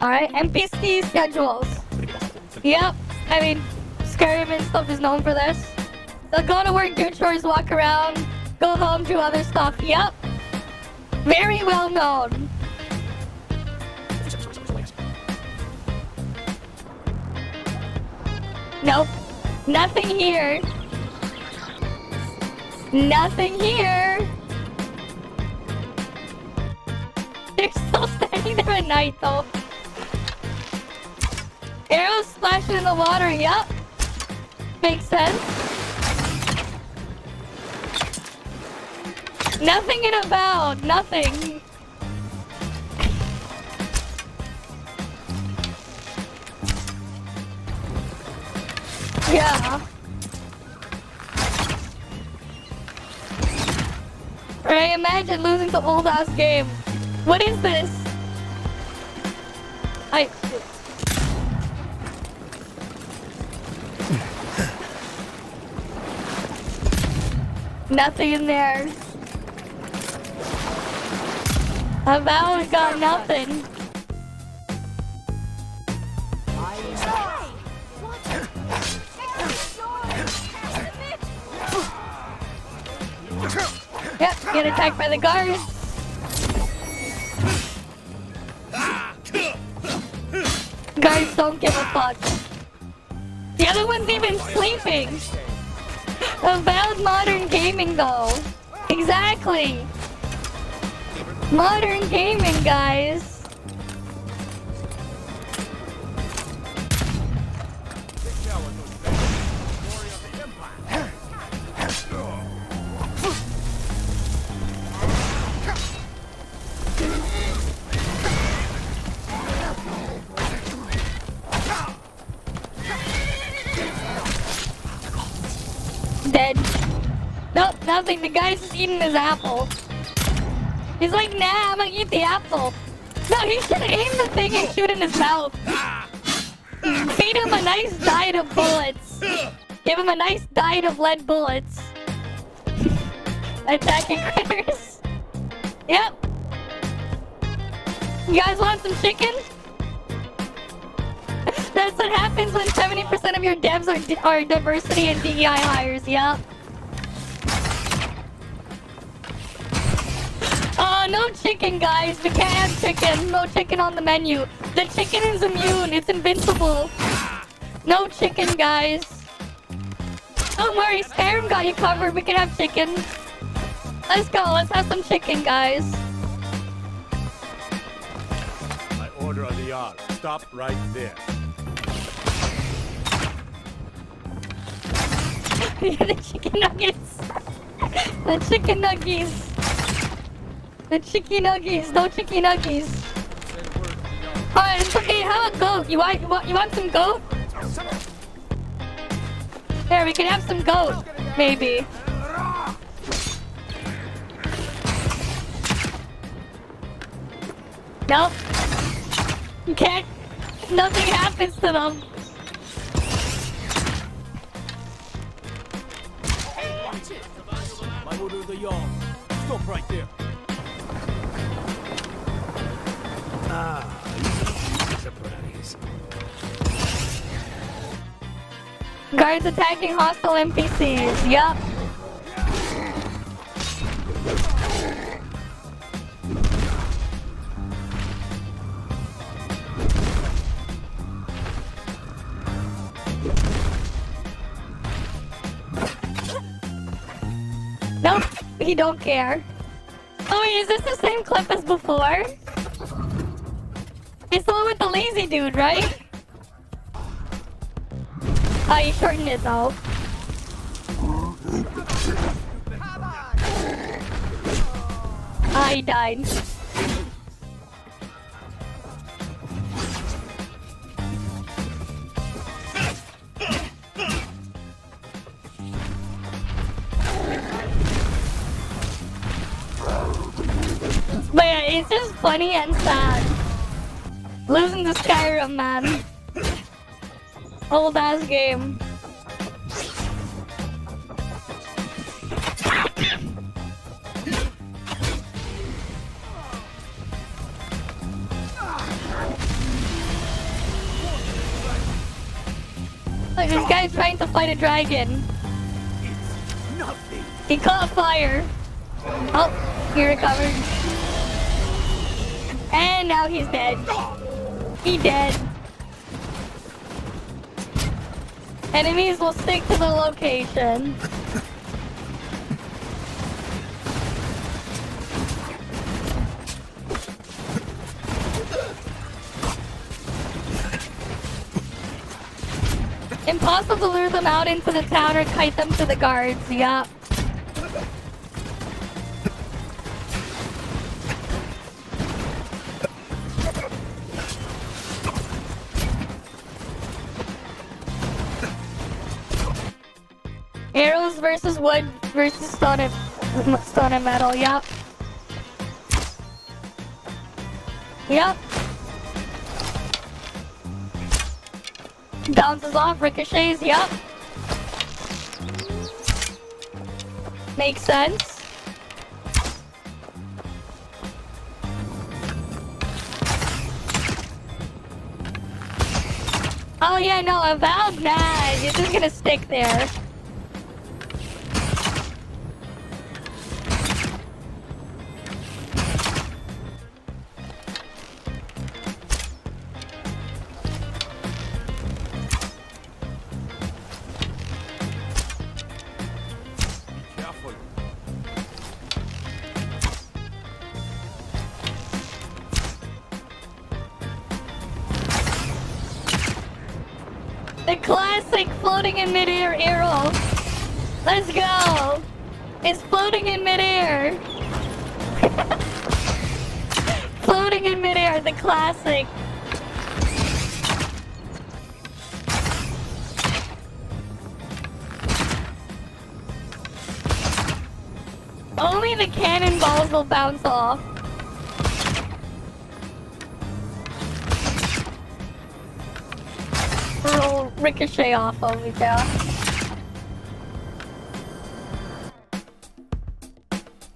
Alright, NPC schedules. Yep, I mean, Skyrim and stuff is known for this. They'll go to work, do chores, walk around, go home, do other stuff. Yep. Very well known. Nope. Nothing here. Nothing here. They're still standing there at night though. Arrows splashing in the water, yep. Makes sense. Nothing in a bound, nothing. Yeah. Right, imagine losing the old ass game. What is this? Nothing in there. Avowed got nothing. Yep, get attacked by the guards. Guards don't give a fuck. The other one's even sleeping. Avowed modern gaming though. Exactly. Modern gaming, guys. nothing. The guy's just eating his apple. He's like, nah, I'm gonna eat the apple. No, he should aim the thing and shoot in his mouth. Feed him a nice diet of bullets. Give him a nice diet of lead bullets. Attacking critters. Yep. You guys want some chicken? That's what happens when 70% of your devs are diversity and DEI hires. Yep. Oh, no chicken, guys. We can't have chicken. No chicken on the menu. The chicken is immune. It's invincible. No chicken, guys. Don't worry. Skyrim got you covered. We can have chicken. Let's go. Let's have some chicken, guys. My order of the hour. Stop right there. The chicken nuggets. The chicken nuggies. The chicken nuggies. No chicken nuggies. Alright, it's okay. How about goat? You want some goat? There, we can have some goat. Maybe. Nope. You can't. Nothing happens to them. My order of the hour. Stop right there. Surprise. Guards attacking hostile NPCs. Yup. Nope, he don't care. Oh wait, is this the same clip as before? It's the one with the lazy dude, right? Oh, you shortened it though. Ah, he died. But yeah, it's just funny and sad. Losing to Skyrim, man. Old ass game. Look, this guy's trying to fight a dragon. He caught fire. Oh, he recovered. And now he's dead. He dead. Enemies will stick to the location. Impossible to lure them out into the town or kite them to the guards. Yup. Arrows versus wood versus stone and metal. Yup. Yup. Bounces off, ricochets. Yup. Makes sense. Oh yeah, no, a valve, nah, it's just gonna stick there. The classic floating in midair arrow. Let's go. It's floating in midair. Floating in midair, the classic. Hopefully the cannonballs will bounce off. Or will ricochet off of each other.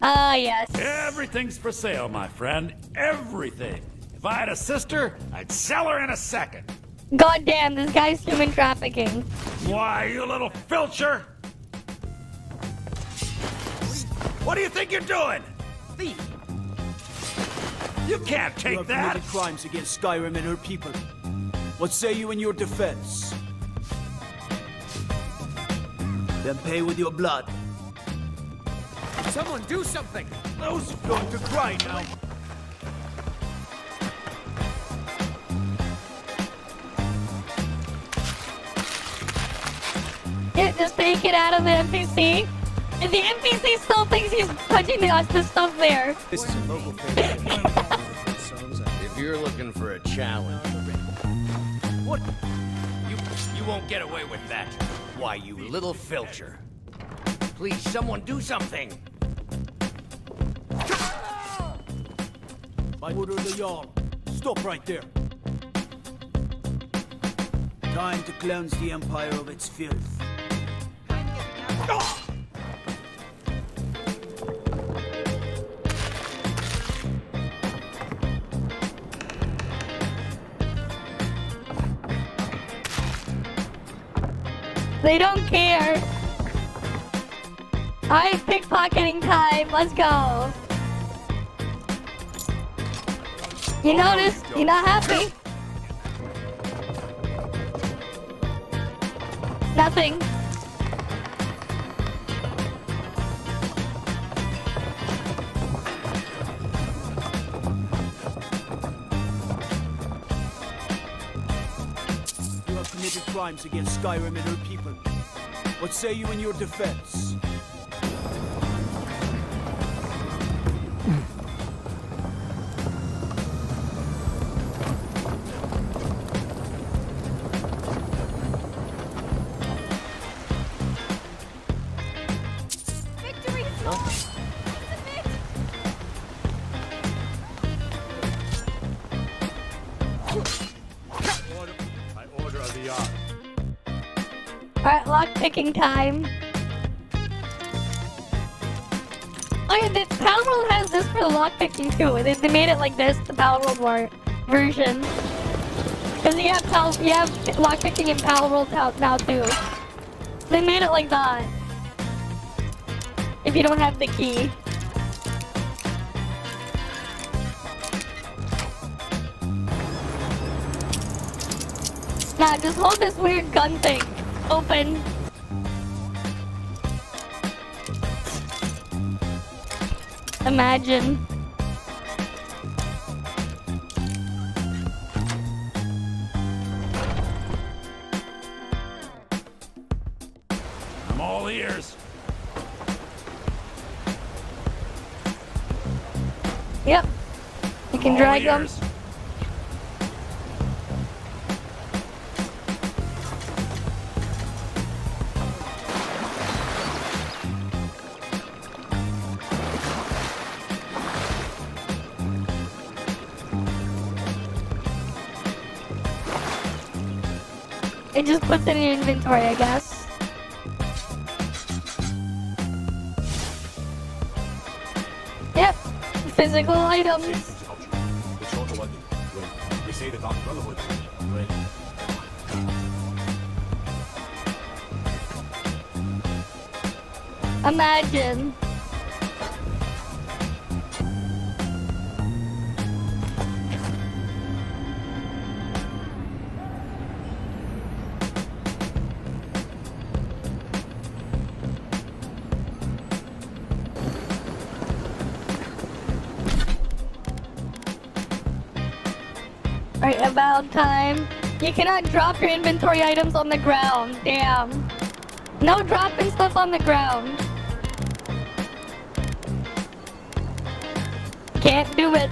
Ah, yes. Everything's for sale, my friend. Everything. If I had a sister, I'd sell her in a second. God damn, this guy's human trafficking. Why, you little filcher! What do you think you're doing? Thief! You can't take You have that! committed crimes against Skyrim and her people. What say you in your defense? Then pay with your blood. Someone do something! Those going to cry now. Yeah, just take it out of the NPC. And the NPC still thinks he's punching the stuff there. This is a local favorite. If you're looking for a challenge, What? You won't get away with that. Why, you little filcher. Please, someone do something! By order of the Jarl. Stop right there. Time to cleanse the Empire of its filth. They don't care. Alright, pickpocketing time. Let's go. You noticed? You're not happy? Nothing. You have committed crimes against Skyrim and her people. What say you in your defense? Victory is lost! Submit! By order of the Jarl. Alright, lockpicking time. Oh yeah, the Battle World has this for the lockpicking too. They made it like this, the Battle World version. Because you have lockpicking in Battle World now too. They made it like that. If you don't have the key. Nah, just hold this weird gun thing open. Imagine. I'm all ears. Yep. You can drag them. It just puts it in your inventory, I guess. Yep. Physical items. Imagine. Right, about time. You cannot drop your inventory items on the ground. Damn. No dropping stuff on the ground. Can't do it.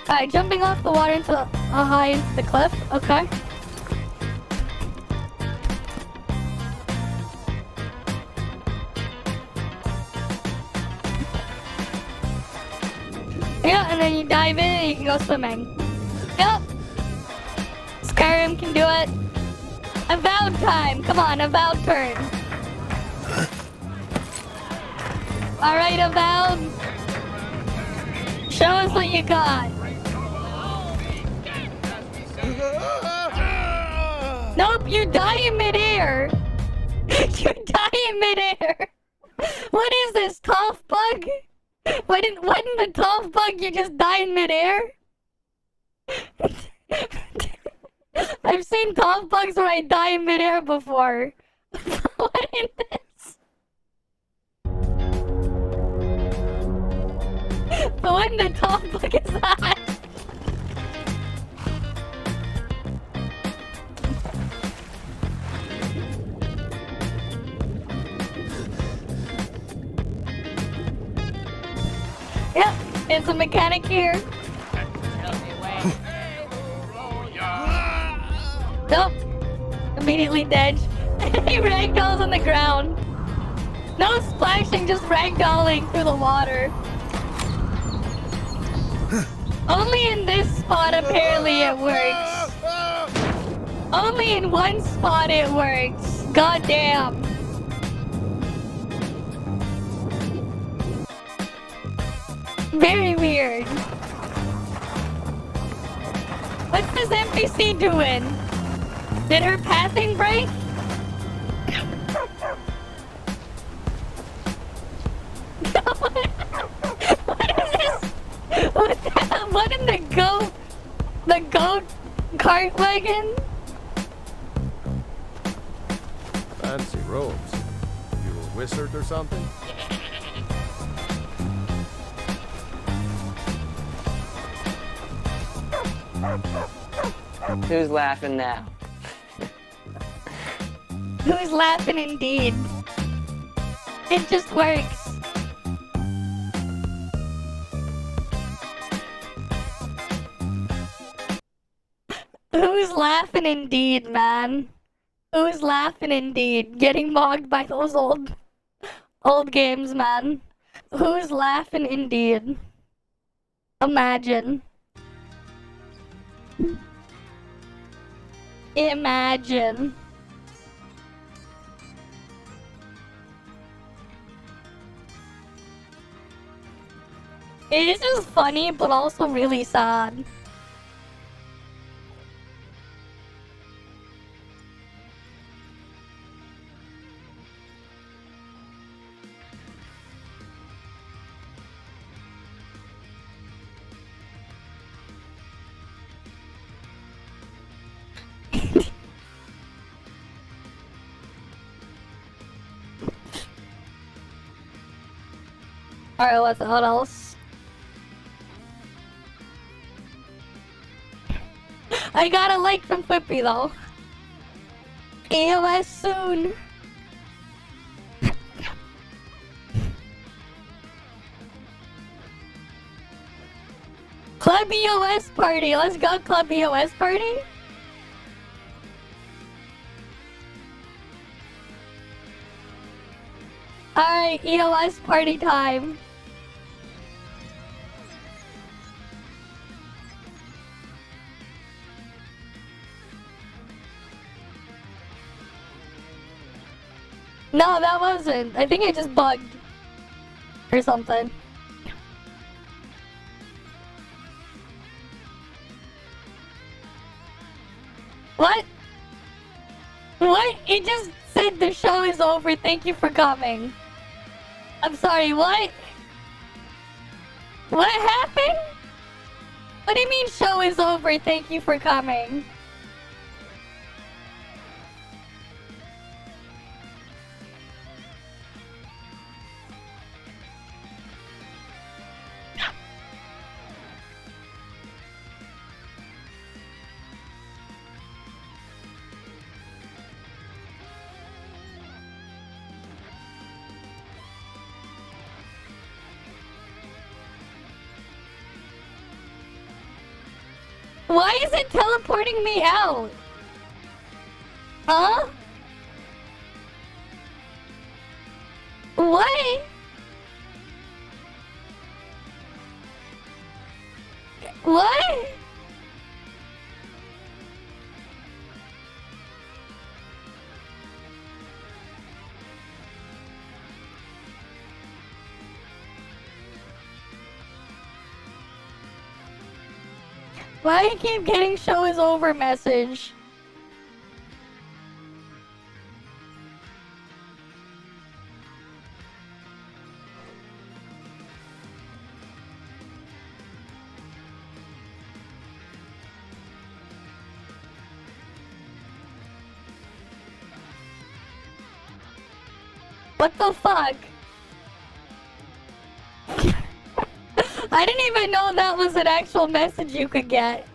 Alright, jumping off the water into high into the cliff. Okay. Yeah, and then you dive in and you can go swimming. Yep. Skyrim can do it. Avowed time. Come on, avowed turn. Alright, avowed. Show us what you got. Nope, you're dying midair. You're dying midair. What is this, tough bug? What in the tough bug you just die in midair? I've seen tough bugs where I die in midair before. What is this? What in the tough bug is that? Yep, it's a mechanic here. Nope. Immediately dead. He ragdolls on the ground. No splashing, just ragdolling through the water. Only in this spot apparently it works. Only in one spot it works. God damn. Very weird. What's this NPC doing? Did her pathing break? What is this? What in the goat cart wagon? Fancy robes. You a wizard or something? Who's laughing now? Who's laughing indeed? It just works. Who's laughing indeed, man? Who's laughing indeed? Getting mocked by those old games, man. Who's laughing indeed? Imagine. Imagine. It is just funny, but also really sad. Alright, what else? I got a like from Flippy though. AOS soon. Club EOS party. Let's go, Club EOS party. Alright, EOS party time. No, that wasn't. I think it just bugged. Or something. What? What? It just said the show is over. Thank you for coming. I'm sorry, what? What happened? What do you mean show is over? Thank you for coming. Why is it teleporting me out? Huh? What? What? Why do I keep getting show is over message? What the fuck? I didn't even know that was an actual message you could get.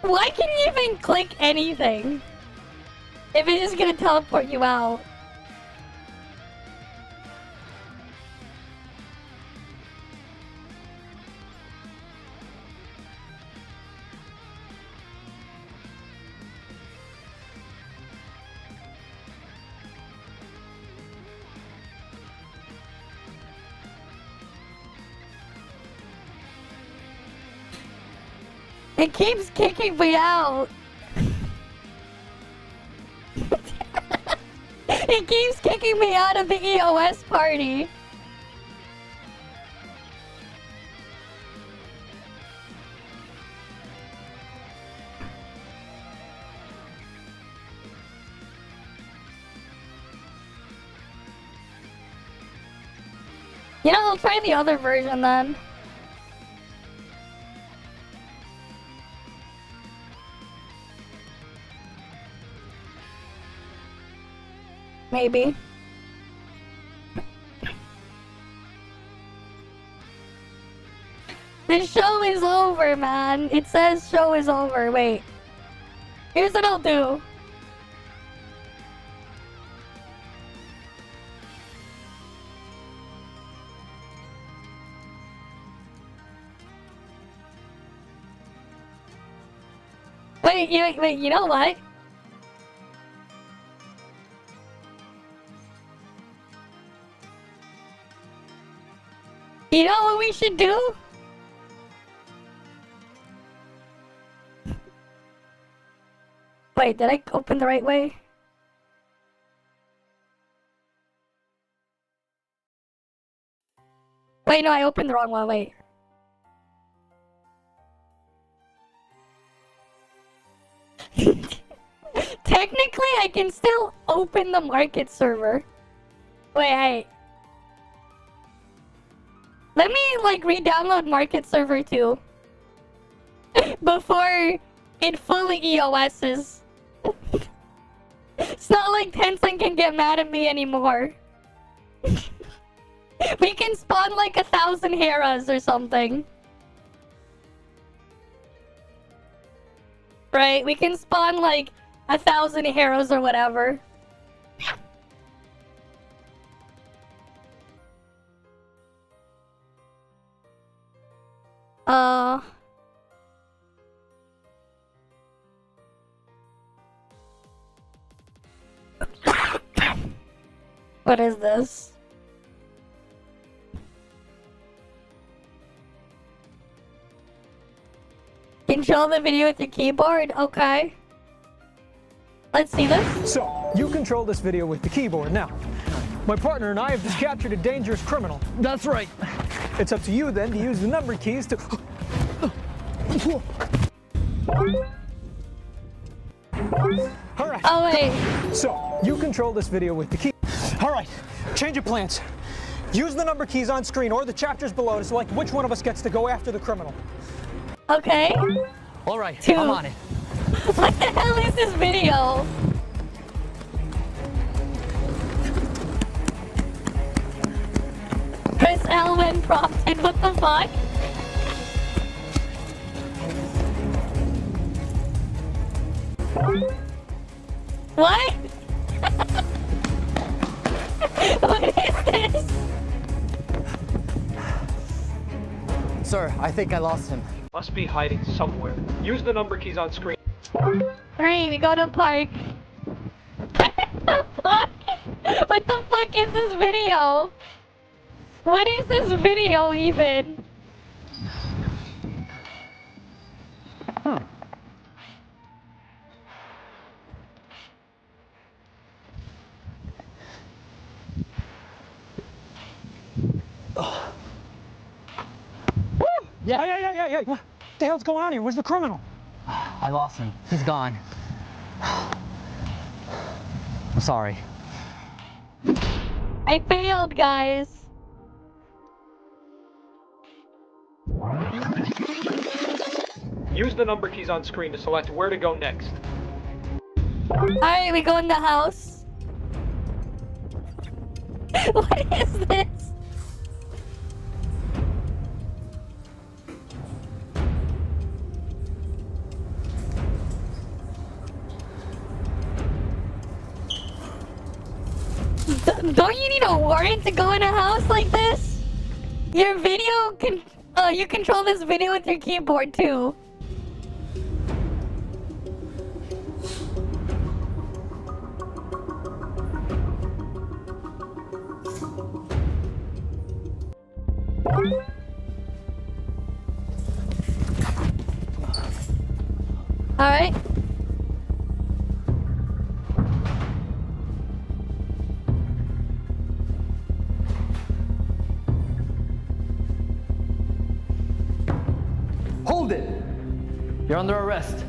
Why can you even click anything if it is gonna teleport you out? It keeps kicking me out. It keeps kicking me out of the EOS party. You know, I'll try the other version then. Maybe. The show is over, man. It says show is over. Wait. Here's what I'll do. Wait, you know what? You know what we should do? Wait, did I open the right way? Wait, no, I opened the wrong one, wait. Technically, I can still open the market server. Wait. Let me, like, re-download market server too. Before it fully EOS's. It's not like Tencent can get mad at me anymore. We can spawn like 1,000 Heras or something. Right, we can spawn like 1,000 Heras or whatever. What is this? Control the video with your keyboard? Okay. Let's see this. So, you control this video with the keyboard. Now, my partner and I have just captured a dangerous criminal. That's right. It's up to you then to use the number keys to... Alright. Oh, wait. So, you control this video with the key. Alright, change of plans. Use the number keys on screen or the chapters below to select which one of us gets to go after the criminal. Okay. Alright, I'm on it. What the hell is this video? Press L when prompted. What the fuck? What? What is this? Sir, I think I lost him. Must be hiding somewhere. Use the number keys on screen. 3, we go to park. What the fuck is this video? What is this video even? Huh. Yeah. What the hell's going on here? Where's the criminal? I lost him. He's gone. I'm sorry. I failed, guys. Use the number keys on screen to select where to go next. Alright, we go in the house. What is this? Don't you need a warrant to go in a house like this? Your video can... you control this video with your keyboard too. Alright. Hold it! You're under arrest.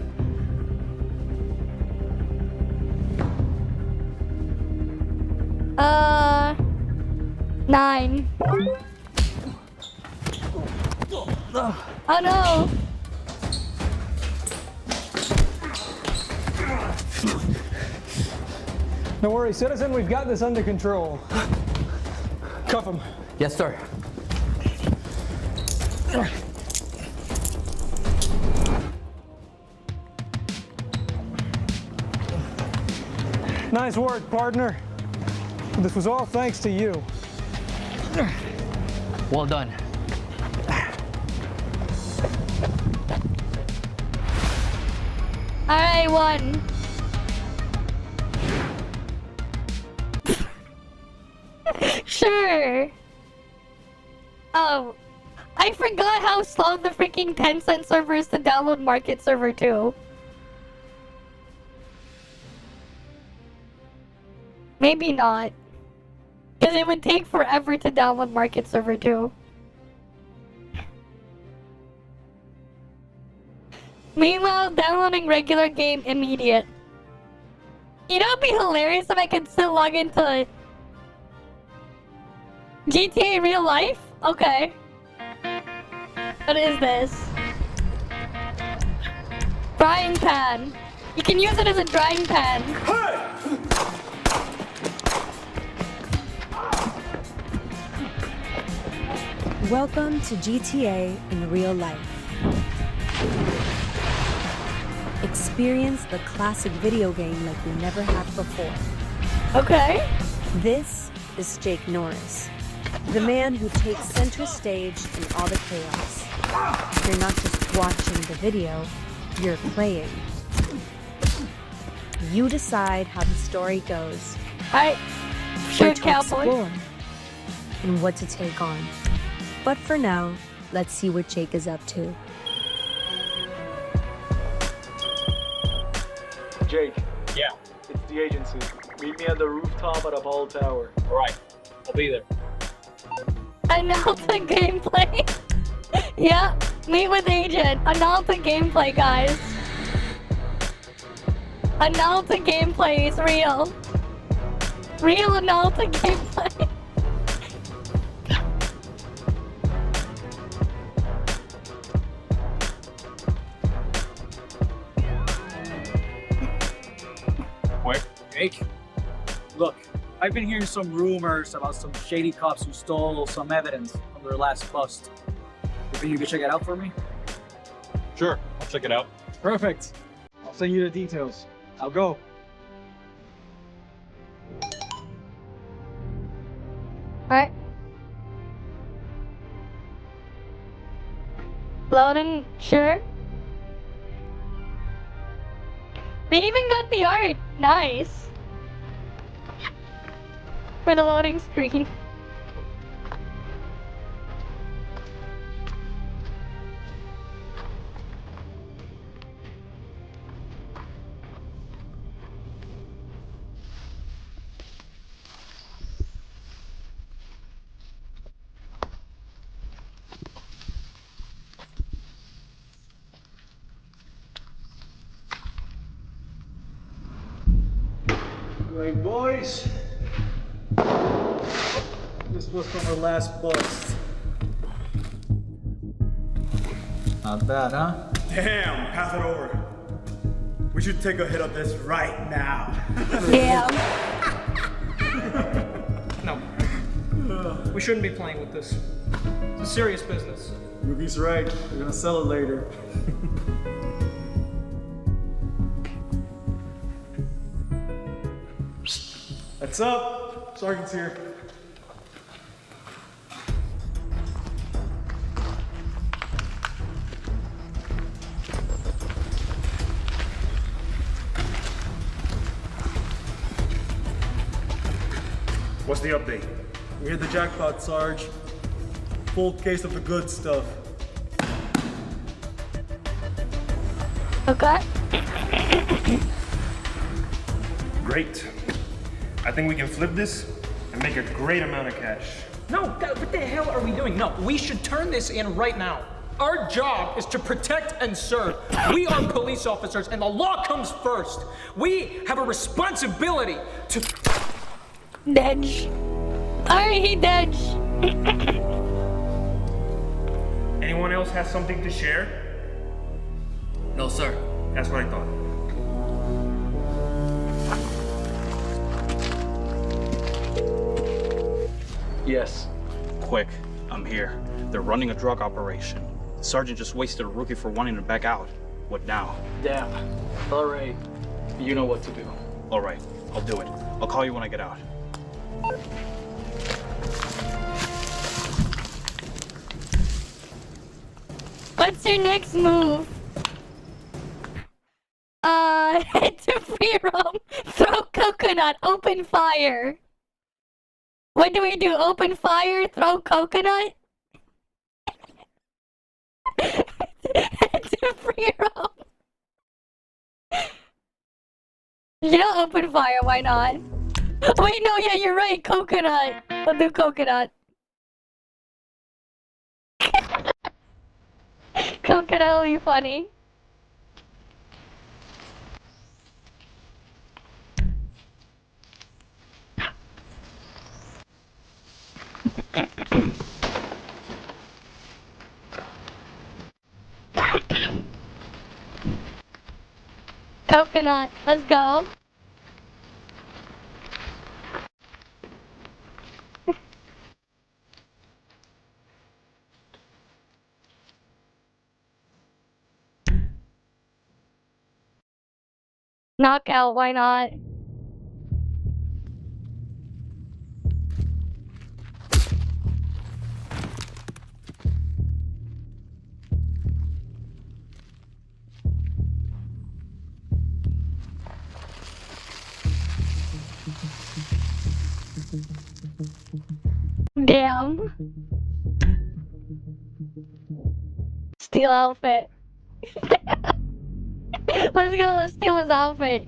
Nine. Oh no! Don't worry, citizen, we've got this under control. Cuff him. Yes, sir. Nice work, partner. This was all thanks to you. Well done. I won. Sure. Oh, I forgot how slow the freaking 10-cent server is to download Market Server 2. Maybe not. Because it would take forever to download Market Server 2. Meanwhile, downloading regular game immediate. You know, it'd be hilarious if I could still log into GTA real life? Okay. What is this? Frying pan. You can use it as a drying pan. Welcome to GTA in real life. Experience the classic video game like you never have before. Okay. This is Jake Norris, the man who takes center stage in all the chaos. You're not just watching the video, you're playing. You decide how the story goes. Sure, where to cowboy. explore, and what to take on. But for now, let's see what Jake is up to. Jake. Yeah? It's the agency. Meet me at the rooftop at Apollo Tower. Alright, I'll be there. Announce the gameplay. Yeah, meet with agent. Announce the gameplay, guys. Announce the gameplay is real. Real announce the gameplay. What? Jake? Look, I've been hearing some rumors about some shady cops who stole some evidence from their last bust. You think you could check it out for me? Sure, I'll check it out. Perfect. I'll send you the details. I'll go. Alright. Loading, sure. They even got the art. Nice. For the loading screen. Right, boys. This was from our last bust. Not bad, huh? Damn, pass it over. We should take a hit of this right now. Yeah. No. We shouldn't be playing with this. It's a serious business. Ruby's right. We're gonna sell it later. What's up? Sergeant's here. What's the update? We hit the jackpot, Sarge. Full case of the good stuff. Okay. Great. I think we can flip this and make a great amount of cash. No, what the hell are we doing? No, we should turn this in right now. Our job is to protect and serve. We are police officers and the law comes first. We have a responsibility to... Dedge. Alright, he Dedge. Anyone else has something to share? No, sir. That's what I thought. Yes. Quick, I'm here. They're running a drug operation. The sergeant just wasted a rookie for wanting to back out. What now? Damn. Alright. You know what to do. Alright, I'll do it. I'll call you when I get out. What's your next move? Head to free roam, throw coconut, open fire. What do we do? Open fire, throw coconut? Head to free roam. You know, open fire, why not? Wait, no, yeah, you're right, coconut. I'll do coconut. Coconut will be funny. Coconut, let's go. Knockout, why not? Damn. Steal outfit. Let's go, let's steal his outfit.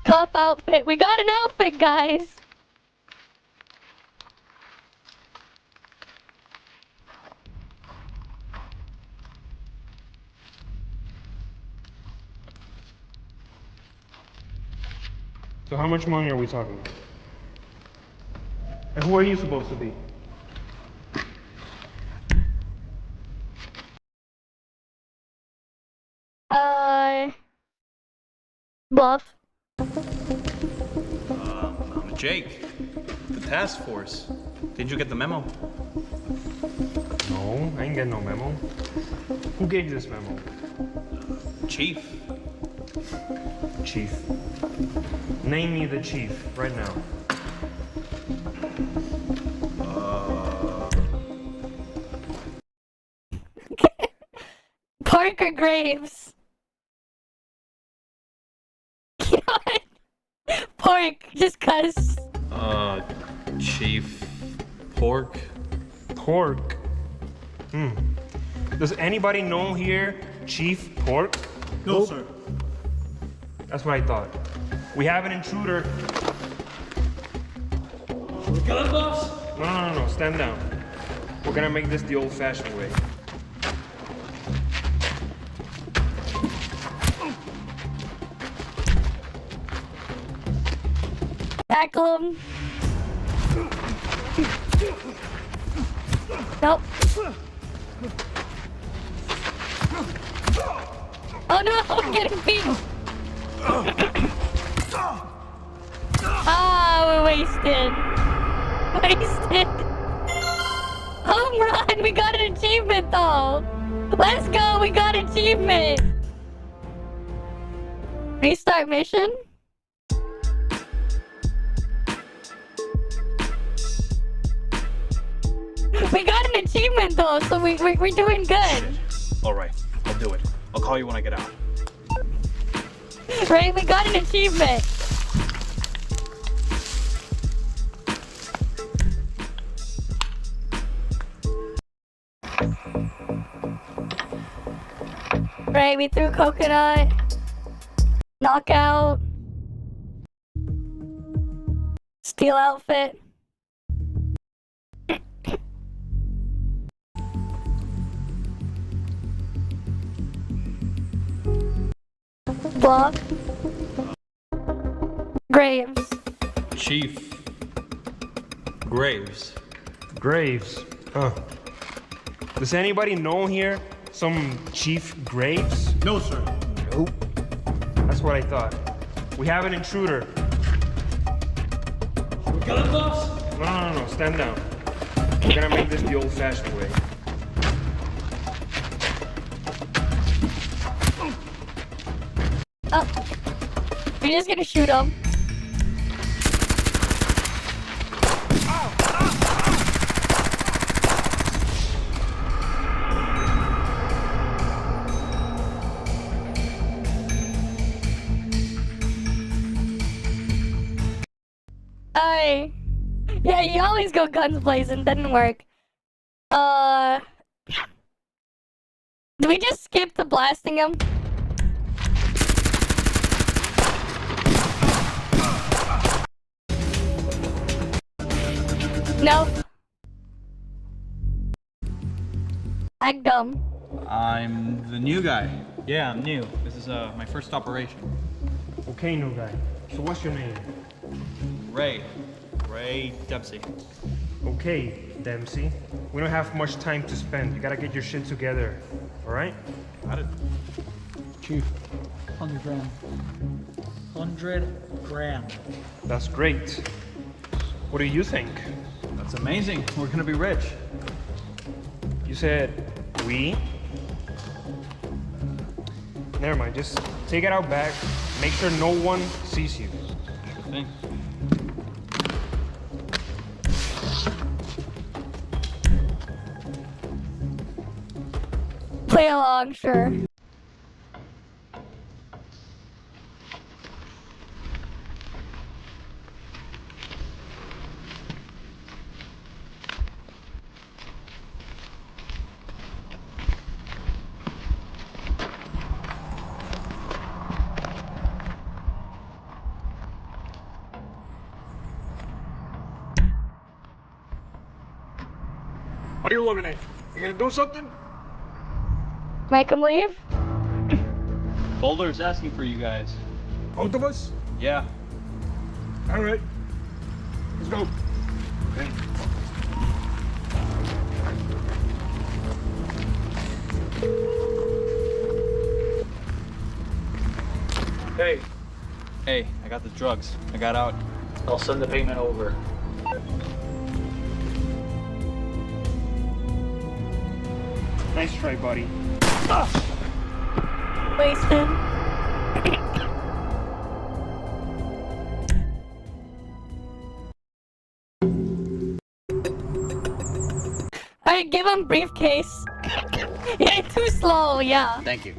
Cop outfit. We got an outfit, guys. So how much money are we talking? And who are you supposed to be? Bluff. I'm Jake. The task force. Did you get the memo? No, I ain't getting no memo. Who gave you this memo? Chief. Chief. Name me the chief right now. Parker Graves. You know what? Pork, just cuz. Chief Pork. Pork. Does anybody know here Chief Pork? No, sir. That's what I thought. We have an intruder. We kill him, boss? No. Stand down. We're gonna make this the old-fashioned way. Tackle him. Nope. Oh no, I'm getting beat. We're wasted. Home run, we got an achievement though. Let's go, we got an achievement. Restart mission. We got an achievement though, so we're doing good. Alright, I'll do it. I'll call you when I get out. Right, we got an achievement. Right, we threw coconut. Knockout. Steel outfit. Block. Graves. Chief Graves. Graves. Huh. Does anybody know here some Chief Graves? No, sir. Nope. That's what I thought. We have an intruder. We kill him, boss? No. Stand down. We're gonna make this the old-fashioned way. Oh. You're just gonna shoot him. Yeah, you always go guns blazing, didn't work. Did we just skip the blasting him? Nope. Act dumb. I'm the new guy. Yeah, I'm new. This is my first operation. Okay, new guy. So what's your name? Ray Dempsey. Okay, Dempsey. We don't have much time to spend. You gotta get your shit together. Alright? Got it. Chief, 100 grand. 100 grand. That's great. What do you think? That's amazing. We're gonna be rich. You said we? Never mind, just take it out back. Make sure no one sees you. Sure thing. Play along, sure. What are you looking at? You gonna do something? Make him leave? Boulder's asking for you guys. Both of us? Yeah. All right. Let's go. Okay. Hey. Hey, I got the drugs. I got out. I'll send the payment over. Nice try, buddy. Wasted. Alright, give him briefcase. Yeah, too slow, yeah. Thank you.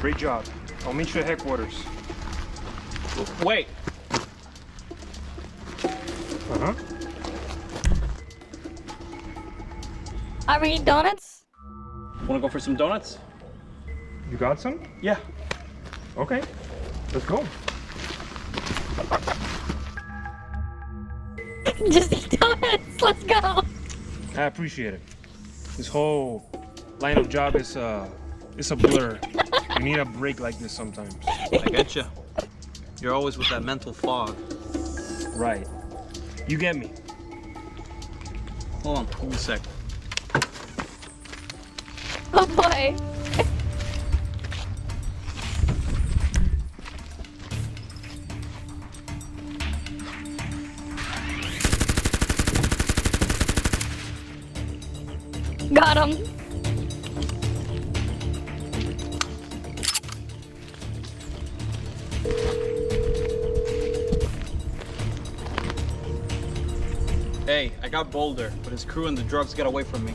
Great job. I'll meet you at headquarters. Wait. Uh-huh. Are we eating donuts? Wanna go for some donuts? You got some? Yeah. Okay. Let's go. Just eat donuts, let's go. I appreciate it. This whole line of job is it's a blur. You need a break like this sometimes. I get you. You're always with that mental fog. Right. You get me. Hold on, give me a sec. Oh boy. Got him. Hey, I got Boulder, but his crew and the drugs got away from me.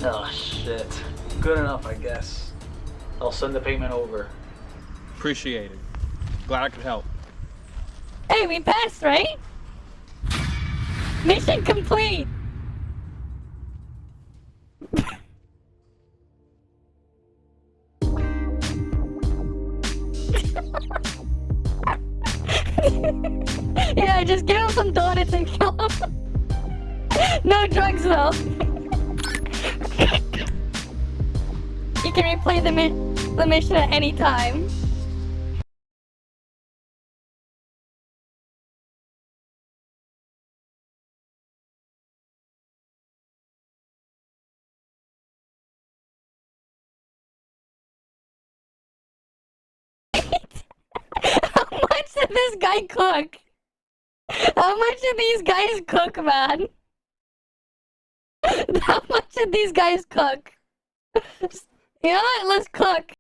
Oh, shit. Good enough, I guess. I'll send the payment over. Appreciate it. Glad I could help. Hey, we passed, right? Mission complete. Yeah, just give him some donuts and kill him. No drugs though. You can replay the mission at any time. How much did this guy cook? How much did these guys cook, man? How much did these guys cook? You know what? Let's cook.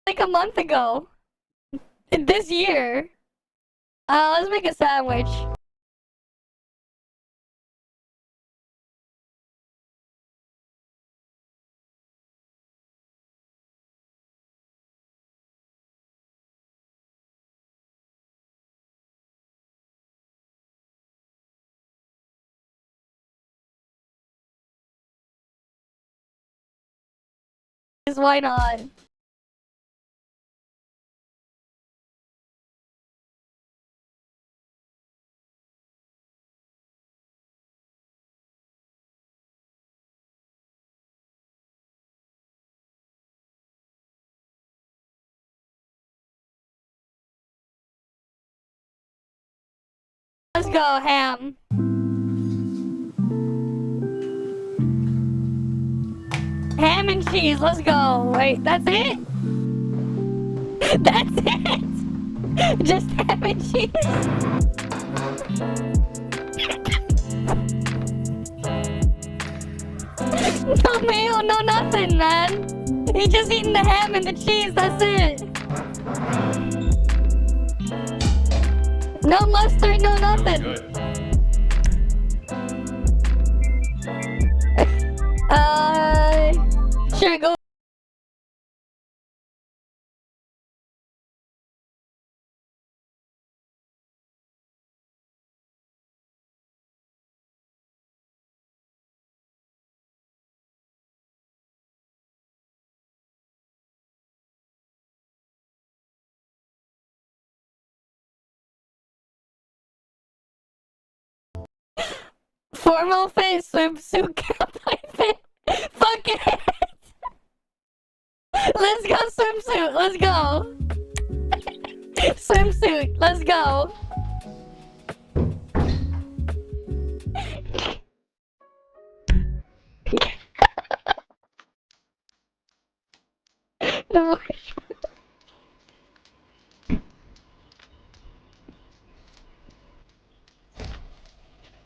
Like a month ago. This year. Let's make a sandwich. Why not? Let's go, ham. Ham and cheese, let's go. Wait, that's it? That's it? Just ham and cheese? No mayo, no nothing, man. He's just eating the ham and the cheese, that's it. No mustard, no nothing. Sure, go. Formal fit, swimsuit, cowboy fit, Fuck it! Let's go swimsuit, let's go! Swimsuit, let's go!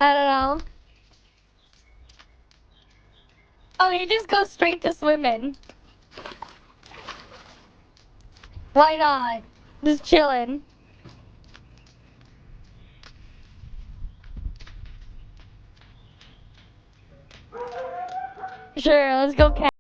I don't know. Oh, you just go straight to swimming. Why not? Just chilling. Sure, let's go cat.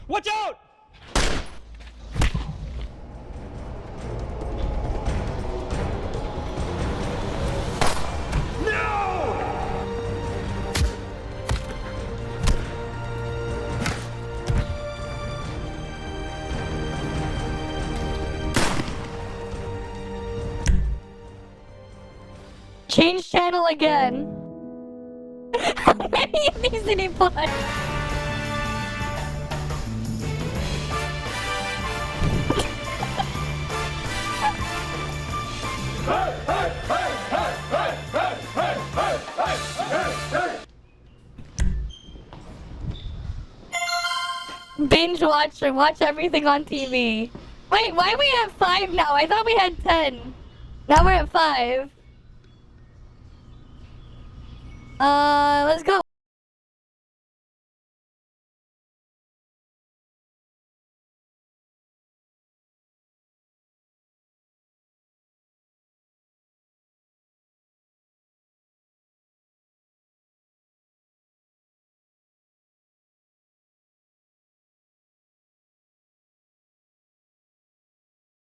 Watch out! Change channel again. These any fun. Binge watching, watch everything on TV. Wait, why are we at 5 now? I thought we had 10. Now we're at 5. Let's go.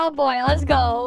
Oh boy, let's go.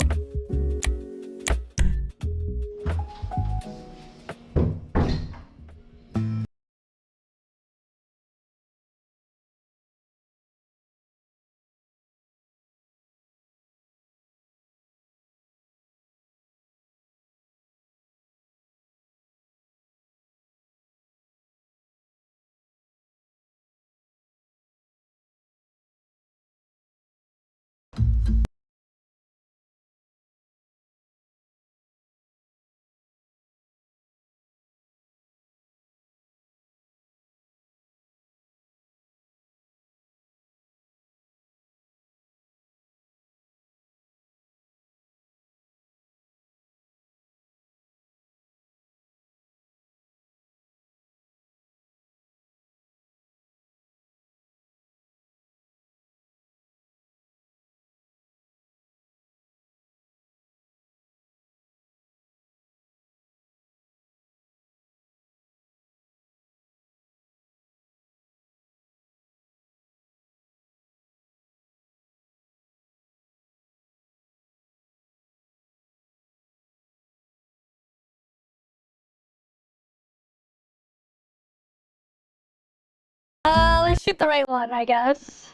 shoot the right one, I guess.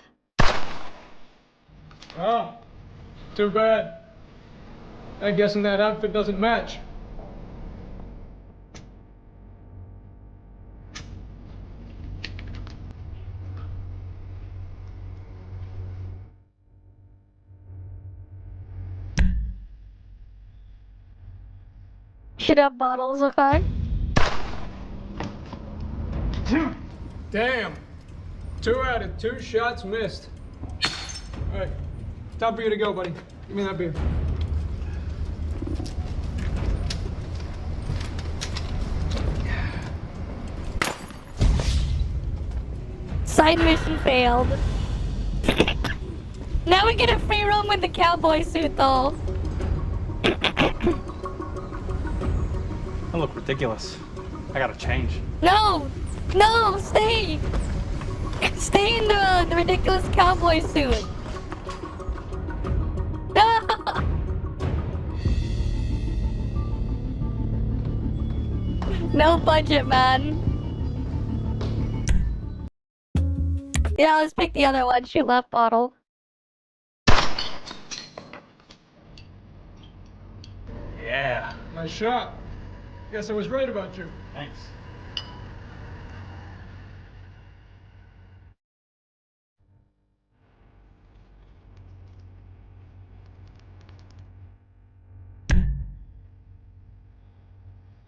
Oh, too bad. I'm guessing that outfit doesn't match. Should have bottles, okay? Damn. 2 out of 2 shots missed. All right, top beer to go, buddy. Give me that beer. Side mission failed. Now we get a free roam with the cowboy suit, though. I look ridiculous. I gotta change. No! No! Stay! Stay in the ridiculous cowboy suit. No! No budget, man. Yeah, let's pick the other one. Shoot left bottle. Yeah. Nice shot. Guess I was right about you. Thanks.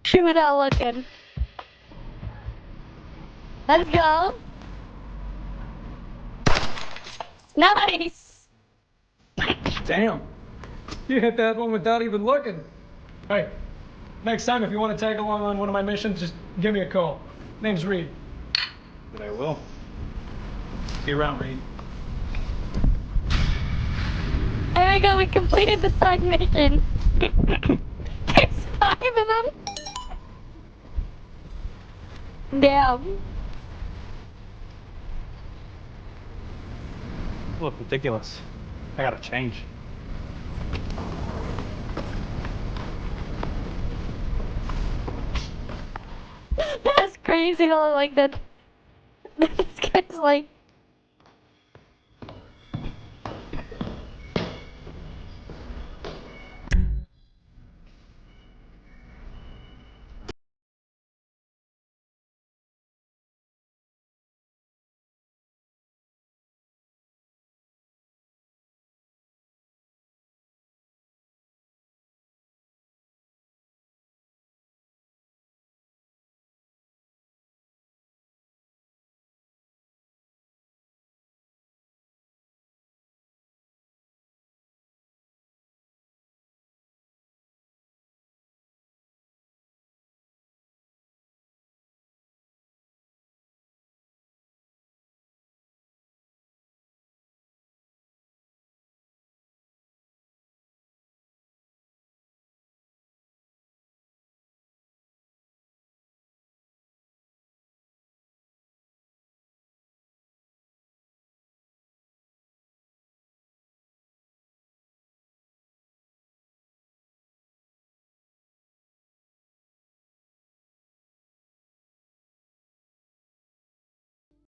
Shoot without looking. Let's go. Nice. Damn. You hit that one without even looking. Hey, next time if you want to tag along on one of my missions, just give me a call. Name's Reed. But I will. See you around, Reed. There we go, we completed the side mission. There's 5 of them. Damn. I look ridiculous. I gotta change. That's crazy how like that. This guy's like.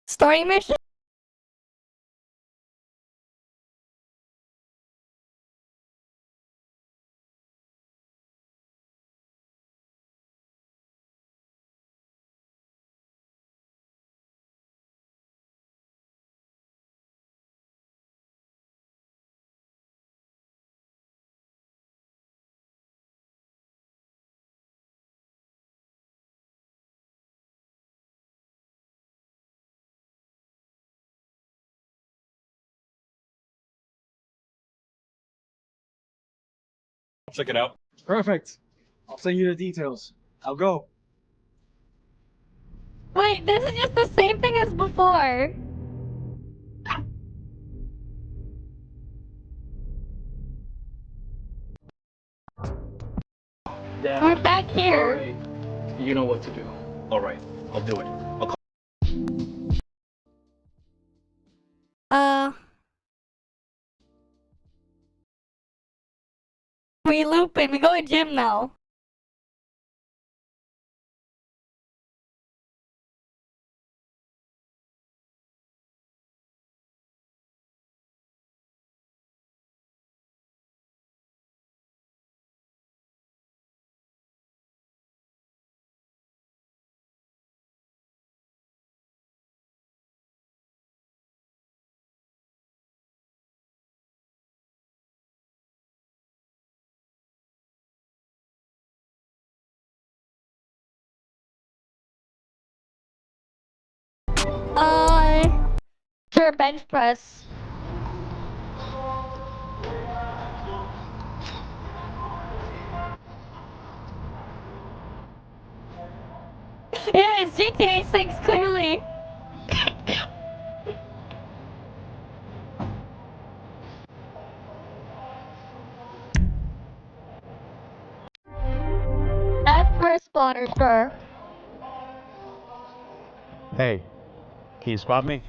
Story mission? Check it out. Perfect. I'll send you the details. I'll go. Wait, this is just the same thing as before. Dad, We're back here. alright. You know what to do. Alright, I'll do it. I'll call. We looping. We go to gym now. your bench press. Yeah, it's GTA 6 clearly. That first spotter, sure. Hey, can you spot me?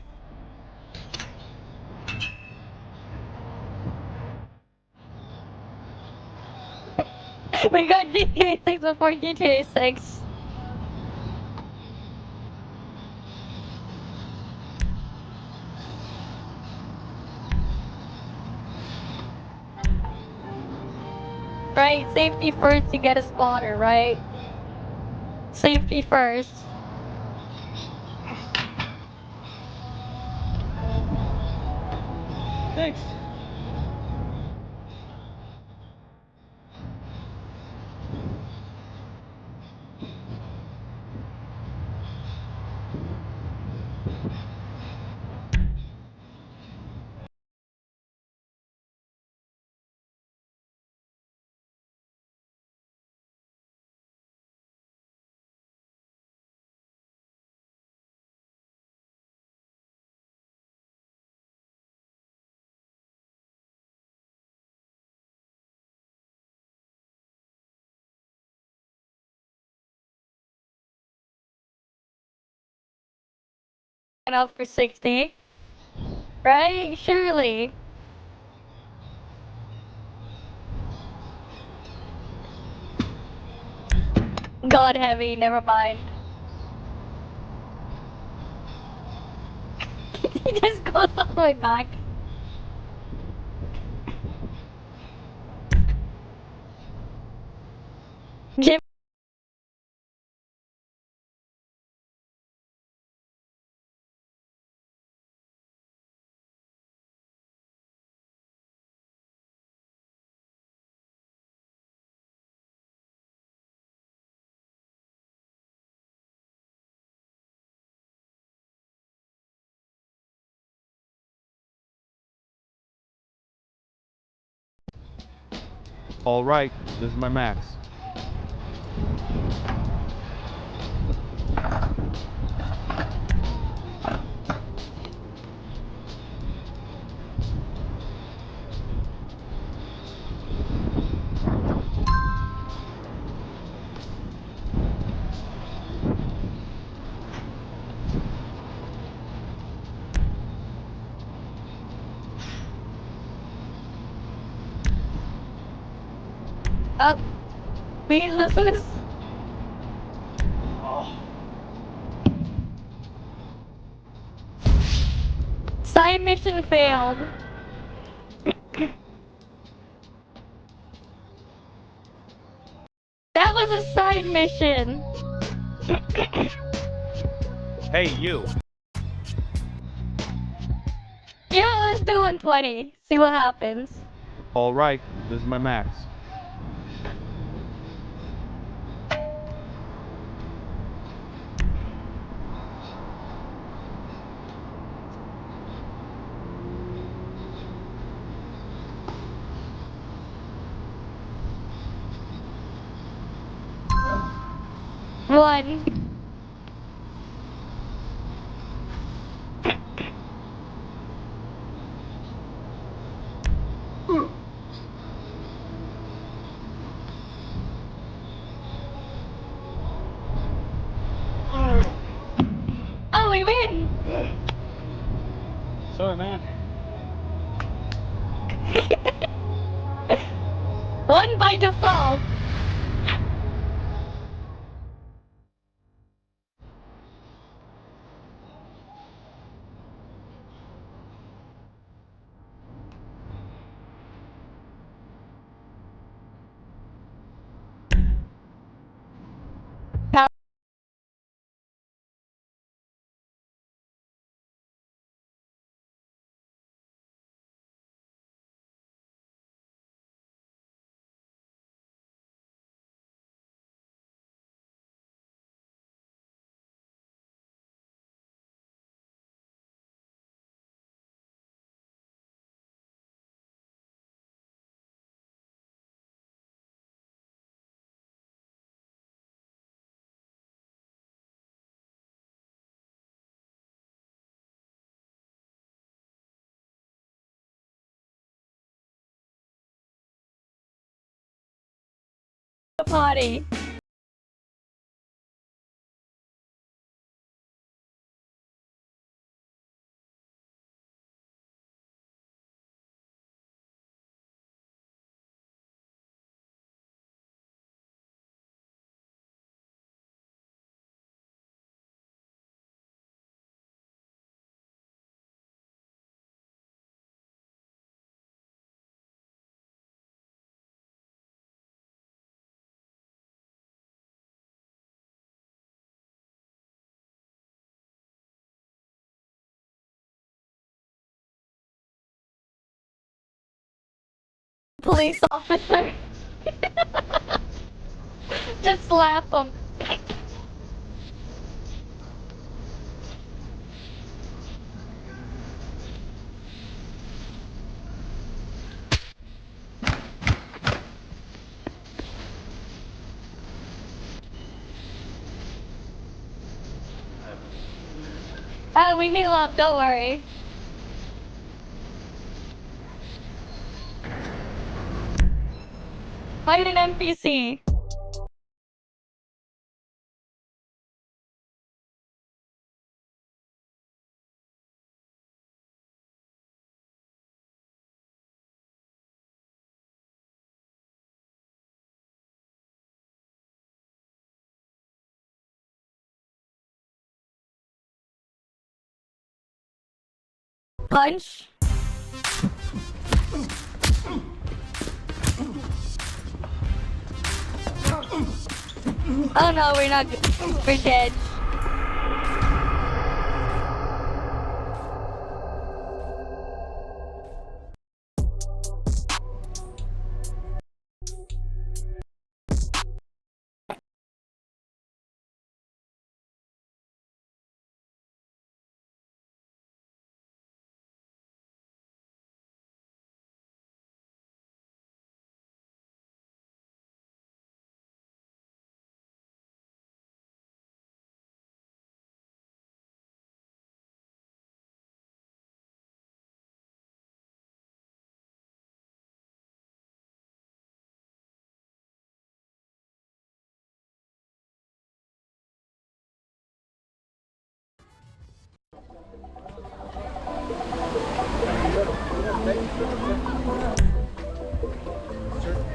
We got GTA 6 before GTA 6. Right, safety first to get a spotter, right? Safety first. Thanks. And out for 60. Right? Surely. God heavy, never mind. He just goes all the way back. Jim. All right, this is my max. Up. We lose. Side mission failed. That was a side mission. Hey, you. Yeah, let's do 120. See what happens. All right, this is my max. One. Oh, we win! Sorry, man. One by default. the potty. Police officer. Just slap him. Oh, we need love, don't worry. Fight an NPC. Punch. Oh no, we're not. We're dead.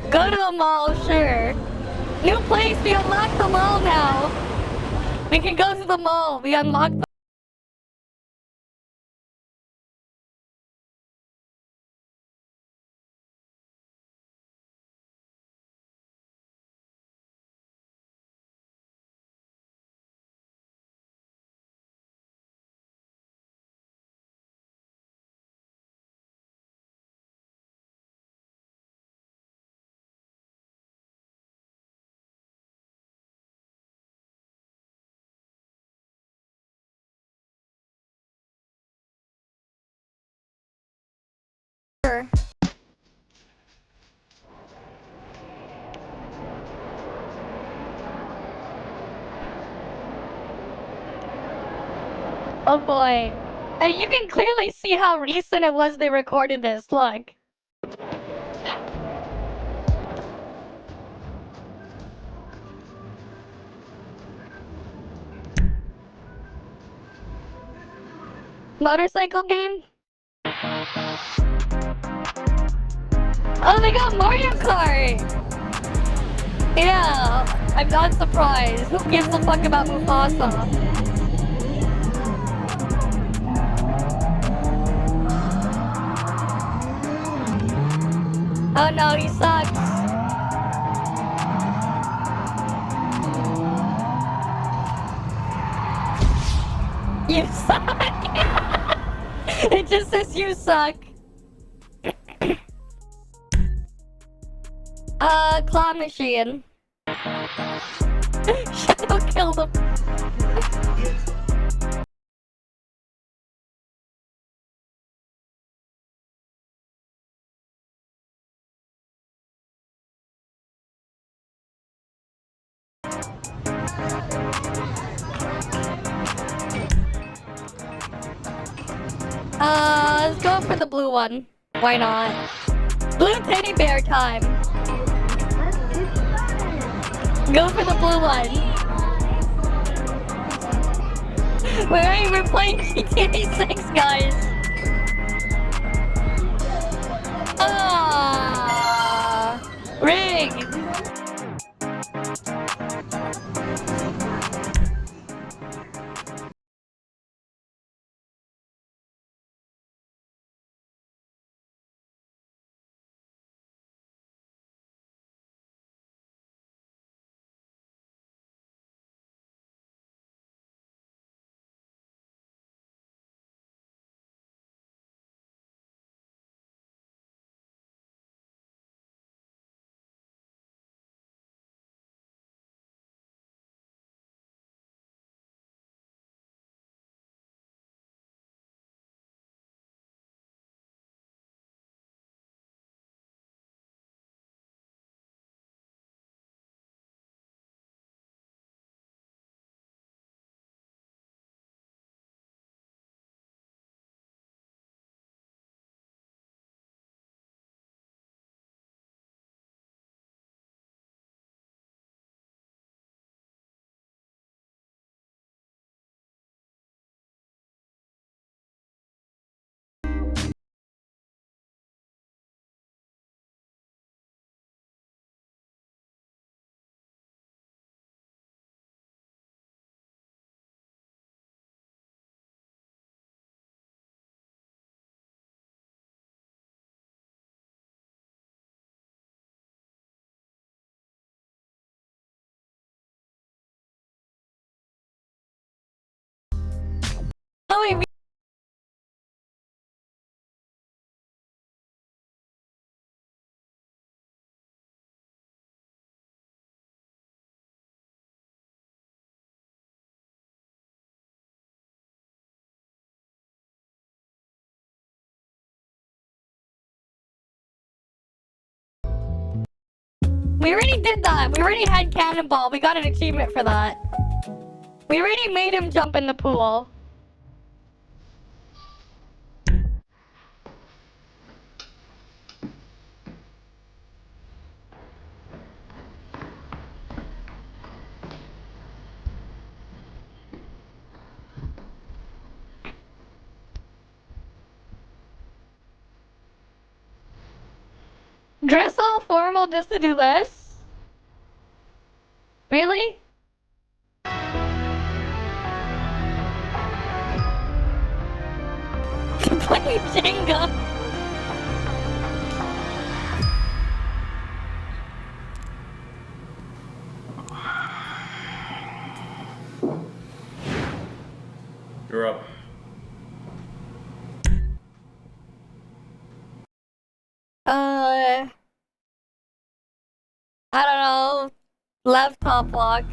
Go to the mall, sure. New place, we unlocked the mall now. We can go to the mall, we unlocked the Oh boy. And you can clearly see how recent it was they recorded this, look. Motorcycle game? Oh, they got Mario Kart! Yeah, I'm not surprised. Who gives a fuck about Mufasa? Oh no, he sucks. You suck! It just says you suck. Claw machine. Shadow killed him. Let's go for the blue one. Why not? Blue teddy bear time. Go for the blue one. We're playing GTA 6, guys. Ah, rigged. Oh, wait, we already did that. We already had Cannonball. We got an achievement for that. We already made him jump in the pool. Dress all formal just to do this? Really? Playing Jenga. You're up. I don't know. Left top block.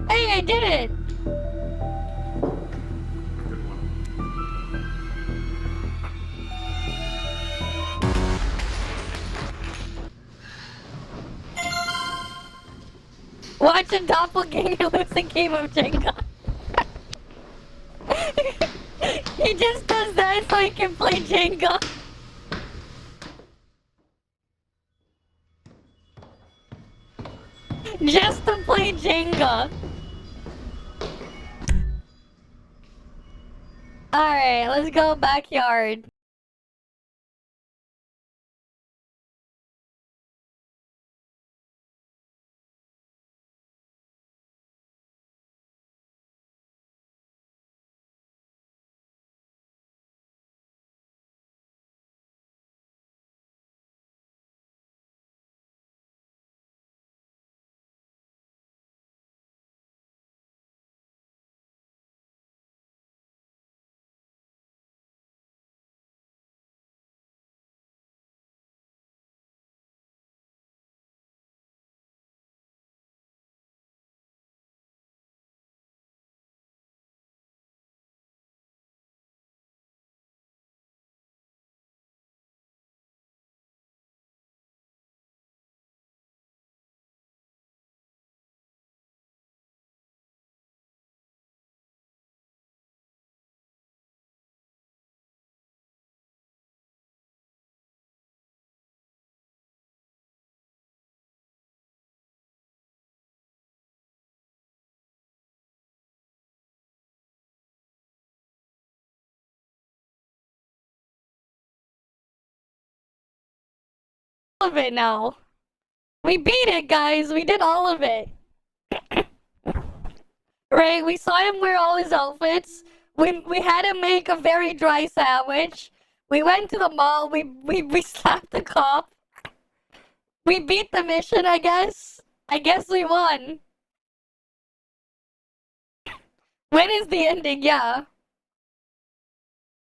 Hey, I did it! Watch a doppelganger lose a game of Jenga. He just does that so he can play Jenga. Just to play Jenga. Alright, let's go backyard. of it now. We beat it, guys. We did all of it. Right? We saw him wear all his outfits. We had him make a very dry sandwich. We went to the mall. We slapped the cop. We beat the mission, I guess. I guess we won. When is the ending? Yeah.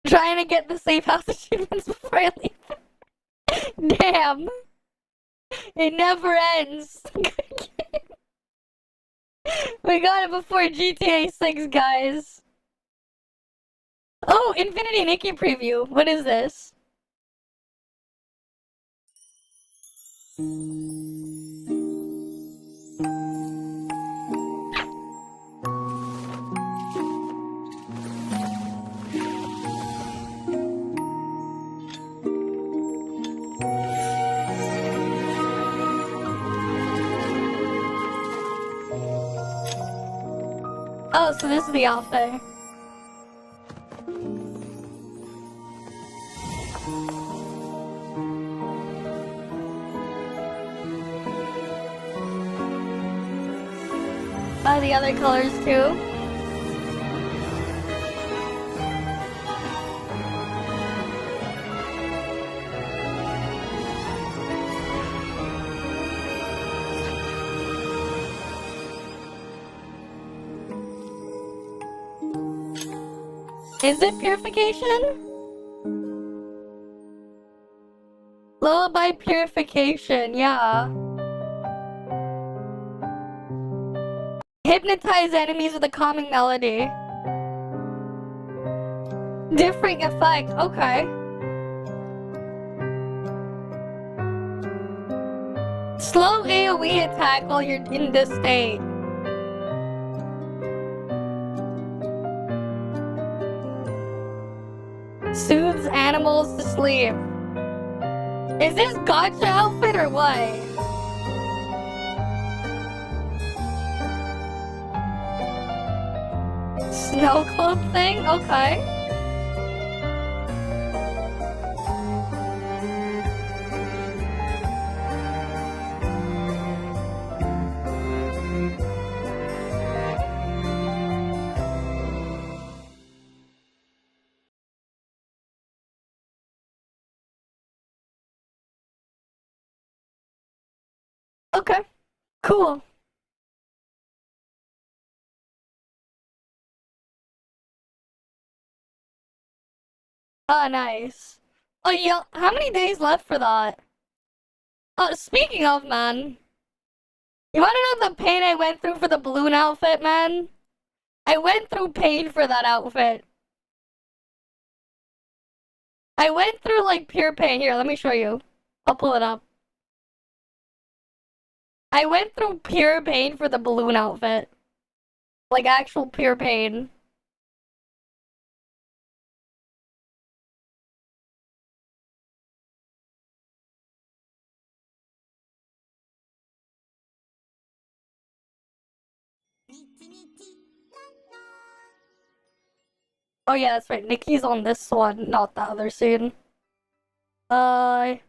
Trying to get the safe house achievements before I leave. Damn. It never ends. We got it before GTA 6, guys. Oh, Infinity Nikki preview. What is this? Oh, so this is the outfit. The other colors too. Is it purification? Lullaby purification, yeah. Hypnotize enemies with a calming melody. Differing effect, okay. Slow AoE attack while you're in this state. Soothes animals to sleep. Is this gotcha outfit or what? Snow club thing? Okay. Okay. Cool. Oh, nice. Oh, yeah. How many days left for that? Oh, speaking of, man. You wanna know the pain I went through for the balloon outfit, man? I went through pain for that outfit. I went through, like, pure pain. Here, let me show you. I'll pull it up. I went through pure pain for the balloon outfit. Like, actual pure pain. Oh yeah, that's right. Nikki's on this one, not the other scene. There.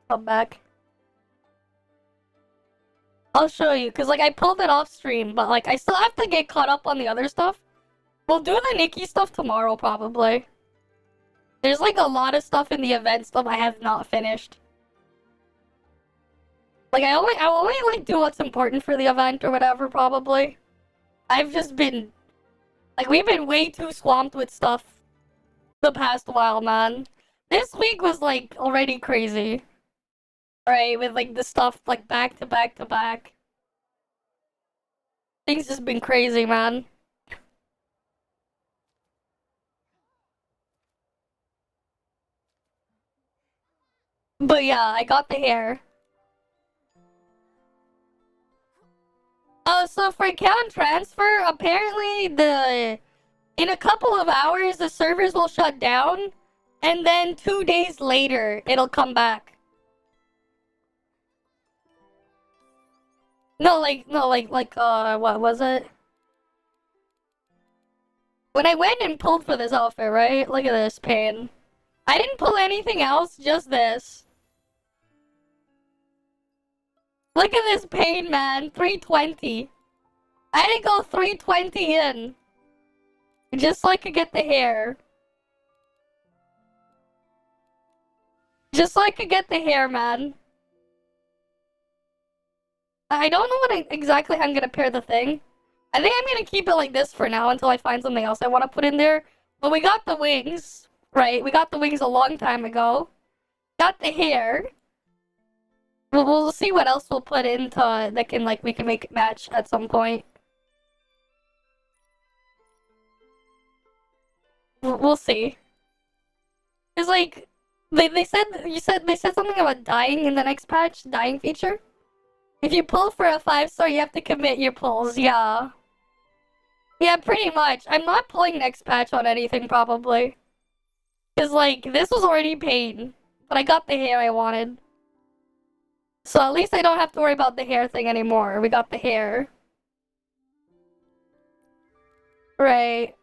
Come back. I'll show you, because, like, I pulled it off stream, but, like, I still have to get caught up on the other stuff. We'll do the Nikki stuff tomorrow, probably. There's, like, a lot of stuff in the event stuff I have not finished. Like, I only, like, do what's important for the event or whatever, probably. I've just been... Like, we've been way too swamped with stuff the past while, man. This week was, like, already crazy. Right, with, like, the stuff, like, back to back to back. Things just been crazy, man. But yeah, I got the hair. Oh, so for account transfer, apparently in a couple of hours, the servers will shut down, and then 2 days later, it'll come back. No, what was it? When I went and pulled for this outfit, right? Look at this pain. I didn't pull anything else, just this. Look at this pain, man. 320. I had to go 320 in. Just so I could get the hair. Just so I could get the hair, man. I don't know what exactly how I'm gonna pair the thing. I think I'm gonna keep it like this for now until I find something else I want to put in there. But we got the wings, right? We got the wings a long time ago. Got the hair. We'll see what else we'll put into that can we can make it match at some point. We'll see. It's like they said something about dying in the next patch, dying feature. If you pull for a 5-star, you have to commit your pulls. Yeah. Yeah, pretty much. I'm not pulling next patch on anything probably. Cause this was already pain, but I got the hair I wanted. So at least I don't have to worry about the hair thing anymore. We got the hair. Right.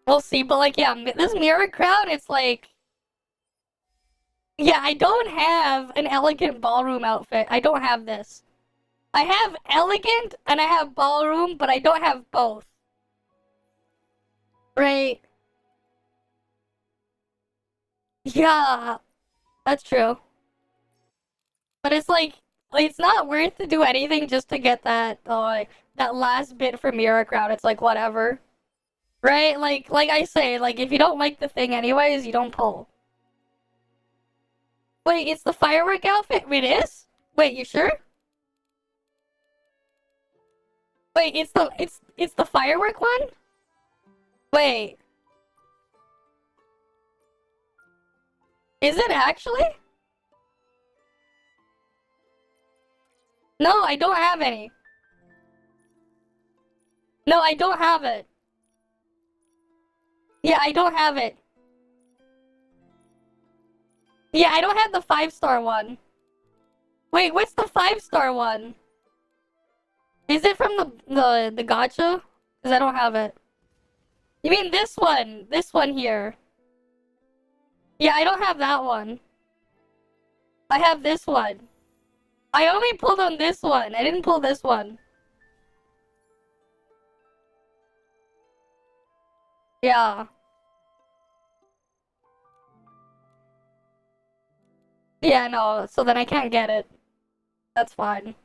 We'll see, but yeah, this mirror crown, it's yeah, I don't have an elegant ballroom outfit. I don't have this. I have elegant and I have ballroom, but I don't have both. Right. Yeah, that's true. But it's it's not worth to do anything just to get that that last bit for mirror crown. It's whatever. Right? Like I say, if you don't like the thing anyways, you don't pull. Wait, it's the firework outfit? It is? Wait, you sure? Wait, it's the firework one? Wait. Is it actually? No, I don't have any. No, I don't have it. Yeah, I don't have it. Yeah, I don't have the 5-star one. Wait, what's the 5-star one? Is it from the gacha? Because I don't have it. You mean this one? This one here. Yeah, I don't have that one. I have this one. I only pulled on this one. I didn't pull this one. Yeah. Yeah, no, so then I can't get it. That's fine.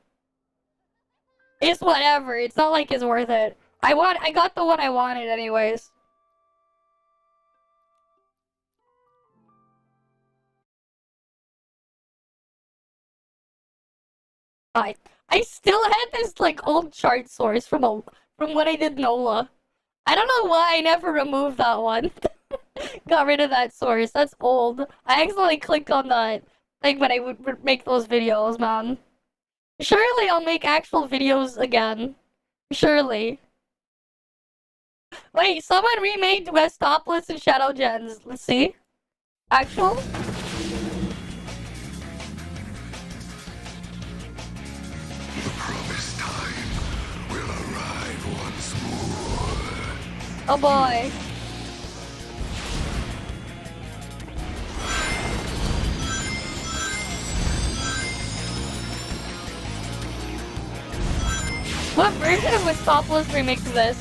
It's whatever. It's not like it's worth it. I got the one I wanted anyways. I still had this old chart source from when I did NOLA. I don't know why I never removed that one. Got rid of that source. That's old. I accidentally clicked on that thing when I would make those videos, man. Surely I'll make actual videos again. Surely. Wait, someone remade Westtopless and Shadow Gens. Let's see. Actual? Oh boy. What version of Westtopless remix is this?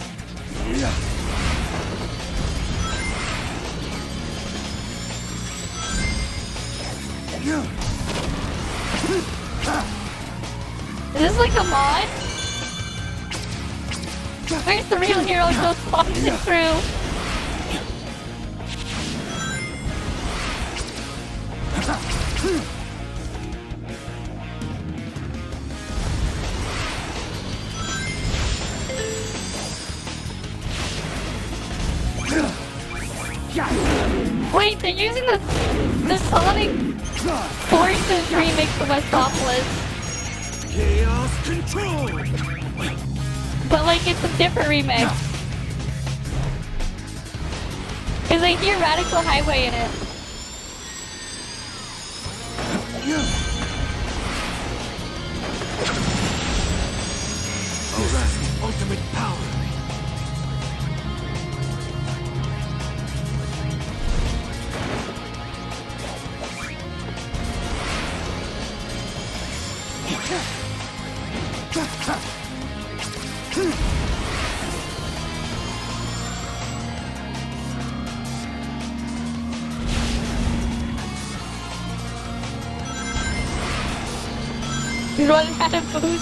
Is this a mod? Where's the real hero just boxing through? Wait, they're using the Sonic Forces remix of Westtopless. Chaos control! But it's a different remix. Cause I hear Radical Highway in it. Arrest ultimate power! He's running out of food.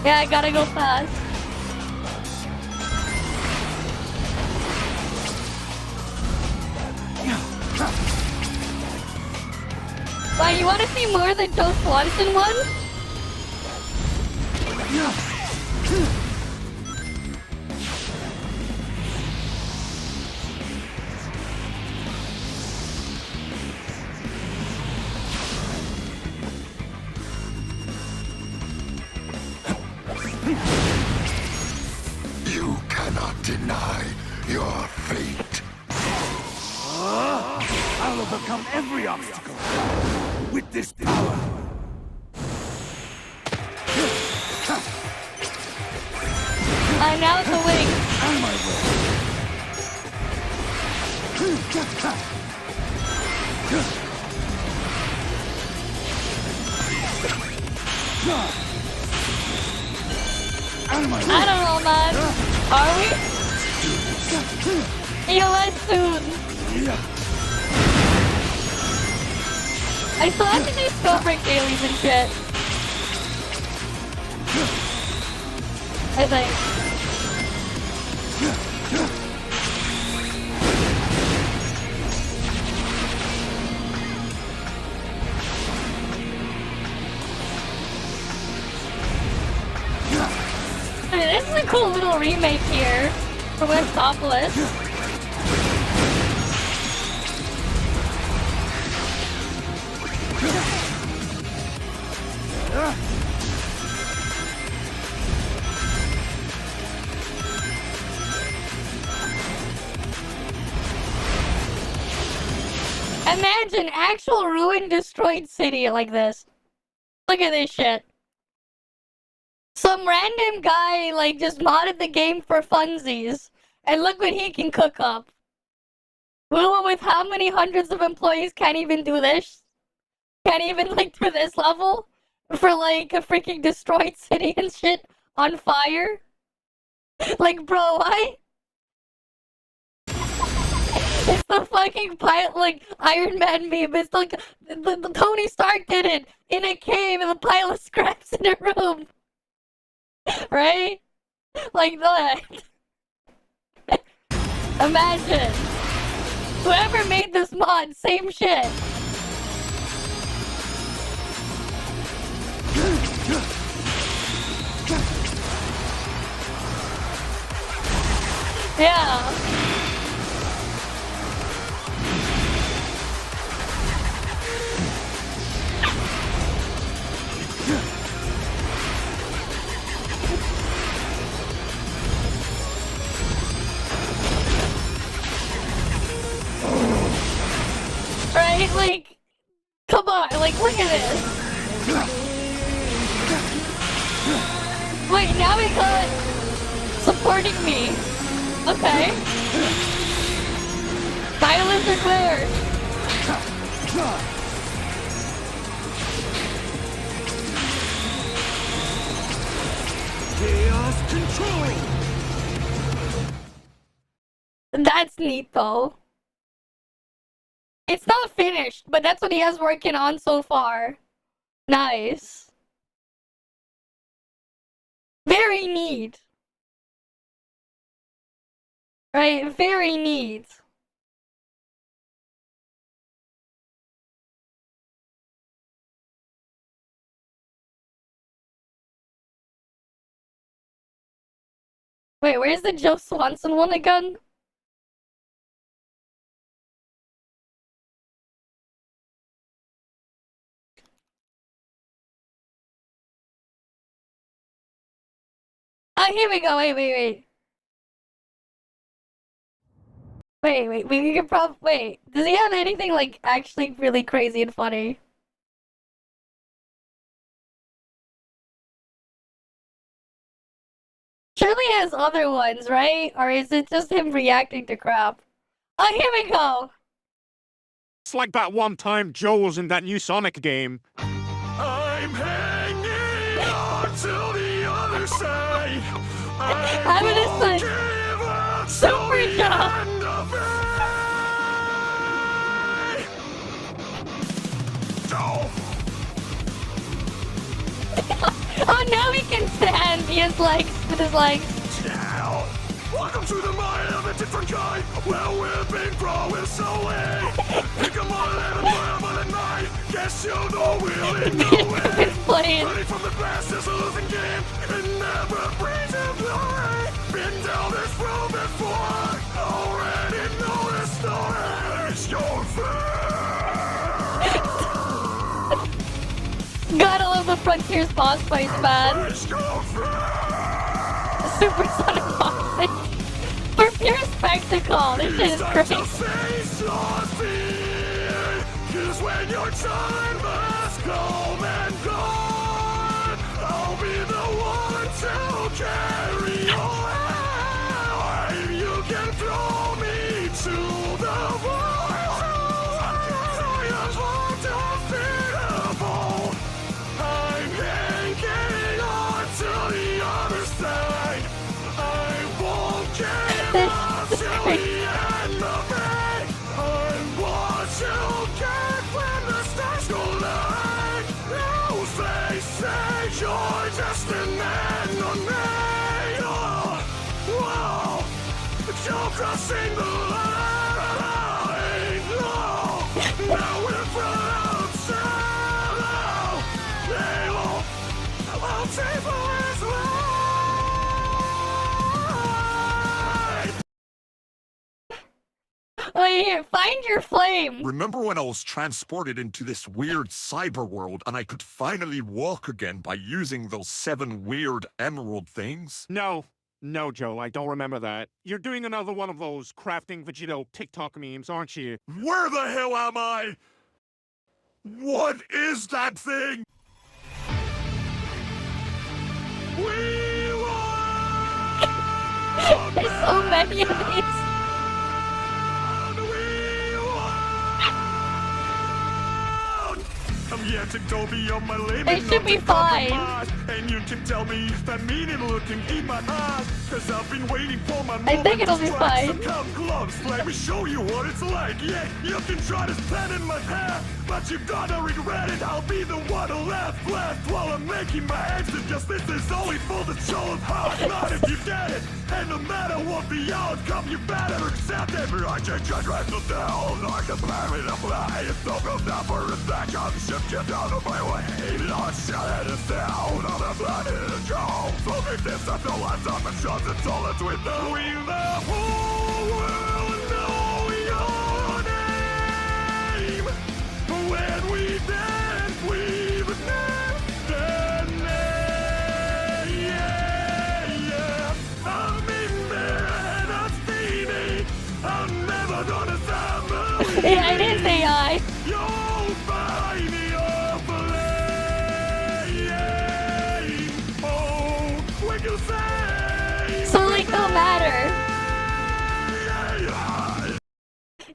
Yeah, I gotta go fast. Why, you wanna see more than Joe Swanson one? You cannot deny your fate. I'll overcome every obstacle with this power. I'm now at the wing. On my I don't know, man. Are we? EOS soon. I still have to do scope break dailies and shit. I think. I mean, this is a cool little remake here for West Topless. Imagine actual ruined, destroyed city like this. Look at this shit. Some random guy, like, just modded the game for funsies. And look what he can cook up. Well, with how many hundreds of employees can't even do this? Can't even, like, do this level? For, like, a freaking destroyed city and shit on fire? Like, bro, why? It's the fucking pilot, like, Iron Man meme. It's like, the Tony Stark did it in a cave and the pile of scraps in a room. Right? Like that. Imagine. Whoever made this mod, same shit. Yeah. Right? Like, come on, like, look at this. Wait, now we got supporting me. Okay. Violence are clear. Chaos control. That's neat, though. It's not finished, but that's what he has working on so far. Nice. Very neat. Right, very neat. Wait, where's the Joe Swanson one again? Oh, here we go. Wait. Wait, we can probably... Wait, does he have anything, like, actually really crazy and funny? Surely he has other ones, right? Or is it just him reacting to crap? Oh, here we go! It's like that one time Joe was in that new Sonic game. I'm hanging on till the other side. I'm gonna say super jump. Oh, now he can stand. He has legs with his legs. Welcome to the mind of a different kind, where we're being prowess away. Pick 'em on 11, 12 on the night. Guess you don't really know it. Running from the past is a losing game. It never brings him glory. Been down this road before. Already know the story. It's your Gotta love the Frontiers boss fights, man. Supersonic boss fight. For pure spectacle, this shit is great. Cause when your time has come and gone, I'll be the one to carry on. You can throw me to the wall. I'm hanging on to the other side. I won't give up till the end of it. I'm what you get when the stars collide. Now they say you're just an enemy. Whoa, you're crossing the line. Now we're from shallow. I'll take for his life. Oh, here, find your flame. Remember when I was transported into this weird cyber world and I could finally walk again by using those 7 weird emerald things? No, Joe, I don't remember that. You're doing another one of those crafting Vegito TikTok memes, aren't you? Where the hell am I? What is that thing? There's so many of these. I'm yet to go beyond my limit. It should be fine. And you can tell me if that meaning looking in my eyes. Cause I've been waiting for my moment. I think it'll be fine. So come close, let me show you what it's like. Yeah, you can try to stand in my path, but you're gonna regret it. I'll be the one who left while I'm making my exit. Cause this is only for the show of heart, not if you get it. And no matter what the outcome, you better accept it. I can just write it down, I can plan it up. It's no good enough for a second. Shift you out of my way. Not shut it down on a planet Joe. So make this up the last time and shut it all it's with the wheel. The whole world know your name. When we dance, we've named the name. Yeah. I'm in there and I'm steamy. I'm never gonna stop moving. Yeah, it is AI. You'll find me off when you say. So like, no matter.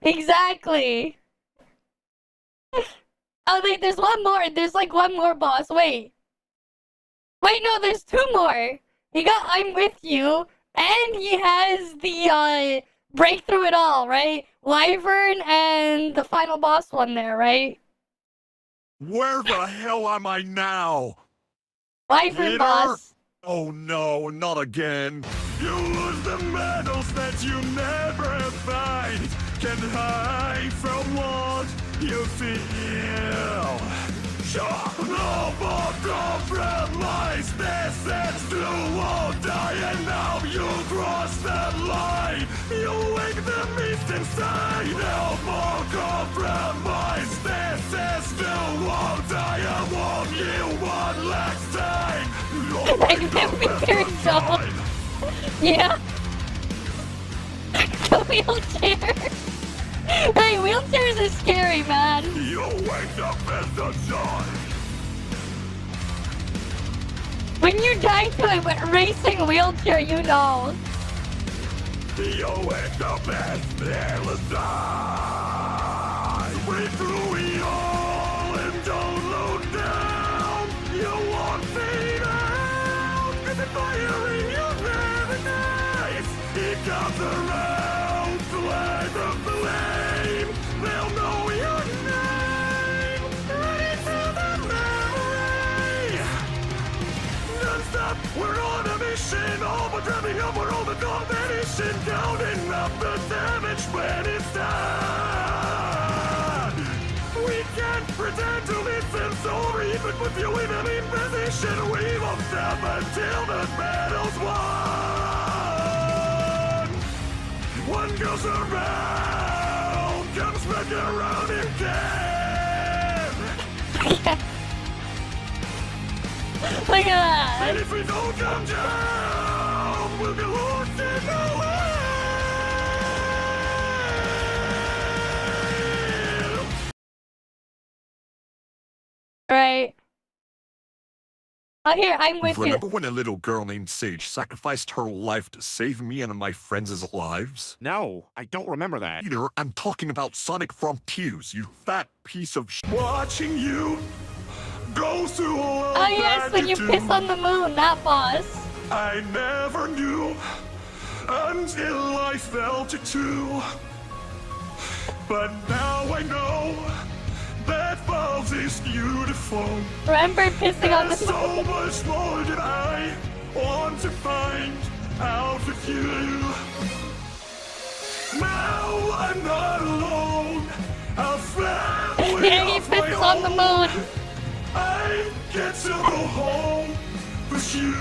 Exactly. Oh wait, there's one more. There's like one more boss. Wait, no, there's 2 more. He got I'm with you, and he has the breakthrough it all, right? Wyvern and the final boss one there, right? Where the hell am I now? Wyvern boss. Oh no, not again. You lose the medals that you never find. Can hide from what you feel. No more compromise. This is the won't die, and now you cross the line. You wake the beast inside. No more compromise. This is the won't die. I want you one last time. I can't be very dull. Yeah. The wheelchair. Hey, wheelchairs is scary, man. You wake up as the sun. When you die to a racing wheelchair, you know. You wake up as the sun. Break through it all and don't look down. You won't fade out. stop, we're on a mission. All but driving up, we're on the domination. Counting up the damage when it's done. We can't pretend to listen, so even with you in an imposition, we won't stop until the battle's won. One goes around, comes back around again. Look at that. And if we don't come down, we'll be lost in the wind. Right. Oh, here, I'm with you. Remember when a little girl named Sage sacrificed her life to save me and my friends' lives? No, I don't remember that. Peter, I'm talking about Sonic Frontiers, you fat piece of sh. Watching you go through all Oh yes, when you piss on the moon, that boss. I never knew until I felt it too. But now I know that falls is beautiful. Remember pissing on the There's so much more that I want to find out with you. Now I'm not alone. I'll family Yeah, he of my pisses on the own. moon. I get to go home with you.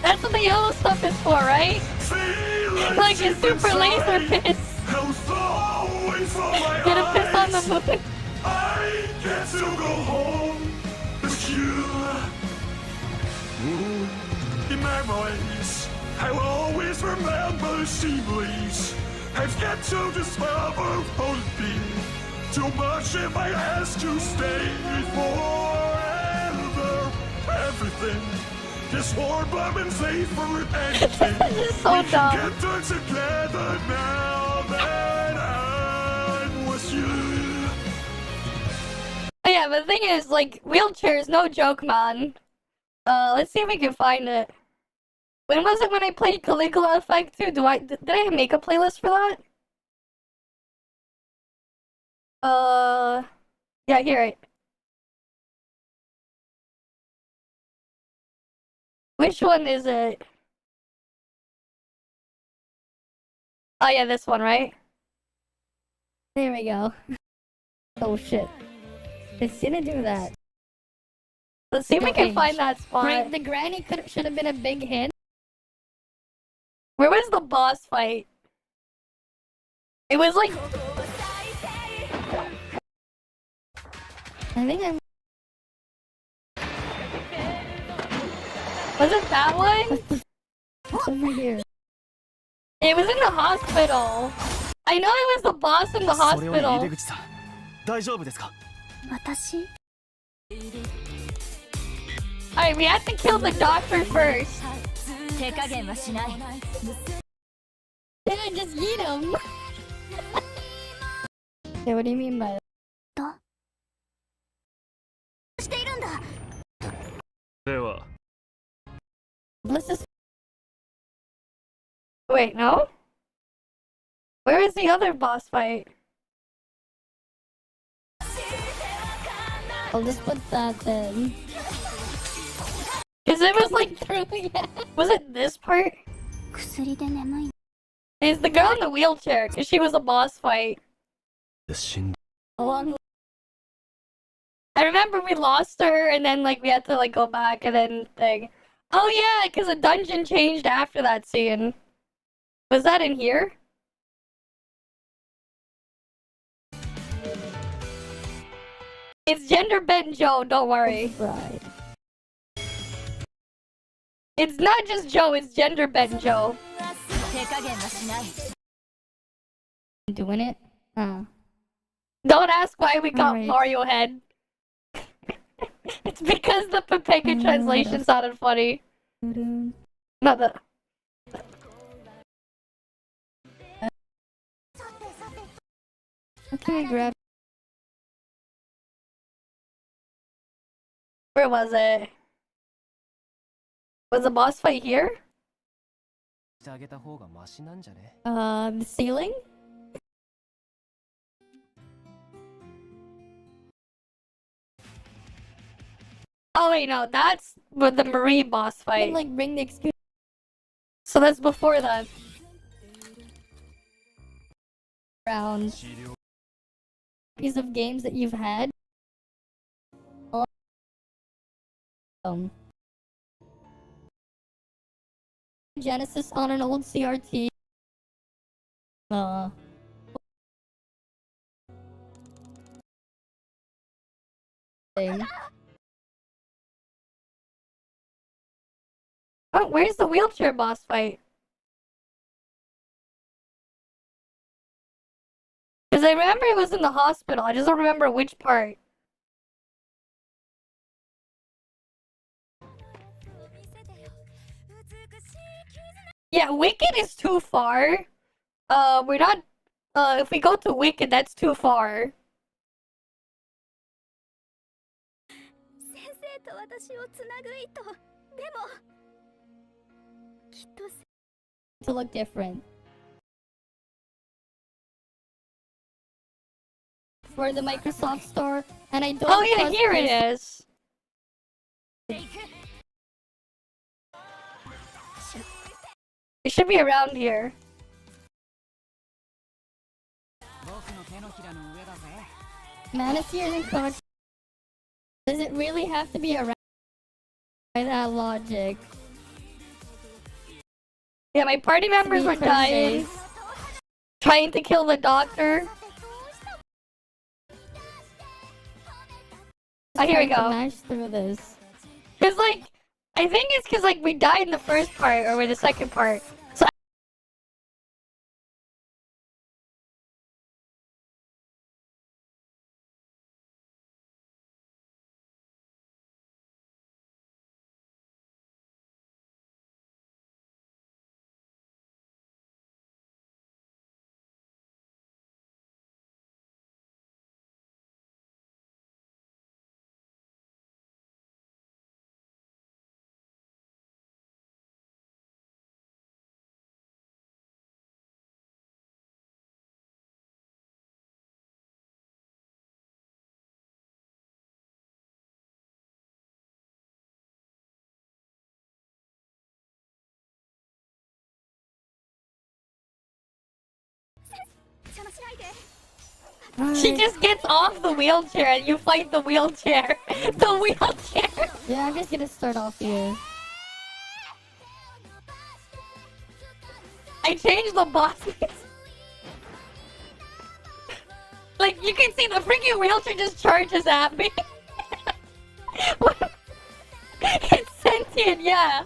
That's what the yellow stuff is for, right? Like a super laser piss. Get a piss on the moon. I get to go home with you. In memories, I will always remember she bleeds. I've yet to discover how to be. Too much if I ask to stay forever. Everything is warm, and safe for anything. So we dumb. can get done together now that I'm with you. Oh, yeah, but the thing is, like, wheelchairs, no joke, man. Let's see if we can find it. When was it when I played Caligula Effect 2? Did I make a playlist for that? Yeah, here it. Which one is it? Oh yeah, this one, right? There we go. Oh shit. It's gonna do that. Let's see if we can find that spot. Right, the granny should have been a big hit. Where was the boss fight? It was like... I think I'm... Was it that one? What's over here? It was in the hospital. I know it was the boss in the hospital. Alright, we have to kill the doctor first. Yeah, just eat him. Okay, what do you mean by that? Let's just... Wait, no? Where is the other boss fight? I'll just put that in. Cause it was like through the... Was it this part? It's the girl in the wheelchair, cause she was a boss fight. Along... I remember we lost her, and then like we had to like go back and then thing. Oh yeah, cause the dungeon changed after that scene. Was that in here? It's gender bent Joe, don't worry. Right. It's not just Joe, it's gender bent Joe. Doing it? Don't ask why we got Mario head. It's because the Pepeka translation sounded funny. Not the... Okay, grab... Where was it? Was the boss fight here? The ceiling? Oh wait, no, that's with the Marie boss fight. Like bring the excuse. So that's before that. Round. Piece of games that you've had. Genesis on an old CRT. Thing. Oh, where's the wheelchair boss fight? Because I remember it was in the hospital. I just don't remember which part. Yeah, Wicked is too far. We're not. If we go to Wicked, that's too far. To look different. For the Microsoft Store, and I don't. Oh yeah, here it is. It should be around here. Manateers and Crunch. Does it really have to be around by that logic? Yeah, my party members were dying. Trying to kill the doctor. Oh, here we go. Mash through this. Cause like, I think it's cause like we died in the first part or with the second part. So she just gets off the wheelchair and you fight the wheelchair. The wheelchair! Yeah, I'm just gonna start off here. I changed the boss. Like, you can see the freaking wheelchair just charges at me. It's sentient, yeah.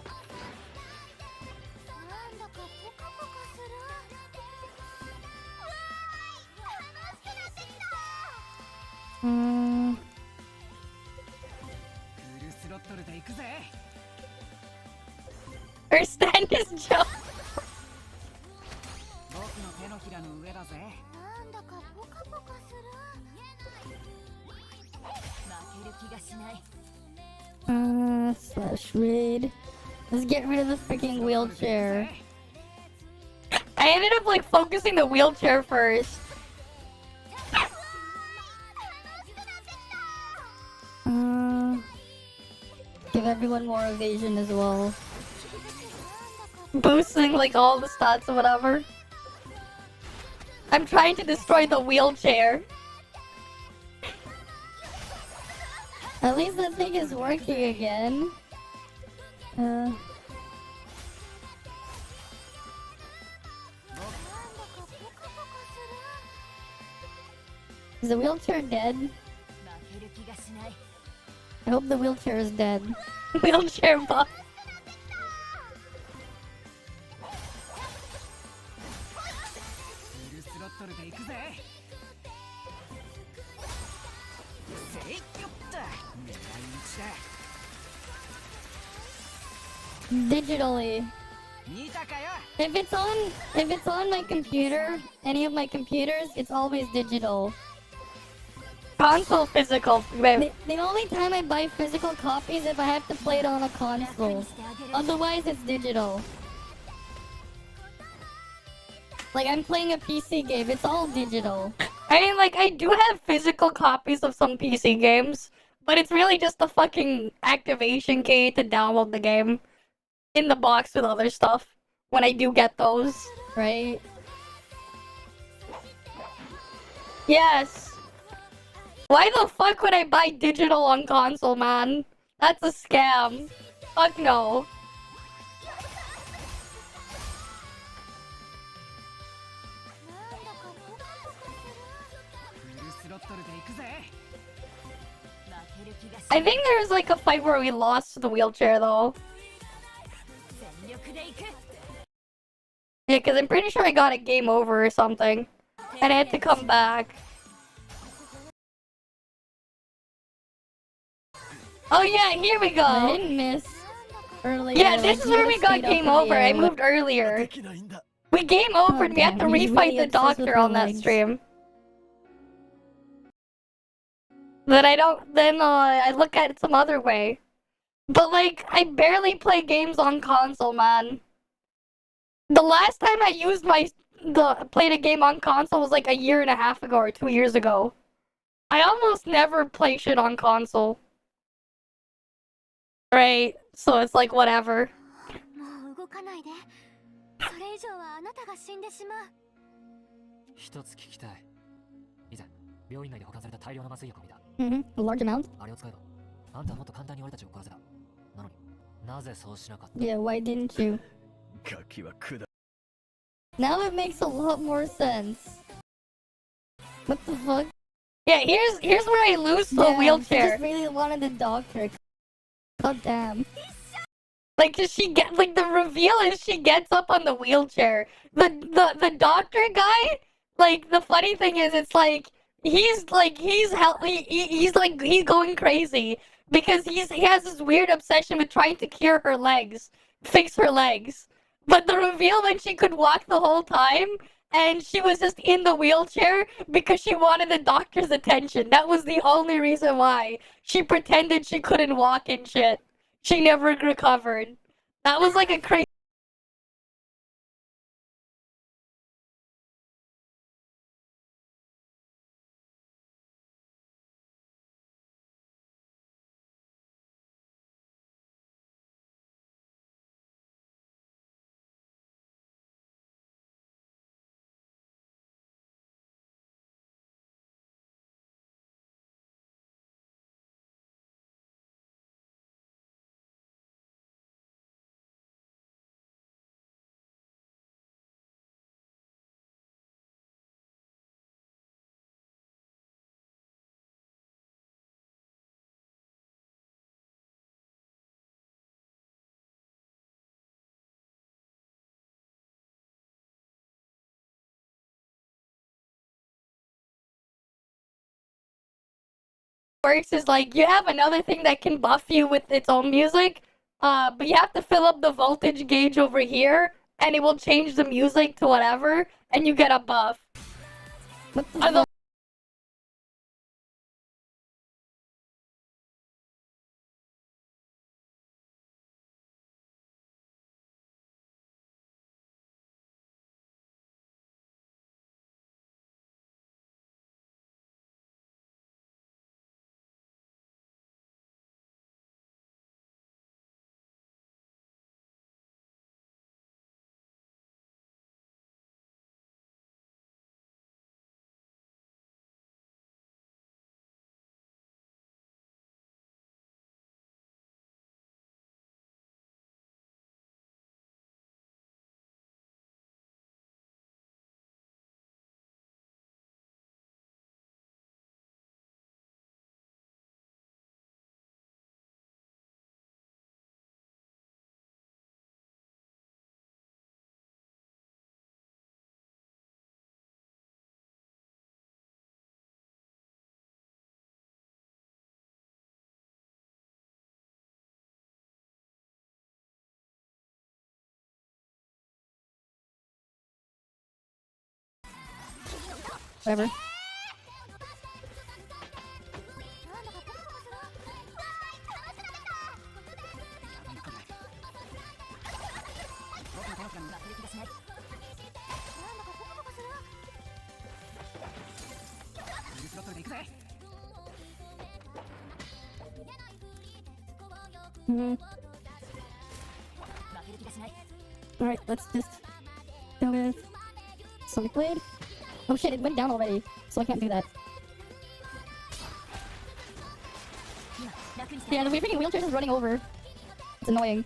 Her stand is Joe. Slash raid. Let's get rid of the freaking wheelchair. I ended up like focusing the wheelchair first. Give everyone more evasion as well. Boosting like all the stats or whatever. I'm trying to destroy the wheelchair. At least that thing is working again. Is the wheelchair dead? I hope the wheelchair is dead. Wheelchair buff. Digitally. If it's on my computer, any of my computers, it's always digital. Console physical. The only time I buy physical copies if I have to play it on a console. Otherwise, it's digital. Like, I'm playing a PC game, it's all digital. I mean, like, I do have physical copies of some PC games, But it's really just the fucking activation key to download the game in the box with other stuff. When I do get those, right? Yes. Why the fuck would I buy digital on console, man? That's a scam. Fuck no. I think there was like a fight where we lost the wheelchair though. Yeah, because I'm pretty sure I got a game over or something. And I had to come back. Oh yeah, here we go. I didn't miss earlier. Yeah, this is where we got game over. I moved earlier. We game over and we had to refight the doctor on that stream. Then I look at it some other way. But like, I barely play games on console, man. The last time I used played a game on console was like a year and a half ago or 2 years ago. I almost never play shit on console. Right, so it's like whatever. 動かないで。それ以上はあなたが死んでしまう。一つ聞きたい。以前、病院内で保管された大量の麻酔薬を見た。A large amount? あれを使えば、あんたはもっと簡単に俺たちを殺せた。なのに、なぜそうしなかった？ Yeah, why didn't you? Now it makes a lot more sense. What the fuck? Yeah, here's where I lose the I wheelchair. just really wanted the doctor. God damn. Like, does she get, like, the reveal is she gets up on the wheelchair. The doctor guy, like, the funny thing is, it's like, he's going crazy. Because he has this weird obsession with trying to cure her legs. Fix her legs. But the reveal when she could walk the whole time, and she was just in the wheelchair because she wanted the doctor's attention. That was the only reason why. She pretended she couldn't walk and shit. She never recovered. That was like a crazy... works is like you have another thing that can buff you with its own music, but you have to fill up the voltage gauge over here, and it will change the music to whatever, and you get a buff. Whatever. Alright, let's just go with Sonic Blade. Oh shit, it went down already, so I can't do that. Yeah, the freaking wheelchair is running over. It's annoying.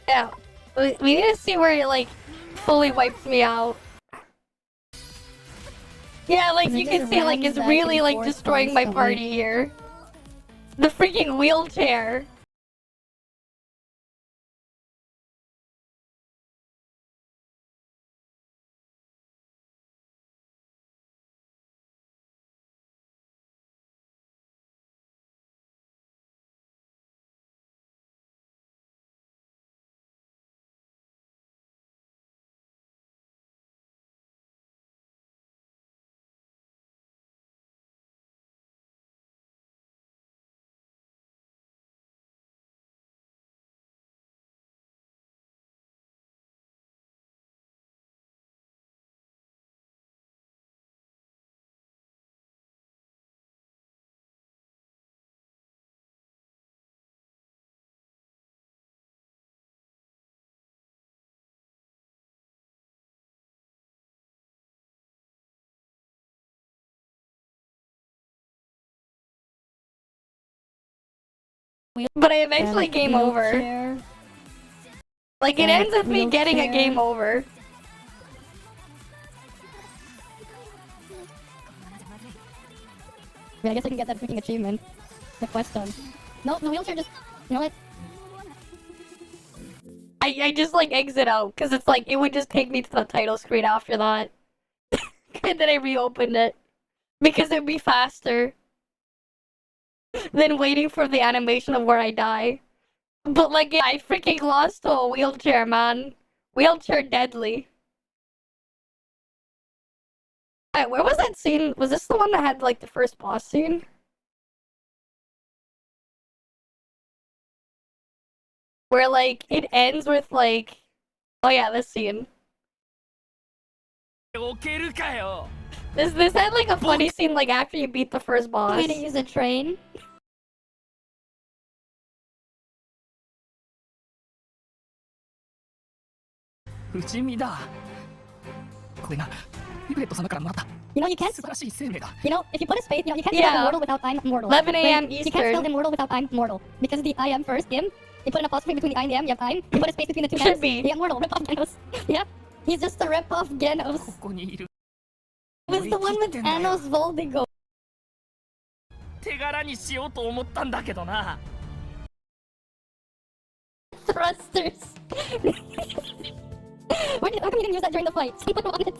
Yeah, we need to see where it like fully wipes me out. Yeah, like you can see, like it's really like destroying my party here. The freaking wheelchair. But I eventually game over. Like it ends with me getting a game over. I guess I can get that freaking achievement. The quest done. No, the wheelchair just... You know what? I just like exit out, because it's like, it would just take me to the title screen after that. And then I reopened it. Because it'd be faster than waiting for the animation of where I die. But like, yeah, I freaking lost to a wheelchair, man. Wheelchair deadly. Alright, where was that scene? Was this the one that had like the first boss scene? Where like, it ends with like... Oh yeah, this scene. This had like a funny scene like after you beat the first boss. Way to use a train. You know, you can't. You know, if you put a space, you know, you can't spell immortal without I'm mortal. 11 a.m. Like, Eastern. You can't spell immortal without I'm mortal. Because the I am first, im. You put an apostrophe between the I and the M, you have I'm. You put a space between the two Should M's, be. you have mortal. Rip off Genos. Yeah. He's just a rip off Genos. It was the one with Anos Voldigo. Thrusters. How come you didn't use that during the fight? Someone wanted.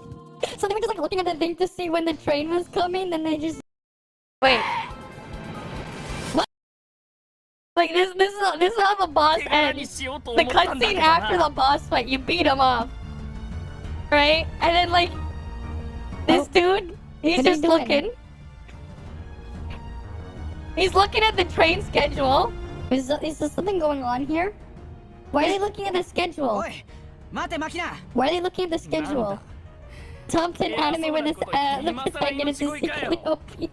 So they were just like looking at the thing to see when the train was coming, and they just... Wait. What? Like this is how the boss ends. The cutscene after the boss fight, you beat him up. Right? And then like this dude, he's just looking. He's looking at the train schedule. Is there something going on here? Why are they looking at the schedule? Why are they looking at the schedule? Top 10 anime where this, the protagonist is secretly OP. Look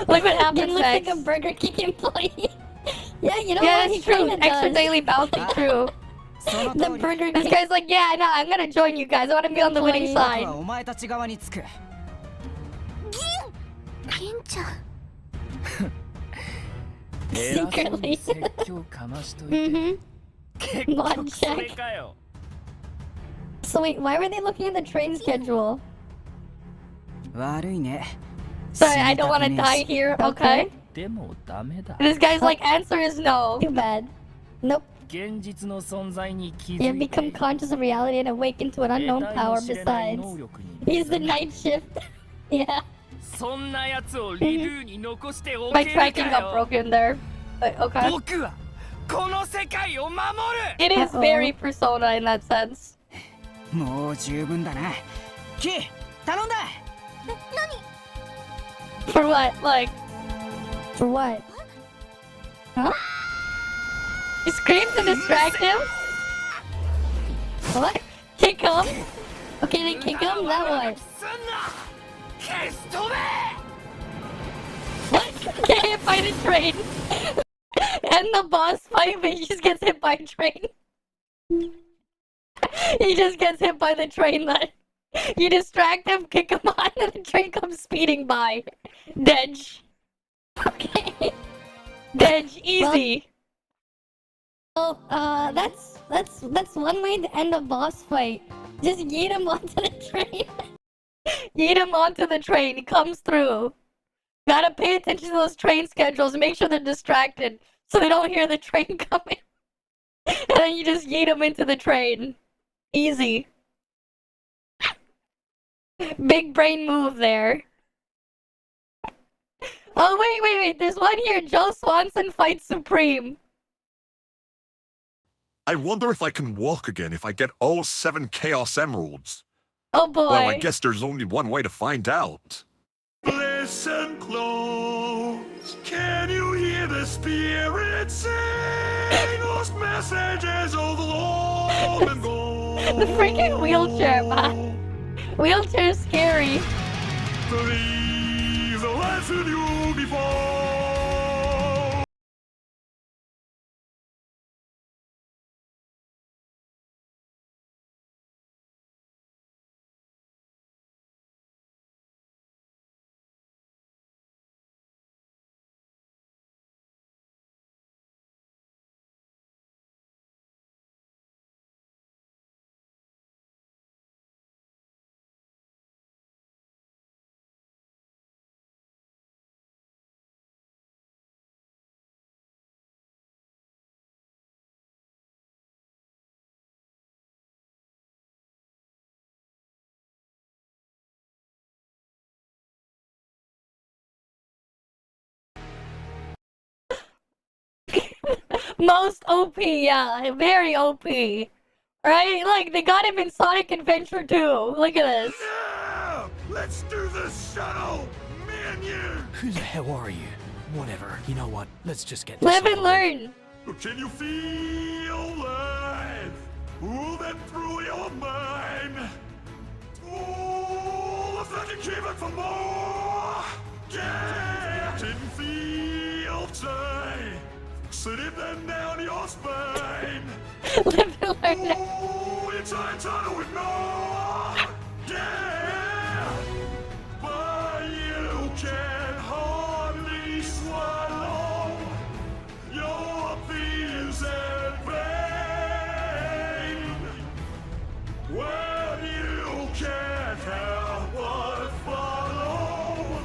what happens It looks next. like a Burger King employee. Yeah, you know yeah, what? that's true. Extra daily bounty, true. The Burger King. This guy's like, yeah, no, I'm gonna join you guys. I want to be on the winning side. Secretly. Mod check. So wait, why were they looking at the train schedule? Sorry, I don't want to die here, okay? This guy's like, answer is no. Too bad. Nope. You have become conscious of reality and awakened to an unknown power besides. He's the night shift. Yeah. My tracking got broken there. But, okay. It is very Persona in that sense. For what? Like... For what? Huh? You scream to distract him? What? Kick him? Okay, they kick him? That one. What? Get hit by the train. And the boss fight, but he just gets hit by a train. He just gets hit by the train then. You distract him, kick him on, and the train comes speeding by. Dedge. Okay. Dedge, easy. Well, that's one way to end a boss fight. Just yeet him onto the train. Yeet him onto the train, he comes through. Gotta pay attention to those train schedules, make sure they're distracted, so they don't hear the train coming. And then you just yeet him into the train. Easy. Big brain move there. Oh, wait, there's one here. Joe Swanson fights Supreme. I wonder if I can walk again if I get all 7 Chaos Emeralds. Oh boy. Well, I guess there's only one way to find out. Listen close. Can you hear the spirit sing? Those messages of love and gold. The freaking wheelchair, man. Wheelchair's scary. Believe the lesson you before. Most OP, yeah. Very OP. Right? Like, they got him in Sonic Adventure 2. Look at this. Yeah! Let's do this show! Me and you! Who the hell are you? Whatever. You know what? Let's just get Live and learn. Can you feel life? Pull that through your mind. Oh, if I can keep it for more. Yeah! Can you feel time? Sitting them down your spine. Live and learn. Oh, it's time with more. Yeah! But you can hardly swallow your fears and pain. When you can't help but follow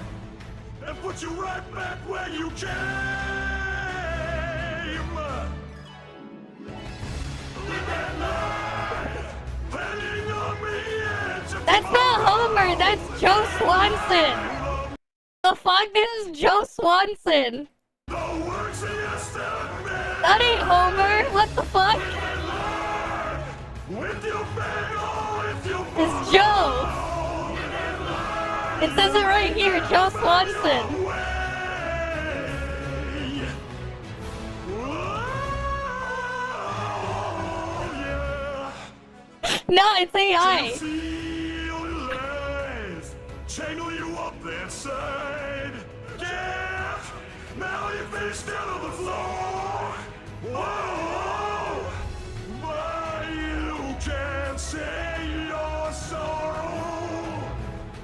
and put you right back where you came. That's not Homer, that's Joe Swanson. The fuck? This is Joe Swanson. That ain't Homer. What the fuck? It's Joe. It says it right here, Joe Swanson. No, it's AI. Tangle you up inside. Yeah. Now your face down on the floor. Whoa. But you can't say your sorrow.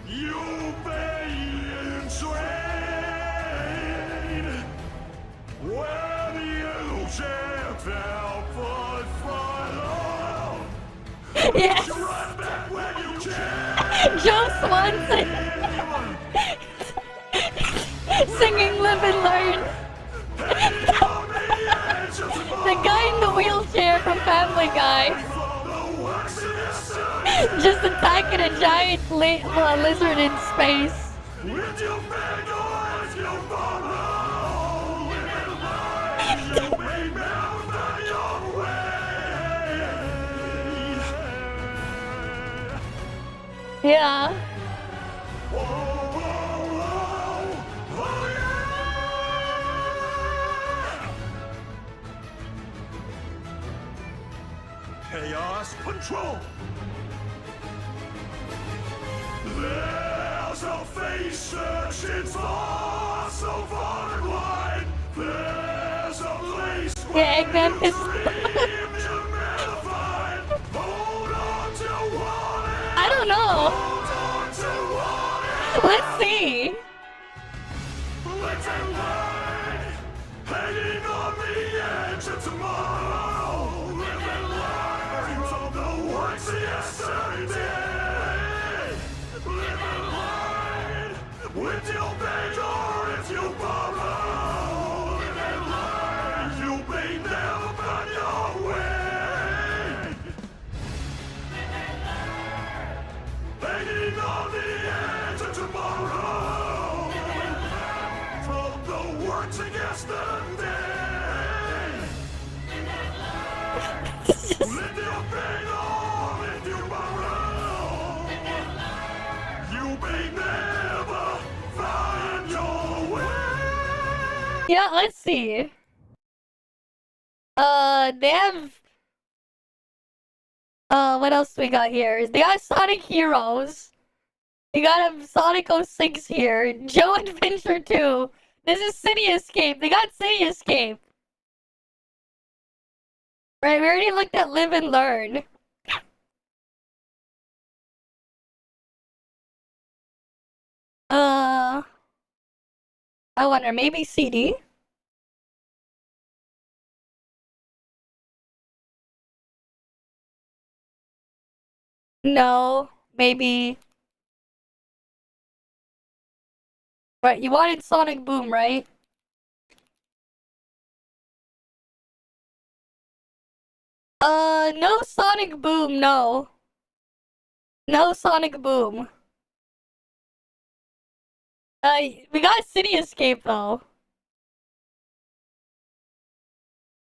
You pay in trade. When you can't help but follow. Yes. Right back when you can. Joe Swanson. Singing Live and Learn. The guy in the wheelchair from Family Guy. Just attacking a giant lizard in space. Yeah. Chaos control. There's a face searching for so far and wide. There's a place Yeah, Eggman is. I don't know. Let's see. Let's light, hanging on the edge of tomorrow. Living life from the works of yesterday. Living life with your bed or if you borrow. Living life, you may never find your way. Hanging on the edge of tomorrow. From the works of yesterday. Let your pain on in tomorrow. You may never find your way. Yeah, let's see. They have. What else we got here? They got Sonic Heroes. You got a Sonic 06 here. Joe Adventure 2. This is City Escape. They got City Escape. Right, we already looked at Live and Learn. I wonder, maybe CD? No, maybe. Right, you wanted Sonic Boom, right? No Sonic Boom, no. No Sonic Boom. We got City Escape, though.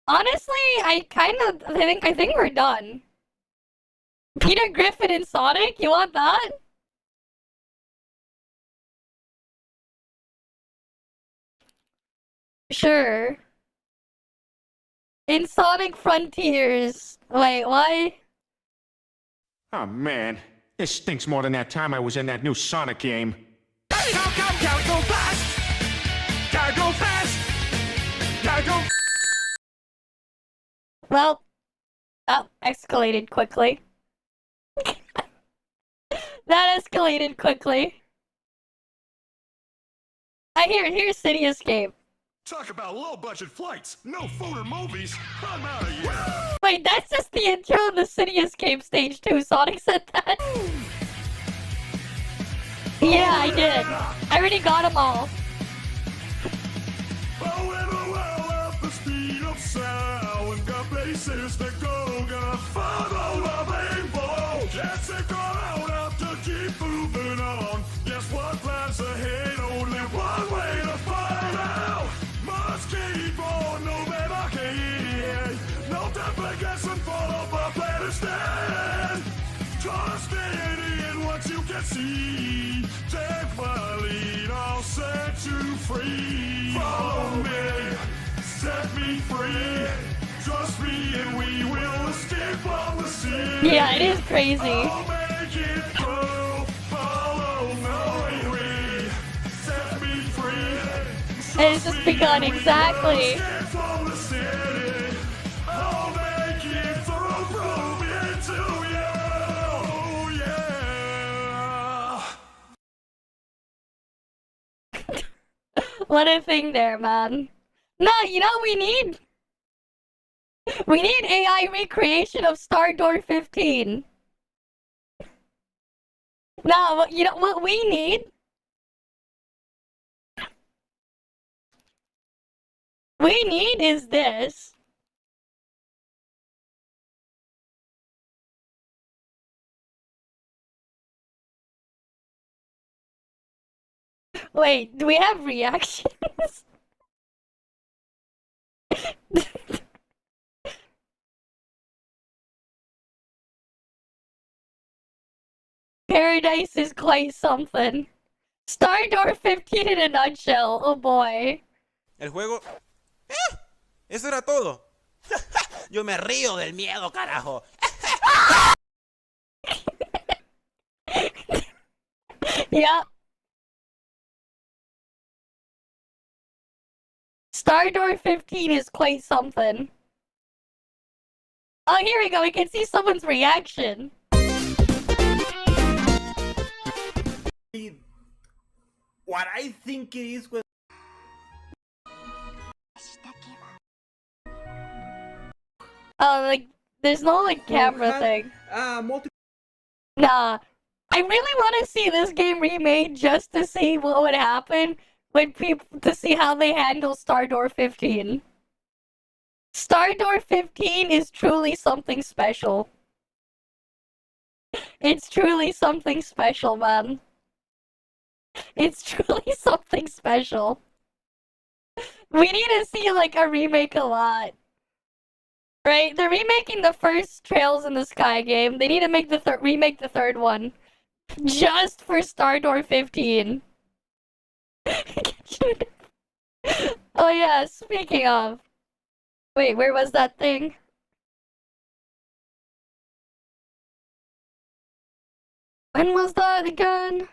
Honestly, I think we're done. Peter Griffin and Sonic, you want that? Sure. In Sonic Frontiers. Wait, why? Oh man, this stinks more than that time I was in that new Sonic game. Gotta go fast! Gotta go fast! Gotta go. Well, that escalated quickly. That escalated quickly. Here's City Escape. Talk about low-budget flights, no food or movies. I'm out of here. Wait, that's just the intro of the City Escape stage 2. Sonic said that. Yeah, I did. I already got them all. At the speed of sound, got places to go, gonna follow the rainbow. Yes, it got out, have to keep moving on. Guess what lies ahead? Only one way to find out. Must keep on, no better can. No time for guessing, follow my plan instead. Trust in what you can see. Take my lead, I'll set you free. Follow me, set me free. Trust me and we will escape on the sea. Yeah, it is crazy. I'll make it through. Follow me, set me free. It has just begun, exactly. From the city, I'll make it through, prove it to you. Oh, yeah. What a thing there, man. No, you know what we need? We need AI recreation of Stardoor 15. No, you know what we need? We need is this. Wait, do we have reactions? Paradise is quite something. Stardoor 15 in a nutshell, oh boy. El juego... Eso era todo. Yo me río del miedo, carajo. Yeah. Stardoor 15 is quite something. Oh, here we go. We can see someone's reaction. What I think it is when Oh, like, there's no, like, camera thing. Nah. I really want to see this game remade just to see what would happen when people, to see how they handle Stardoor 15. Stardoor 15 is truly something special. It's truly something special, man. It's truly something special. We need to see, like, a remake a lot. Right? They're remaking the first Trails in the Sky game. They need to make the remake the third one. Just for Stardoor 15. Oh yeah, speaking of. Wait, where was that thing? When was that again?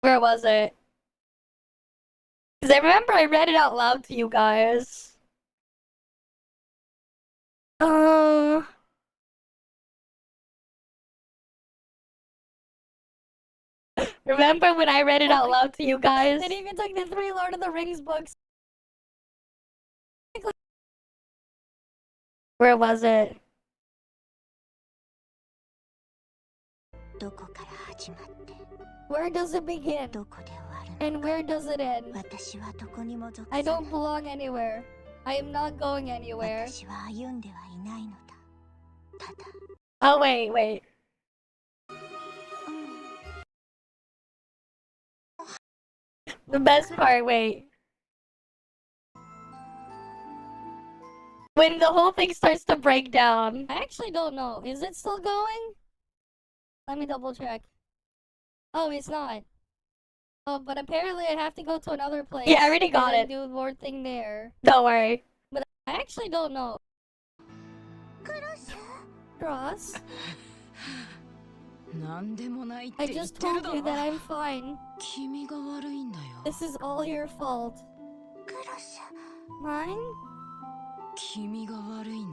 Where was it? Because I remember I read it out loud to you guys. Remember when I read it out loud to you guys? It even took the 3 Lord of the Rings books. Where was it? Where does it begin? And where does it end? I don't belong anywhere. I am not going anywhere. Oh, wait. The best part, wait. When the whole thing starts to break down. I actually don't know. Is it still going? Let me double check. Oh, it's not. Oh, but apparently I have to go to another place. Yeah, I already got it. Do more thing there. Don't worry. But I actually don't know. Cross? I just told you that I'm fine. This is all your fault. Mine?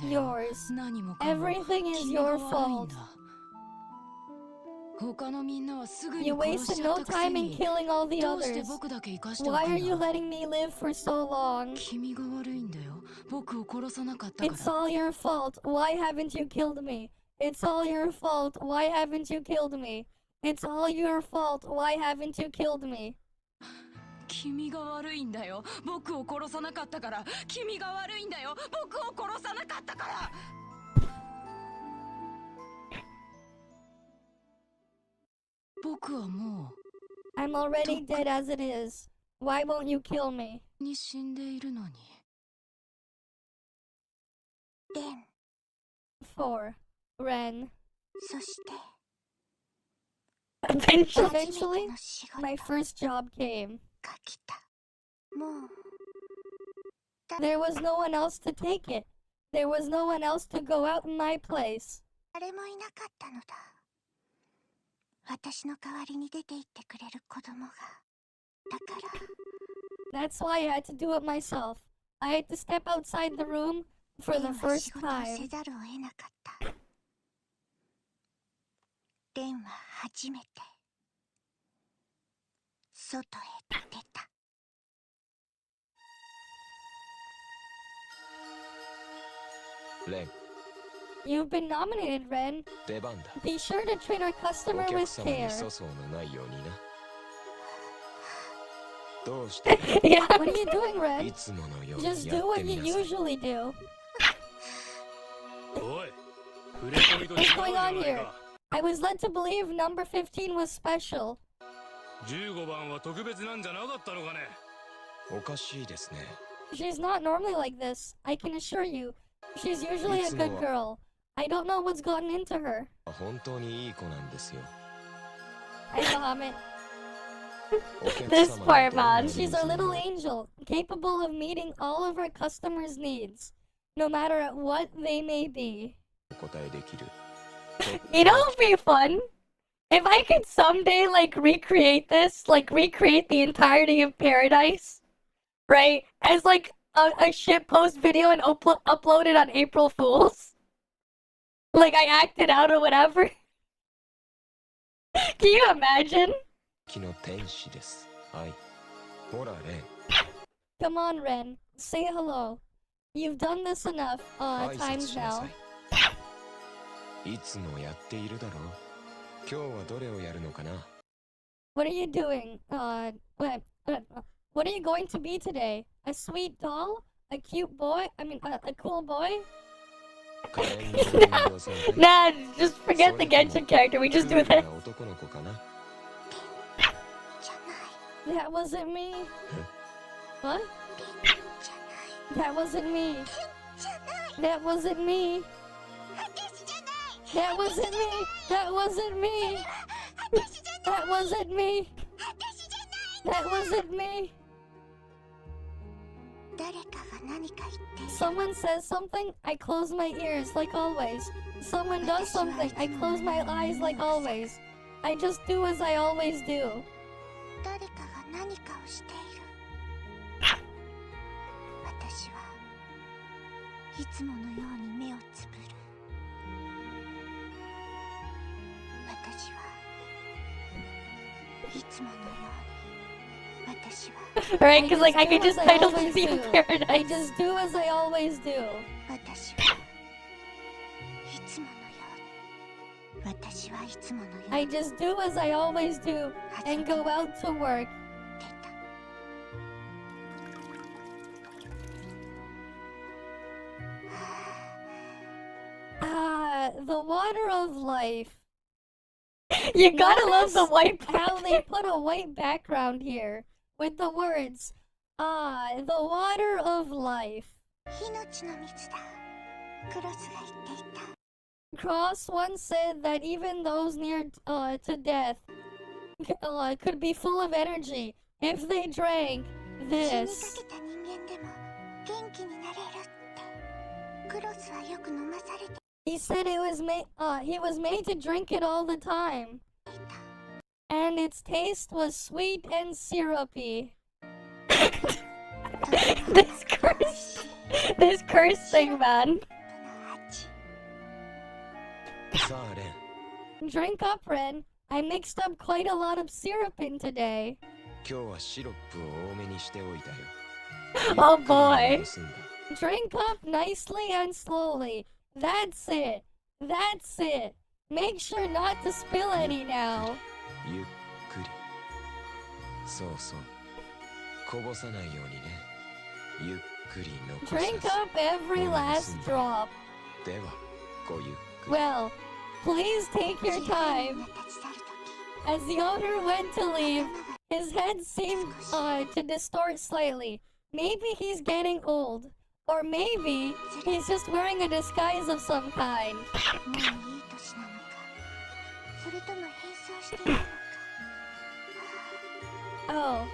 Yours. Everything is your fault. You wasted no time in killing all the others. Why are you letting me live for so long? It's all your fault. Why haven't you killed me? It's all your fault. Why haven't you killed me? It's all your fault. Why haven't you killed me? 君が悪いんだよ。僕を殺さなかったから。君が悪いんだよ。僕を殺さなかったから。僕はもう I'm already dead as it is. Why won't you kill me? に死んでいるのに。4. Ren. そして Eventually, my first job came. There was no one else to take it. There was no one else to go out in my place. That's why I had to do it myself. I had to step outside the room for the first time. レンは初めて外へ出た。レン You've been nominated, Ren. 出番だ。 Be sure to treat our customer お客 with 様に care. 粗相のないようにな。どうして Yeah, what are you doing, い Ren? つものように Just や do って what み you なさい。 usually do. おい、触れ込みと What's 違うじ going ゃ on ない here? か。 I was led to believe number 15 was special. 15番は特別なんじゃなかったのかね。おかしいですね。 She's not normally like this. I can assure you. She's usually a good girl. I don't know what's gotten into her. 本当にいい子なんですよ。 I saw it. お客 This 様 part, の man. どんな She's ニー our ズに little も angel, capable of meeting all of our customers' needs, no matter what they may be. お答えできる。You know what'd be fun? If I could someday, like, recreate this, like, recreate the entirety of Paradise, right? As, like, a shitpost video and upload it on April Fools. Like, I acted out or whatever. Can you imagine? Come on, Ren. Say hello. You've done this enough, times now. What are you doing? What are you going to be today? A sweet doll? A cute boy? I mean, a cool boy? Nah, just forget the Genshin character, we just do that. That wasn't me. What? That wasn't me. That wasn't me. That wasn't me. That wasn't me. That wasn't me. That wasn't me. Someone says something, I close my ears like always. Someone does something, I close my eyes like always. I just do as I always do. Right, because like I could just title the theme Paradise. I just do as I always do. I just do as I always do and go out to work. The water of life. You gotta love the white, how they put a white background here with the words, the water of life. Cross once said that even those near to death could be full of energy if they drank this. He said it was he was made to drink it all the time. And its taste was sweet and syrupy. This curse thing, man. Drink up, Ren. I mixed up quite a lot of syrup in today. Oh boy. Drink up nicely and slowly. That's it. That's it. Make sure not to spill any now. Drink up every last drop. Well, please take your time. As the owner went to leave, his head seemed to distort slightly. Maybe he's getting old. Or maybe he's just wearing a disguise of some kind. Oh,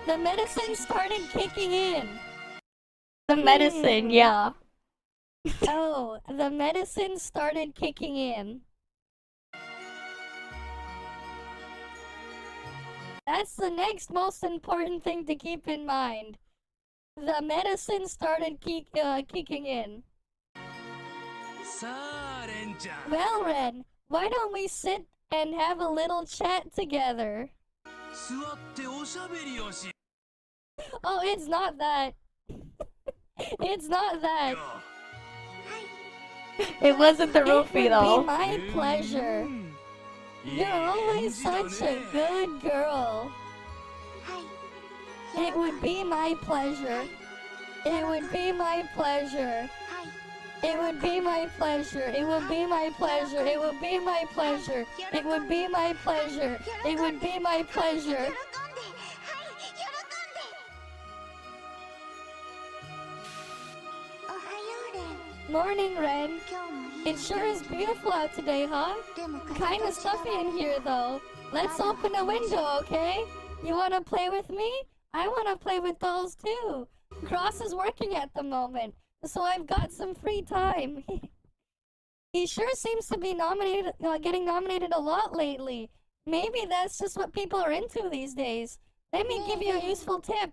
the medicine started kicking in. The medicine, yeah. Oh, the medicine started kicking in. That's the next most important thing to keep in mind. The medicine started kicking in. Well, Ren, why don't we sit and have a little chat together? Oh, it's not that. It's not that. It wasn't the roofie, though. It would be my pleasure. You're always such a good girl. It would be my pleasure. It would be my pleasure. It would be my pleasure. It would be my pleasure. It would be my pleasure. It would be my pleasure. It would be my pleasure. Morning, Ren. It sure is beautiful out today, huh? Kinda stuffy in here, though. Let's open a window, okay? You wanna play with me? I wanna play with dolls, too. Cross is working at the moment, so I've got some free time. He sure seems to be nominated, getting nominated a lot lately. Maybe that's just what people are into these days. Let me give you a useful tip.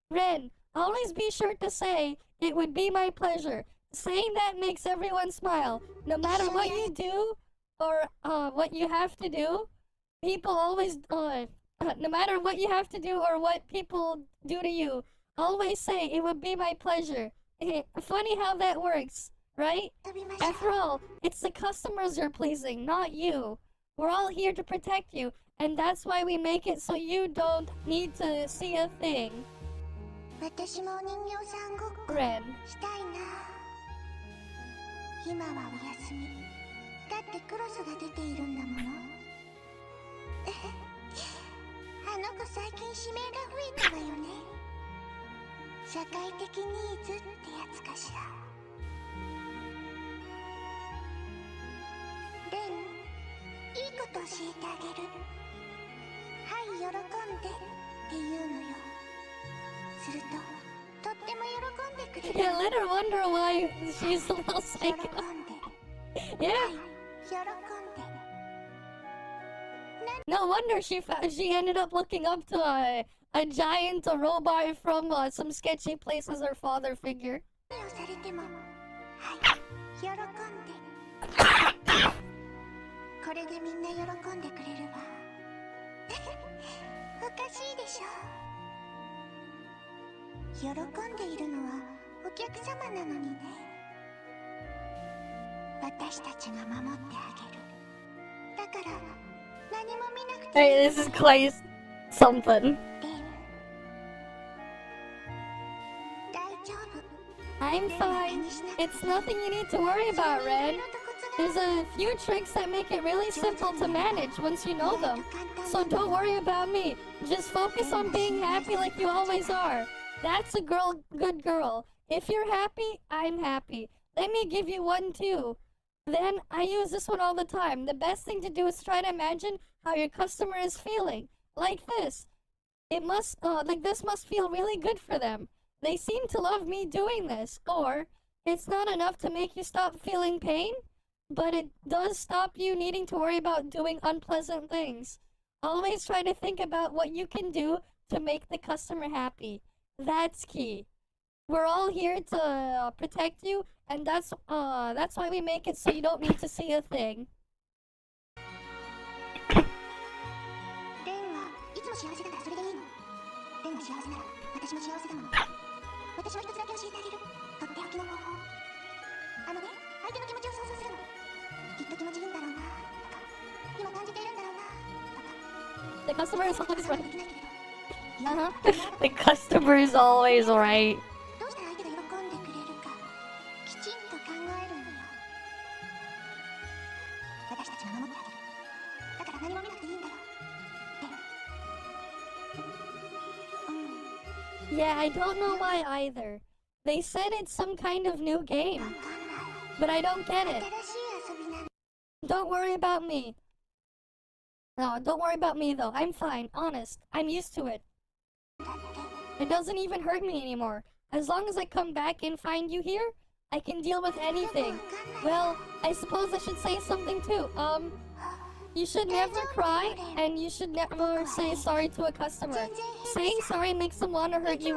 Ren, always be sure to say, "It would be my pleasure." Saying that makes everyone smile. No matter what you do, or what you have to do, people always, no matter what you have to do or what people do to you, always say, "It would be my pleasure." Funny how that works, right? After all, it's the customers you're pleasing, not you. We're all here to protect you, and that's why we make it so you don't need to see a thing. Ren. 今はお休み。だってクロスが出ているんだもの。あの子最近指名が増えたわよね。社会的ニーズってやつかしら。レン、いいこと教えてあげる。はい、喜んでって言うのよ。すると、とっても喜んでくれる。 Yeah, let her wonder why she's a little psycho. Yeah. No wonder she ended up looking up to a giant robot from some sketchy places her father figure. これでみんな喜んでくれるわ。おかしいでしょ。喜んでいるのはお客様なのにね。私たちが守ってあげる。だから何も見なくて。 Hey, this is quite something. I'm fine. It's nothing you need to worry about, Red. There's a few tricks that make it really simple to manage once you know them. So don't worry about me. Just focus on being happy like you always are. That's a good girl. If you're happy, I'm happy. Let me give you one too. Then I use this one all the time. The best thing to do is try to imagine how your customer is feeling. Like this. It must, this must feel really good for them. They seem to love me doing this. Or, it's not enough to make you stop feeling pain, but it does stop you needing to worry about doing unpleasant things. Always try to think about what you can do to make the customer happy. That's key. We're all here to protect you, and that's why we make it so you don't need to see a thing. レンはいつも幸せだからそれでいいの。レンが幸せなら私も幸せだもの。私も一つだけ教えてあげる。とっておきの方法。相手の気持ちを想像するの。きっと気持ちいいんだろうなとか、今感じているんだろうなとか。 The customer is always right. The customer is always right. どうしたら相手が喜んでくれるか、きちんと考えるのよ。私たちが守ってあげる。だから何も見なくていいんだよ。Yeah, I don't know why either. They said it's some kind of new game, but I don't get it. Don't worry about me. No, don't worry about me though. I'm fine, honest. I'm used to it. It doesn't even hurt me anymore. As long as I come back and find you here, I can deal with anything. Well, I suppose I should say something too. You should never cry, and you should never say sorry to a customer. Saying sorry makes them want to hurt you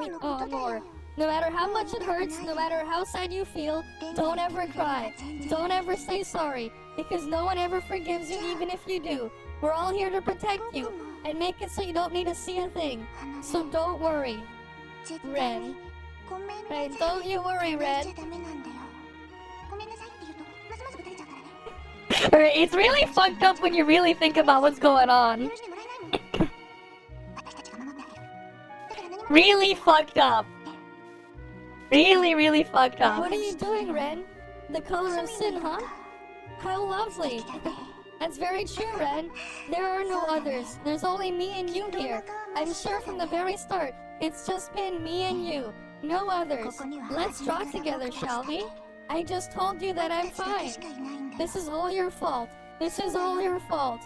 more. No matter how much it hurts, no matter how sad you feel, don't ever cry. Don't ever say sorry, because no one ever forgives you even if you do. We're all here to protect you, and make it so you don't need to see a thing. So don't worry. Ren. Right, don't you worry, Ren. It's really fucked up when you really think about what's going on. Really fucked up. Really fucked up. What are you doing, Ren? The color of sin, huh? How lovely. That's very true, Ren. There are no others. There's only me and you here. I'm sure from the very start, it's just been me and you. No others. Let's draw together, shall we? I just told you that I'm fine. This is all your fault. This is all your fault.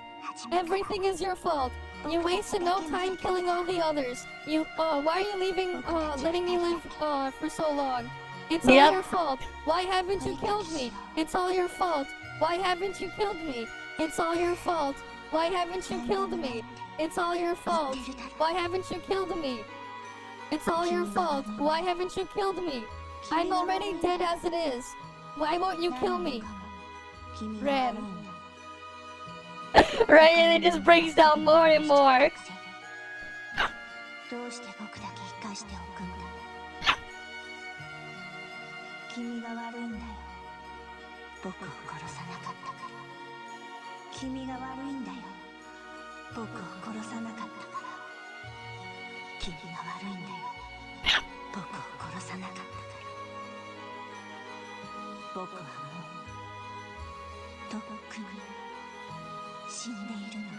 Everything is your fault. You wasted no time killing all the others. Why are you letting me live, for so long? It's all your fault. Why haven't you killed me? It's all your fault. Why haven't you killed me? It's all your fault. Why haven't you killed me? It's all your fault. Why haven't you killed me? It's all your fault. Why haven't you killed me? I'm already dead as it is. Why won't you kill me? Ren. Right, and it just breaks down more and more. どうして僕だけ生かしておくんだ。君が悪いんだよ。僕を殺さなかったから。君が悪いんだよ。僕を殺さなかったから。君が悪いんだよ。僕を殺さなかったから。僕はもうとっくに死んでいるのに。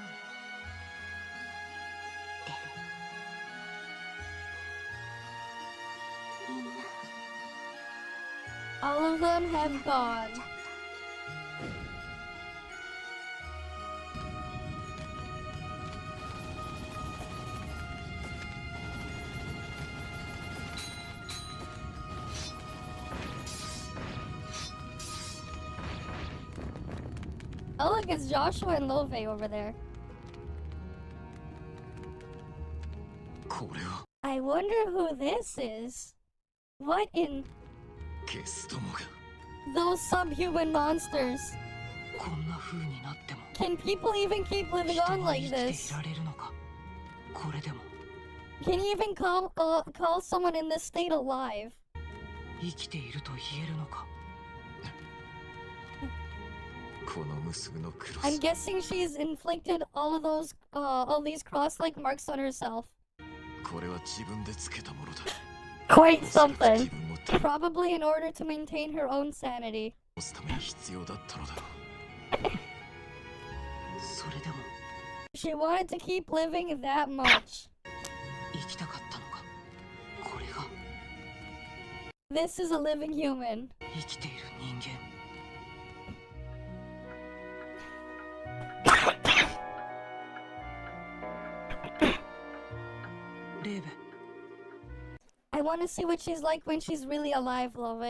All of them have gone. Oh look, it's Joshua and Love over there. I wonder who this is. What in... Those subhuman monsters. Can people even keep living on like this? Can you even call someone in this state alive? I'm guessing she's inflicted all these cross-like marks on herself. Quite something. Probably in order to maintain her own sanity. She wanted to keep living that much. This is a living human. I want to see what she's like when she's really alive, Love.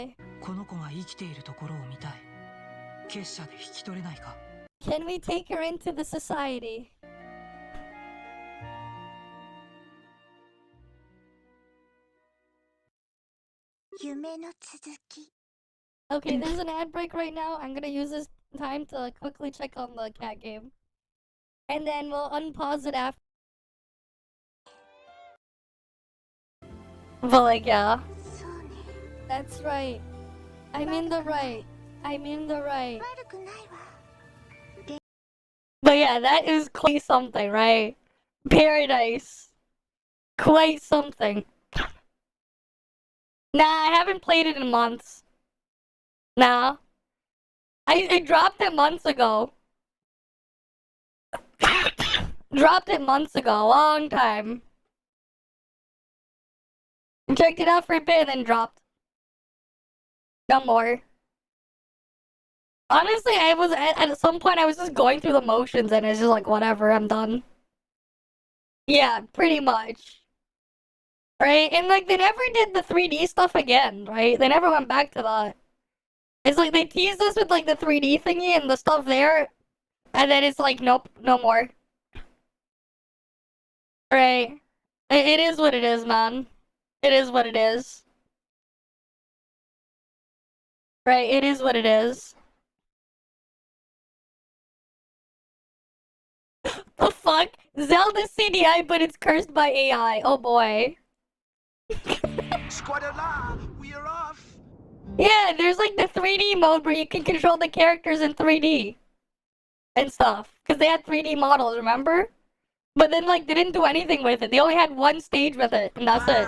Can we take her into the society? Okay, there's an ad break right now. I'm gonna use this time to quickly check on the cat game. And then we'll unpause it after. But like, yeah. That's right. I'm in the right. I'm in the right. But yeah, that is quite something, right? Paradise. Quite something. Nah, I haven't played it in months. Nah. I dropped it months ago. Dropped it months ago, long time. Checked it out for a bit and then dropped. No more. Honestly, I was at some point I was just going through the motions and it's just like whatever, I'm done. Yeah, pretty much. Right? And like they never did the 3D stuff again, right? They never went back to that. It's like they teased us with like the 3D thingy and the stuff there, and then it's like nope, no more. Right? It is what it is, man. It is what it is. Right, it is what it is. The fuck? Zelda CDI, but it's cursed by AI. Oh boy. We are off. Yeah, there's like the 3D mode where you can control the characters in 3D. And stuff. Because they had 3D models, remember? But then like they didn't do anything with it. They only had one stage with it, and that's it.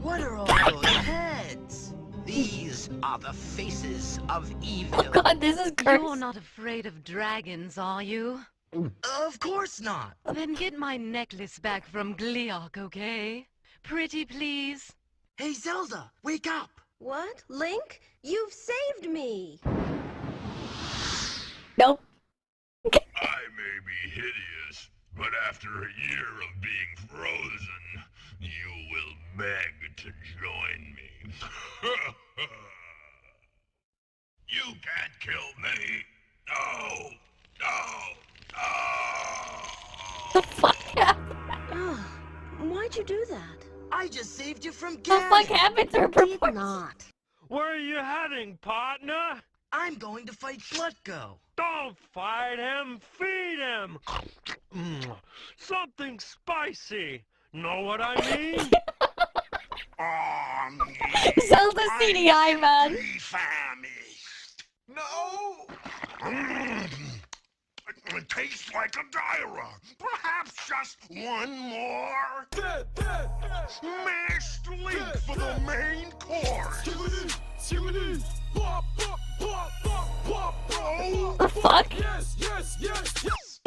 What are all those heads? These are the faces of evil. Oh god, this is cursed. You're not afraid of dragons, are you? Of course not. Then get my necklace back from Gliok, okay? Pretty please. Hey Zelda, wake up. What? Link? You've saved me! Nope. I may be hideous, but after a year of being frozen, you will beg to join me. You can't kill me. The fuck happened? Why'd you do that? I just saved you from The fuck happened to her performance? Not. Where are you heading, partner? I'm going to fight Glutko. Don't fight him, feed him. Something spicy. Know what I mean? Zelda CDI, man. No! It tastes like a diarrhea. Perhaps just one more? Mashed link for the main course. The fuck? Yes, yes, yes, yes.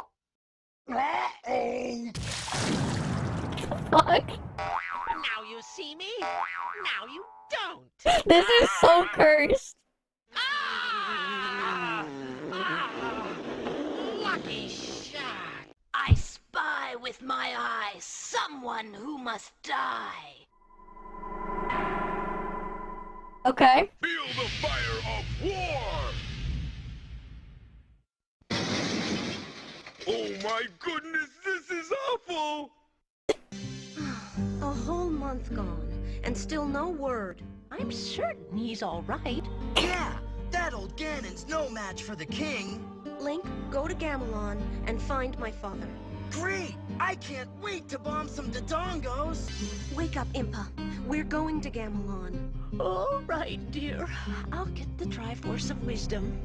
Uh-oh. Fuck? Now you see me, now you don't. This is so cursed. Lucky shot. I spy with my eyes someone who must die. Okay. Feel the fire of war! Oh my goodness, this is awful! A whole month gone, and still no word. I'm certain he's all right. Yeah, that old Ganon's no match for the king. Link, go to Gamelon and find my father. Great! I can't wait to bomb some Dodongos! Wake up, Impa. We're going to Gamelon. All right, dear. I'll get the Triforce of Wisdom.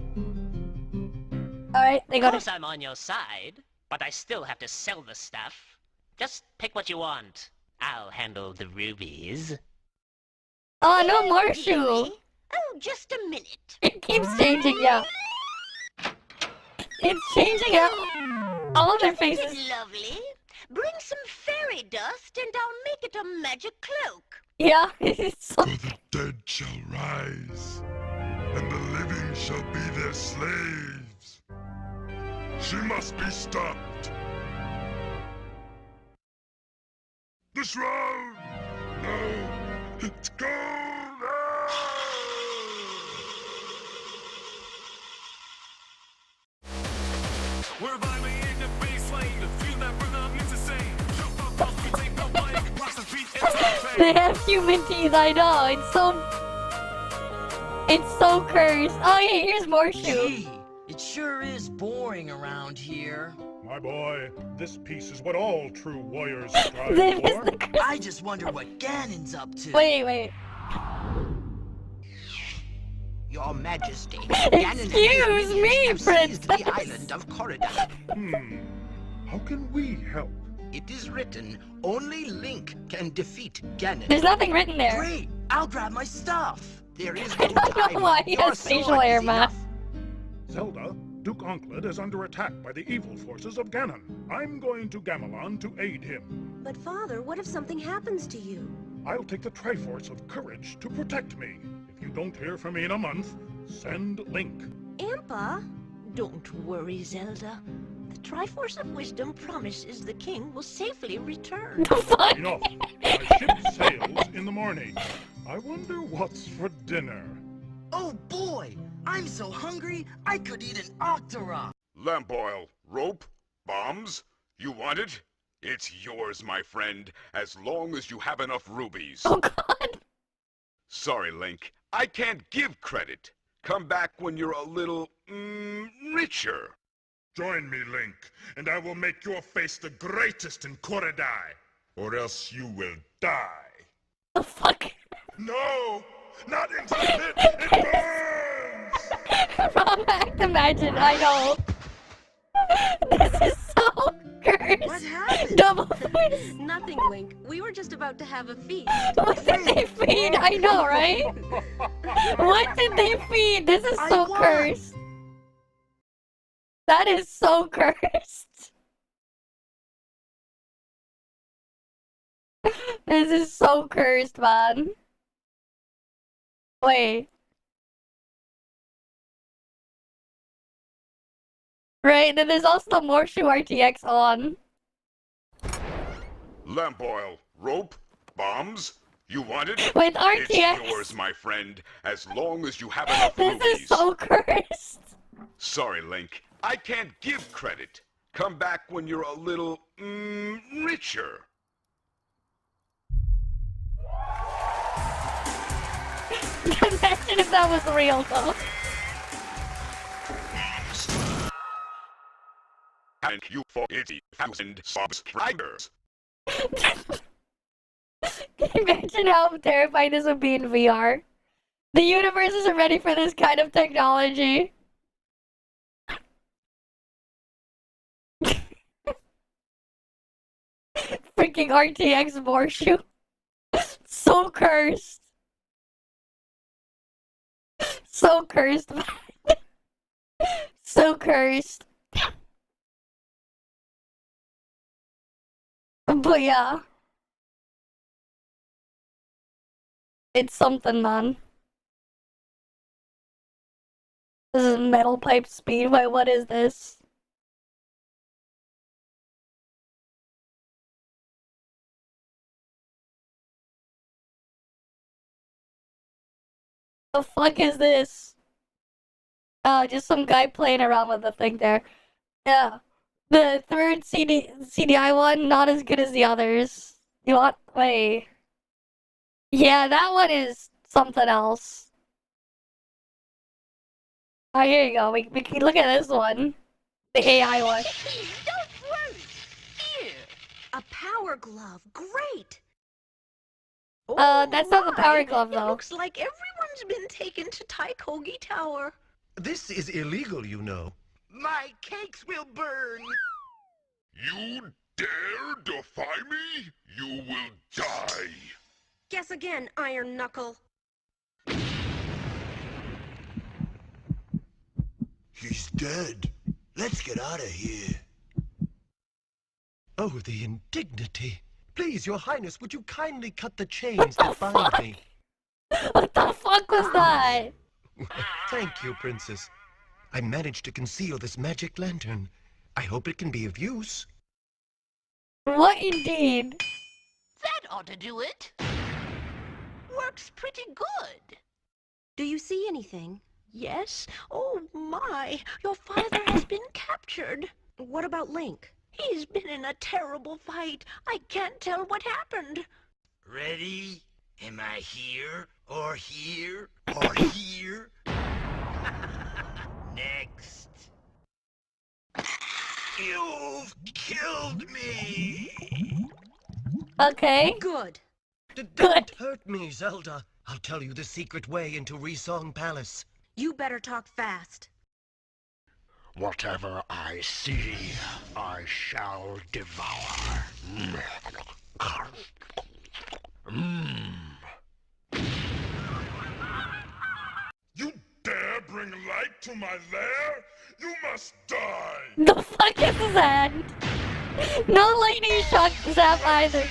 Alright, they got Of course it. I'm on your side, but I still have to sell the stuff. Just pick what you want. I'll handle the rubies. Oh, no more shoe. Oh, just a minute. It keeps changing, yeah. It's changing out all of their faces. Isn't it lovely? Bring some fairy dust and I'll make it a magic cloak. Yeah, it's so... The dead shall rise, and the living shall be their slaves. She must be stopped. The shroud! No! It's gone! We're vibing in the bass lane. The feel that rhythm is insane. Jump up off the take no bite. Watch the beat entertain. They have human teeth, I know. It's so cursed. Oh yeah, here's more shoe. Gee, it sure is boring around here. My boy, this piece is what all true warriors strive This is for. the I just wonder what Ganon's up to. Wait. Your Majesty, Excuse me, Princess. the island of Corridor. How can we help? It is written, only Link can defeat Ganon. There's nothing written there. Great, I'll grab my stuff. There is I no don't time. know why he Your has facial sword hair is mask. enough. Zelda, Duke Onkled is under attack by the evil forces of Ganon. I'm going to Gamelon to aid him. But father, what if something happens to you? I'll take the Triforce of Courage to protect me. If you don't hear from me in a month, send Link. Impa? Don't worry, Zelda. The Triforce of Wisdom promises the king will safely return. Enough. My ship sails in the morning. I wonder what's for dinner. Oh boy! I'm so hungry, I could eat an octorok! Lamp oil, rope, bombs? You want it? It's yours, my friend, as long as you have enough rubies. Oh god. Sorry, Link. I can't give credit. Come back when you're a little, richer. Join me, Link, and I will make your face the greatest in Koridai, or else you will die. The fuck? No! Not into the pit! It burns! Wrong act, imagine, I know. This is so cursed. What happened? Double face. Nothing, Link. We were just about to have a feast. What did they feed? I know, right? What did they feed? This is so cursed. That is so cursed. This is so cursed, man. Wait. Right, then there's also more Shoe RTX on. Lamp oil, rope, bombs? You want it? With RTX. It's yours, my friend, as long as you have enough This rubies. is so cursed. Sorry, Link. I can't give credit. Come back when you're a little, richer. Imagine if that was real, though. Thank you for 80,000 subscribers. Can you imagine how terrifying this would be in VR? The universe isn't ready for this kind of technology. Freaking RTX Borshu. So cursed. So cursed. So cursed. But yeah. It's something, man. This is Metal Pipe Speedway. What is this? The fuck is this? Oh, just some guy playing around with the thing there. Yeah. The third CDI one, not as good as the others. You want? Wait. Yeah, that one is something else. Oh, here you go. We can look at this one. The AI one. Don't worry. Here, a power glove. Great. That's not the power glove, It though. looks like everyone's been taken to Taikogi Tower. This is illegal, you know. My cakes will burn. You dare defy me? You will die. Guess again, Iron Knuckle. He's dead. Let's get out of here. Oh, the indignity. Please, Your Highness, would you kindly cut the chains that bind me? What the fuck was that? Thank you, Princess. I managed to conceal this magic lantern. I hope it can be of use. What indeed? That ought to do it. Works pretty good. Do you see anything? Yes? Oh my, your father has been captured. What about Link? He's been in a terrible fight. I can't tell what happened. Ready? Am I here? Or here? Or here? Next. You've killed me! Okay. Good. Don't hurt me, Zelda. I'll tell you the secret way into Resong Palace. You better talk fast. Whatever I see, I shall devour. You dare bring light to my lair? You must die! The fuck is that? No lightning shock zap either.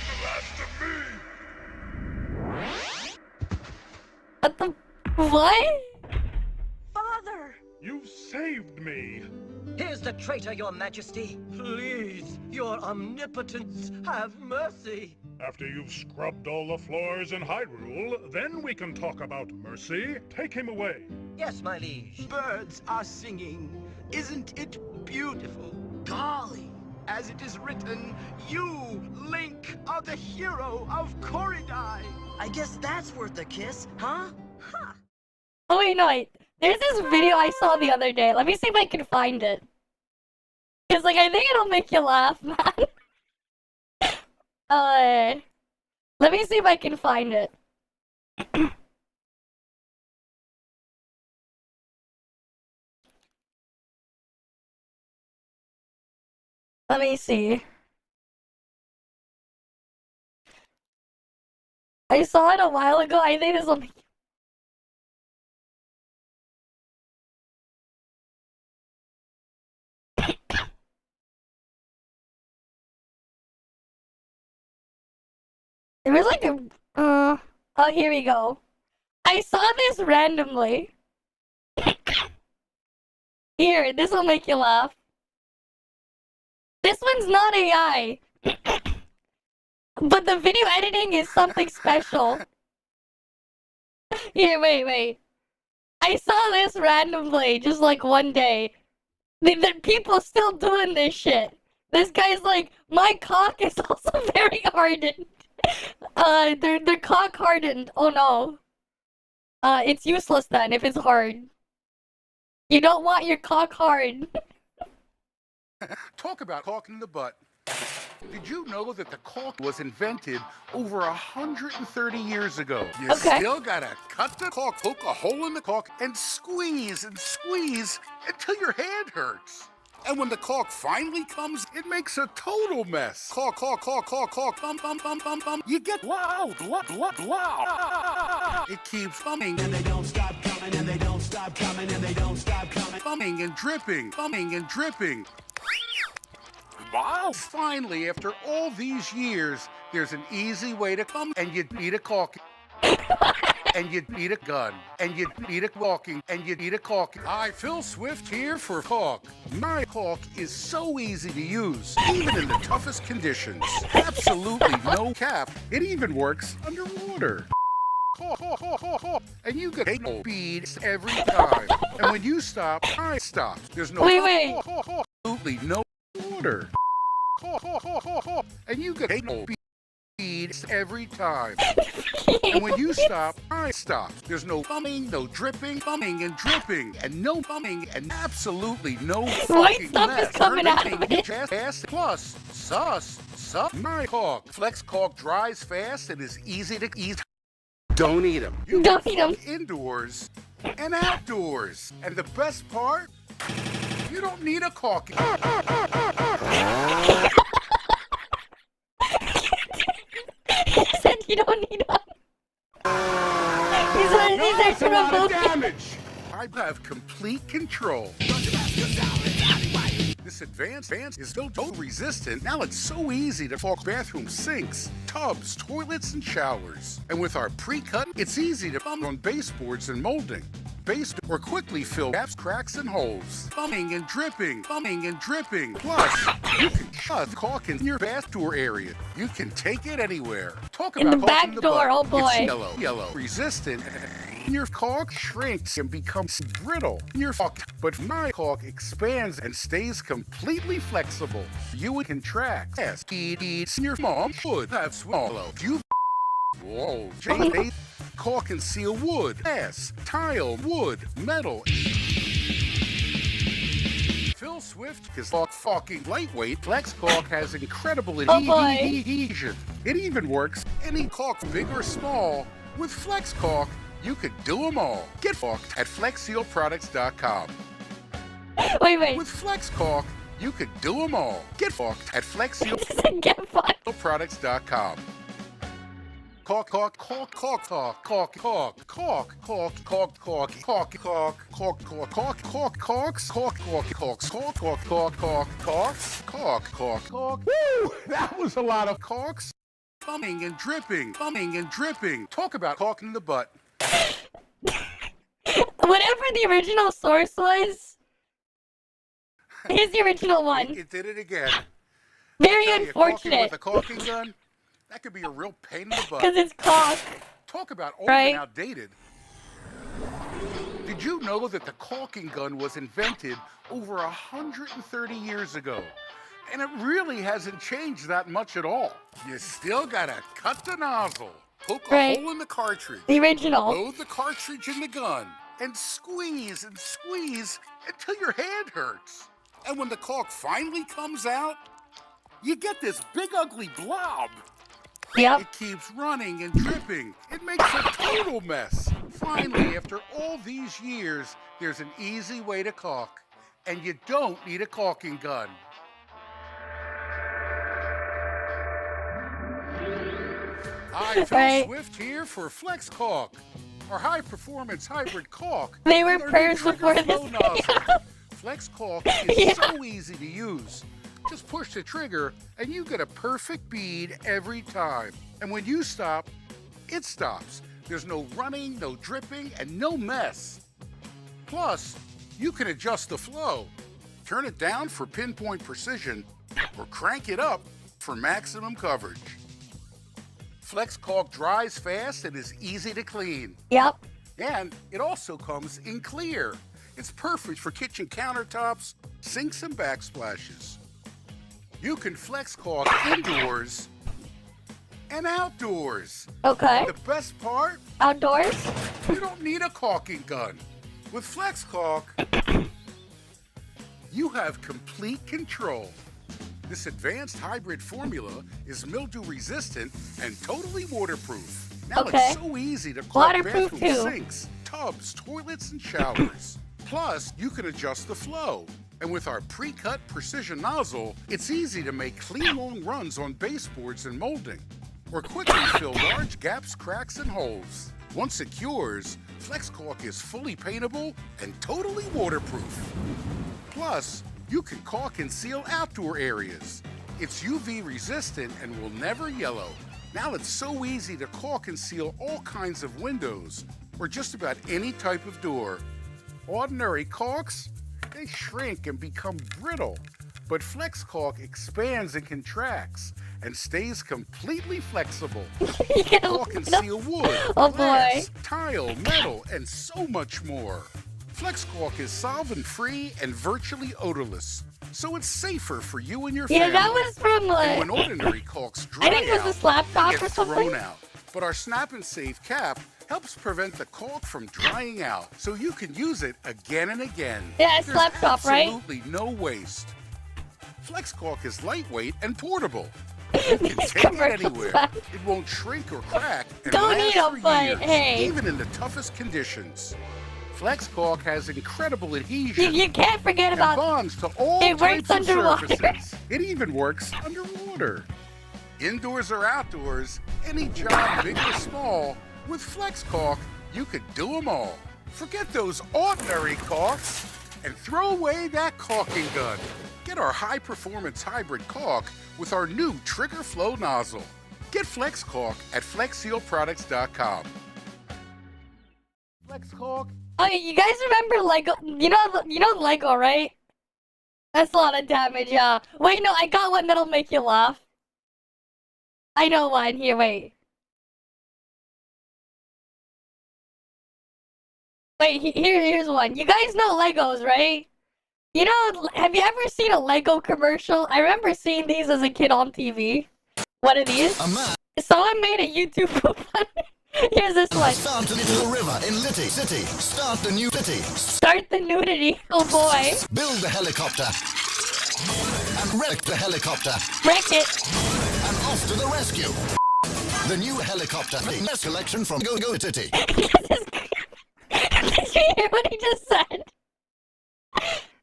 What the? What? Father! You saved me! Here's the traitor, Your Majesty. Please, Your Omnipotence, have mercy. After you've scrubbed all the floors in Hyrule, then we can talk about mercy. Take him away. Yes, my liege. Birds are singing. Isn't it beautiful? Golly, as it is written, you, Link, are the hero of Koridai. I guess that's worth a kiss, huh? Oh wait, no wait. There's this video I saw the other day. Let me see if I can find it. Cause like I think it'll make you laugh, man. Let me see if I can find it. Let me see. I saw it a while ago. I think this will make It was like a, oh, here we go. I saw this randomly. Here, this will make you laugh. This one's not AI. But the video editing is something special. Here, wait. I saw this randomly, just like one day. The people still doing this shit. This guy's like, my cock is also very hardened. They're cock hardened. Oh no. It's useless then if it's hard. You don't want your cock hard. Talk about caulk in the butt. Did you know that the caulk was invented over 130 years ago? You still gotta cut the caulk, poke a hole in the caulk, and squeeze until your hand hurts. And when the caulk finally comes, it makes a total mess. Caulk, bum. You get blah. It keeps bumming, and they don't stop coming, and they don't stop coming, and they don't stop coming. Bumming and dripping. Wow! Finally, after all these years, there's an easy way to come, and you need a caulk. And you need a gun, and you need a caulking, and you need a caulk. Hi, Phil Swift here for caulk. My caulk is so easy to use, even in the toughest conditions. Absolutely no cap. It even works underwater. And you get no beads every time. And when you stop, I stop. There's no absolutely no water. And you get no beads every time. And when you stop, I stop. There's no bumming, no dripping, bumming and dripping, and no bumming, and absolutely no fucking mess. Coming out of it. Plus, sus, my caulk. Flex caulk dries fast and is easy to eat. Don't eat them. You don't eat them. Indoors and outdoors. And the best part, you don't need a caulk. He said you don't need one. These are damage. I have complete control. This advanced is so resistant. Now it's so easy to caulk bathroom sinks, tubs, toilets, and showers. And with our pre-cut, it's easy to bump on baseboards and molding. Or quickly fill gaps, cracks, and holes. Bumming and dripping. Plus, you can shove caulk in your bath door area. You can take it anywhere. Talk about in the back door, oh boy. It's yellow, resistant. Your caulk shrinks and becomes brittle. But my caulk expands and stays completely flexible. You can track. Yes, your mom would have swallowed. Whoa, caulk can seal wood, glass, tile, wood, metal. Phil Swift is fucking lightweight. Flex caulk has incredible adhesion. It even works any caulk, big or small. With Flex caulk, you could do them all. Get caulked at flexsealproducts.com. Wait. With Flex caulk, you could do them all. Get caulked at flexsealproducts.com. Caulk. Woo! That was a lot of caulks. Bumming and dripping. Talk about caulk in the butt. Whatever the original source was, here's the original one. It did it again. Very unfortunate. With a caulking gun, that could be a real pain in the butt. Because it's caulk. Talk about old and outdated. Did you know that the caulking gun was invented over 130 years ago? And it really hasn't changed that much at all. You still gotta cut the nozzle, poke a hole in the cartridge, the original, load the cartridge in the gun, and squeeze until your hand hurts. And when the caulk finally comes out, you get this big ugly blob. Yep. It keeps running and dripping. It makes a total mess. Finally, after all these years, there's an easy way to caulk. And you don't need a caulking gun. Hi, Phil Swift here for Flex Caulk, our high-performance hybrid caulk. They were pairs before this video. Flex Caulk is so easy to use. Just push the trigger and you get a perfect bead every time. And when you stop, it stops. There's no running, no dripping, and no mess. Plus, you can adjust the flow. Turn it down for pinpoint precision or crank it up for maximum coverage. Flex caulk dries fast and is easy to clean. Yep. And it also comes in clear. It's perfect for kitchen countertops, sinks, and backsplashes. You can flex caulk indoors and outdoors. Okay. The best part? Outdoors? You don't need a caulking gun. With Flex Caulk, you have complete control. This advanced hybrid formula is mildew resistant and totally waterproof. Now it's so easy to caulk Waterproof bathroom too. sinks, tubs, toilets, and showers. Plus, you can adjust the flow. And with our pre-cut precision nozzle, it's easy to make clean long runs on baseboards and molding, or quickly fill large gaps, cracks, and holes. Once it cures, Flex Caulk is fully paintable and totally waterproof. Plus, you can caulk and seal outdoor areas. It's UV resistant and will never yellow. Now it's so easy to caulk and seal all kinds of windows, or just about any type of door. Ordinary caulks, they shrink and become brittle, but Flex Caulk expands and contracts and stays completely flexible. Caulk and seal wood, glass, tile, metal, and so much more. Flex Caulk is solvent-free and virtually odorless, so it's safer for you and your family. Yeah, that was from And when ordinary caulks dry I think it was out, a slap they top get or something. thrown out. But our Snap and Save cap helps prevent the caulk from drying out, so you can use it again and again. Yeah, There's slap top, right? absolutely no waste. Flex Caulk is lightweight and portable. You can take it anywhere. It won't shrink or crack and Don't last eat 'em, for but years, hey. even in the toughest conditions. Flex Caulk has incredible adhesion. You can't forget and about bonds to all it works types of underwater. surfaces. It even works underwater. Indoors or outdoors, any job, big or small, with Flex Caulk, you could do them all. Forget those ordinary caulks and throw away that caulking gun. Get our high-performance hybrid caulk with our new Trigger Flow nozzle. Get Flex Caulk at FlexSealProducts.com. Flex Caulk. Oh, you guys remember Lego? You know Lego, right? That's a lot of damage, yeah. Wait, no, I got one that'll make you laugh. I know one. Here, wait. Wait, here's one. You guys know Legos, right? You know, have you ever seen a Lego commercial? I remember seeing these as a kid on TV. What are these? Someone made a YouTube one. Here's this one. Start into the river in Litty City. Start the new city. Start the nudity. Oh boy. Build the helicopter. And wreck the helicopter. Wreck it. And off to the rescue. The new helicopter. Best collection from Go City. Did you hear what he just said?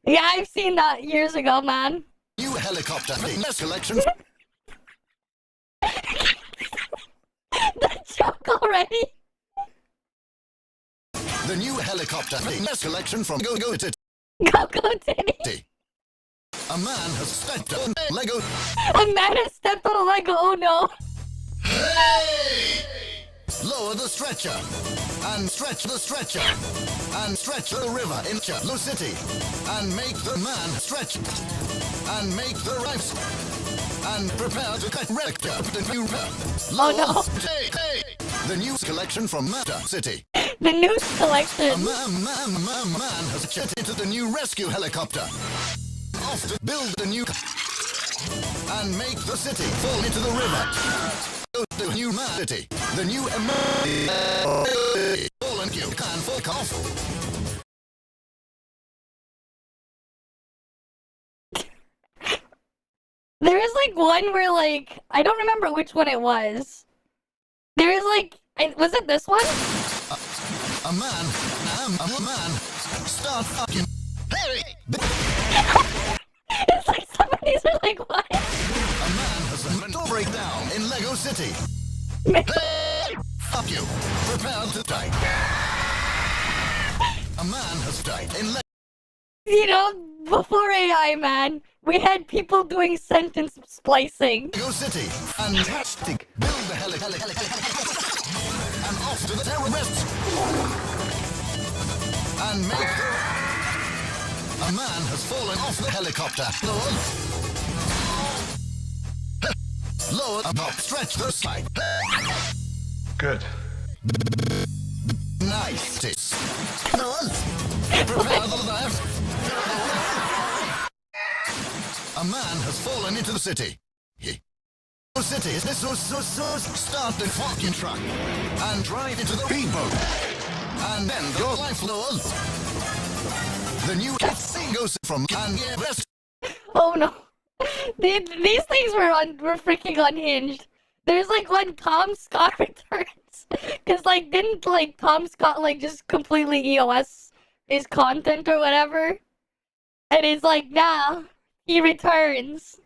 Yeah, I've seen that years ago, man. New helicopter. Best collection. The joke already. The new helicopter. Best collection from Go City. Go City. A man has stepped on Lego. A man has stepped on a Lego. Oh no. Hey! Lower the stretcher. And stretch the stretcher. And stretch the river in Lo City. And make the man stretch. And make the rifts. And prepare to cut rector the new Oh no. Hey. The new collection from Matter City. The new collection. A man has jetted into the new rescue helicopter. Off to build the new and make the city fall into the river. Go to the new city. The new fallen you can fuck off. There is like one where like I don't remember which one it was. There is like was it this one? A man. Start fucking. Hey! It's like some of these are like what? A man has a mental breakdown in Lego City. Hey! Fuck you. Prepare to die. A man has died in Lego. You know, before AI, man, we had people doing sentence splicing. Lego City. Fantastic. Build the helicopter. And off to the terrorists. And make the... A man has fallen off the helicopter. Lower up, stretch the side. Good. Now Nice. Prepare the left. A man has fallen into the city. The city is this start the fucking truck and drive into the speedboat. And then your life lures. The new casino goes from Kanye West. Oh no. These things were freaking unhinged. There's like when Tom Scott returns. Cause like didn't like Tom Scott like just completely EOS his content or whatever? And it's like nah, he returns.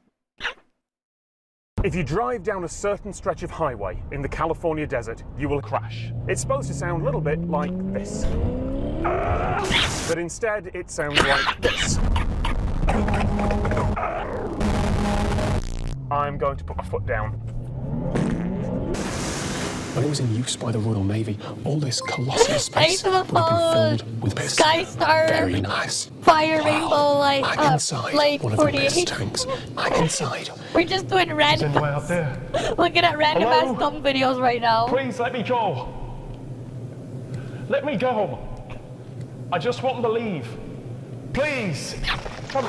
If you drive down a certain stretch of highway in the California desert, you will crash. It's supposed to sound a little bit like this. But instead, it sounds like this. I'm going to put my foot down. When it was in use by the Royal Navy, all this colossal space would have been filled with piss. Skystar. Very nice. Fire Rainbow like I'm inside like one of the 48. piss tanks. I'm inside. We're just doing random. out there. Looking at random Hello? ass dumb videos right now. Please let me go. Let me go. I just want to leave. Please. Come.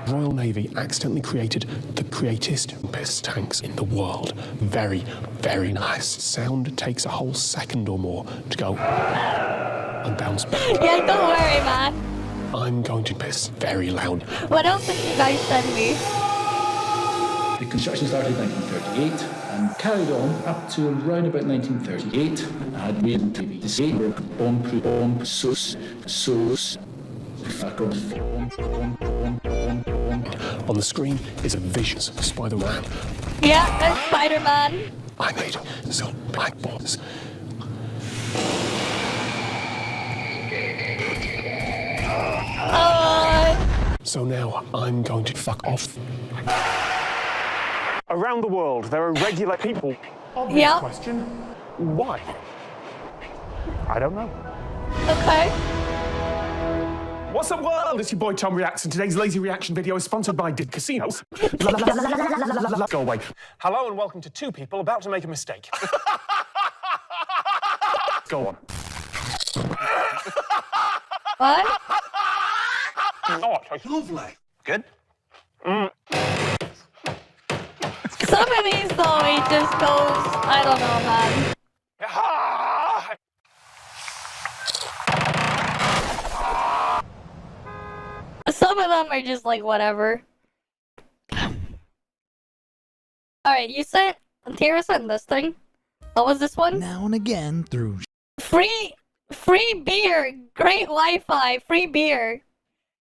Royal Navy accidentally created the greatest piss tanks in the world. Very, very nice. Sound takes a whole second or more to go and bounce back. Yeah, don't worry, man. I'm going to piss very loud. What else did you guys send me? The construction started in 1938 and carried on up to around about 1938. Had reason to be say bomb sus. On the screen is a vision of Spider-Man. Yeah, that's Spider-Man. I made some blackboards. So now I'm going to fuck off. Around the world, there are regular people. Obvious question. Why? I don't know. Okay. What's up, world? It's your boy Tom Reacts, and today's lazy reaction video is sponsored by Did Casinos. Go away. Hello and welcome to two people about to make a mistake. Go on. What? Lovely. Good? Some of these though, he just goes, I don't know, man. Some of them are just like whatever. Alright, you sent Tara sent this thing. What was this one? Now and again through Free beer, great Wi-Fi, free beer.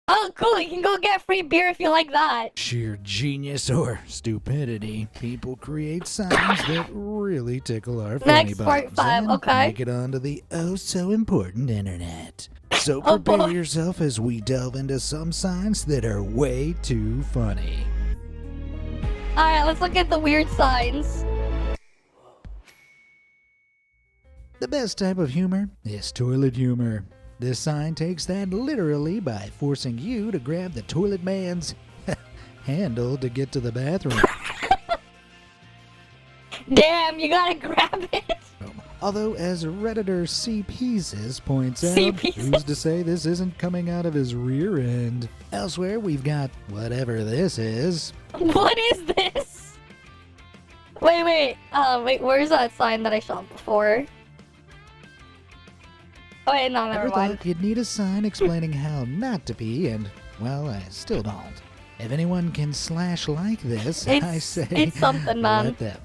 Oh, cool! You can go get free beer if you like that. sheer genius or stupidity, people create signs that really tickle our funny Next buttons part 5, and okay. make it onto the oh-so-important internet. So Oh, prepare boy. yourself as we delve into some signs that are way too funny. Alright, let's look at the weird signs. The best type of humor is toilet humor. This sign takes that literally by forcing you to grab the toilet man's handle to get to the bathroom. Damn, you gotta grab it. Although, as Redditor C. Pieces points out, C. Pieces. who's to say this isn't coming out of his rear end? Elsewhere, we've got whatever this is. What is this? Wait, where's that sign that I shot before? Oh wait, no, never Ever mind. thought you'd need a sign explaining how not to pee, and, well, I still don't. If anyone can slash like this, I say, it's something, man. let them.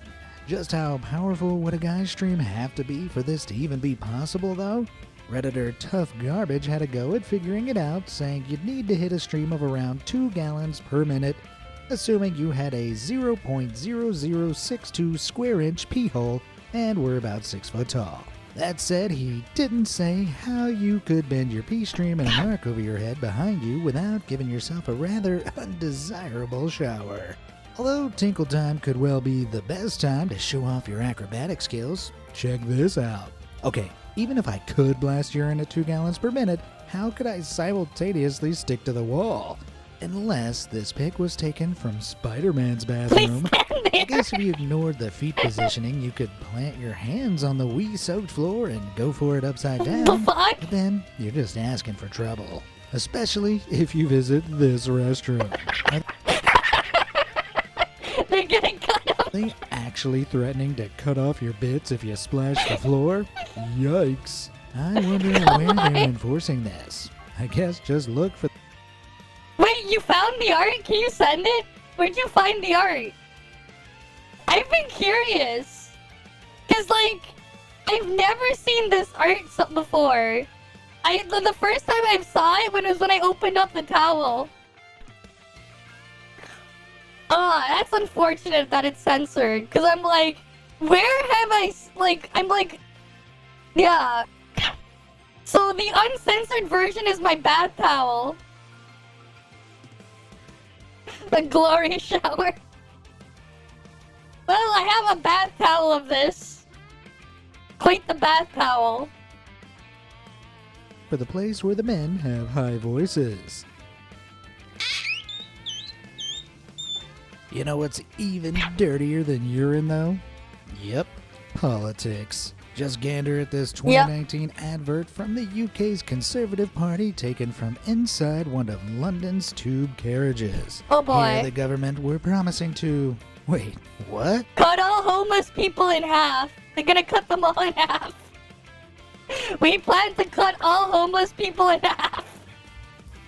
Just how powerful would a guy's stream have to be for this to even be possible, though? Redditor Tough Garbage had a go at figuring it out, saying you'd need to hit a stream of around 2 gallons per minute, assuming you had a 0.0062 square inch pee hole and were about 6 foot tall. That said, he didn't say how you could bend your pee stream in a mark over your head behind you without giving yourself a rather undesirable shower. Although Tinkle Time could well be the best time to show off your acrobatic skills, check this out. Okay, even if I could blast urine at 2 gallons per minute, how could I simultaneously stick to the wall? Unless this pic was taken from Spider-Man's bathroom. I guess if you ignored the feet positioning, you could plant your hands on the wee-soaked floor and go for it upside down. But then, you're just asking for trouble. Especially if you visit this restroom. They're getting cut off. Are they actually threatening to cut off your bits if you splash the floor? Yikes. I wonder where they're enforcing this. I guess just look for... Wait, you found the art? Can you send it? Where'd you find the art? I've been curious. Cause like, I've never seen this art before. The first time I saw it was when I opened up the towel. Oh, that's unfortunate that it's censored. Cause I'm like, where have I, I'm like, yeah. So the uncensored version is my bath towel. The glory shower. Well, I have a bath towel of this. Quite the bath towel. For the place where the men have high voices. You know what's even dirtier than urine, though? Yep, politics. Just gander at this 2019 advert from the UK's Conservative Party taken from inside one of London's tube carriages. Oh boy. Here the government were promising to... Wait, what? Cut all homeless people in half. They're gonna cut them all in half. We plan to cut all homeless people in half.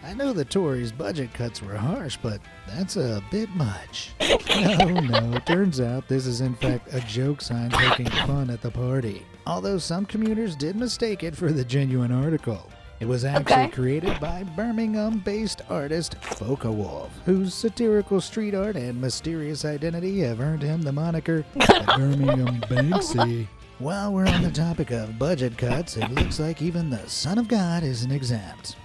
I know the Tories' budget cuts were harsh, but that's a bit much. No, turns out this is in fact a joke sign poking fun at the party. Although some commuters did mistake it for the genuine article. It was actually created by Birmingham-based artist Wolf, whose satirical street art and mysterious identity have earned him the moniker the Birmingham Banksy. While we're on the topic of budget cuts, it looks like even the Son of God isn't exempt.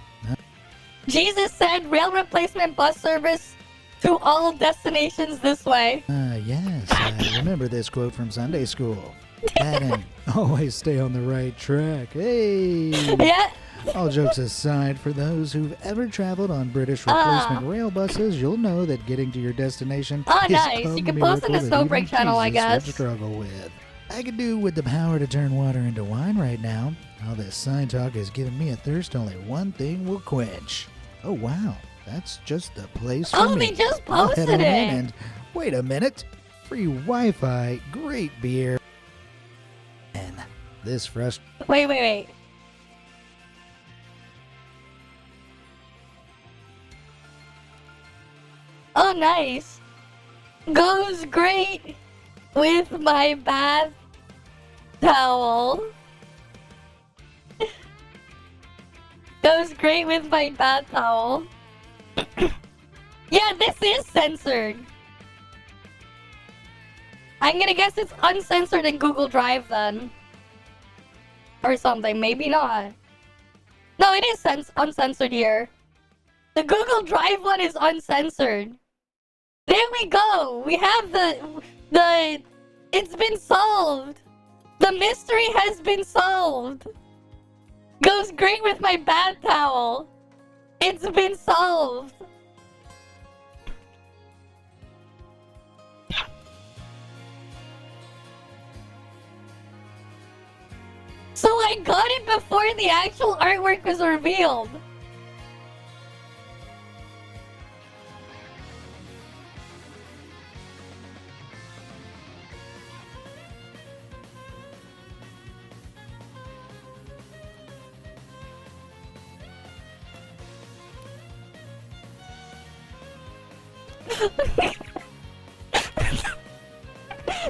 Jesus said rail replacement bus service to all destinations this way. Yes, I remember this quote from Sunday school. That and always stay on the right track. Hey! Yeah. All jokes aside, for those who've ever traveled on British replacement rail buses, you'll know that getting to your destination is nice. a You can post in the miracle that Snowbreak even channel, I Jesus would guess. struggle with. I could do with the power to turn water into wine right now. All this sign talk has given me a thirst only one thing will quench. Oh wow, that's just the place for me. Oh, they just I'll head posted on in it. and wait a minute. Free Wi-Fi, great beer, and this Wait. Oh, nice. Goes great with my bath towel. Goes great with my bath towel. Yeah, this is censored. I'm gonna guess it's uncensored in Google Drive then. Or something, maybe not. No, it is uncensored here. The Google Drive one is uncensored. There we go! We have the... It's been solved! The mystery has been solved! Goes great with my bath towel! It's been solved! So I got it before the actual artwork was revealed!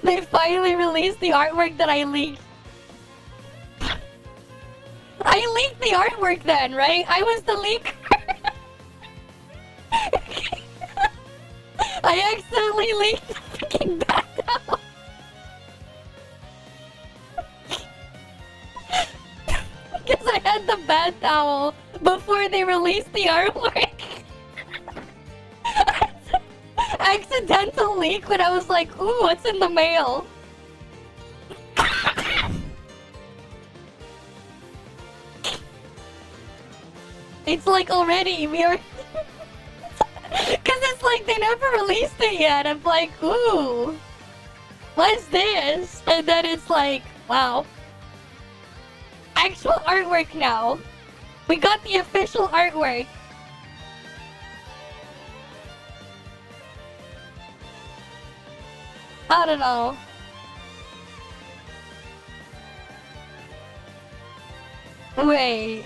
They finally released the artwork that I leaked. I leaked the artwork then, right? I was the leaker. I accidentally leaked the freaking bath towel. Because I had the bath towel before they released the artwork. Accidental leak when I was like, ooh, what's in the mail? It's like already, we are... like, they never released it yet. I'm like, ooh, what's this? And then it's like, wow. Actual artwork now. We got the official artwork. I don't know. Wait.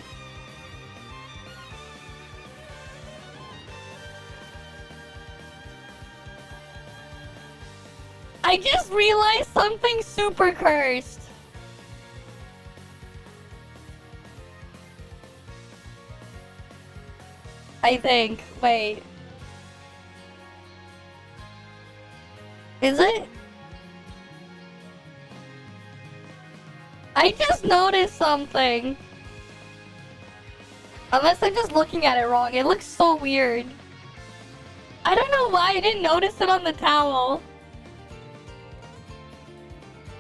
I just realized something super cursed. I think. Wait. Is it? I just noticed something. Unless I'm just looking at it wrong. It looks so weird. I don't know why I didn't notice it on the towel.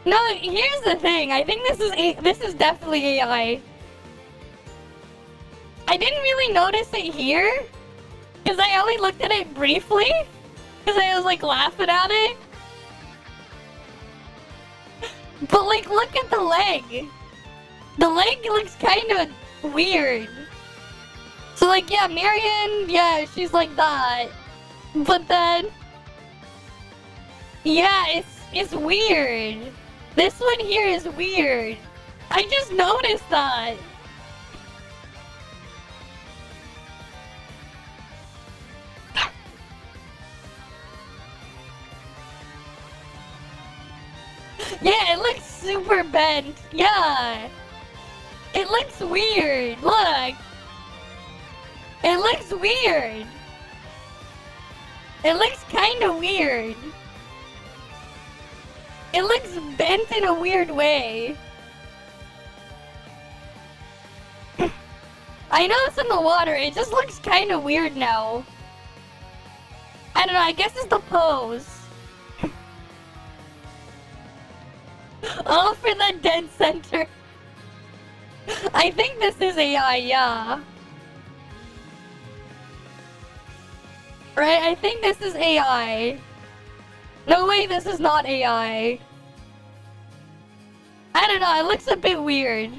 No, here's the thing. I think this is definitely AI. I didn't really notice it here, because I only looked at it briefly, because I was like laughing at it. But like, look at the leg. The leg looks kind of weird. So like, yeah, Marion, yeah, she's like that. But then, yeah, it's weird. This one here is weird. I just noticed that. Yeah, it looks super bent. Yeah. It looks weird. Look. It looks weird. It looks kind of weird. It looks bent in a weird way. I know it's in the water. It just looks kind of weird now. I don't know. I guess it's the pose. Oh, for the dead center. I think this is AI, yeah. Right, I think this is AI. No way, this is not AI. I don't know, it looks a bit weird.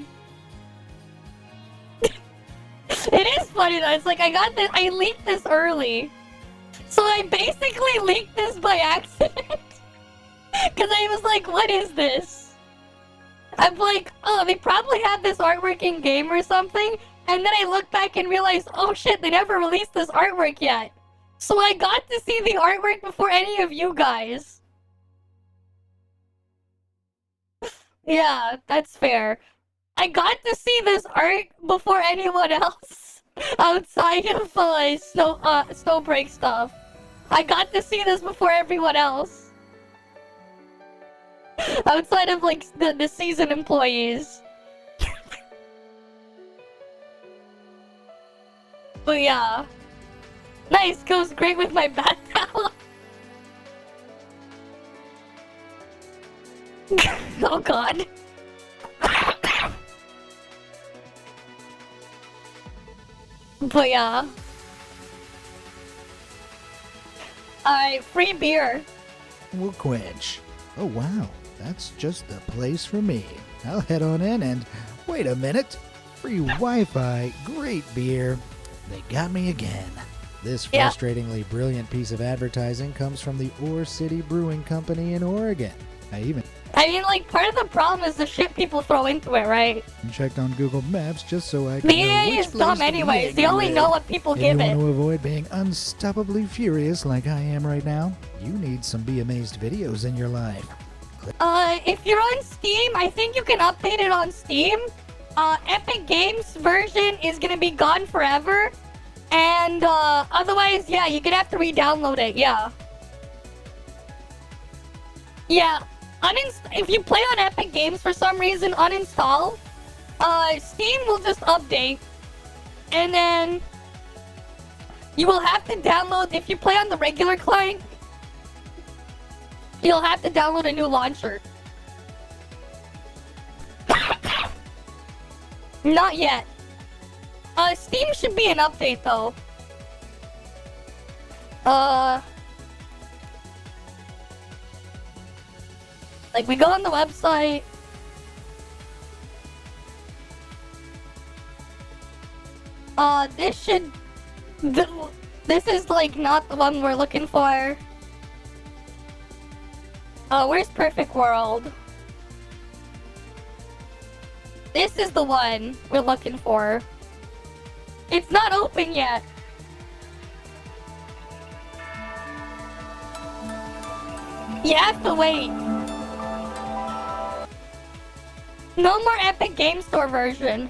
It is funny though, it's like I leaked this early. So I basically leaked this by accident. Because I was like, what is this? I'm like, oh, they probably had this artwork in game or something. And then I look back and realize, oh shit, they never released this artwork yet. So I got to see the artwork before any of you guys. Yeah, that's fair. I got to see this art before anyone else outside of Snowbreak stuff. I got to see this before everyone else. Outside of like the season employees. But yeah. Nice, goes great with my bath towel. Oh god. But yeah. Alright, free beer. We'll quench. Oh wow, that's just the place for me. I'll head on in and wait a minute. Free Wi-Fi, great beer. They got me again. This frustratingly brilliant piece of advertising comes from the Ore City Brewing Company in Oregon. I mean, like, part of the problem is the shit people throw into it, right? Checked on Google Maps just so I could The know AI which is place dumb to anyways. be They only with. know what people If give you it. want to avoid being unstoppably furious like I am right now, you need some Be Amazed videos in your life. If you're on Steam, I think you can update it on Steam. Epic Games version is gonna be gone forever. And, otherwise, yeah, you're gonna have to re-download it, yeah. Yeah, if you play on Epic Games for some reason, uninstall, Steam will just update. And then, you will have to download, if you play on the regular client, you'll have to download a new launcher. Not yet. Steam should be an update though. Like, we go on the website. This should... This is, like, not the one we're looking for. Where's Perfect World? This is the one we're looking for. It's not open yet. You have to wait. No more Epic Game Store version.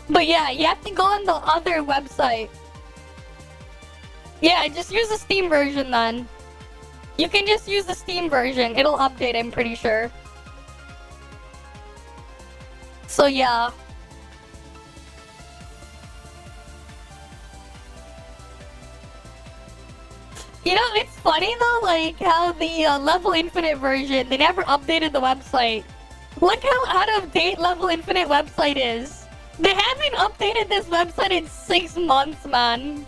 But yeah, you have to go on the other website. Yeah, just use the Steam version then. You can just use the Steam version. It'll update, I'm pretty sure. So yeah. You know, it's funny though, like how the Level Infinite version, they never updated the website. Look how out of date Level Infinite website is. They haven't updated this website in 6 months, man.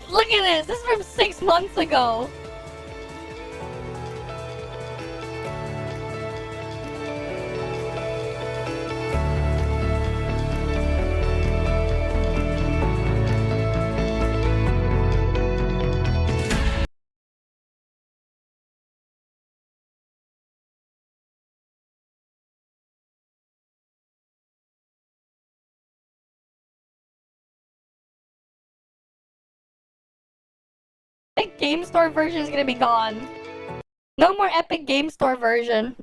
Look at this. This is from 6 months ago. Epic Game Store version is gonna be gone. No more Epic Game Store version.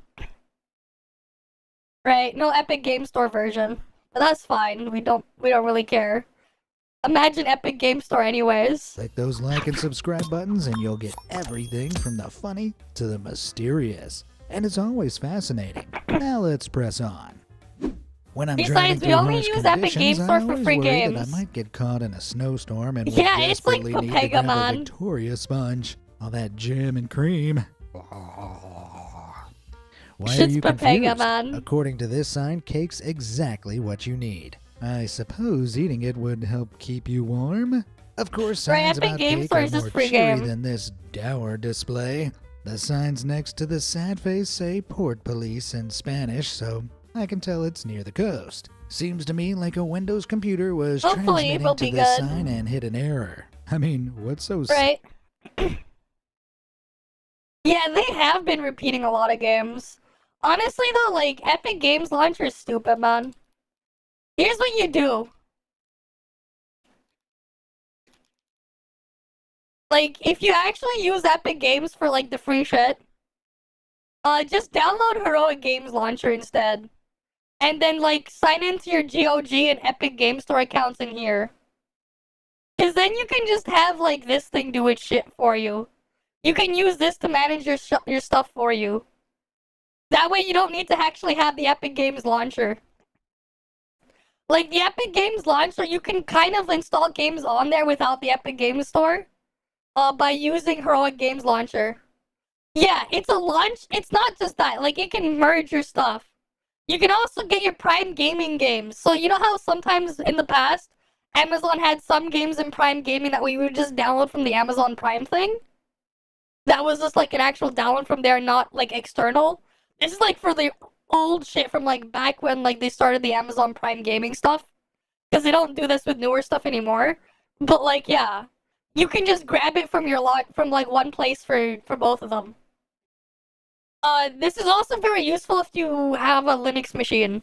Right, no Epic Game Store version. But that's fine. We don't really care. Imagine Epic Game Store anyways. Click those like and subscribe buttons and you'll get everything from the funny to the mysterious. And it's always fascinating. Now let's press on. When I'm driving Besides, we through only harsh use Epic Game conditions, Store I for always free worry that I games. might get caught in a snowstorm and would Yeah, it's like desperately need to Papega, grab a man. Victoria sponge. All that jam and cream. Why are Shit's you Papega, confused? man. According to this sign, cake's exactly what you need. I suppose eating it would help keep you warm? Of course, Right, signs Epic about Game cake Store are is just more free cheery game. than this dour display. The signs next to the sad face say Port Police in Spanish, so I can tell it's near the coast. Seems to me like a Windows computer was Hopefully it transmitting will to be this good. sign and hit an error. I mean, what's so Right. Yeah, they have been repeating a lot of games. Honestly though, like, Epic Games Launcher is stupid, man. Here's what you do. Like, if you actually use Epic Games for, like, the free shit, just download Heroic Games Launcher instead. And then, like, sign into your GOG and Epic Game Store accounts in here. Because then you can just have, like, this thing do its shit for you. You can use this to manage your stuff for you. That way you don't need to actually have the Epic Games Launcher. Like, the Epic Games Launcher, you can kind of install games on there without the Epic Games Store. By using Heroic Games Launcher. Yeah, it's a launch. It's not just that. Like, it can merge your stuff. You can also get your Prime Gaming games. So, you know how sometimes in the past, Amazon had some games in Prime Gaming that we would just download from the Amazon Prime thing? That was just, like, an actual download from there, not, like, external. This is, like, for the old shit from, like, back when, like, they started the Amazon Prime Gaming stuff. Because they don't do this with newer stuff anymore. But, like, yeah. You can just grab it from your from like one place for both of them. This is also very useful if you have a Linux machine.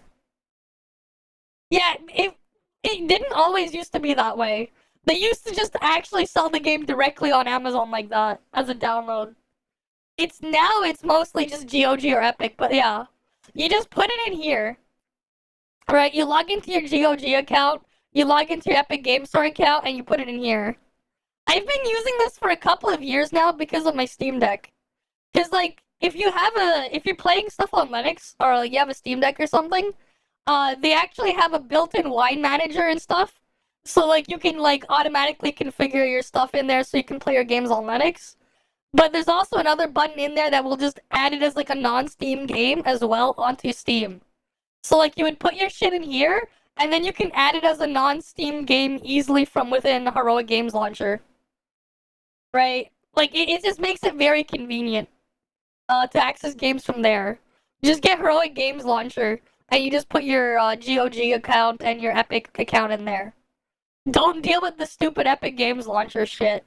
Yeah, it didn't always used to be that way. They used to just actually sell the game directly on Amazon like that as a download. Now it's mostly just GOG or Epic, but yeah. You just put it in here. Right, you log into your GOG account, you log into your Epic Game Store account, and you put it in here. I've been using this for a couple of years now because of my Steam Deck. Because, like, if you're playing stuff on Linux, or like, you have a Steam Deck or something, they actually have a built-in wine manager and stuff. So, like, you can, like, automatically configure your stuff in there so you can play your games on Linux. But there's also another button in there that will just add it as, like, a non-Steam game as well onto Steam. So, like, you would put your shit in here, And then you can add it as a non-Steam game easily from within Heroic Games Launcher. Right? Like, it just makes it very convenient to access games from there. Just get Heroic Games Launcher, and you just put your GOG account and your Epic account in there. Don't deal with the stupid Epic Games Launcher shit.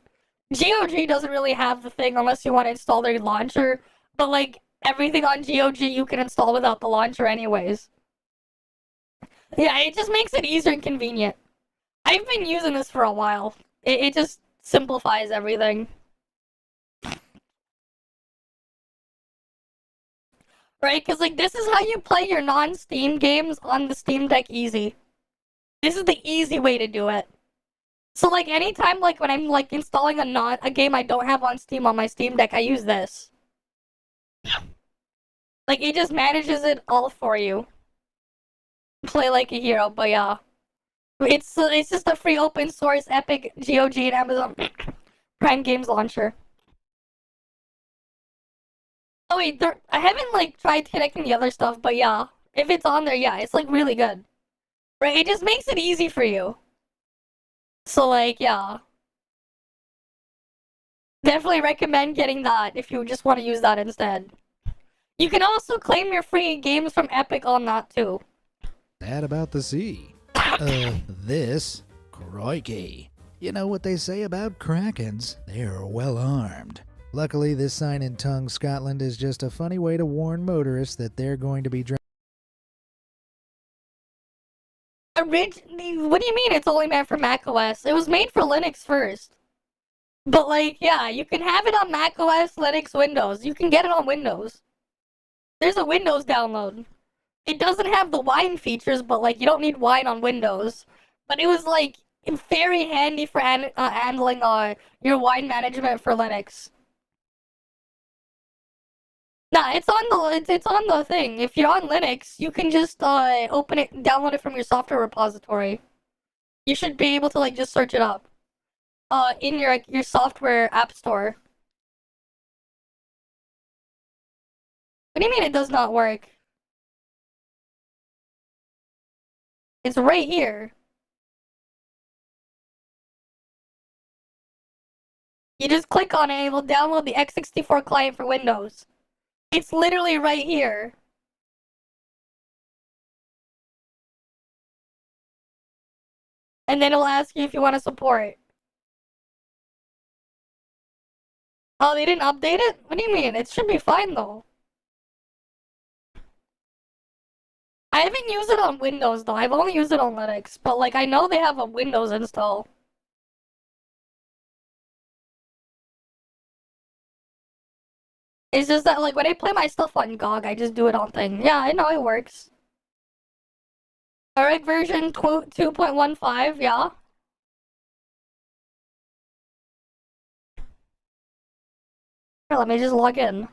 GOG doesn't really have the thing unless you want to install their launcher, but like, everything on GOG you can install without the launcher anyways. Yeah, it just makes it easier and convenient. I've been using this for a while. It just simplifies everything. Right? Because, like, this is how you play your non-Steam games on the Steam Deck easy. This is the easy way to do it. So, like, anytime, like, when I'm, like, installing a game I don't have on Steam on my Steam Deck, I use this. Like, it just manages it all for you. Play like a hero, but yeah. It's just a free open source Epic, GOG, and Amazon Prime Games launcher. Oh wait, I haven't like tried connecting the other stuff, but yeah. If it's on there, yeah, it's like really good. Right? It just makes it easy for you. So like, yeah. Definitely recommend getting that if you just want to use that instead. You can also claim your free games from Epic on that too. That about the sea. This, crikey. You know what they say about krakens? They're well armed. Luckily, this sign in Tongue, Scotland is just a funny way to warn motorists that they're going to be What do you mean it's only meant for macOS? It was made for Linux first. But like, yeah, you can have it on macOS, Linux, Windows. You can get it on Windows. There's a Windows download. It doesn't have the wine features, but like, you don't need wine on Windows. But it was like very handy for handling your wine management for Linux. Nah, it's on the thing. If you're on Linux, you can just open it, download it from your software repository. You should be able to like just search it up. In your software app store. What do you mean it does not work? It's right here. You just click on it and it will download the x64 client for Windows. It's literally right here. And then it'll ask you if you want to support. Oh, they didn't update it? What do you mean? It should be fine though. I haven't used it on Windows though. I've only used it on Linux. But like, I know they have a Windows install. It's just that like, when I play my stuff on GOG, I just do it on thing. Yeah, I know it works. Alright, version 2.15, yeah. Here, let me just log in.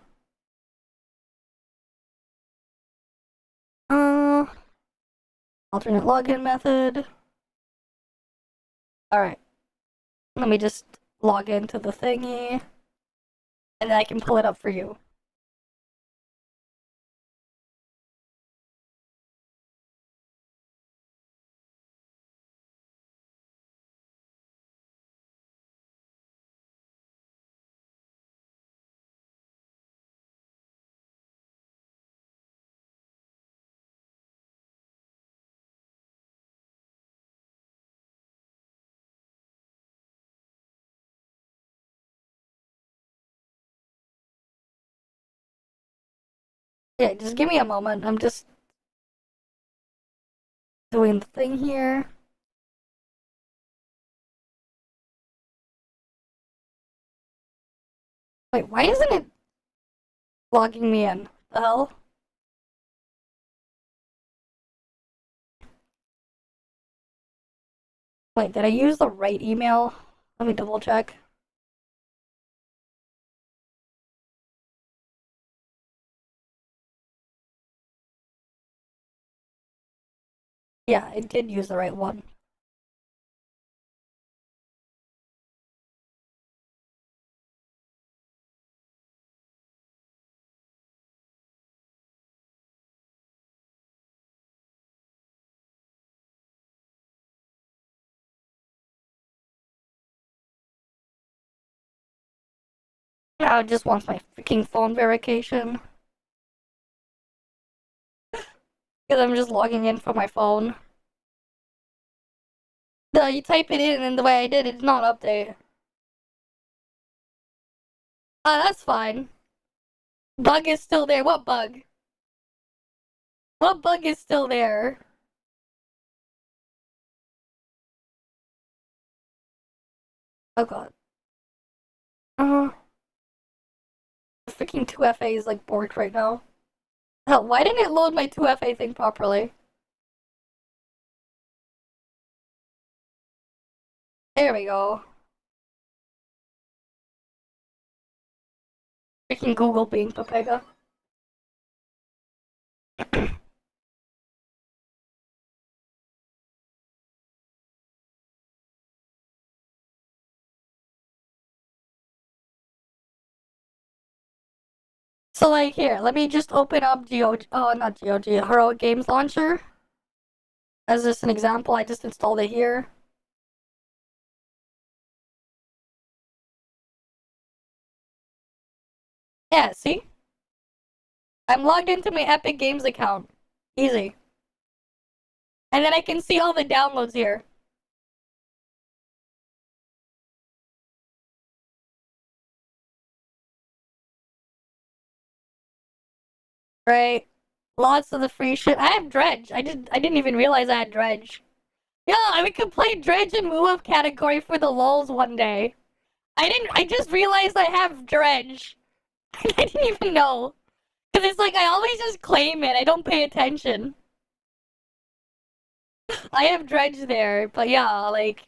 Alternate login method. Alright. Let me just log into the thingy. And then I can pull it up for you. Yeah, just give me a moment. I'm just doing the thing here. Wait, why isn't it logging me in? The hell? Wait, did I use the right email? Let me double check. Yeah, I did use the right one. Now it just wants my freaking phone verification. Because I'm just logging in from my phone. No, you type it in and the way I did it did not update. That's fine. Bug is still there. What bug? What bug is still there? Oh god. The freaking 2FA is like bored right now. Hell, why didn't it load my 2FA thing properly? There we go. Freaking Google being Papega. So like here, let me just open up not GOG, Heroic Games Launcher. As just an example, I just installed it here. Yeah, see? I'm logged into my Epic Games account. Easy. And then I can see all the downloads here. Right? Lots of the free shit. I have Dredge. I didn't even realize I had Dredge. Yeah, we could play Dredge in OoW category for the lulz one day. I just realized I have Dredge. I didn't even know. Cause it's like I always just claim it. I don't pay attention. I have Dredge there, but yeah, like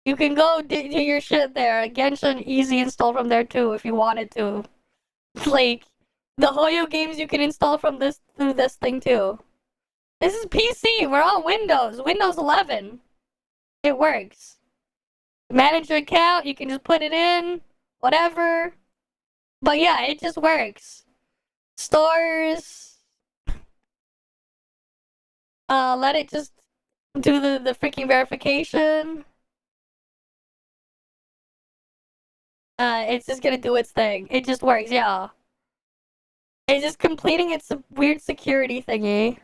you can go do your shit there. Genshin easy install from there too if you wanted to. Like the Hoyo games you can install from through this thing too. This is PC. We're on Windows. Windows 11. It works. Manage your account. You can just put it in. Whatever. But yeah, it just works. Stores. Let it just do the freaking verification. It's just gonna do its thing. It just works, yeah. It's just completing its weird security thingy.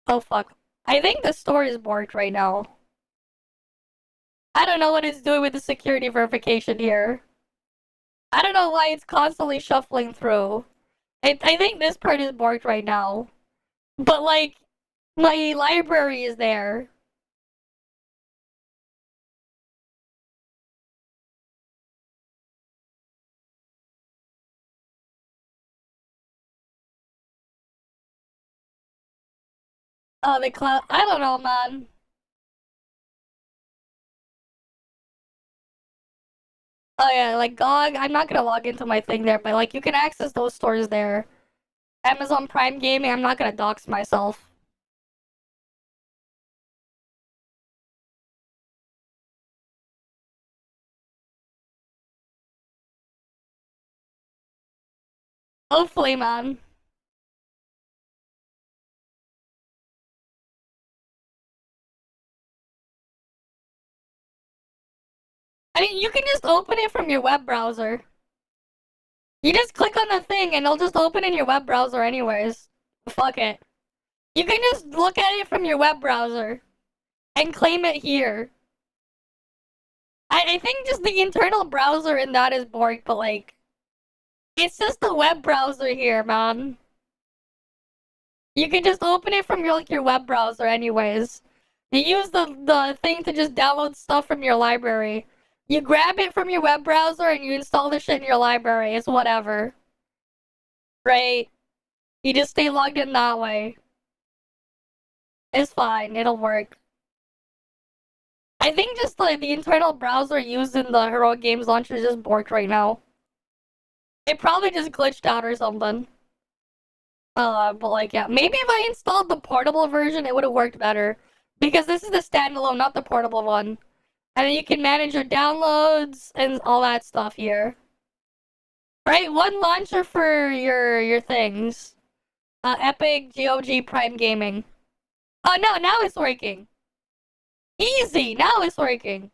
Oh fuck. I think the store is borked right now. I don't know what it's doing with the security verification here. I don't know why it's constantly shuffling through. I think this part is borked right now. But like, my library is there. Oh, the cloud. I don't know, man. Oh yeah, like GOG. I'm not gonna log into my thing there, but like you can access those stores there. Amazon Prime Gaming. I'm not gonna dox myself. Hopefully, man. I mean, you can just open it from your web browser. You just click on the thing and it'll just open in your web browser anyways. Fuck it. You can just look at it from your web browser and claim it here. I think just the internal browser in that is boring, but like, it's just the web browser here, man. You can just open it from your web browser anyways. You use the thing to just download stuff from your library. You grab it from your web browser and you install the shit in your library. It's whatever. Right? You just stay logged in that way. It's fine. It'll work. I think just like the internal browser used in the Heroic Games Launcher is just borked right now. It probably just glitched out or something. But like, yeah. Maybe if I installed the portable version, it would have worked better. Because this is the standalone, not the portable one. And then you can manage your downloads and all that stuff here. Right? One launcher for your things. Epic, GOG, Prime Gaming. Oh no, now it's working. Easy, now it's working.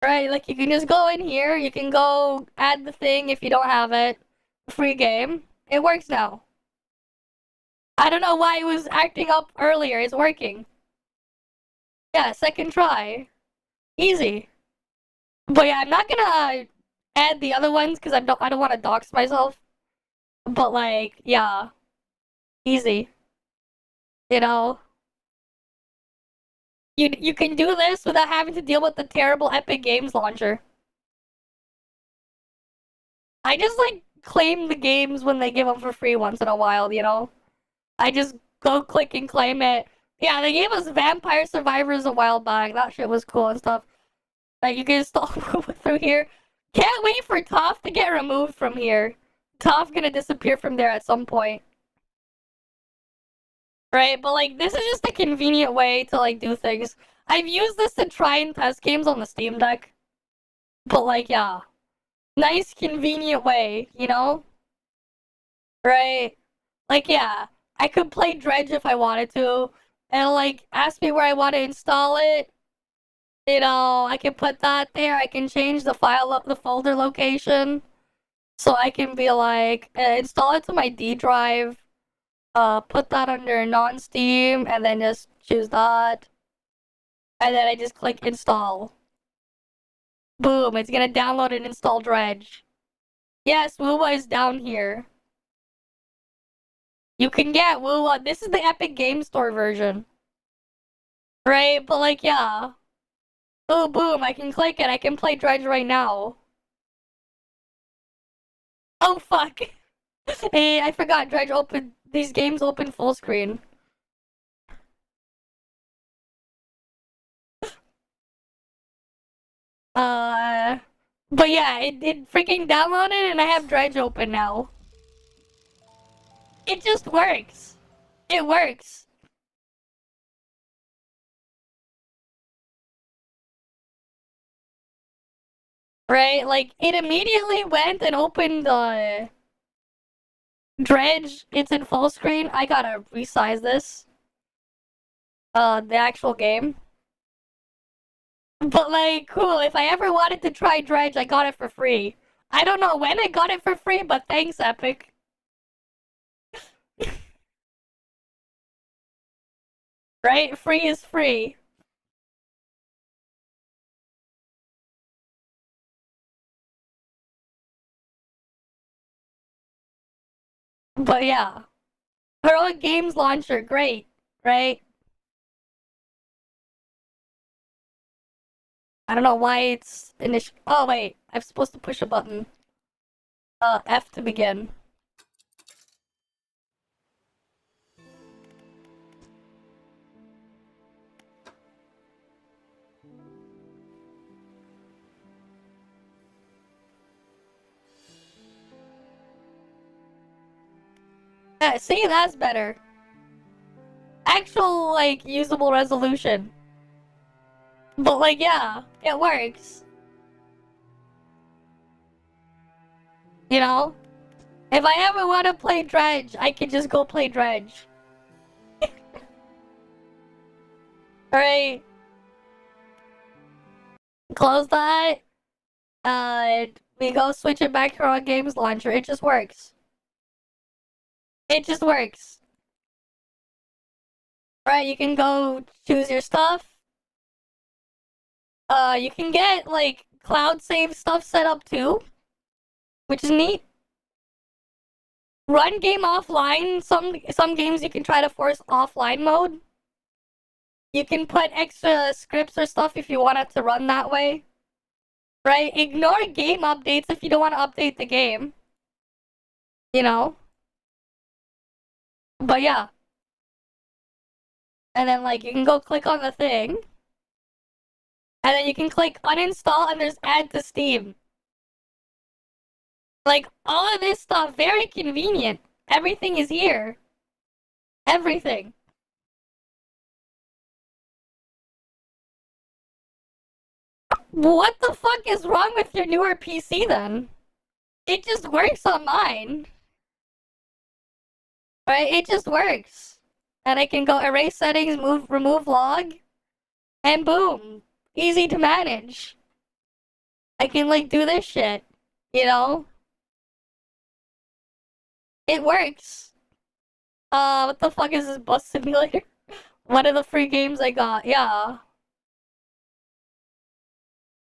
Right, like you can just go in here, you can go add the thing if you don't have it. Free game. It works now. I don't know why it was acting up earlier. It's working. Yeah, second try. Easy. But yeah, I'm not gonna add the other ones because I don't want to dox myself. But like, yeah. Easy. You know? You can do this without having to deal with the terrible Epic Games launcher. I just like claim the games when they give them for free once in a while, you know? I just go click and claim it. Yeah, they gave us Vampire Survivors a while back. That shit was cool and stuff. Like, you can install through here. Can't wait for ToF to get removed from here. ToF gonna disappear from there at some point. Right, but like, this is just a convenient way to like do things. I've used this to try and test games on the Steam Deck. But like, yeah. Nice, convenient way, you know? Right? Like, yeah. I could play Dredge if I wanted to. And like, ask me where I want to install it. You know, I can put that there. I can change the the folder location. So I can be like, install it to my D drive. Put that under non-Steam, and then just choose that. And then I just click install. Boom, it's gonna download and install Dredge. Yes, WooWa is down here. You can get WooWa. This is the Epic Game Store version. Right, but like, yeah. Oh, boom, I can click it. I can play Dredge right now. Oh, fuck. Hey, I forgot Dredge open. These games open full screen. But yeah, it freaking downloaded and I have Dredge open now. It just works. It works. Right? Like, it immediately went and opened the Dredge. It's in full screen. I gotta resize this. The actual game. But like, cool, if I ever wanted to try Dredge, I got it for free. I don't know when I got it for free, but thanks, Epic. Right? Free is free. But yeah. Her own games launcher, great, right? I don't know why it's initial. Oh, wait. I'm supposed to push a button. F to begin. Yeah, see, that's better. Actual, like, usable resolution. But, like, yeah, it works. You know? If I ever want to play Dredge, I can just go play Dredge. Alright. Close that. We go switch it back to our games launcher. It just works. It just works. Right, you can go choose your stuff. You can get, like, cloud save stuff set up too. Which is neat. Run game offline. Some games you can try to force offline mode. You can put extra scripts or stuff if you want it to run that way. Right? Ignore game updates if you don't want to update the game. You know? But yeah. And then, like, you can go click on the thing. And then you can click uninstall and there's add to Steam. Like, all of this stuff, very convenient. Everything is here. Everything. What the fuck is wrong with your newer PC then? It just works on mine. Right? It just works. And I can go erase settings, remove log, and boom. Easy to manage. I can like do this shit, you know? It works. What the fuck is this bus simulator? One of the free games I got, yeah.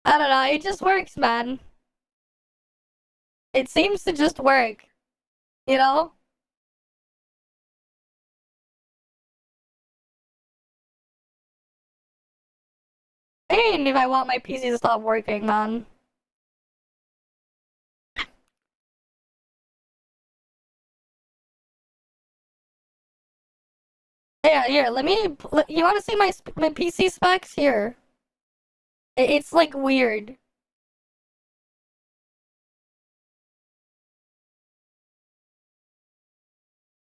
I don't know, it just works, man. It seems to just work, you know? And if I want my PC to stop working, man. Yeah, here, let me. You want to see my PC specs? Here. It's like weird.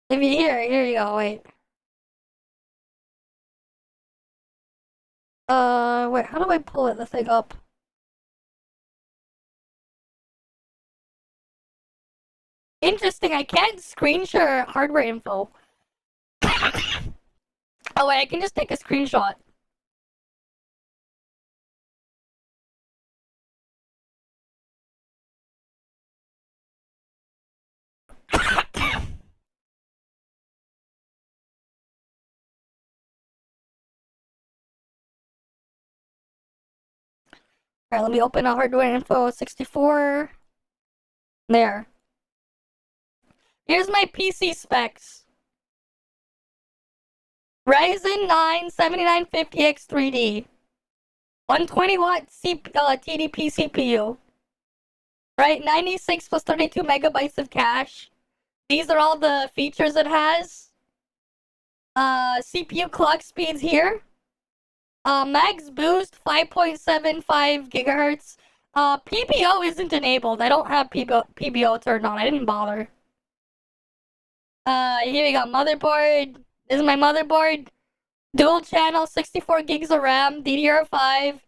If you here you go. Wait. Wait. How do I pull the thing up? Interesting. I can't screen share hardware info. Oh wait, I can just take a screenshot. Alright, let me open a hardware info 64. There. Here's my PC specs. Ryzen 9 7950X3D. 120 watt TDP CPU. Right, 96 plus 32 megabytes of cache. These are all the features it has. CPU clock speeds here. Max boost 5.75 gigahertz. PBO isn't enabled. I don't have PBO turned on. I didn't bother. Here we go. Motherboard. This is my motherboard. Dual channel, 64 gigs of RAM, DDR5.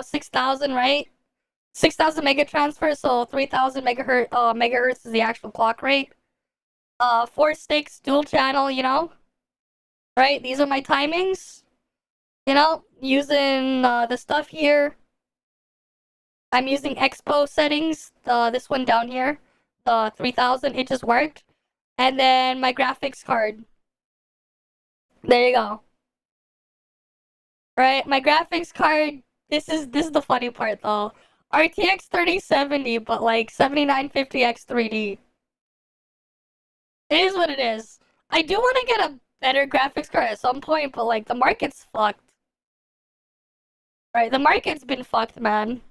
6,000, right? 6,000 mega transfer, so 3,000 megahertz is the actual clock rate. 4 sticks, dual channel, you know? Right? These are my timings. You know, using the stuff here. I'm using Expo settings, this one down here. The 3000, it just worked. And then my graphics card. There you go. Right, my graphics card, this is the funny part though. RTX 3070, but like 7950X 3D. It is what it is. I do want to get a better graphics card at some point, but like the market's fucked. Right, the market's been fucked, man.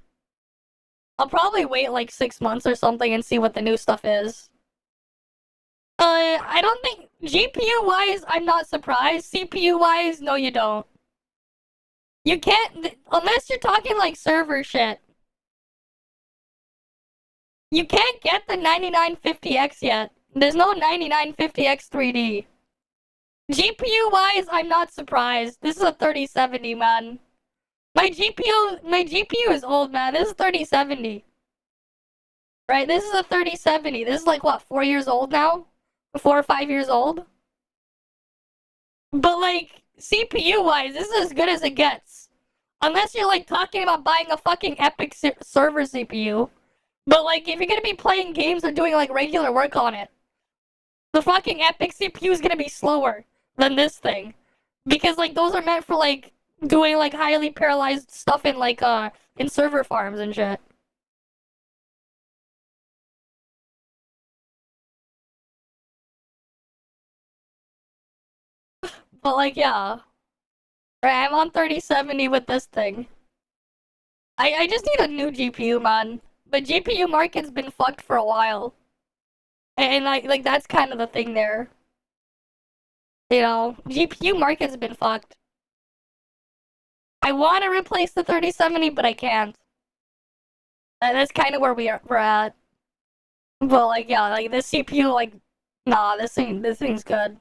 I'll probably wait like 6 months or something and see what the new stuff is. I don't think GPU-wise, I'm not surprised. CPU-wise, no, you don't. You can't, unless you're talking like server shit. You can't get the 9950X yet. There's no 9950X 3D. GPU-wise, I'm not surprised. This is a 3070, man. My GPU is old, man. This is 3070. Right, this is a 3070. This is like, what, 4 years old now? 4 or 5 years old? But like, CPU-wise, this is as good as it gets. Unless you're like talking about buying a fucking epic server CPU. But like, if you're gonna be playing games or doing like regular work on it, the fucking epic CPU is gonna be slower than this thing. Because like, those are meant for like, doing like highly parallelized stuff in like, in server farms and shit. But like, yeah. Right, I'm on 3070 with this thing. I just need a new GPU, man. The GPU market's been fucked for a while. And like that's kind of the thing there. You know, GPU market's been fucked. I want to replace the 3070, but I can't. And that's kind of where we're at. But like, yeah, like this CPU, like, nah, this thing's good.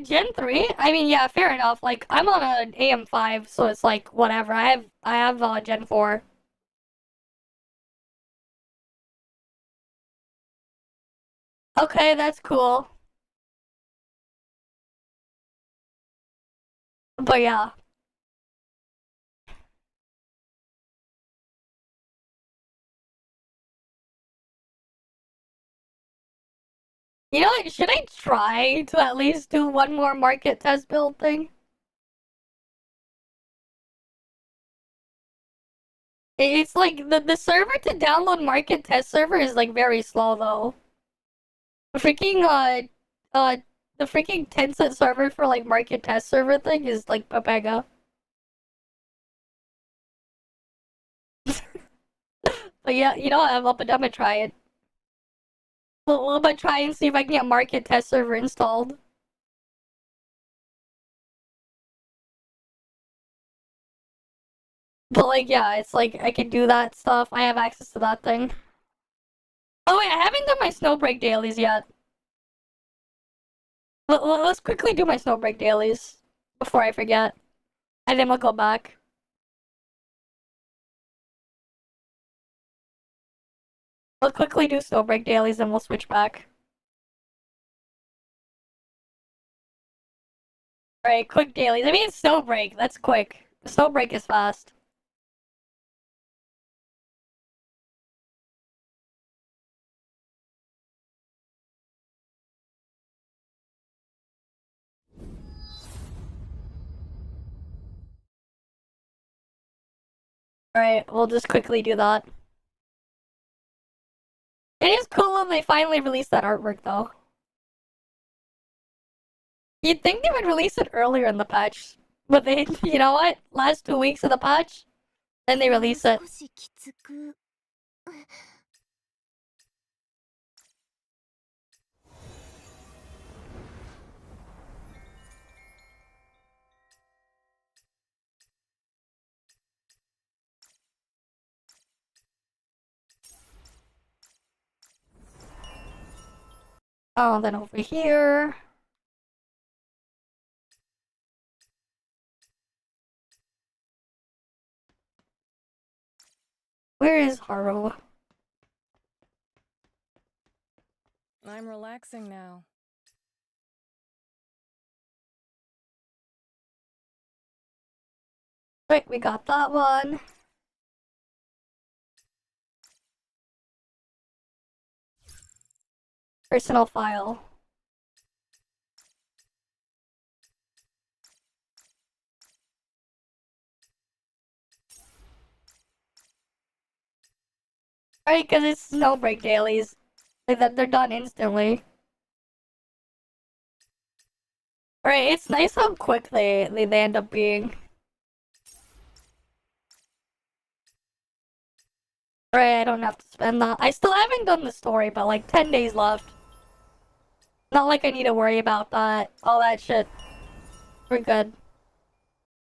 Gen 3? I mean, yeah, fair enough. Like, I'm on an AM5, so it's like, whatever. I have Gen 4. Okay, that's cool. But yeah. You know what? Should I try to at least do one more market test build thing? It's like the server to download market test server is like very slow though. Freaking the freaking Tencent server for like market test server thing is like Papega. But yeah, you know what? I'm gonna try it. I'm gonna try and see if I can get market test server installed. But like, yeah, it's like I can do that stuff. I have access to that thing. Oh wait, I haven't done my snowbreak dailies yet. Let's quickly do my snowbreak dailies before I forget. And then we'll go back. We'll quickly do snowbreak dailies and we'll switch back. Alright, quick dailies. I mean, snowbreak. That's quick. Snowbreak is fast. Alright, we'll just quickly do that. It is cool when they finally release that artwork, though. You'd think they would release it earlier in the patch. But they, you know what? Last 2 weeks of the patch, then they release it. Oh, then over here. Where is Haru? I'm relaxing now. Right, we got that one. Personal file. Right, because it's snowbreak dailies. Like that, they're done instantly. Alright, it's nice how quick they end up being. Alright, I don't have to spend that. I still haven't done the story, but like 10 days left. Not like I need to worry about that. All that shit. We're good.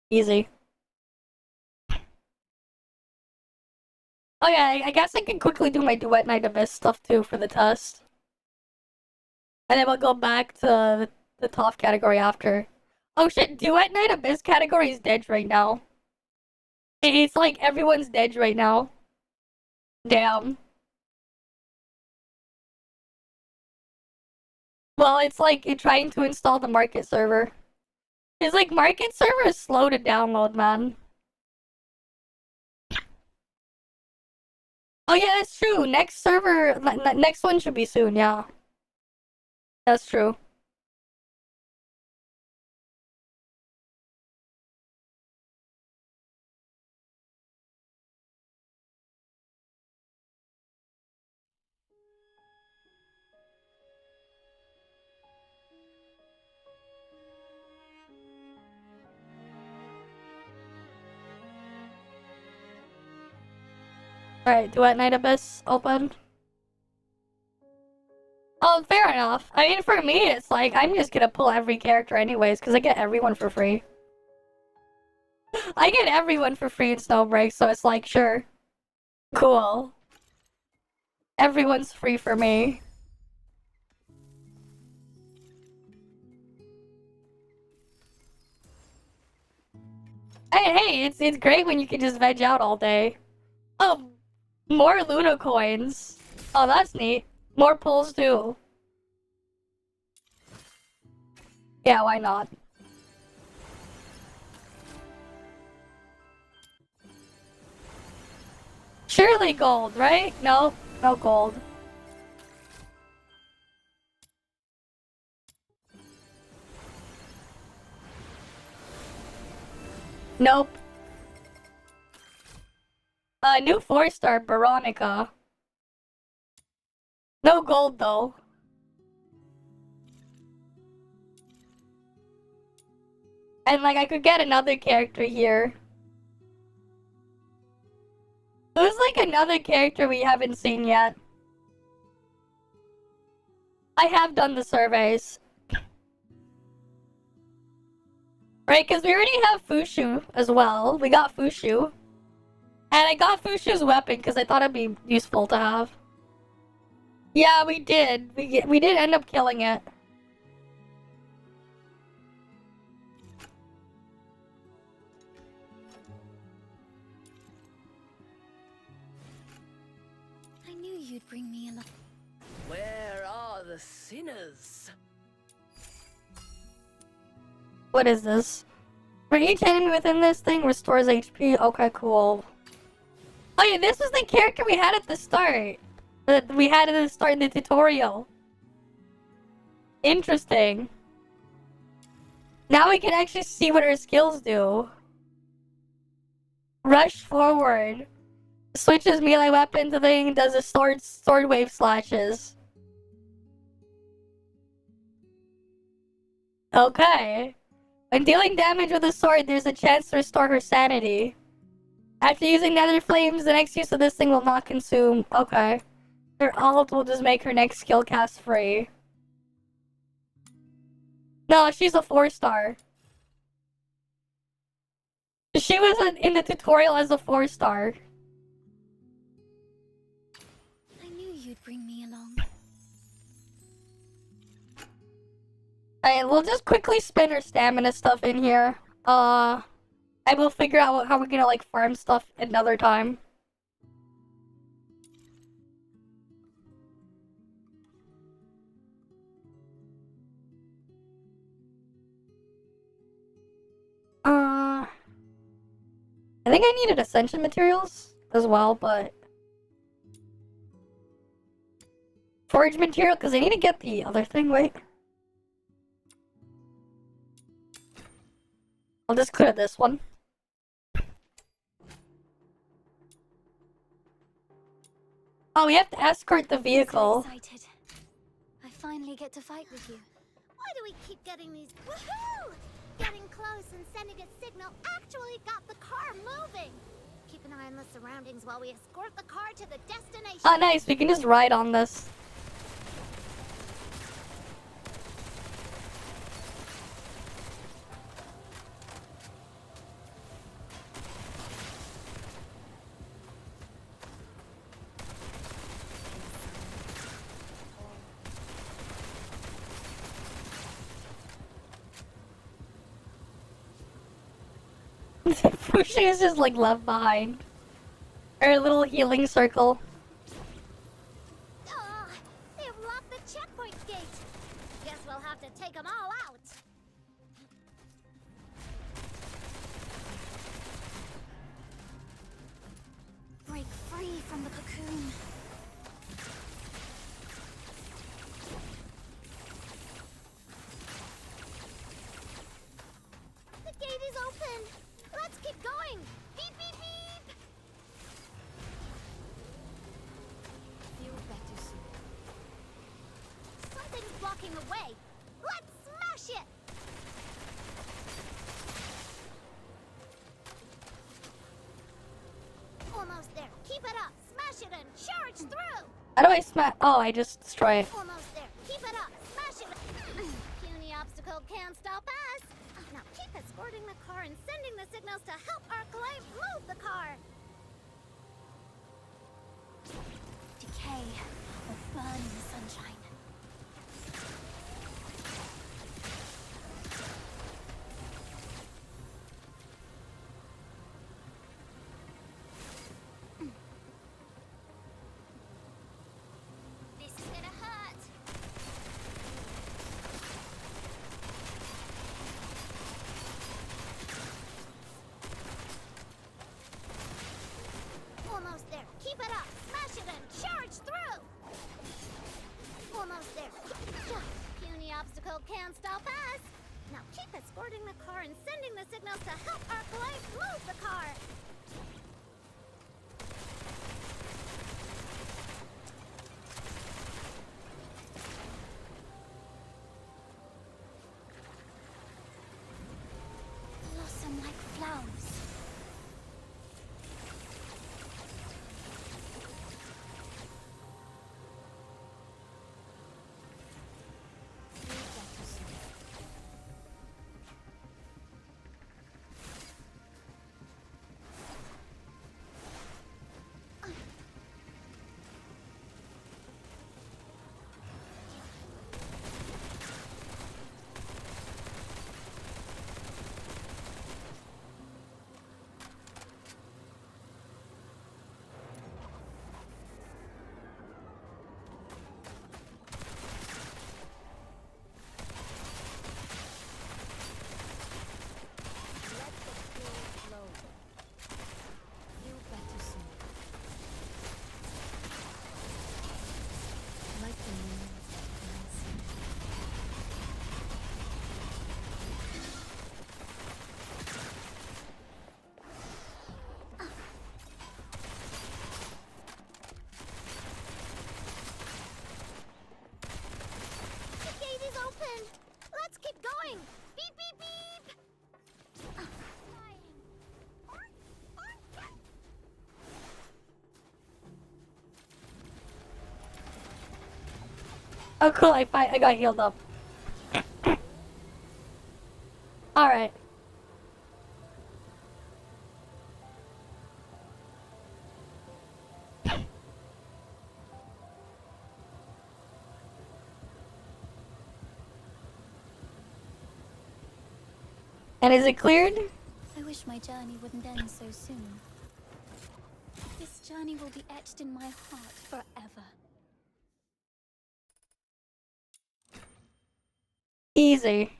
Easy. Okay, I guess I can quickly do my Duet Night Abyss stuff too for the test. And then we'll go back to the top category after. Oh shit, Duet Night Abyss category is dead right now. It's like everyone's dead right now. Damn. Well, it's like you're trying to install the market server. It's like market server is slow to download, man. Oh yeah, that's true. Next server, next one should be soon, yeah. That's true. Alright, Duet Night Abyss open. Oh, fair enough. I mean, for me, it's like, I'm just gonna pull every character anyways, because I get everyone for free. I get everyone for free in Snowbreak, so it's like, sure. Cool. Everyone's free for me. Hey, it's great when you can just veg out all day. Oh, more Luna coins. Oh, that's neat. More pulls too. Yeah, why not? Surely gold, right? No, no gold. Nope. New 4-star, Veronica. No gold, though. And, like, I could get another character here. Who's, like, another character we haven't seen yet? I have done the surveys. Right, because we already have Fushu as well. We got Fushu. And I got Fushu's weapon because I thought it'd be useful to have. Yeah, we did. We did end up killing it. I knew you'd bring me along. Where are the sinners? What is this? For each enemy within this thing restores HP. Okay, cool. Oh yeah, this was the character we had at the start. That we had at the start in the tutorial. Interesting. Now we can actually see what her skills do. Rush forward. Switches melee weapon to thing, does a sword wave slashes. Okay. When dealing damage with a sword, there's a chance to restore her sanity. After using nether flames, the next use of this thing will not consume. Okay. Her ult will just make her next skill cast free. No, she's a 4-star. She was in the tutorial as a 4-star. I knew you'd bring me along. Alright, we'll just quickly spin her stamina stuff in here. And we'll figure out how we're gonna, like, farm stuff another time. I think I needed ascension materials as well, but... Forage material, because I need to get the other thing, wait. I'll just clear this one. Oh, we have to escort the vehicle. So excited. I finally get to fight with you. Why do we keep getting these? Woohoo! Getting close and sending a signal actually got the car moving. Keep an eye on the surroundings while we escort the car to the destination. Oh, nice. We can just ride on this. Fushi is just like left behind. Her little healing circle. Oh, they've locked the checkpoint gate. Guess we'll have to take them all out. Break free from the cocoon. The gate is open. Let's keep going. Beep, beep, beep. Feel better soon. Something's blocking the way. Let's smash it. Almost there. Keep it up. Smash it and charge through. How do I smash? Oh, I just destroy it. Almost there. Keep it up. Smash it. Puny obstacle can't stop us. Now keep escorting the car and sending the signals to help our client move the car. Decay or burn in the sunshine. This is gonna hurt. Almost there. Keep it up. Smash it and charge through. Almost there. Puny obstacle can't stop us. Now keep escorting the car and sending the signals to help our boys move the car. Blossom like flowers. Let's keep going! Beep, beep, beep! Oh cool, I got healed up. Alright. And is it cleared? I wish my journey wouldn't end so soon. This journey will be etched in my heart forever. Easy.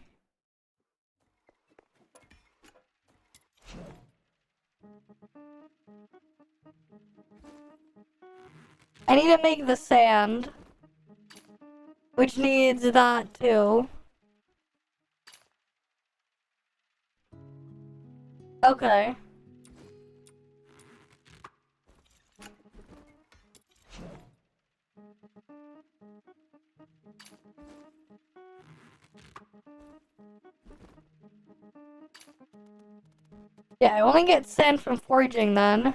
I need to make the sand, which needs that too. Okay. Yeah, I only get sand from foraging then.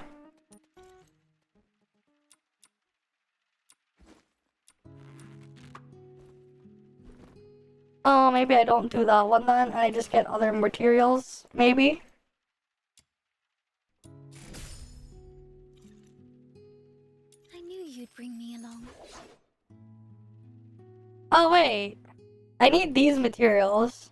Oh, maybe I don't do that one then, and I just get other materials, maybe? I knew you'd bring me along. Oh wait, I need these materials.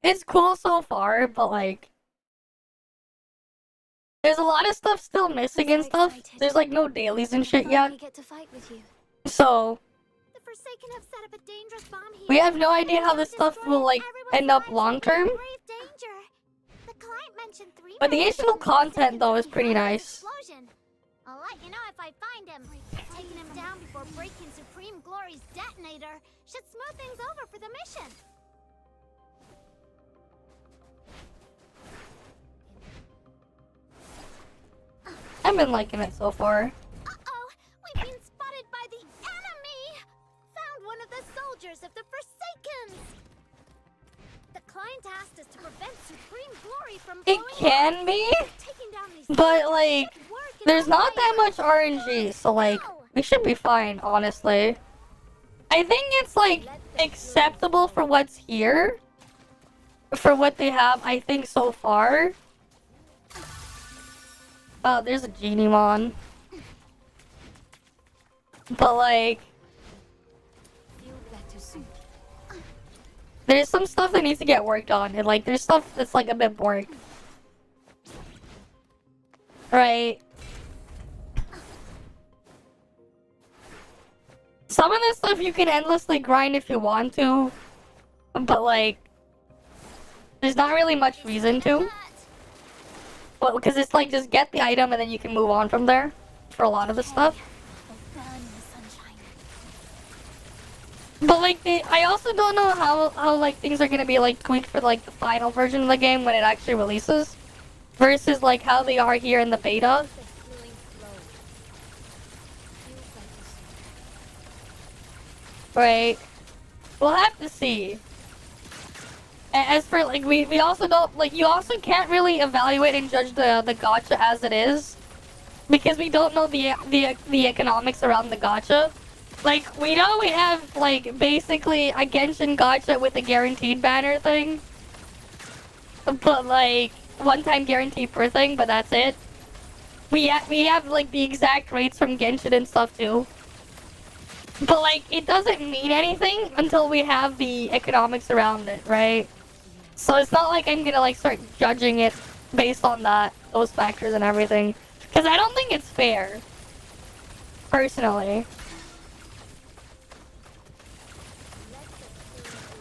It's cool so far, but like, there's a lot of stuff still missing and stuff. There's like no dailies and shit yet. Get to fight with you. So, The Forsaken have set up a dangerous bomb here. we have no idea how this stuff will like end up long term. Grave danger. The client mentioned 3 But the minutes additional and content though is pretty behind nice. this explosion. I'll let you know if I find him. Taking him down before breaking Supreme Glory's detonator should smooth things over for the mission. I've been liking it so far. Uh-oh! We've been spotted by the enemy! Found one of the soldiers of the Forsakens! The client asked us to prevent Supreme Glory from It can be, but like, there's not that much RNG, so like, we should be fine, honestly. I think it's like acceptable for what's here, for what they have, I think so far. Oh, there's a genie mon. But like, there's some stuff that needs to get worked on, and like, there's stuff that's like a bit boring. Right. Some of this stuff you can endlessly grind if you want to, but like, there's not really much reason to. Well, because it's like, just get the item and then you can move on from there for a lot of the stuff. But like, I also don't know how like things are gonna be like tweaked for like the final version of the game when it actually releases, versus like how they are here in the beta. Right. We'll have to see. As for like, we also don't like, you also can't really evaluate and judge the gacha as it is, because we don't know the economics around the gacha. Like, we know we have like basically a Genshin gacha with a guaranteed banner thing, but like one-time guarantee per thing, but that's it. We have like the exact rates from Genshin and stuff too. But like, it doesn't mean anything until we have the economics around it, right? So it's not like I'm gonna like start judging it based on those factors and everything, because I don't think it's fair, personally.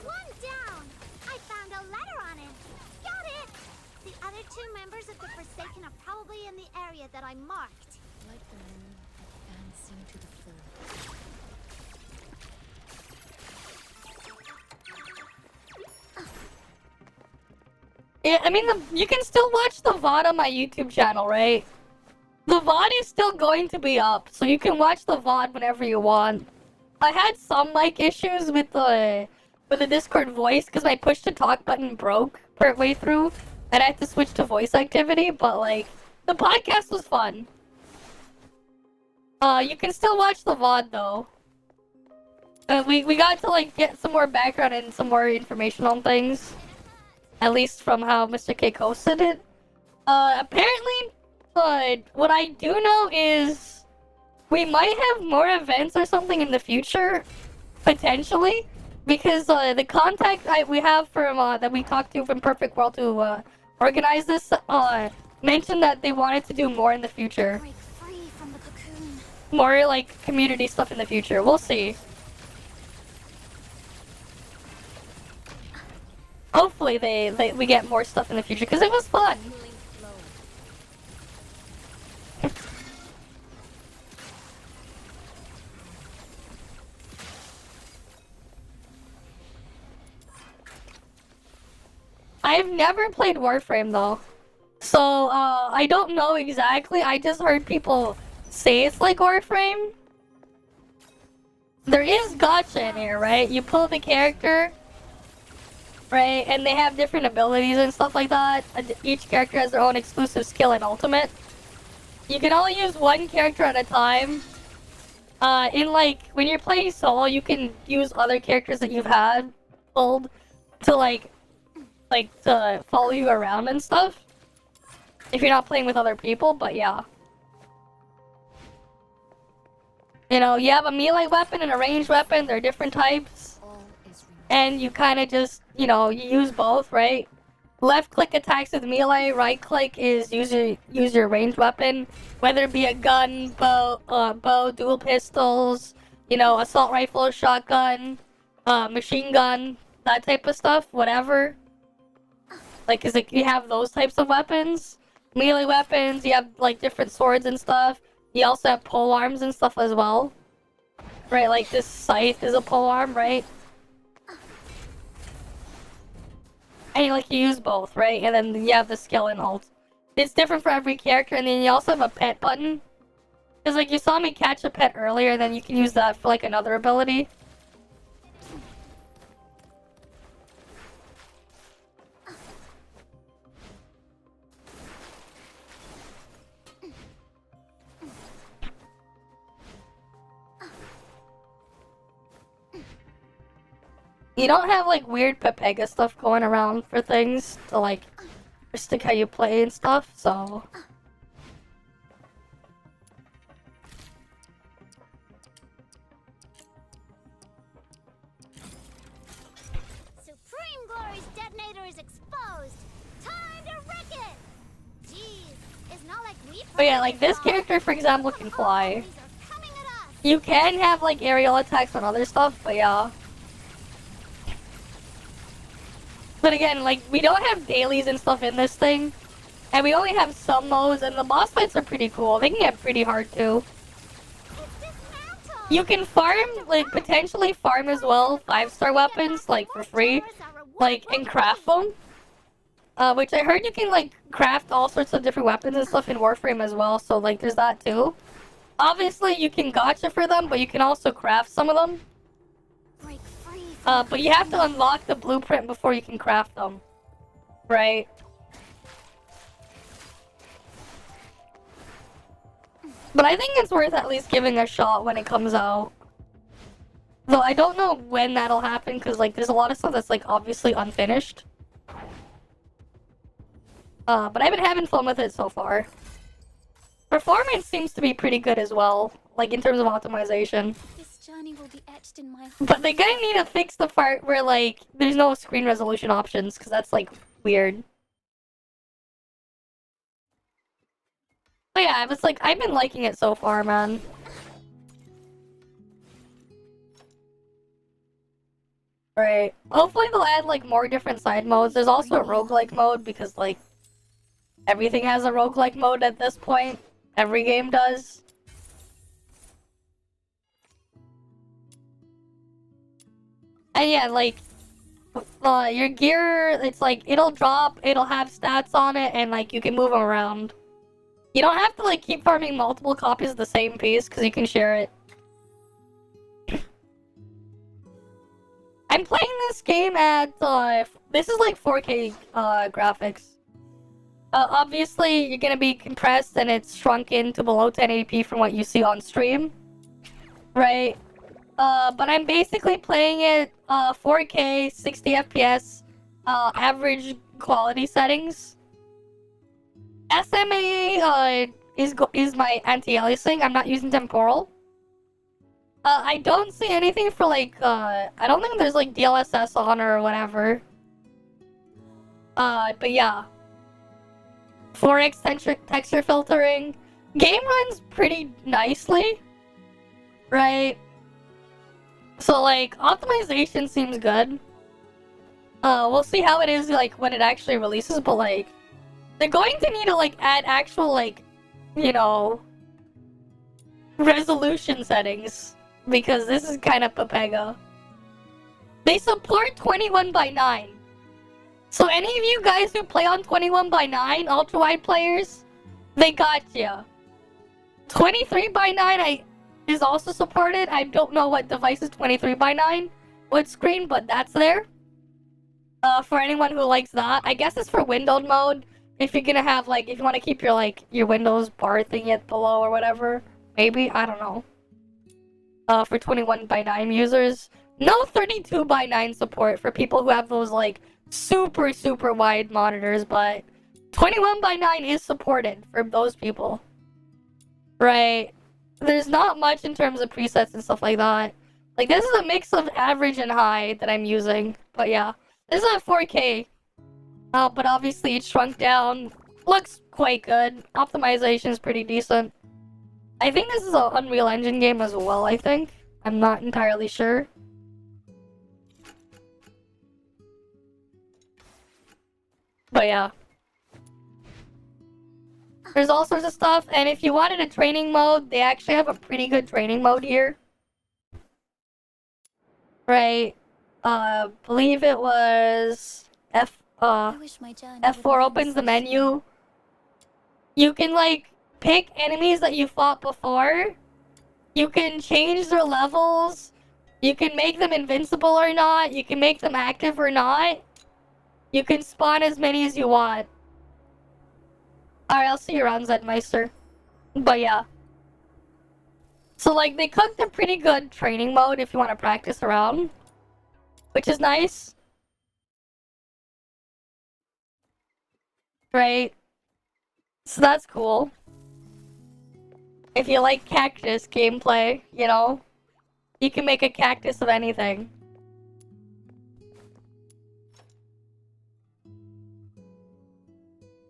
One down! I found a letter on it. Got it! The other two members of the Forsaken are probably in the area that I marked. Like the moon advancing to the full. Yeah, I mean, you can still watch the VOD on my YouTube channel, right? The VOD is still going to be up, so you can watch the VOD whenever you want. I had some mic issues with the Discord voice because my push to talk button broke partway through, and I had to switch to voice activity. But like, the podcast was fun. You can still watch the VOD though. We got to like get some more background and some more information on things. At least from how Mr. K hosted it. Apparently, but what I do know is we might have more events or something in the future, potentially, because the contact we have from that we talked to from Perfect World to organize this mentioned that they wanted to do more in the future. More like community stuff in the future. We'll see. Hopefully we get more stuff in the future, because it was fun. I've never played Warframe though, so I don't know exactly. I just heard people say it's like Warframe. There is gacha in here, right? You pull the character, right? And they have different abilities and stuff like that. Each character has their own exclusive skill and ultimate. You can only use one character at a time. In like, when you're playing solo, you can use other characters that you've had pulled to to follow you around and stuff. If you're not playing with other people, but yeah. You know, you have a melee weapon and a ranged weapon. They're different types. And you kind of just, you know, you use both, right? Left click attacks with melee, right click is use your ranged weapon, whether it be a gun, bow, dual pistols, you know, assault rifle, shotgun, machine gun, that type of stuff, whatever. Like, cause like, you have those types of weapons, melee weapons. You have like different swords and stuff. You also have pole arms and stuff as well, right? Like this scythe is a pole arm, right? And like you use both, right? And then you have the skill and ult. It's different for every character, and then you also have a pet button. Cause like you saw me catch a pet earlier, and then you can use that for like another ability. You don't have like weird Pepega stuff going around for things to like restrict how you play and stuff, so. Supreme Glory's detonator is exposed. Time to wreck it. Jeez, it's not like we. But yeah, like this character, for example, can fly. You can have like aerial attacks on other stuff, but yeah. But again, like, we don't have dailies and stuff in this thing. And we only have some modes, and the boss fights are pretty cool. They can get pretty hard, too. It's dismantled. You can farm, like, potentially farm as well 5-star weapons, like, for free, like, and craft them. Which I heard you can, like, craft all sorts of different weapons and stuff in Warframe as well, so, like, there's that too. Obviously, you can gacha for them, but you can also craft some of them. But you have to unlock the blueprint before you can craft them. Right? But I think it's worth at least giving a shot when it comes out. Though I don't know when that'll happen, because, like, there's a lot of stuff that's, like, obviously unfinished. But I've been having fun with it so far. Performance seems to be pretty good as well, like, in terms of optimization. This journey will be etched in my But they gonna need to fix the part where, like, there's no screen resolution options, because that's, like, weird. But yeah, I was like, I've been liking it so far, man. Right. Hopefully they'll add, like, more different side modes. There's also a roguelike mode, because, like, everything has a roguelike mode at this point. Every game does. And yeah, like, your gear, it's like, it'll drop, it'll have stats on it, and, like, you can move them around. You don't have to, like, keep farming multiple copies of the same piece, because you can share it. I'm playing this game at, this is, like, 4K, graphics. Obviously, you're gonna be compressed, and it's shrunken to below 1080p from what you see on stream. Right? But I'm basically playing it 4K, 60 FPS, average quality settings. SMA is my anti-aliasing. I'm not using temporal. I don't see anything for like I don't think there's like DLSS on or whatever. But yeah. 4x texture filtering. Game runs pretty nicely. Right? So, like, optimization seems good. We'll see how it is, like, when it actually releases, but, like, they're going to need to, like, add actual, like, you know, resolution settings. Because this is kind of Pepega. They support 21:9. So any of you guys who play on 21:9, ultra-wide players, they got ya. 23:9, is also supported. I don't know what device is 23:9 would screen, but that's there. For anyone who likes that. I guess it's for windowed mode. If you're gonna have, like, if you want to keep your, like, your Windows bar thing at below or whatever. Maybe, I don't know. For 21:9 users. No 32:9 support for people who have those, like, super, super wide monitors, but 21:9 is supported for those people. Right. There's not much in terms of presets and stuff like that. Like, this is a mix of average and high that I'm using. But yeah. This is a 4K. But obviously it's shrunk down. Looks quite good. Optimization is pretty decent. I think this is an Unreal Engine game as well, I think. I'm not entirely sure. But yeah. There's all sorts of stuff, and if you wanted a training mode, they actually have a pretty good training mode here. Right. Believe it was F4 opens the menu. You can, like, pick enemies that you fought before. You can change their levels. You can make them invincible or not. You can make them active or not. You can spawn as many as you want. Alright, I'll see you around, Zedmeister. But yeah. So, like, they cooked a pretty good training mode if you want to practice around. Which is nice. Right? So that's cool. If you like cactus gameplay, you know? You can make a cactus of anything.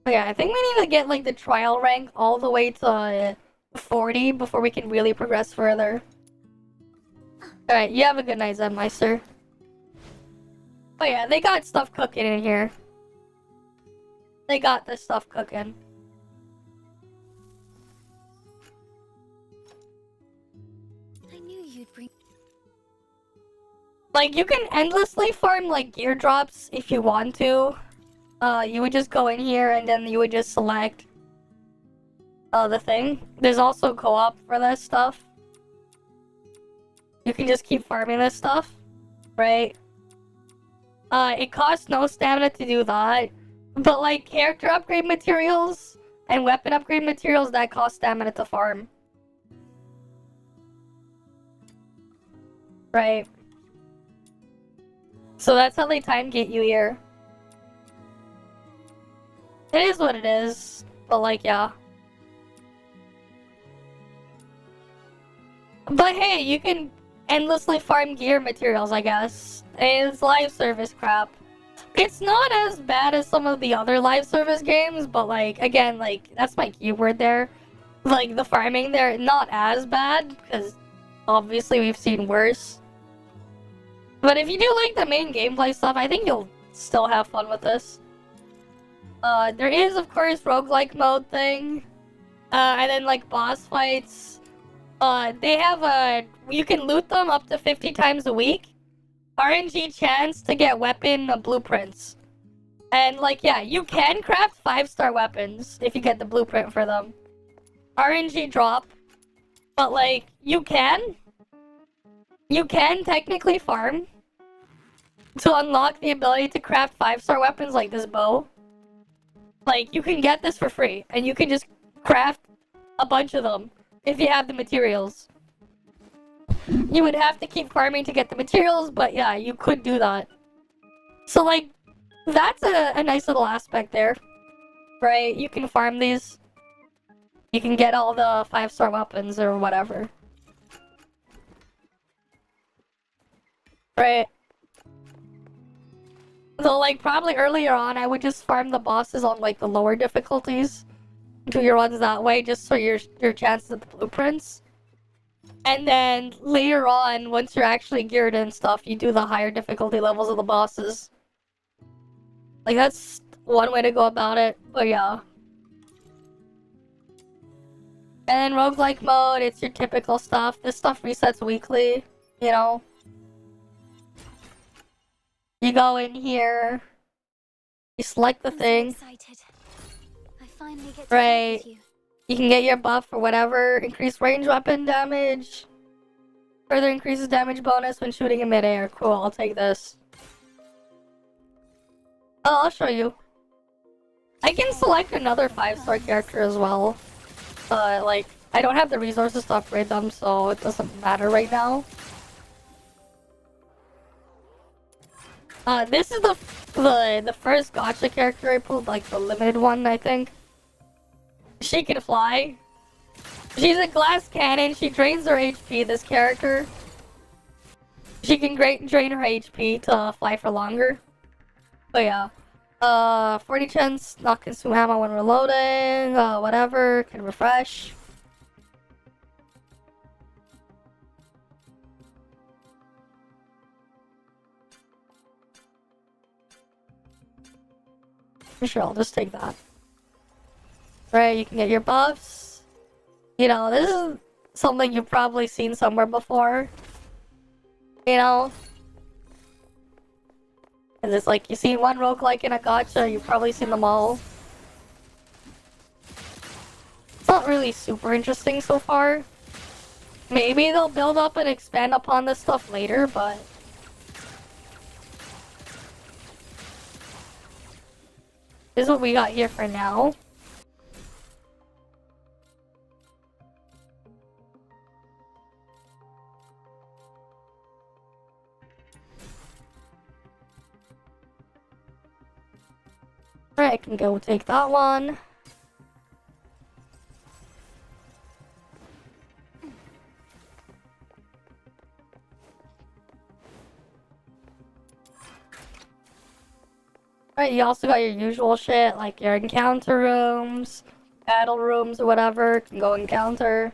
But yeah, I think we need to get, like, the trial rank all the way to 40 before we can really progress further. Alright, you have a good night, Zenmeister. But yeah, they got stuff cooking in here. They got this stuff cooking. I knew you'd bring. Like, you can endlessly farm, like, gear drops if you want to. You would just go in here and then you would just select the thing. There's also co-op for this stuff. You can just keep farming this stuff, right? It costs no stamina to do that. But, like, character upgrade materials and weapon upgrade materials, that cost stamina to farm. Right. So that's how they time gate you here. It is what it is. But, like, yeah. But hey, you can endlessly farm gear materials, I guess. It's live service crap. It's not as bad as some of the other live service games, but like, again, like, that's my keyword there. Like, the farming there, not as bad, because obviously we've seen worse. But if you do like the main gameplay stuff, I think you'll still have fun with this. There is, of course, roguelike mode thing. And then, like, boss fights. They have you can loot them up to 50 times a week. RNG chance to get weapon blueprints. And, like, yeah, you can craft 5-star weapons if you get the blueprint for them. RNG drop. But, like, you can technically farm to unlock the ability to craft 5-star weapons like this bow. Like, you can get this for free, and you can just craft a bunch of them if you have the materials. You would have to keep farming to get the materials, but yeah, you could do that. So, like, that's a nice little aspect there. Right? You can farm these. You can get all the 5-star weapons or whatever. Right? So, like, probably earlier on, I would just farm the bosses on, like, the lower difficulties. Do your runs that way, just so your chances at the blueprints. And then, later on, once you're actually geared and stuff, you do the higher difficulty levels of the bosses. Like, that's one way to go about it, but yeah. And then roguelike mode, it's your typical stuff. This stuff resets weekly, you know? You go in here, you select the thing, I finally get to right? fight with You can get your buff or whatever, increase range weapon damage, further increases damage bonus when shooting in midair. Cool, I'll take this. Oh, I'll show you. I can select another 5-star character as well. Like, I don't have the resources to upgrade them, so it doesn't matter right now. This is the first gacha character I pulled, like the limited one, I think. She can fly. She's a glass cannon. She drains her HP, this character. She can drain her HP to fly for longer. But yeah. 40 chance, not consume ammo when reloading. Whatever, can refresh. Sure, I'll just take that. Right, you can get your buffs. You know, this is something you've probably seen somewhere before. You know? And it's like, you see one roguelike in a gacha, you've probably seen them all. It's not really super interesting so far. Maybe they'll build up and expand upon this stuff later, but... this is what we got here for now. Alright, I can go take that one. Alright, you also got your usual shit, like your encounter rooms, battle rooms, or whatever. Can go encounter.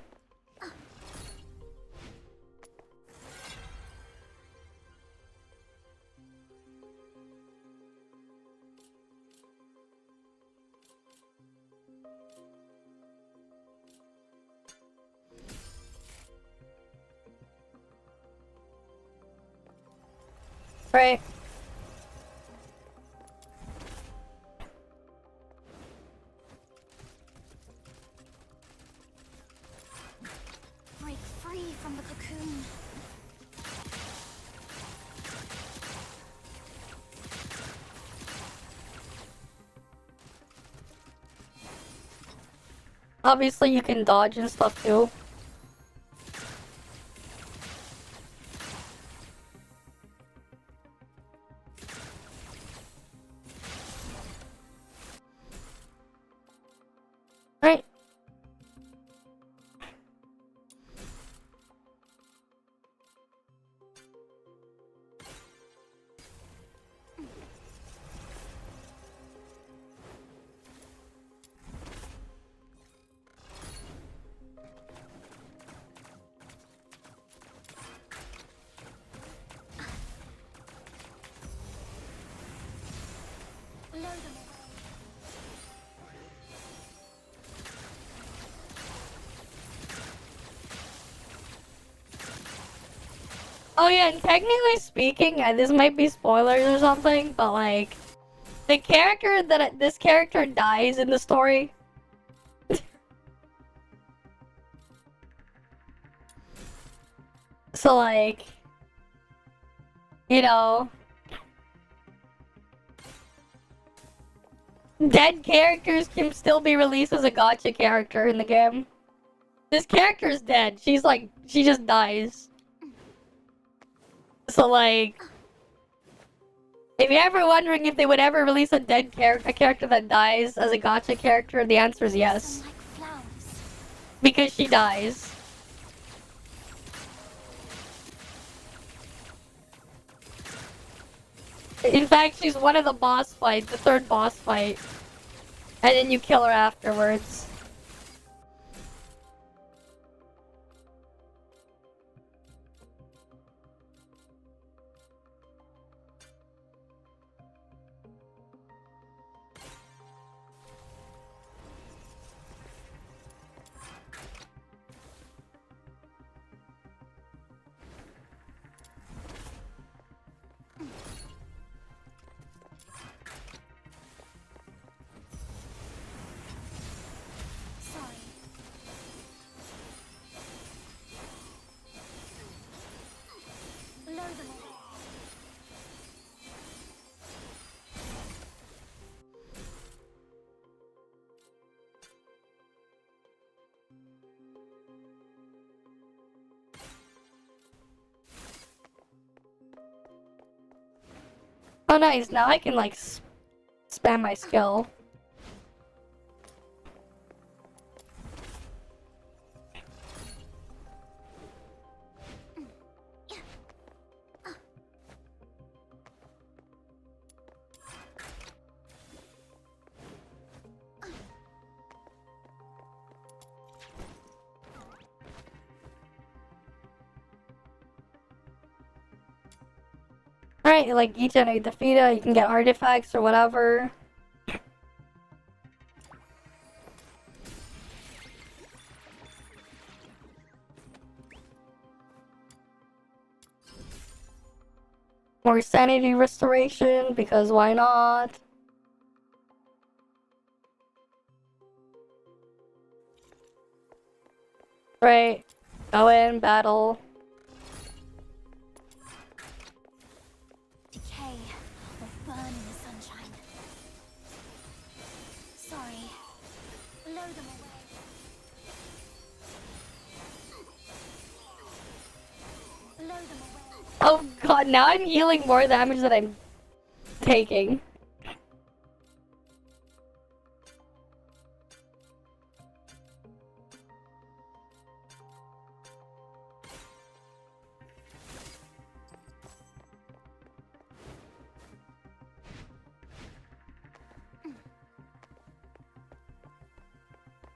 Right. Break free from the cocoon. Obviously, you can dodge and stuff too. Right. Blow them away. Oh yeah, and technically speaking, this might be spoilers or something, but like, the character that this character dies in the story. So like, you know, dead characters can still be released as a gacha character in the game. This character is dead. She's like, she just dies. So like, if you're ever wondering if they would ever release a dead character, a character that dies as a gacha character, the answer is yes. Because she dies. In fact, she's one of the boss fights, the third boss fight. And then you kill her afterwards. Blow them away. Oh nice, now I can like spam my skill. Alright, like each enemy defeated, you can get artifacts or whatever. More sanity restoration, because why not? Right, go in, battle. Decay or burn in the sunshine. Sorry. Blow them away. Blow them away. Oh god, now I'm healing more damage than I'm taking.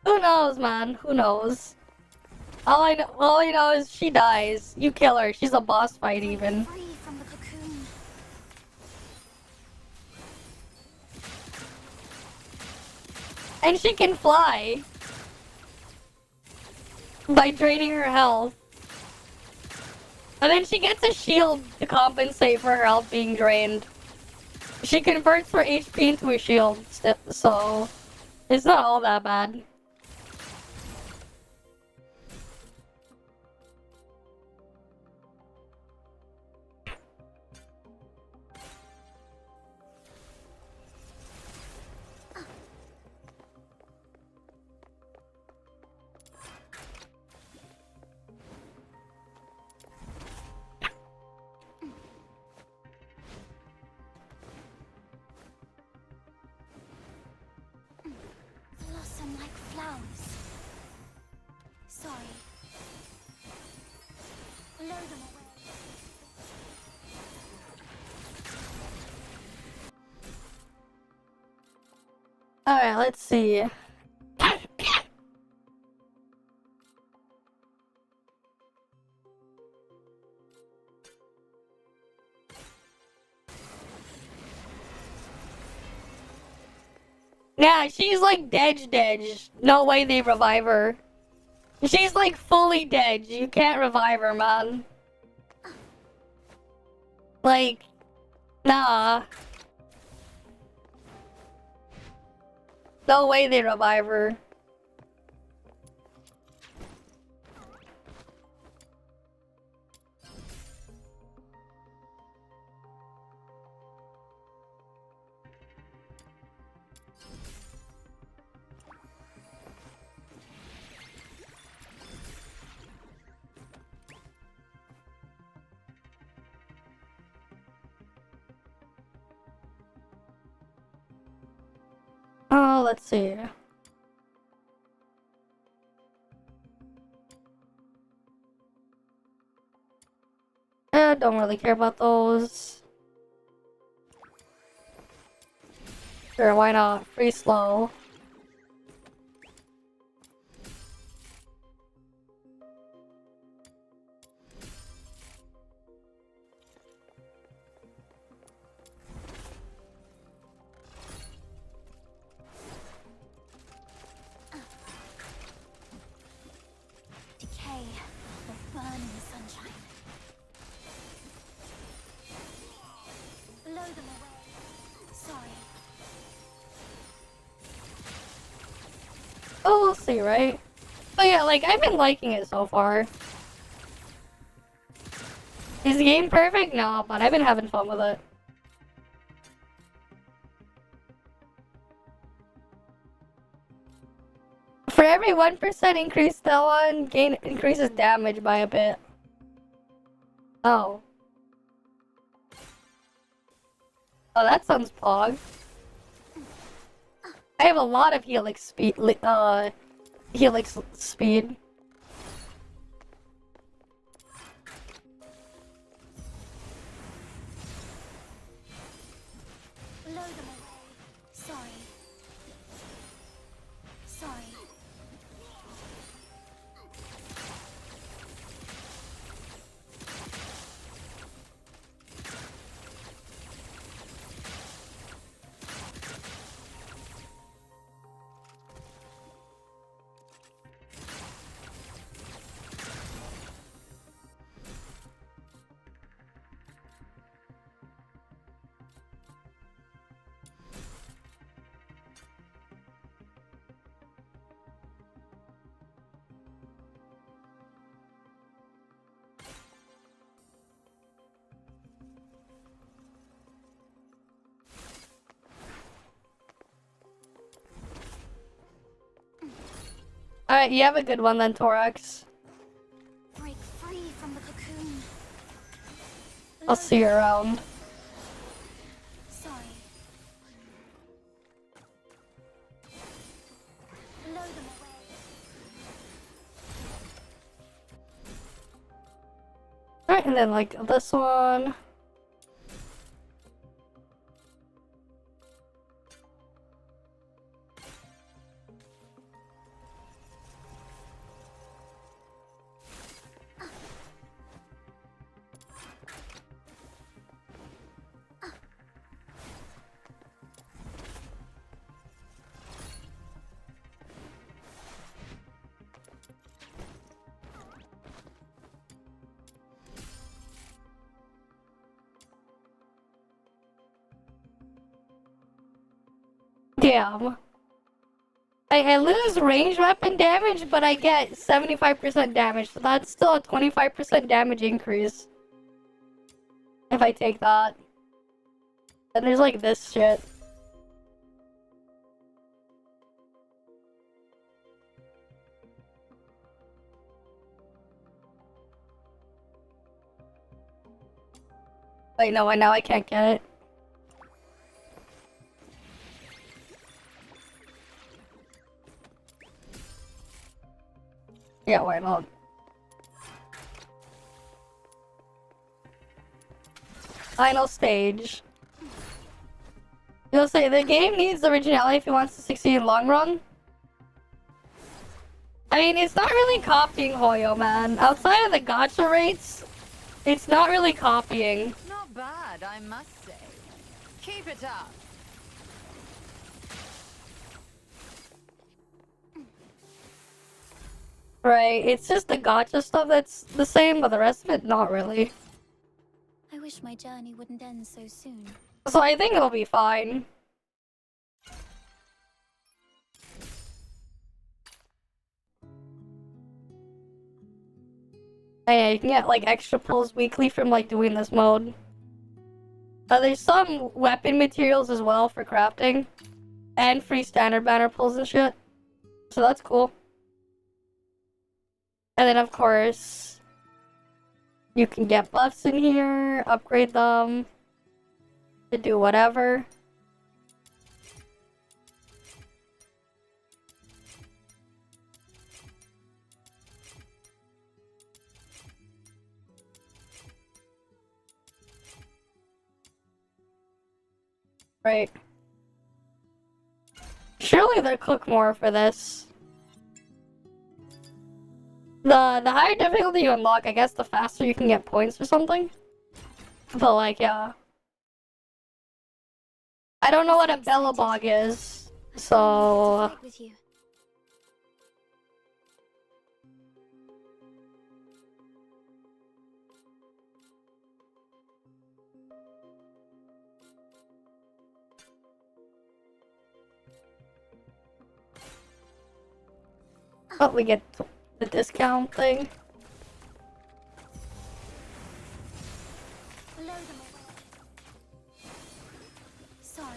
Who knows, man? Who knows? All I know is she dies. You kill her. She's a boss fight even. Free from the cocoon. And she can fly. By draining her health. And then she gets a shield to compensate for her health being drained. She converts her HP into a shield, so it's not all that bad. Blossom like flowers. Sorry. Blow them away. Alright, let's see. Yeah, she's like dead. No way they revive her. She's like fully dead. You can't revive her, man. Like, nah. No way they revive her. Oh, let's see. Don't really care about those. Sure, why not? Free slow. Decay will burn in the sunshine. Blow them away. Sorry. Oh, we'll see, right? But yeah, like, I've been liking it so far. Is the game perfect? No, but I've been having fun with it. For every 1% increase, that one gain increases damage by a bit. Oh. Oh, that sounds pog. I have a lot of helix speed. Helix speed. Blow them away. Sorry. Sorry. Alright, you have a good one then, Torax. Break free from the cocoon. I'll see you around. Sorry. Blow them away. Alright, and then like this one. Damn. I lose range weapon damage, but I get 75% damage, so that's still a 25% damage increase. If I take that. And there's like this shit. Wait, no, now I can't get it. Yeah, why not? Final stage. You'll say the game needs originality if it wants to succeed in long run. I mean, it's not really copying Hoyo, man. Outside of the gacha rates, it's not really copying. Not bad, I must say. Keep it up. Right, it's just the gacha stuff that's the same, but the rest of it, not really. I wish my journey wouldn't end so soon. So I think it'll be fine. Oh yeah, you can get like extra pulls weekly from like doing this mode. There's some weapon materials as well for crafting. And free standard banner pulls and shit. So that's cool. And then of course, you can get buffs in here, upgrade them, to do whatever. Right. Surely they'll cook more for this. The higher difficulty you unlock, I guess the faster you can get points or something. But like, yeah. I don't know what a bellabog is, so... With you. Oh, we get the discount thing. Blow them away. Sorry.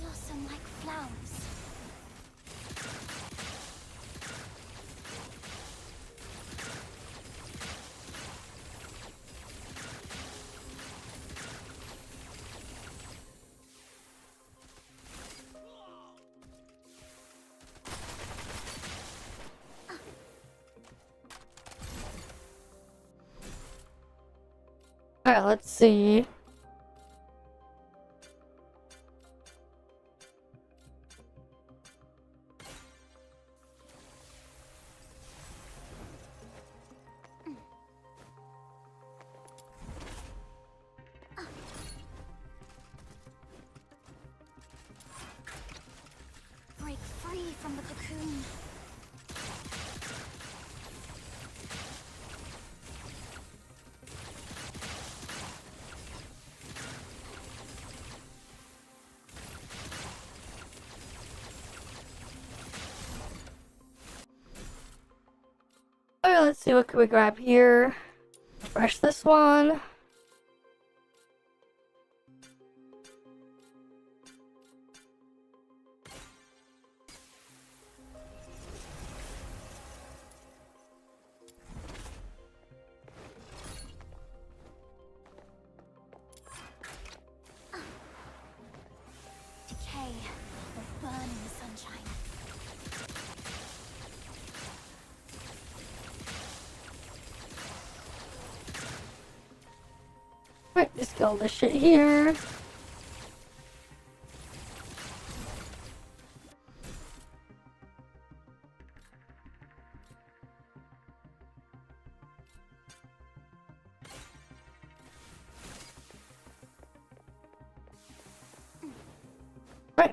Blossom like flowers. Alright, let's see. Break free from the cocoon. Alright, let's see what can we grab here. Refresh this one. Decay will burn in the sunshine. Alright, just get all this shit here.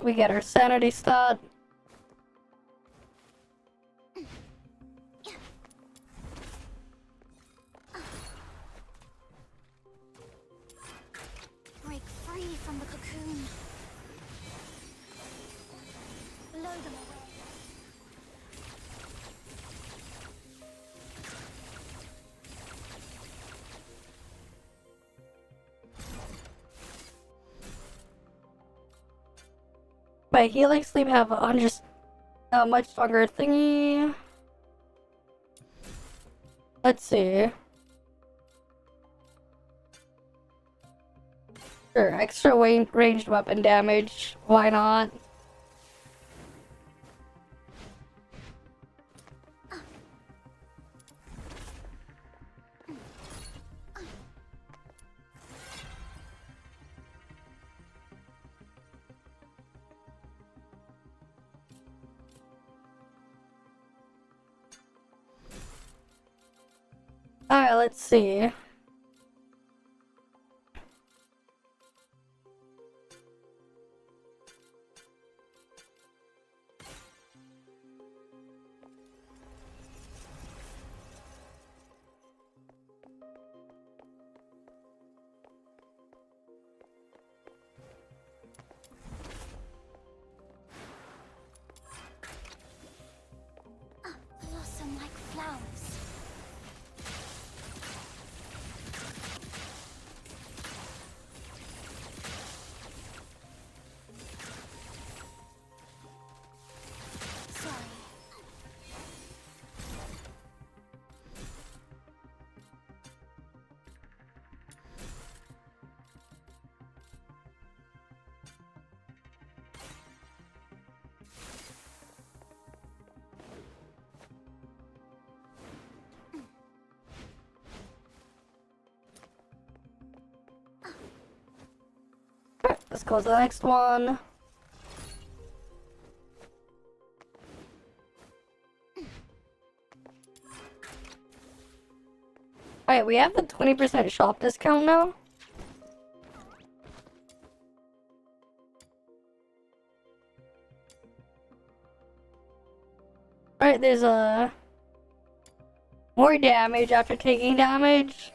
we get our sanity stat. Break free from the cocoon. Blow them away. But healing sleep have a much stronger thingy. Let's see. Sure, extra ranged weapon damage. Why not? Alright, let's see. Blossom like flowers. Sorry. Alright, let's go to the next one. Alright, we have the 20% shop discount now. Alright, there's more damage after taking damage.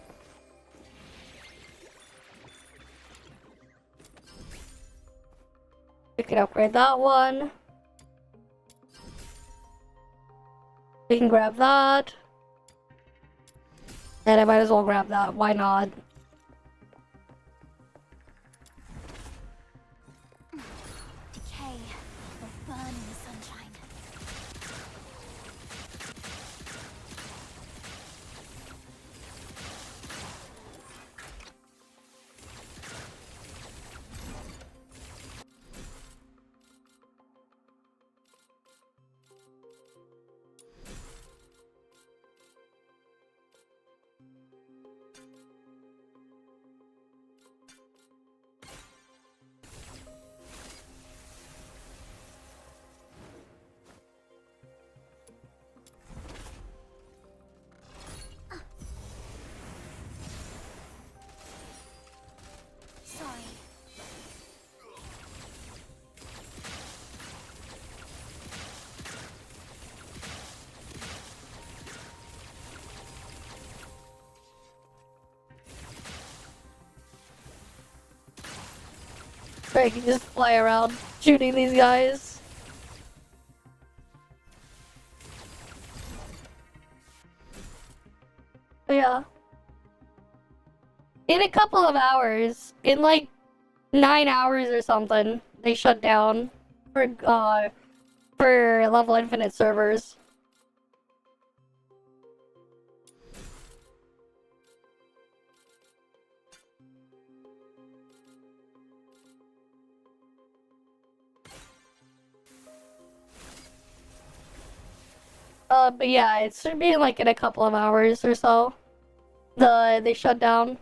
We can upgrade that one. We can grab that. And I might as well grab that. Why not? Decay will burn in the sunshine. Sorry. Right, you can just fly around shooting these guys. But yeah. In a couple of hours, in like 9 hours or something, they shut down for Level Infinite servers. But yeah, it should be like in a couple of hours or so. They shut down.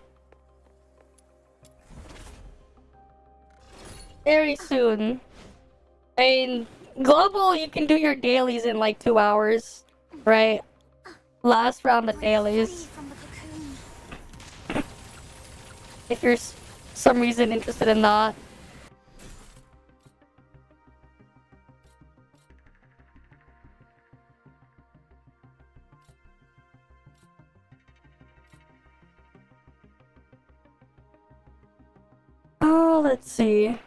Very soon. I mean, global, you can do your dailies in like 2 hours, right? Last round of dailies. If you're some reason interested in that. Let's see.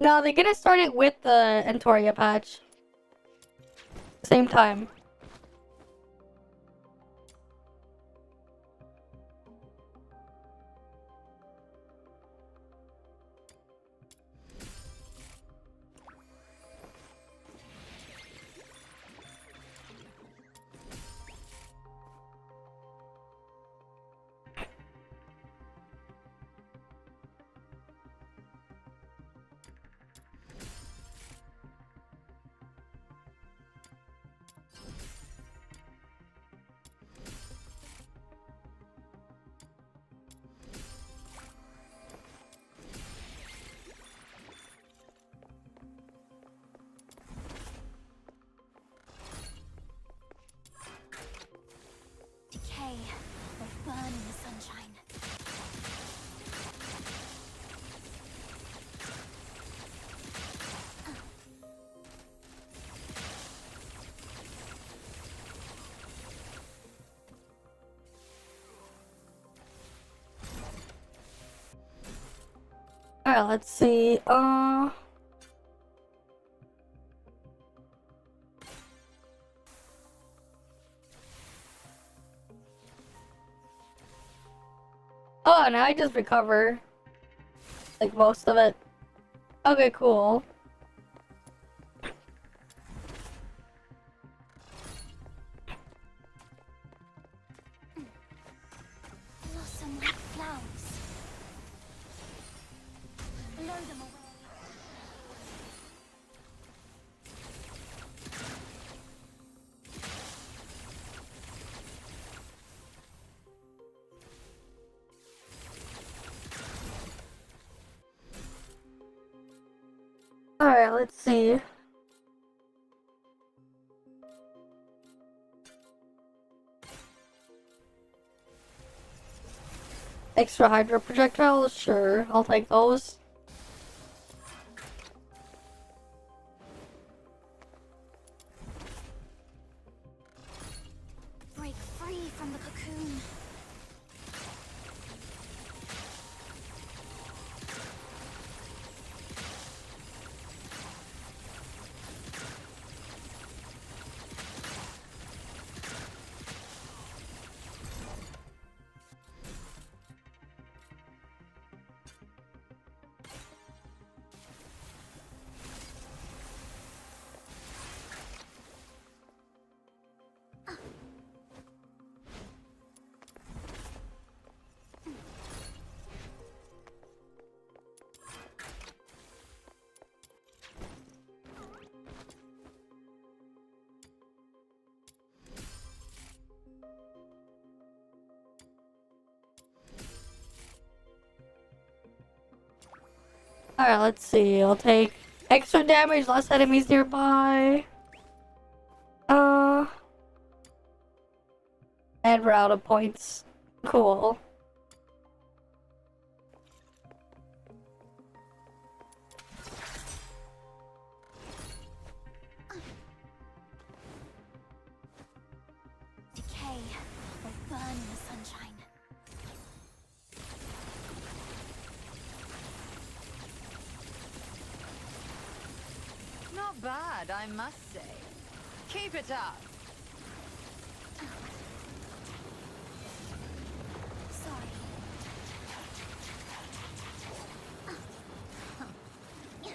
No, they're gonna start it with the Entoria patch. Same time. Decay or burn in the sunshine. Alright, let's see. Oh, now I just recover. Like, most of it. Okay, cool. Blossom like flowers. Blow them away. Alright, let's see. Extra Hydro projectiles? Sure, I'll take those. Break free from the cocoon. Alright, let's see. I'll take extra damage, less enemies nearby. And we're out of points. Cool. Decay or burn in the sunshine. Not bad, I must say. Keep it up. Sorry.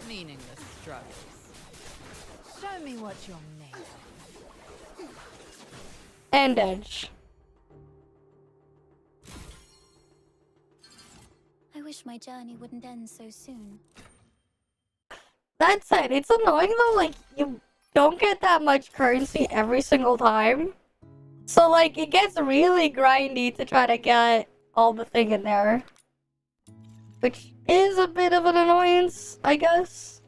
Meaningless struggles. Show me what you're made of. And edge. I wish my journey wouldn't end so soon. That said, it's annoying though, like, you don't get that much currency every single time. So, like, it gets really grindy to try to get all the thing in there. Which is a bit of an annoyance, I guess.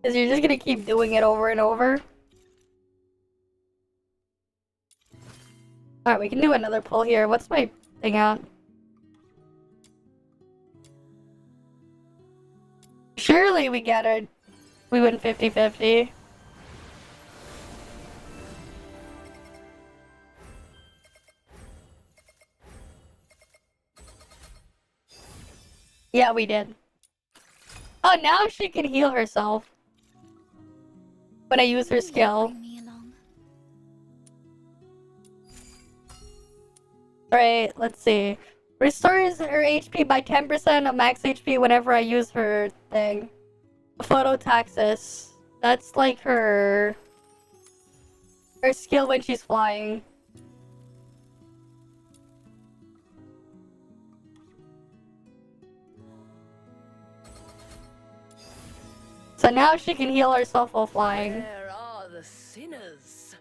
Because you're just gonna keep doing it over and over. Alright, we can do another pull here. What's my thing at? Surely we get it. We win 50-50. Yeah, we did. Oh, now she can heal herself. When I use her skill. Alright, let's see. Restores her HP by 10% of max HP whenever I use her thing. Phototaxis. That's like her skill when she's flying. So now she can heal herself while flying. Where are the sinners?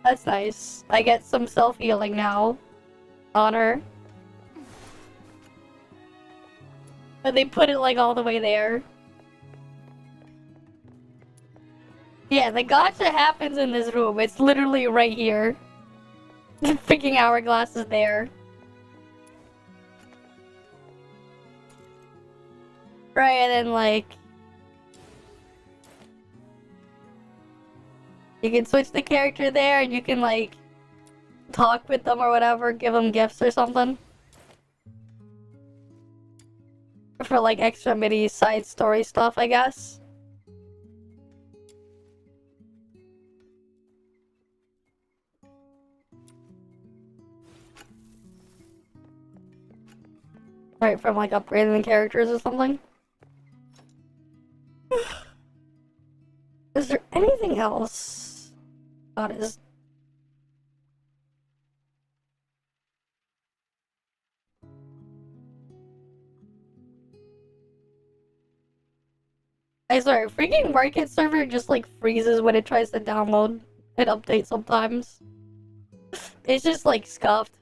That's nice. I get some self-healing now on her. But they put it like all the way there. Yeah, the gotcha happens in this room. It's literally right here. The freaking hourglass is there. Right, and then like... you can switch the character there and you can like... talk with them or whatever, give them gifts or something. For like extra mini side story stuff, I guess. Right, from like upgrading the characters or something. Is there anything else? God, is... I swear, freaking market server just like freezes when it tries to download an update sometimes. It's just like scuffed.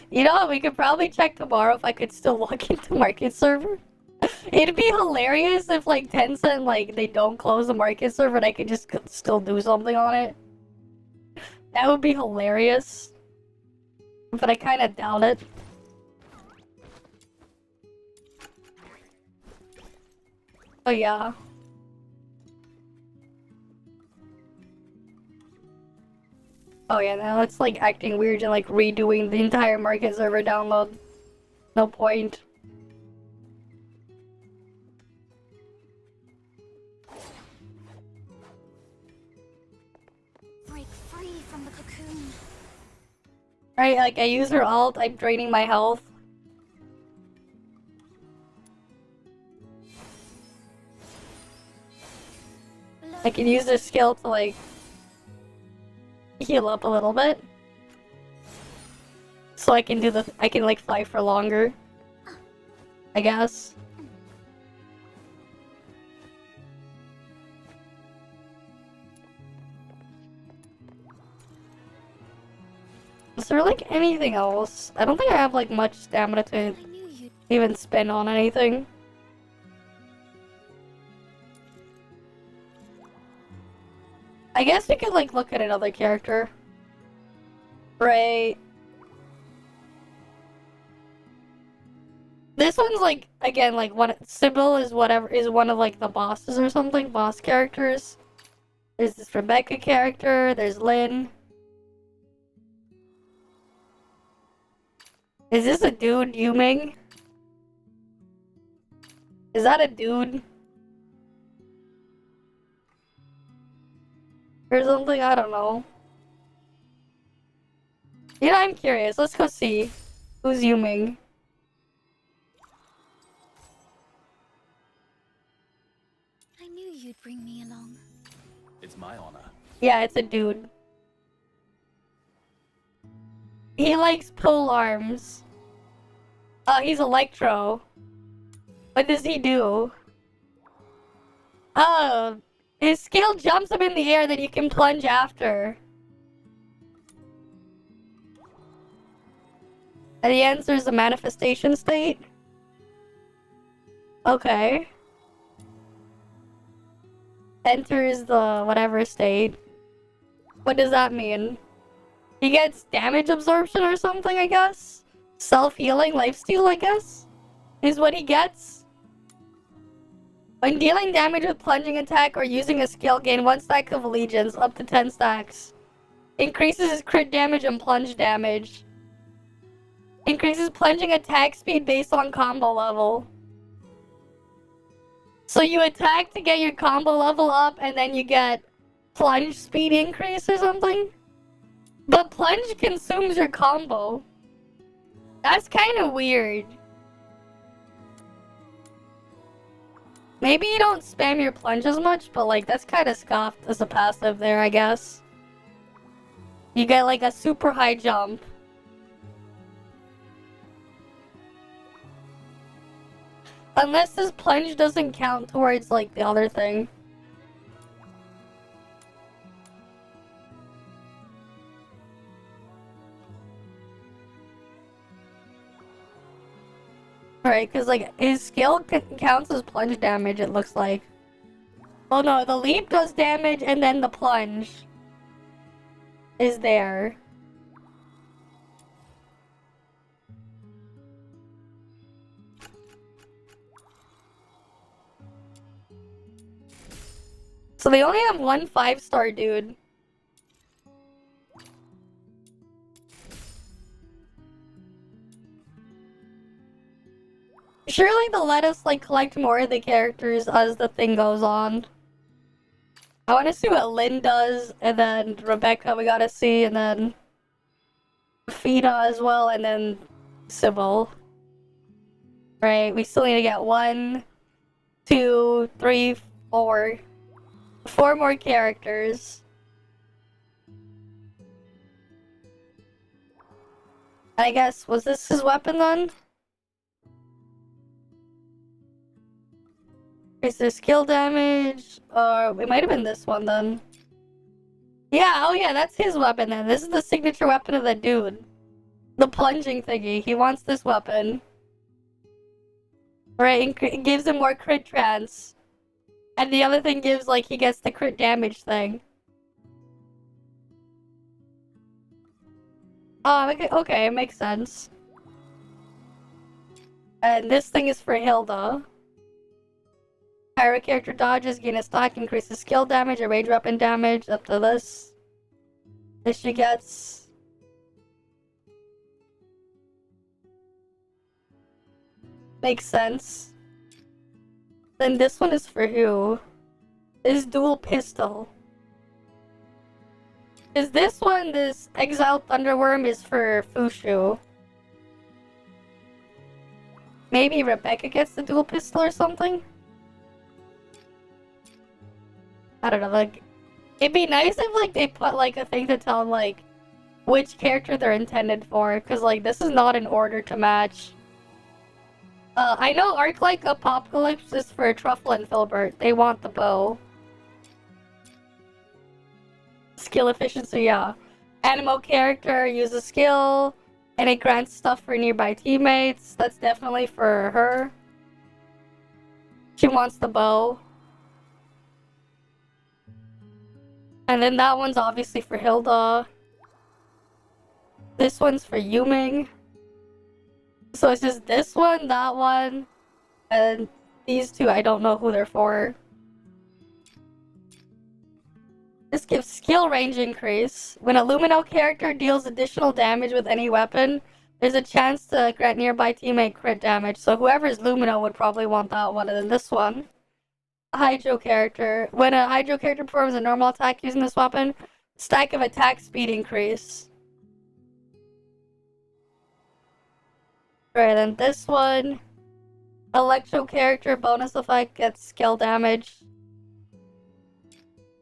You know, we could probably check tomorrow if I could still log into market server. It'd be hilarious if like Tencent, like, they don't close the market server and I could just still do something on it. That would be hilarious. But I kind of doubt it. Oh yeah. Oh yeah, now it's like acting weird and like redoing the entire market server download. No point. Break free from the cocoon. Right, like I use her ult, I'm draining my health. I can use this skill to like heal up a little bit. So I can like fly for longer. I guess. Is there like anything else? I don't think I have like much stamina to even spend on anything. I guess we could like look at another character. Right. This one's like, again, like Sybil is one of like the bosses or something, boss characters. There's this Rebecca character, there's Lynn. Is this a dude, Yuming? Is that a dude? Or something? I don't know. You know, I'm curious. Let's go see. Who's Yuming? I knew you'd bring me along. It's my honor. Yeah, it's a dude. He likes pole arms. Oh, he's Electro. What does he do? Oh, his skill jumps him in the air that you can plunge after. And the answer is the manifestation state? Okay. enters the whatever state. What does that mean? He gets damage absorption or something, I guess? Self-healing lifesteal, I guess? Is what he gets? When dealing damage with plunging attack or using a skill, gain 1 stack of allegiance, up to 10 stacks. Increases his crit damage and plunge damage. Increases plunging attack speed based on combo level. So you attack to get your combo level up, and then you get plunge speed increase or something? But plunge consumes your combo. That's kind of weird. Maybe you don't spam your plunge as much, but like that's kind of scuffed as a passive there, I guess. You get like a super high jump. Unless this plunge doesn't count towards like the other thing. Alright, because like his skill counts as plunge damage, it looks like. Oh no, the leap does damage and then the plunge is there. So they only have one 5-star dude. Surely they'll let us like collect more of the characters as the thing goes on. I want to see what Lynn does, and then Rebecca we gotta see, and then Fina as well, and then Sybil. Right, we still need to get 1, 2, 3, 4. 4 more characters. I guess, was this his weapon then? Is there skill damage? Or it might have been this one then. Yeah, oh yeah, that's his weapon then. This is the signature weapon of the dude. The plunging thingy. He wants this weapon. Right, it gives him more crit chance. And the other thing gives, like, he gets the crit damage thing. Oh, okay, it makes sense. And this thing is for Hilda. Pyro character dodges, gain a stack, increases skill damage or rage weapon damage up to this. This she gets. Makes sense. Then this one is for who? This dual pistol. Is this one, this Exiled Thunderworm, is for Fushu? Maybe Rebecca gets the dual pistol or something? I don't know, like, it'd be nice if, like, they put, like, a thing to tell, like, which character they're intended for, because, like, this is not in order to match. I know Arc-like Apocalypse is for Truffle and Filbert. They want the bow. Skill efficiency, yeah. Animo character uses skill, and it grants stuff for nearby teammates. That's definitely for her. She wants the bow. And then that one's obviously for Hilda. This one's for Yuming. So it's just this one, that one, and these two, I don't know who they're for. This gives skill range increase. When a Lumino character deals additional damage with any weapon, there's a chance to grant nearby teammate crit damage. So whoever's Lumino would probably want that one, and then this one. Hydro character. When a Hydro character performs a normal attack using this weapon, stack of attack speed increase. Right, then this one. Electro character bonus effect gets skill damage.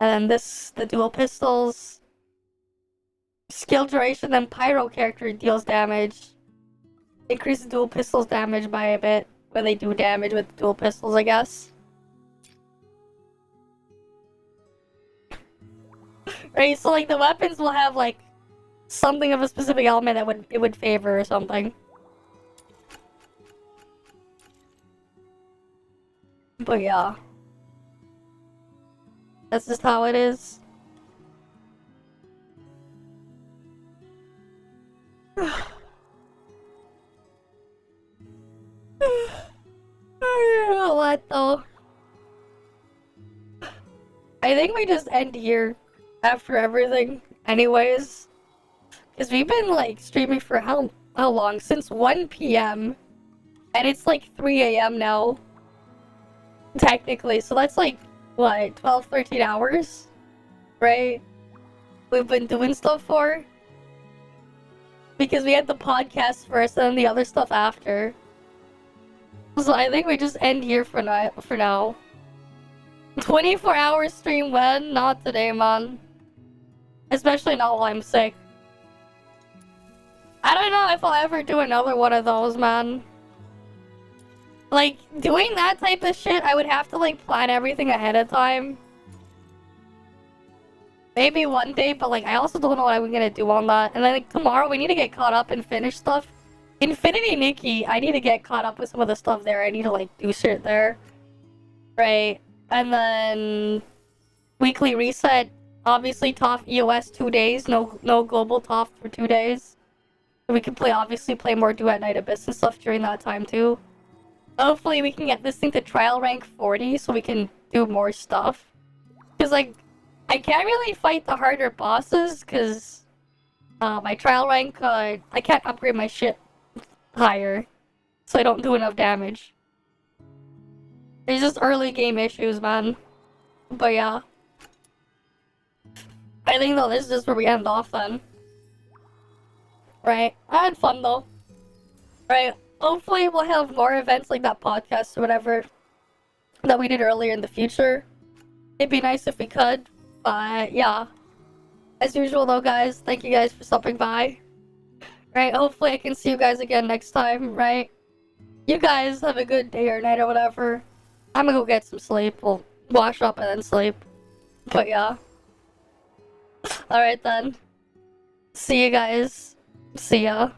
And then this, the dual pistols. Skill duration, then Pyro character deals damage. Increases dual pistols damage by a bit when they do damage with dual pistols, I guess. Right, so like the weapons will have like something of a specific element that it would favor or something. But yeah. That's just how it is. I don't know what though. I think we just end here after everything anyways. Because we've been like streaming for how long? Since 1 p.m. And it's like 3 a.m. now. Technically. So that's like, what, 12, 13 hours? Right? We've been doing stuff for. Because we had the podcast first and then the other stuff after. So I think we just end here for now. 24-hour stream when? Not today, man. Especially not while I'm sick. I don't know if I'll ever do another one of those, man. Like, doing that type of shit, I would have to, like, plan everything ahead of time. Maybe one day, but, like, I also don't know what I'm gonna do on that. And then, like, tomorrow we need to get caught up and finish stuff. Infinity Nikki, I need to get caught up with some of the stuff there. I need to, like, do shit there. Right? And then... Weekly Reset. Obviously, ToF EOS 2 days. No global ToF for 2 days. We can obviously play more Duet Night Abyss and stuff during that time, too. Hopefully, we can get this thing to trial rank 40 so we can do more stuff. Because, like, I can't really fight the harder bosses because my trial rank, I can't upgrade my shit higher. So I don't do enough damage. There's just early game issues, man. But yeah. I think though, this is just where we end off then. Right? I had fun though. Right? Hopefully we'll have more events like that podcast or whatever that we did earlier in the future. It'd be nice if we could. But yeah. As usual though, guys, thank you guys for stopping by. Right? Hopefully I can see you guys again next time, right? You guys have a good day or night or whatever. I'm gonna go get some sleep. We'll wash up and then sleep. But yeah. Alright then. See you guys. See ya.